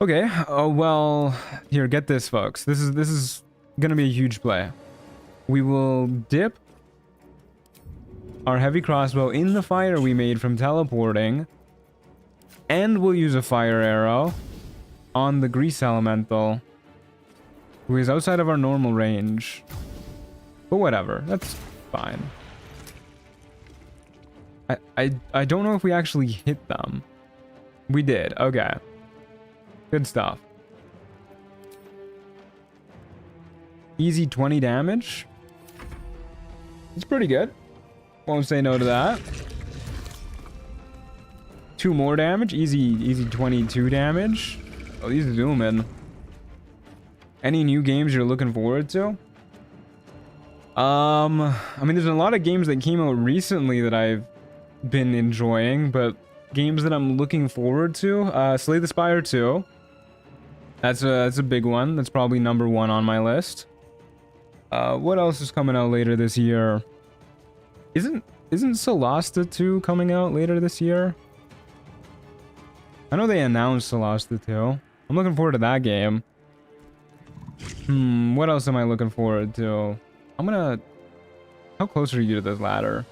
Okay, well, here, get this, folks. This is gonna be a huge play. We will dip our heavy crossbow in the fire we made from teleporting, and we'll use a fire arrow on the grease elemental, who is outside of our normal range. But whatever, that's fine. I don't know if we actually hit them. We did, okay. Good stuff. Easy 20 damage. It's pretty good. Won't say no to that. 2 more damage. Easy 22 damage. Oh, he's zooming. Any new games you're looking forward to? I mean, there's a lot of games that came out recently that I've been enjoying, but games that I'm looking forward to, Slay the Spire 2. That's a big one. That's probably number 1 on my list. What else is coming out later this year? Isn't Solasta 2 coming out later this year? I know they announced Solasta 2. I'm looking forward to that game. What else am I looking forward to? How close are you to this ladder?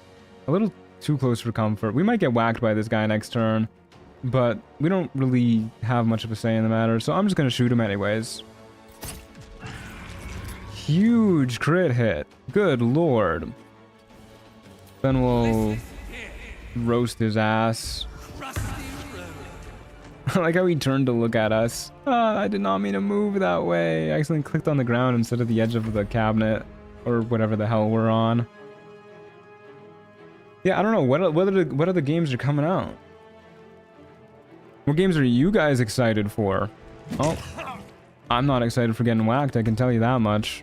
A little too close for comfort. We might get whacked by this guy next turn, but we don't really have much of a say in the matter, so I'm just gonna shoot him anyways. Huge crit hit. Good lord. Then we'll roast his ass. I like how he turned to look at us. I did not mean to move that way. I accidentally clicked on the ground instead of the edge of the cabinet, or whatever the hell we're on. Yeah, I don't know. What other games are coming out? What games are you guys excited for? Oh, I'm not excited for getting whacked, I can tell you that much.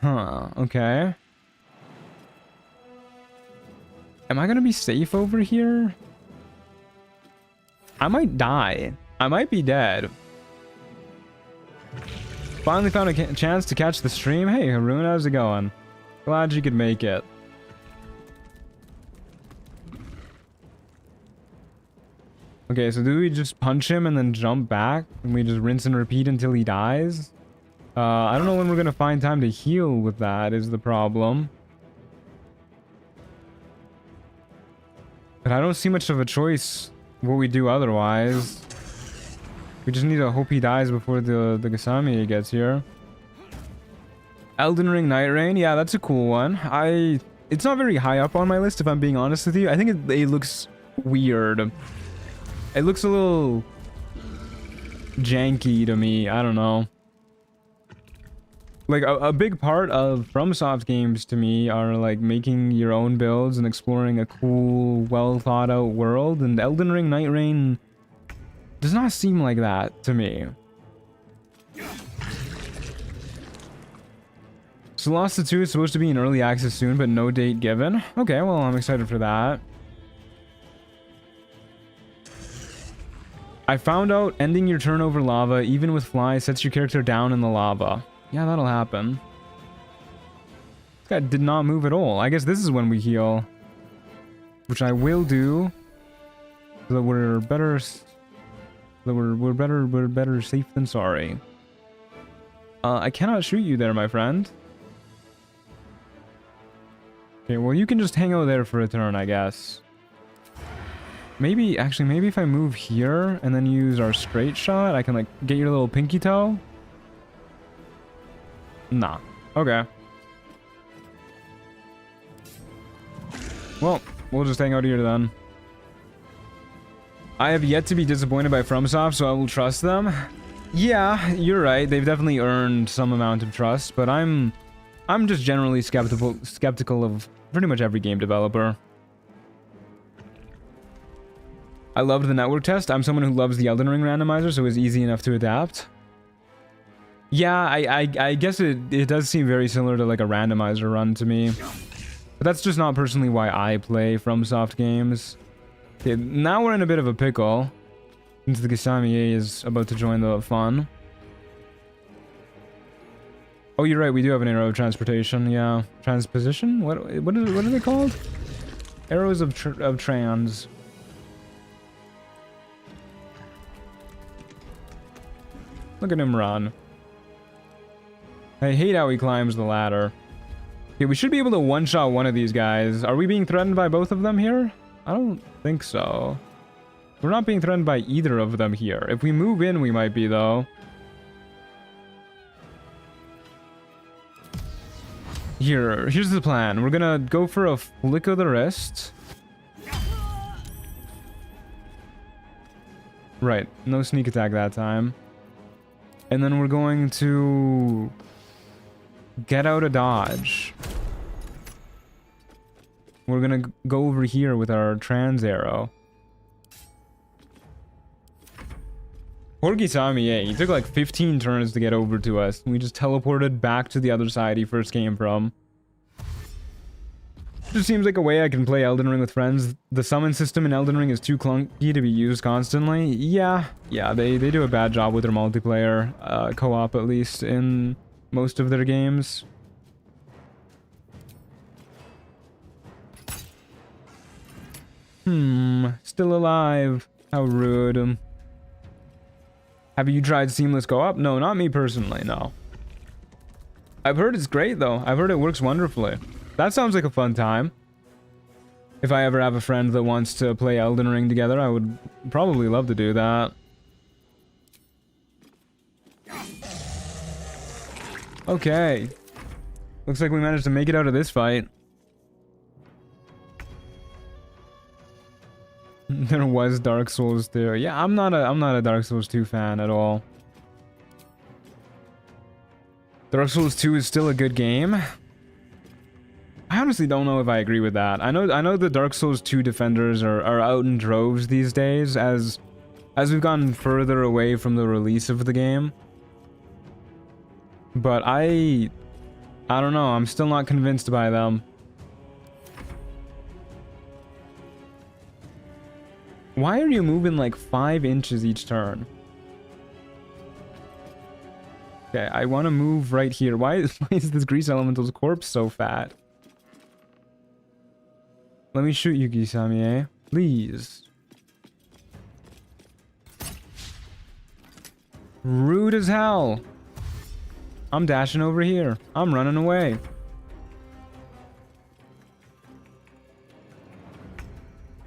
Huh, okay. Am I gonna be safe over here? I might die. I might be dead. Finally found a chance to catch the stream. Hey, Haroon, how's it going? Glad you could make it. Okay, so do we just punch him and then jump back? And we just rinse and repeat until he dies? I don't know when we're gonna find time to heal with that, is the problem. But I don't see much of a choice what we do otherwise. We just need to hope he dies before the Gasami gets here. Elden Ring Night Rain, yeah, that's a cool one. I It's not very high up on my list, if I'm being honest with you. I think it looks weird. It looks a little janky to me. I don't know. Like, a big part of FromSoft games to me are, like, making your own builds and exploring a cool, well-thought-out world. And Elden Ring Night Rain does not seem like that to me. Solasta 2 is supposed to be in early access soon, but no date given. Okay, well, I'm excited for that. I found out ending your turn over lava, even with fly, sets your character down in the lava. Yeah, that'll happen. This guy did not move at all. I guess this is when we heal. Which I will do. So that we're better... So that we're better safe than sorry. I cannot shoot you there, my friend. Okay, well, you can just hang out there for a turn, I guess. Maybe, actually, maybe if I move here and then use our straight shot, I can, like, get your little pinky toe. Nah. Okay. Well, we'll just hang out here then. I have yet to be disappointed by FromSoft, so I will trust them. Yeah, you're right. They've definitely earned some amount of trust, but I'm just generally skeptical of pretty much every game developer. I loved the network test. I'm someone who loves the Elden Ring randomizer, so it was easy enough to adapt. Yeah, I guess it does seem very similar to like a randomizer run to me. But that's just not personally why I play FromSoft games. Okay, now we're in a bit of a pickle. Since the Gisamier is about to join the fun. Oh, you're right, we do have an arrow of transportation, yeah. Transposition? What are they called? Arrows of trans. Look at him run. I hate how he climbs the ladder. Okay, we should be able to one-shot one of these guys. Are we being threatened by both of them here? I don't think so. We're not being threatened by either of them here. If we move in, we might be, though. Here's the plan. We're gonna go for a flick of the wrist. Right, no sneak attack that time. And then we're going to get out a dodge. We're gonna go over here with our trans arrow. Poor Gisamier, he took like 15 turns to get over to us. We just teleported back to the other side he first came from. Just seems like a way I can play Elden Ring with friends. The summon system in Elden Ring is too clunky to be used constantly. Yeah, they do a bad job with their multiplayer, co-op at least, in most of their games. Still alive. How rude. Have you tried Seamless Co-op? No, not me personally, no. I've heard it's great, though. I've heard it works wonderfully. That sounds like a fun time. If I ever have a friend that wants to play Elden Ring together, I would probably love to do that. Okay. Looks like we managed to make it out of this fight. There was Dark Souls 2. Yeah, I'm not a Dark Souls 2 fan at all. Dark Souls 2 is still a good game. I honestly don't know if I agree with that. I know the Dark Souls 2 defenders are out in droves these days as we've gotten further away from the release of the game. But I don't know, I'm still not convinced by them. Why are you moving like 5 inches each turn? Okay, I want to move right here. Why is this Grease Elemental's corpse so fat? Let me shoot you, Gisamier. Please. Rude as hell. I'm dashing over here. I'm running away.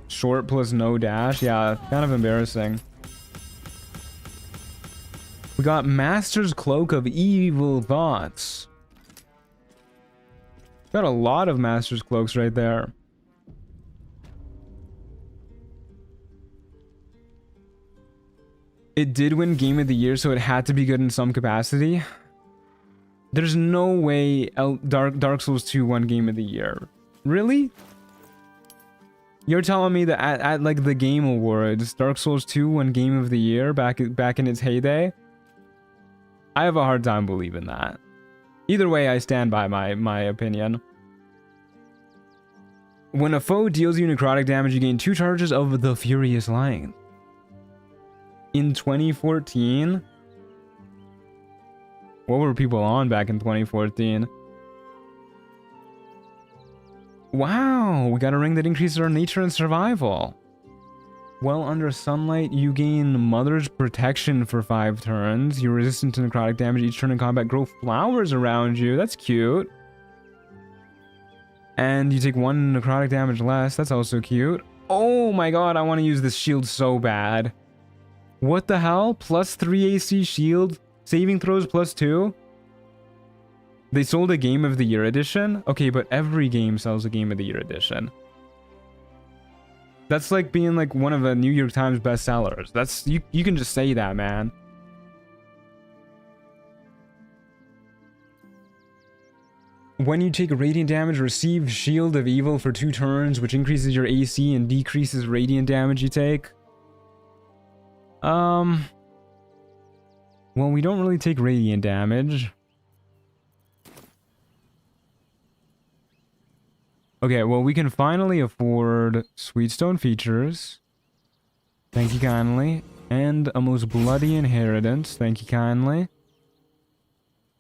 Short plus no dash. Yeah, kind of embarrassing. We got Master's Cloak of Evil Thoughts. Got a lot of Master's Cloaks right there. It did win Game of the Year, so it had to be good in some capacity. There's no way Dark Souls 2 won Game of the Year. Really? You're telling me that at like the Game Awards, Dark Souls 2 won Game of the Year back in its heyday? I have a hard time believing that. Either way, I stand by my opinion. When a foe deals you necrotic damage, you gain 2 charges of the Furious Lion. In 2014? What were people on back in 2014? Wow, we got a ring that increases our nature and survival. Well, under sunlight, you gain Mother's Protection for 5 turns. You're resistant to necrotic damage each turn in combat. Grow flowers around you. That's cute. And you take 1 necrotic damage less. That's also cute. Oh my god, I want to use this shield so bad. What the hell? Plus 3 AC shield? Saving throws plus 2? They sold a Game of the Year edition? Okay, but every game sells a Game of the Year edition. That's like being like one of the New York Times bestsellers. That's you can just say that, man. When you take radiant damage, receive Shield of Evil for 2 turns, which increases your AC and decreases radiant damage you take. Well, we don't really take radiant damage. Okay, well, we can finally afford Sweetstone features. Thank you kindly. And a most bloody inheritance. Thank you kindly.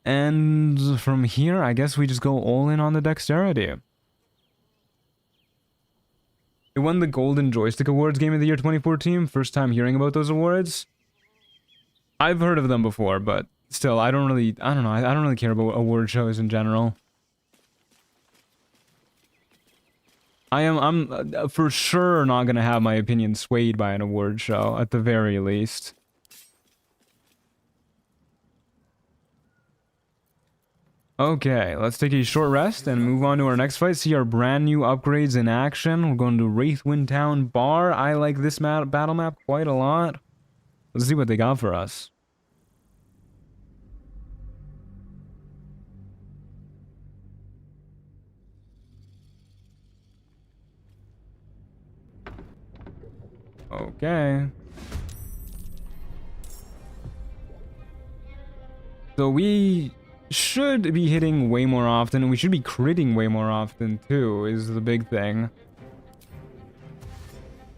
And from here, I guess we just go all in on the dexterity. It won the Golden Joystick Awards Game of the Year 2014. First time hearing about those awards. I've heard of them before, but still, I don't really care about award shows in general. I'm for sure not gonna have my opinion swayed by an award show, at the very least. Okay, let's take a short rest and move on to our next fight. See our brand new upgrades in action. We're going to Wraithwind Town Bar. I like this battle map quite a lot. Let's see what they got for us. Okay. So we should be hitting way more often, and we should be critting way more often too, is the big thing.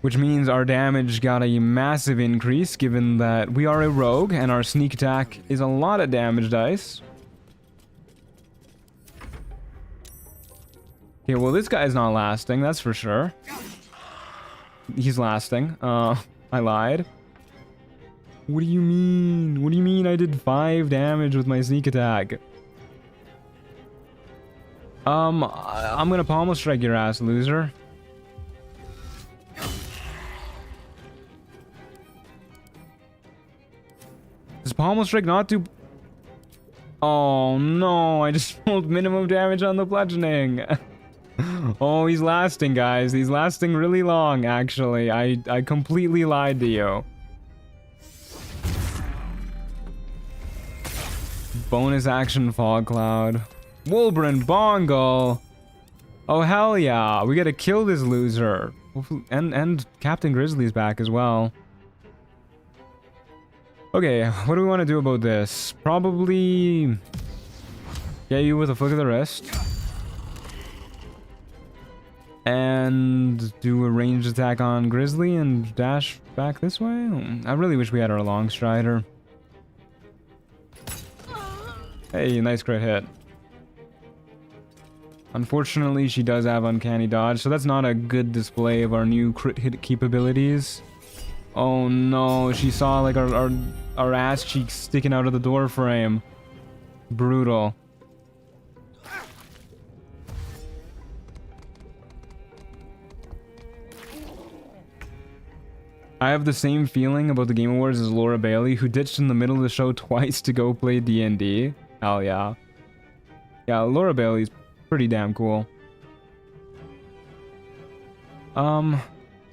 Which means our damage got a massive increase, given that we are a rogue, and our sneak attack is a lot of damage dice. Okay, well this guy's not lasting, that's for sure. He's lasting. I lied. What do you mean? What do you mean I did 5 damage with my sneak attack? I'm gonna pommel strike your ass, loser. Does pommel strike not do... Oh no, I just rolled minimum damage on the bludgeoning. Oh, he's lasting, guys. He's lasting really long, actually. I completely lied to you. Bonus action Fog Cloud. Wolbrin Bongle. Oh, hell yeah. We gotta kill this loser. And Captain Grizzly's back as well. Okay, what do we want to do about this? Probably get you with a flick of the wrist. And do a ranged attack on Grizzly and dash back this way? I really wish we had our long strider. Hey, nice crit hit. Unfortunately, she does have uncanny dodge, so that's not a good display of our new crit hit capabilities. Oh no, she saw like our ass cheeks sticking out of the door frame. Brutal. I have the same feeling about the Game Awards as Laura Bailey, who ditched in the middle of the show twice to go play D&D. Hell yeah. Yeah, Laura Bailey's pretty damn cool.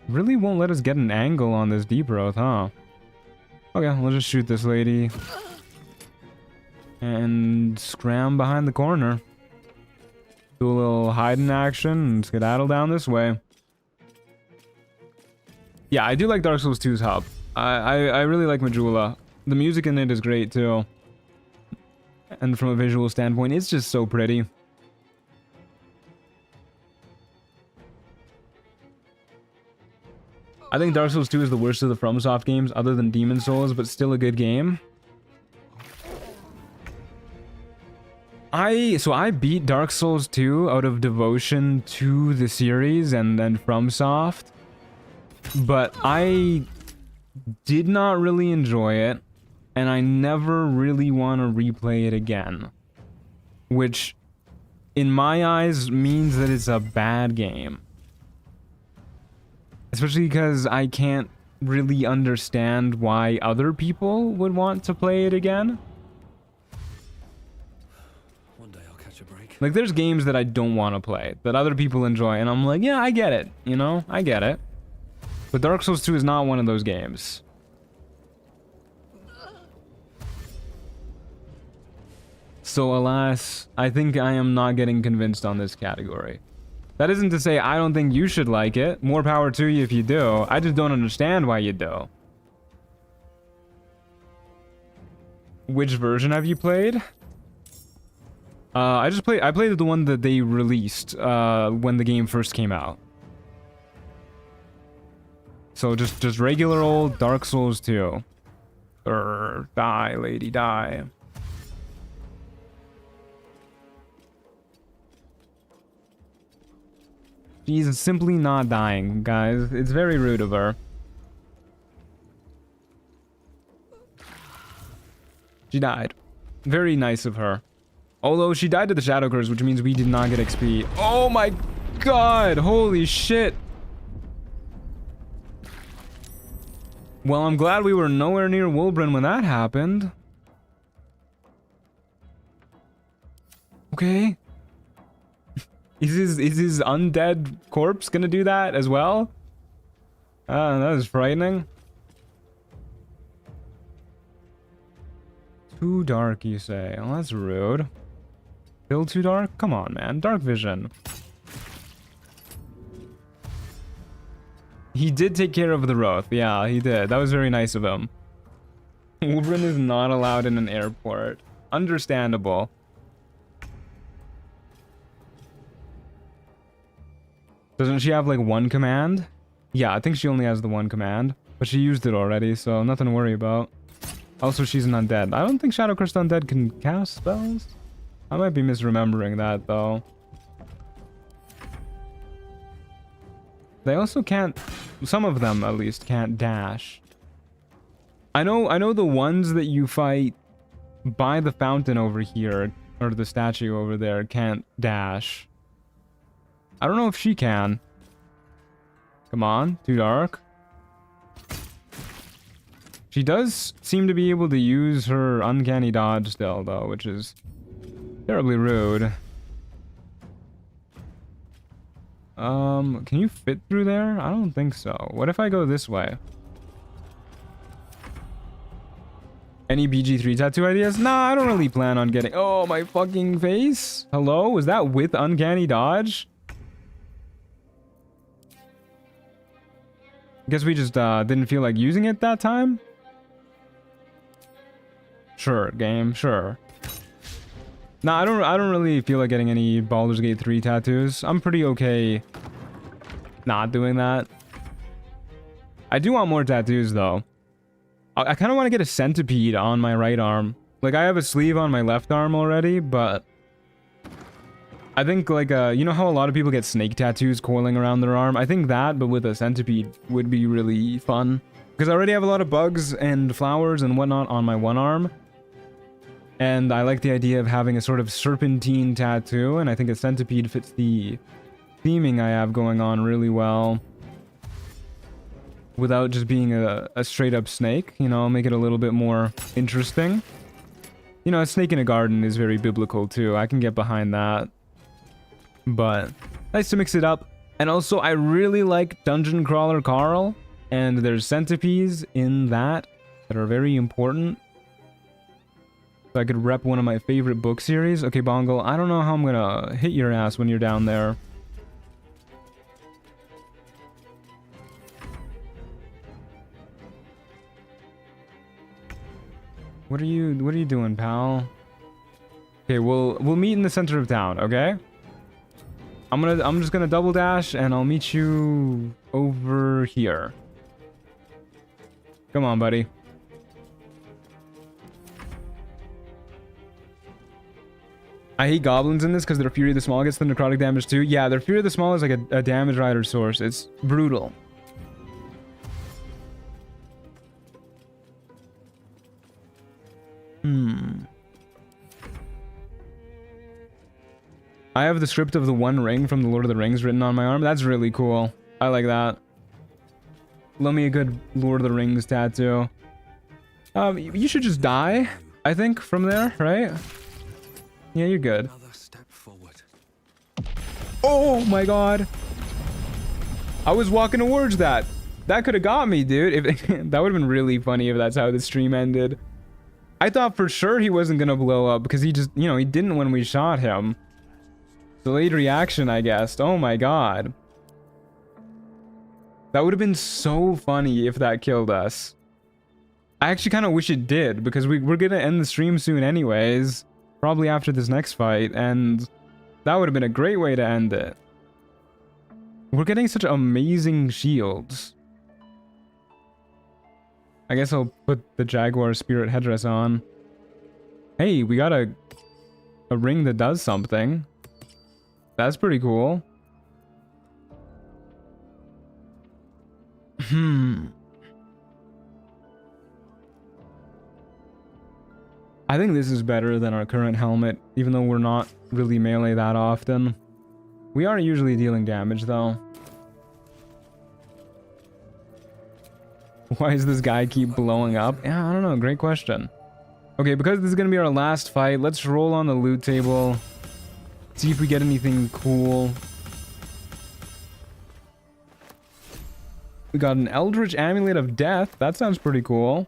Really won't let us get an angle on this deep growth, huh? Okay, we'll just shoot this lady. And scram behind the corner. Do a little hiding action and skedaddle down this way. Yeah, I do like Dark Souls 2's hub. I really like Majula. The music in it is great too. And from a visual standpoint, it's just so pretty. I think Dark Souls 2 is the worst of the FromSoft games other than Demon Souls, but still a good game. So I beat Dark Souls 2 out of devotion to the series and then FromSoft. But I did not really enjoy it, and I never really want to replay it again. Which, in my eyes, means that it's a bad game. Especially because I can't really understand why other people would want to play it again. One day I'll catch a break. Like, there's games that I don't want to play, that other people enjoy, and I'm like, yeah, I get it, you know? I get it. But Dark Souls 2 is not one of those games. So, alas, I think I am not getting convinced on this category. That isn't to say I don't think you should like it. More power to you if you do. I just don't understand why you do. Which version have you played? I played the one that they released when the game first came out. So just regular old Dark Souls 2. Die, lady, die. She's simply not dying, guys. It's very rude of her. She died. Very nice of her. Although she died to the Shadow Curse, which means we did not get XP. Oh my god! Holy shit! Well, I'm glad we were nowhere near Wilbren when that happened. Okay. Is his undead corpse gonna do that as well? That is frightening. Too dark, you say? Well, that's rude. Still too dark? Come on, man. Dark vision. He did take care of the Wraith. Yeah, he did. That was very nice of him. Wilbren is not allowed in an airport. Understandable. Doesn't she have like one command? Yeah, I think she only has the one command. But she used it already, so nothing to worry about. Also, she's an undead. I don't think Shadow Cursed Undead can cast spells. I might be misremembering that, though. They also can't... Some of them, at least, can't dash. I know the ones that you fight by the fountain over here, or the statue over there, can't dash. I don't know if she can. Come on, too dark. She does seem to be able to use her uncanny dodge still, though, which is terribly rude. Can you fit through there? I don't think so. What if I go this way? Any BG3 tattoo ideas? Nah, I don't really plan on getting... Oh, my fucking face? Hello? Was that with uncanny dodge? Guess we just didn't feel like using it that time? Sure, game, sure. Nah, I don't really feel like getting any Baldur's Gate 3 tattoos. I'm pretty okay not doing that. I do want more tattoos though. I kind of want to get a centipede on my right arm. Like, I have a sleeve on my left arm already, but I think, like, you know how a lot of people get snake tattoos coiling around their arm? I think that, but with a centipede, would be really fun. Because I already have a lot of bugs and flowers and whatnot on my one arm. And I like the idea of having a sort of serpentine tattoo, and I think a centipede fits the theming I have going on really well. Without just being a straight up snake, you know, make it a little bit more interesting. You know, a snake in a garden is very biblical too. I can get behind that. but nice to mix it up. And also, I really like Dungeon Crawler Carl, and there's centipedes in that are very important. So I could rep one of my favorite book series. Okay, Bongo, I don't know how I'm gonna hit your ass when you're down there. What are you doing, pal? Okay, we'll meet in the center of town, okay? I'm just gonna double dash and I'll meet you over here. Come on, buddy. I hate goblins in this because their Fury of the Small gets the necrotic damage too. Yeah, their Fury of the Small is like a damage rider source. It's brutal. I have the script of the One Ring from the Lord of the Rings written on my arm. That's really cool. I like that. Love me a good Lord of the Rings tattoo. You should just die, I think, from there, right? Yeah, you're good. Another step forward. Oh my god. I was walking towards that. That could have got me, dude. If that would have been really funny if that's how the stream ended. I thought for sure he wasn't gonna blow up because he just, you know, he didn't when we shot him. Delayed reaction, I guess. Oh my god. That would have been so funny if that killed us. I actually kind of wish it did, because we're gonna end the stream soon anyways. Probably after this next fight, and that would have been a great way to end it. We're getting such amazing shields. I guess I'll put the Jaguar Spirit headdress on. Hey, we got a ring that does something. That's pretty cool. I think this is better than our current helmet, even though we're not really melee that often. We are usually dealing damage, though. Why does this guy keep blowing up? Yeah, I don't know. Great question. Okay, because this is going to be our last fight, let's roll on the loot table. See if we get anything cool. We got an Eldritch Amulet of Death. That sounds pretty cool.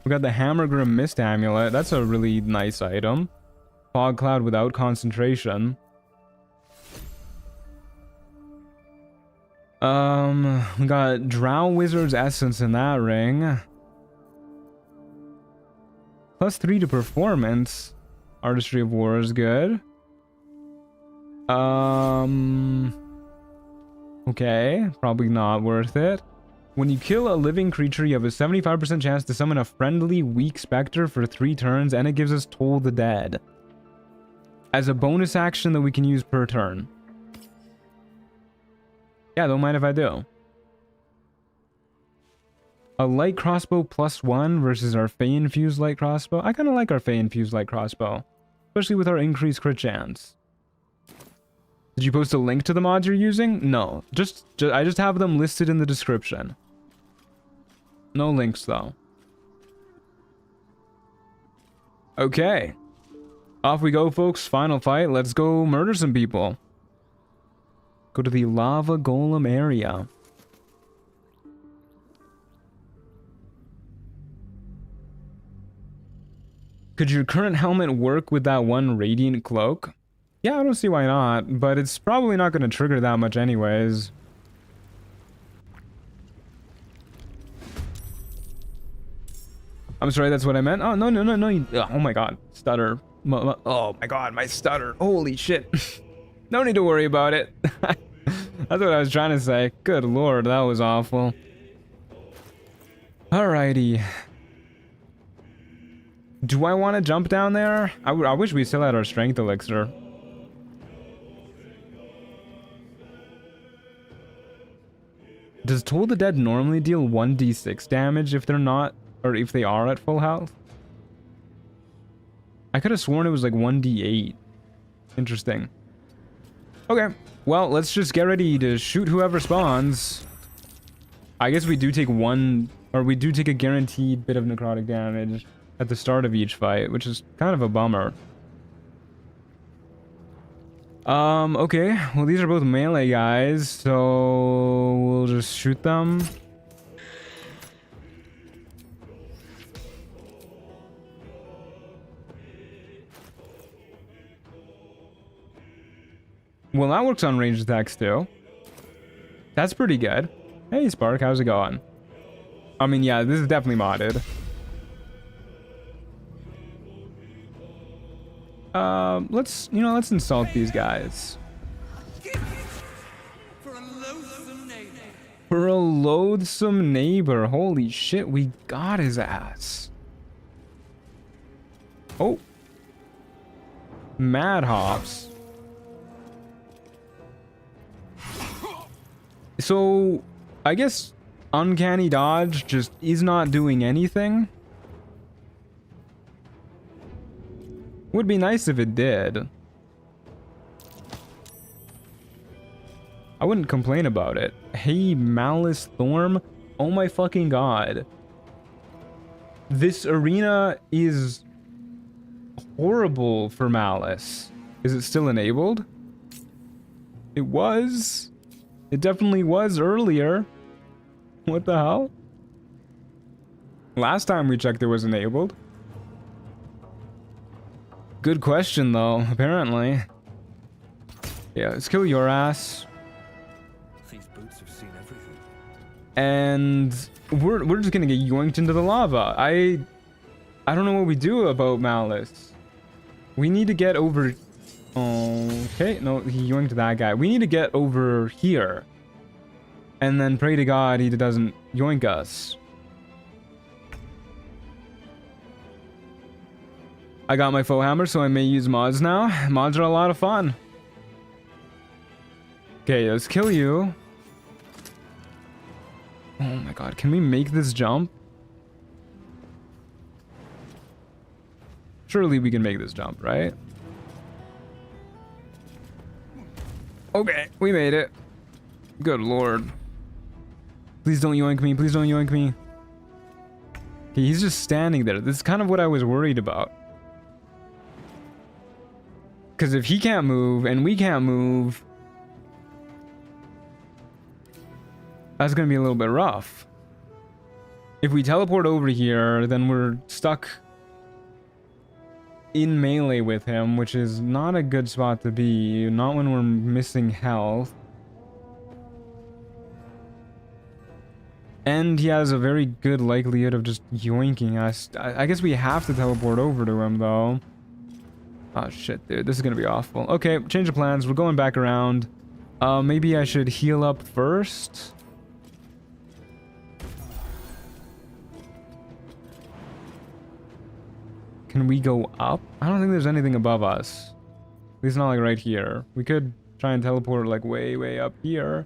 We got the Hammergrim Mist Amulet. That's a really nice item. Fog Cloud without concentration. We got Drow Wizard's Essence in that ring. +3 to performance. Artistry of War is good. Okay, probably not worth it. When you kill a living creature, you have a 75% chance to summon a friendly, weak specter for 3 turns, and it gives us Toll the Dead as a bonus action that we can use per turn. Yeah, don't mind if I do. A light crossbow +1 versus our Fey-infused light crossbow. I kind of like our Fey-infused light crossbow, especially with our increased crit chance. Did you post a link to the mods you're using? No, I just have them listed in the description. No links though. Okay, off we go, folks. Final fight. Let's go murder some people. Go to the lava golem area. Could your current helmet work with that one radiant cloak? Yeah, I don't see why not, but it's probably not going to trigger that much anyways. I'm sorry, that's what I meant. Oh, no. Oh my god, stutter. Oh my god, my stutter. Holy shit. No need to worry about it. That's what I was trying to say. Good lord, that was awful. Alrighty. Do I want to jump down there? I wish we still had our strength elixir. Does Toll the Dead normally deal 1d6 damage if they're not, or if they are at full health? I could have sworn it was like 1d8. Interesting. Okay, well, let's just get ready to shoot whoever spawns. I guess we do take we do take a guaranteed bit of necrotic damage at the start of each fight, which is kind of a bummer. Okay. Well, these are both melee guys, so we'll just shoot them. Well, that works on ranged attacks too. That's pretty good. Hey, Spark, how's it going? I mean, yeah, this is definitely modded. Let's insult these guys. For a loathsome neighbor. For a loathsome neighbor. Holy shit, we got his ass. Oh. Mad hops. So, I guess Uncanny Dodge just is not doing anything. Would be nice if it did. I wouldn't complain about it. Hey, Malice Thorm. Oh my fucking god. This arena is horrible for Malice. Is it still enabled? It was. It definitely was earlier. What the hell? Last time we checked it was enabled. Good question though, apparently. Yeah, let's kill your ass. These boots have seen everything. And we're just gonna get yoinked into the lava. I don't know what we do about Malice. We need to get over. Okay, no, he yoinked that guy. We need to get over here. And then pray to God he doesn't yoink us. I got my faux hammer, so I may use mods now. Mods are a lot of fun. Okay, let's kill you. Oh my god, can we make this jump? Surely we can make this jump, right? Okay, we made it. Good lord. Please don't yoink me, please don't yoink me. Okay, he's just standing there. This is kind of what I was worried about. Because if he can't move and we can't move, that's going to be a little bit rough. If we teleport over here, then we're stuck in melee with him, which is not a good spot to be. Not when we're missing health. And he has a very good likelihood of just yoinking us. I guess we have to teleport over to him, though. Oh, shit, dude. This is going to be awful. Okay, change of plans. We're going back around. Maybe I should heal up first. Can we go up? I don't think there's anything above us. At least not like right here. We could try and teleport like way, way up here.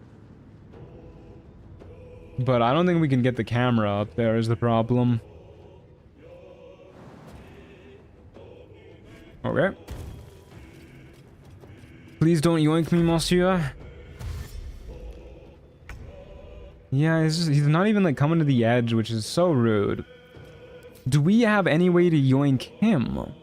But I don't think we can get the camera up there is the problem. Okay. Please don't yoink me, monsieur. Yeah, he's not even like coming to the edge, which is so rude. Do we have any way to yoink him?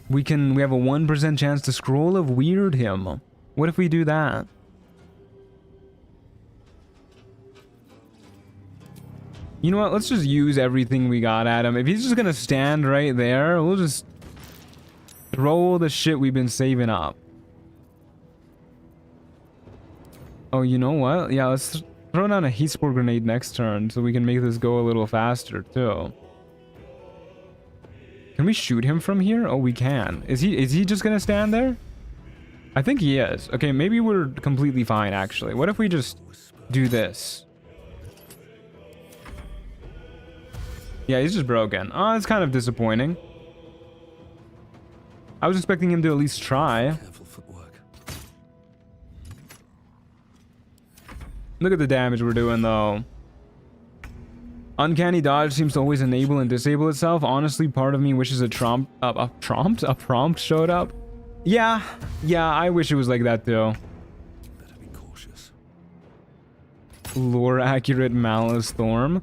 We have a 1% chance to scroll of weird him. What if we do that? You know what? Let's just use everything we got at him. If he's just gonna stand right there, we'll just throw the shit we've been saving up. Oh, you know what? Yeah, let's throw down a heat spore grenade next turn so we can make this go a little faster too. Can we shoot him from here? Oh, we can. Is he just gonna stand there? I think he is. Okay, maybe we're completely fine actually. What if we just do this? Yeah, he's just broken. Oh, it's kind of disappointing. I was expecting him to at least try. Careful footwork. Look at the damage we're doing, though. Uncanny Dodge seems to always enable and disable itself. Honestly, part of me wishes a prompt showed up. Yeah, I wish it was like that, too. Better be cautious. Lore accurate Malice Thorm.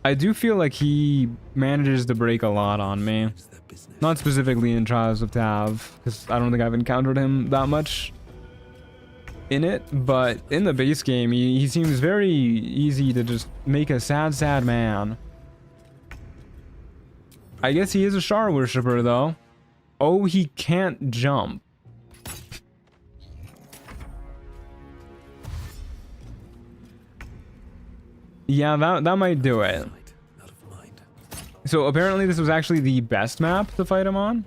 I do feel like he manages to break a lot on me. It's their business. Not specifically in Trials of Tav, because I don't think I've encountered him that much in it, but in the base game, he seems very easy to just make a sad, sad man. I guess he is a Shar worshiper, though. Oh, he can't jump. Yeah, that might do it. Sight, out of mind. So apparently this was actually the best map to fight him on.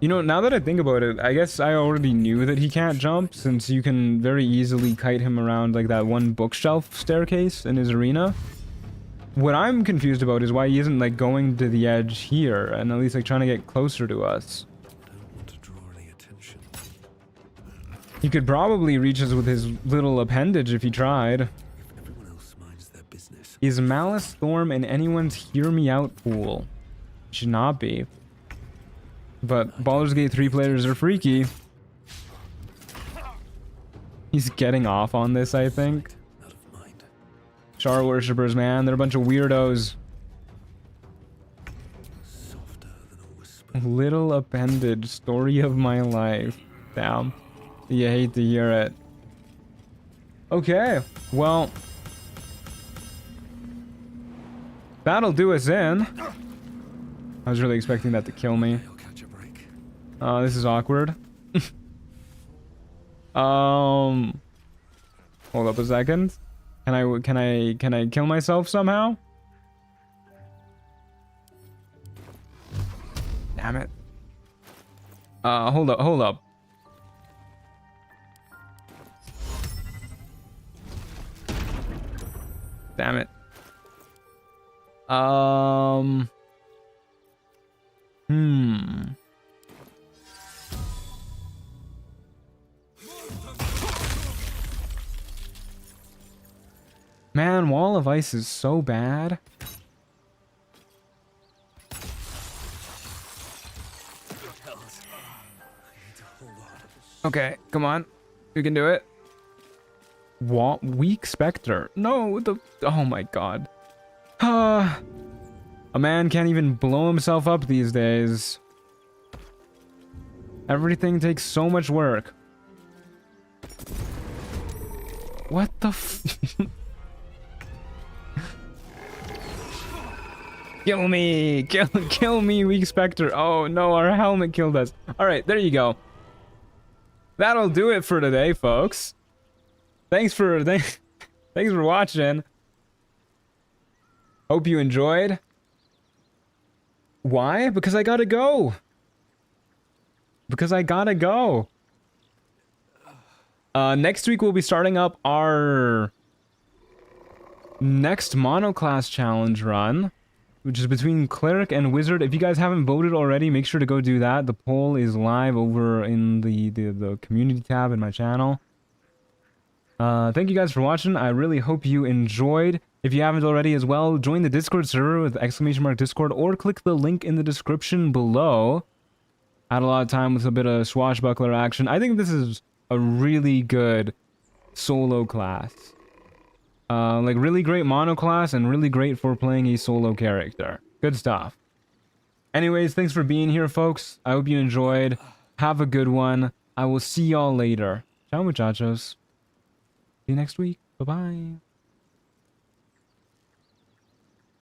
You know, now that I think about it, I guess I already knew that he can't jump, since you can very easily kite him around like that one bookshelf staircase in his arena. What I'm confused about is why he isn't like going to the edge here and at least like trying to get closer to us. Don't want to draw any attention. He could probably reach us with his little appendage if he tried. If everyone else minds their business, Is Malice Storm in anyone's Hear Me Out pool? Should not be. But Baldur's Gate 3 players are freaky. He's getting off on this, I think. out of mind. Shar worshippers, man, they're a bunch of weirdos. Softer than a whisper. Little appendage, story of my life. Damn. You hate to hear it. Okay, well. That'll do us in. I was really expecting that to kill me. I'll catch a break. This is awkward. Hold up a second. Can I kill myself somehow? Damn it. Hold up. Damn it. Man, Wall of Ice is so bad. Okay, come on. You can do it. Weak Spectre. No, oh my god. A man can't even blow himself up these days. Everything takes so much work. What the f- Kill me! Kill me, Weak Spectre! Oh no, our helmet killed us. Alright, there you go. That'll do it for today, folks. Thanks for watching. Hope you enjoyed. Why? Because I gotta go. Next week we'll be starting up our next monoclass challenge run, which is between Cleric and Wizard. If you guys haven't voted already, make sure to go do that. The poll is live over in the community tab in my channel. Thank you guys for watching. I really hope you enjoyed. If you haven't already as well, join the Discord server with !Discord or click the link in the description below. I had a lot of time with a bit of swashbuckler action. I think this is a really good solo class. Like really great mono class and really great for playing a solo character. Good stuff. Anyways, thanks for being here, folks. I hope you enjoyed. Have a good one. I will see y'all later. Ciao, muchachos. See you next week. Bye-bye.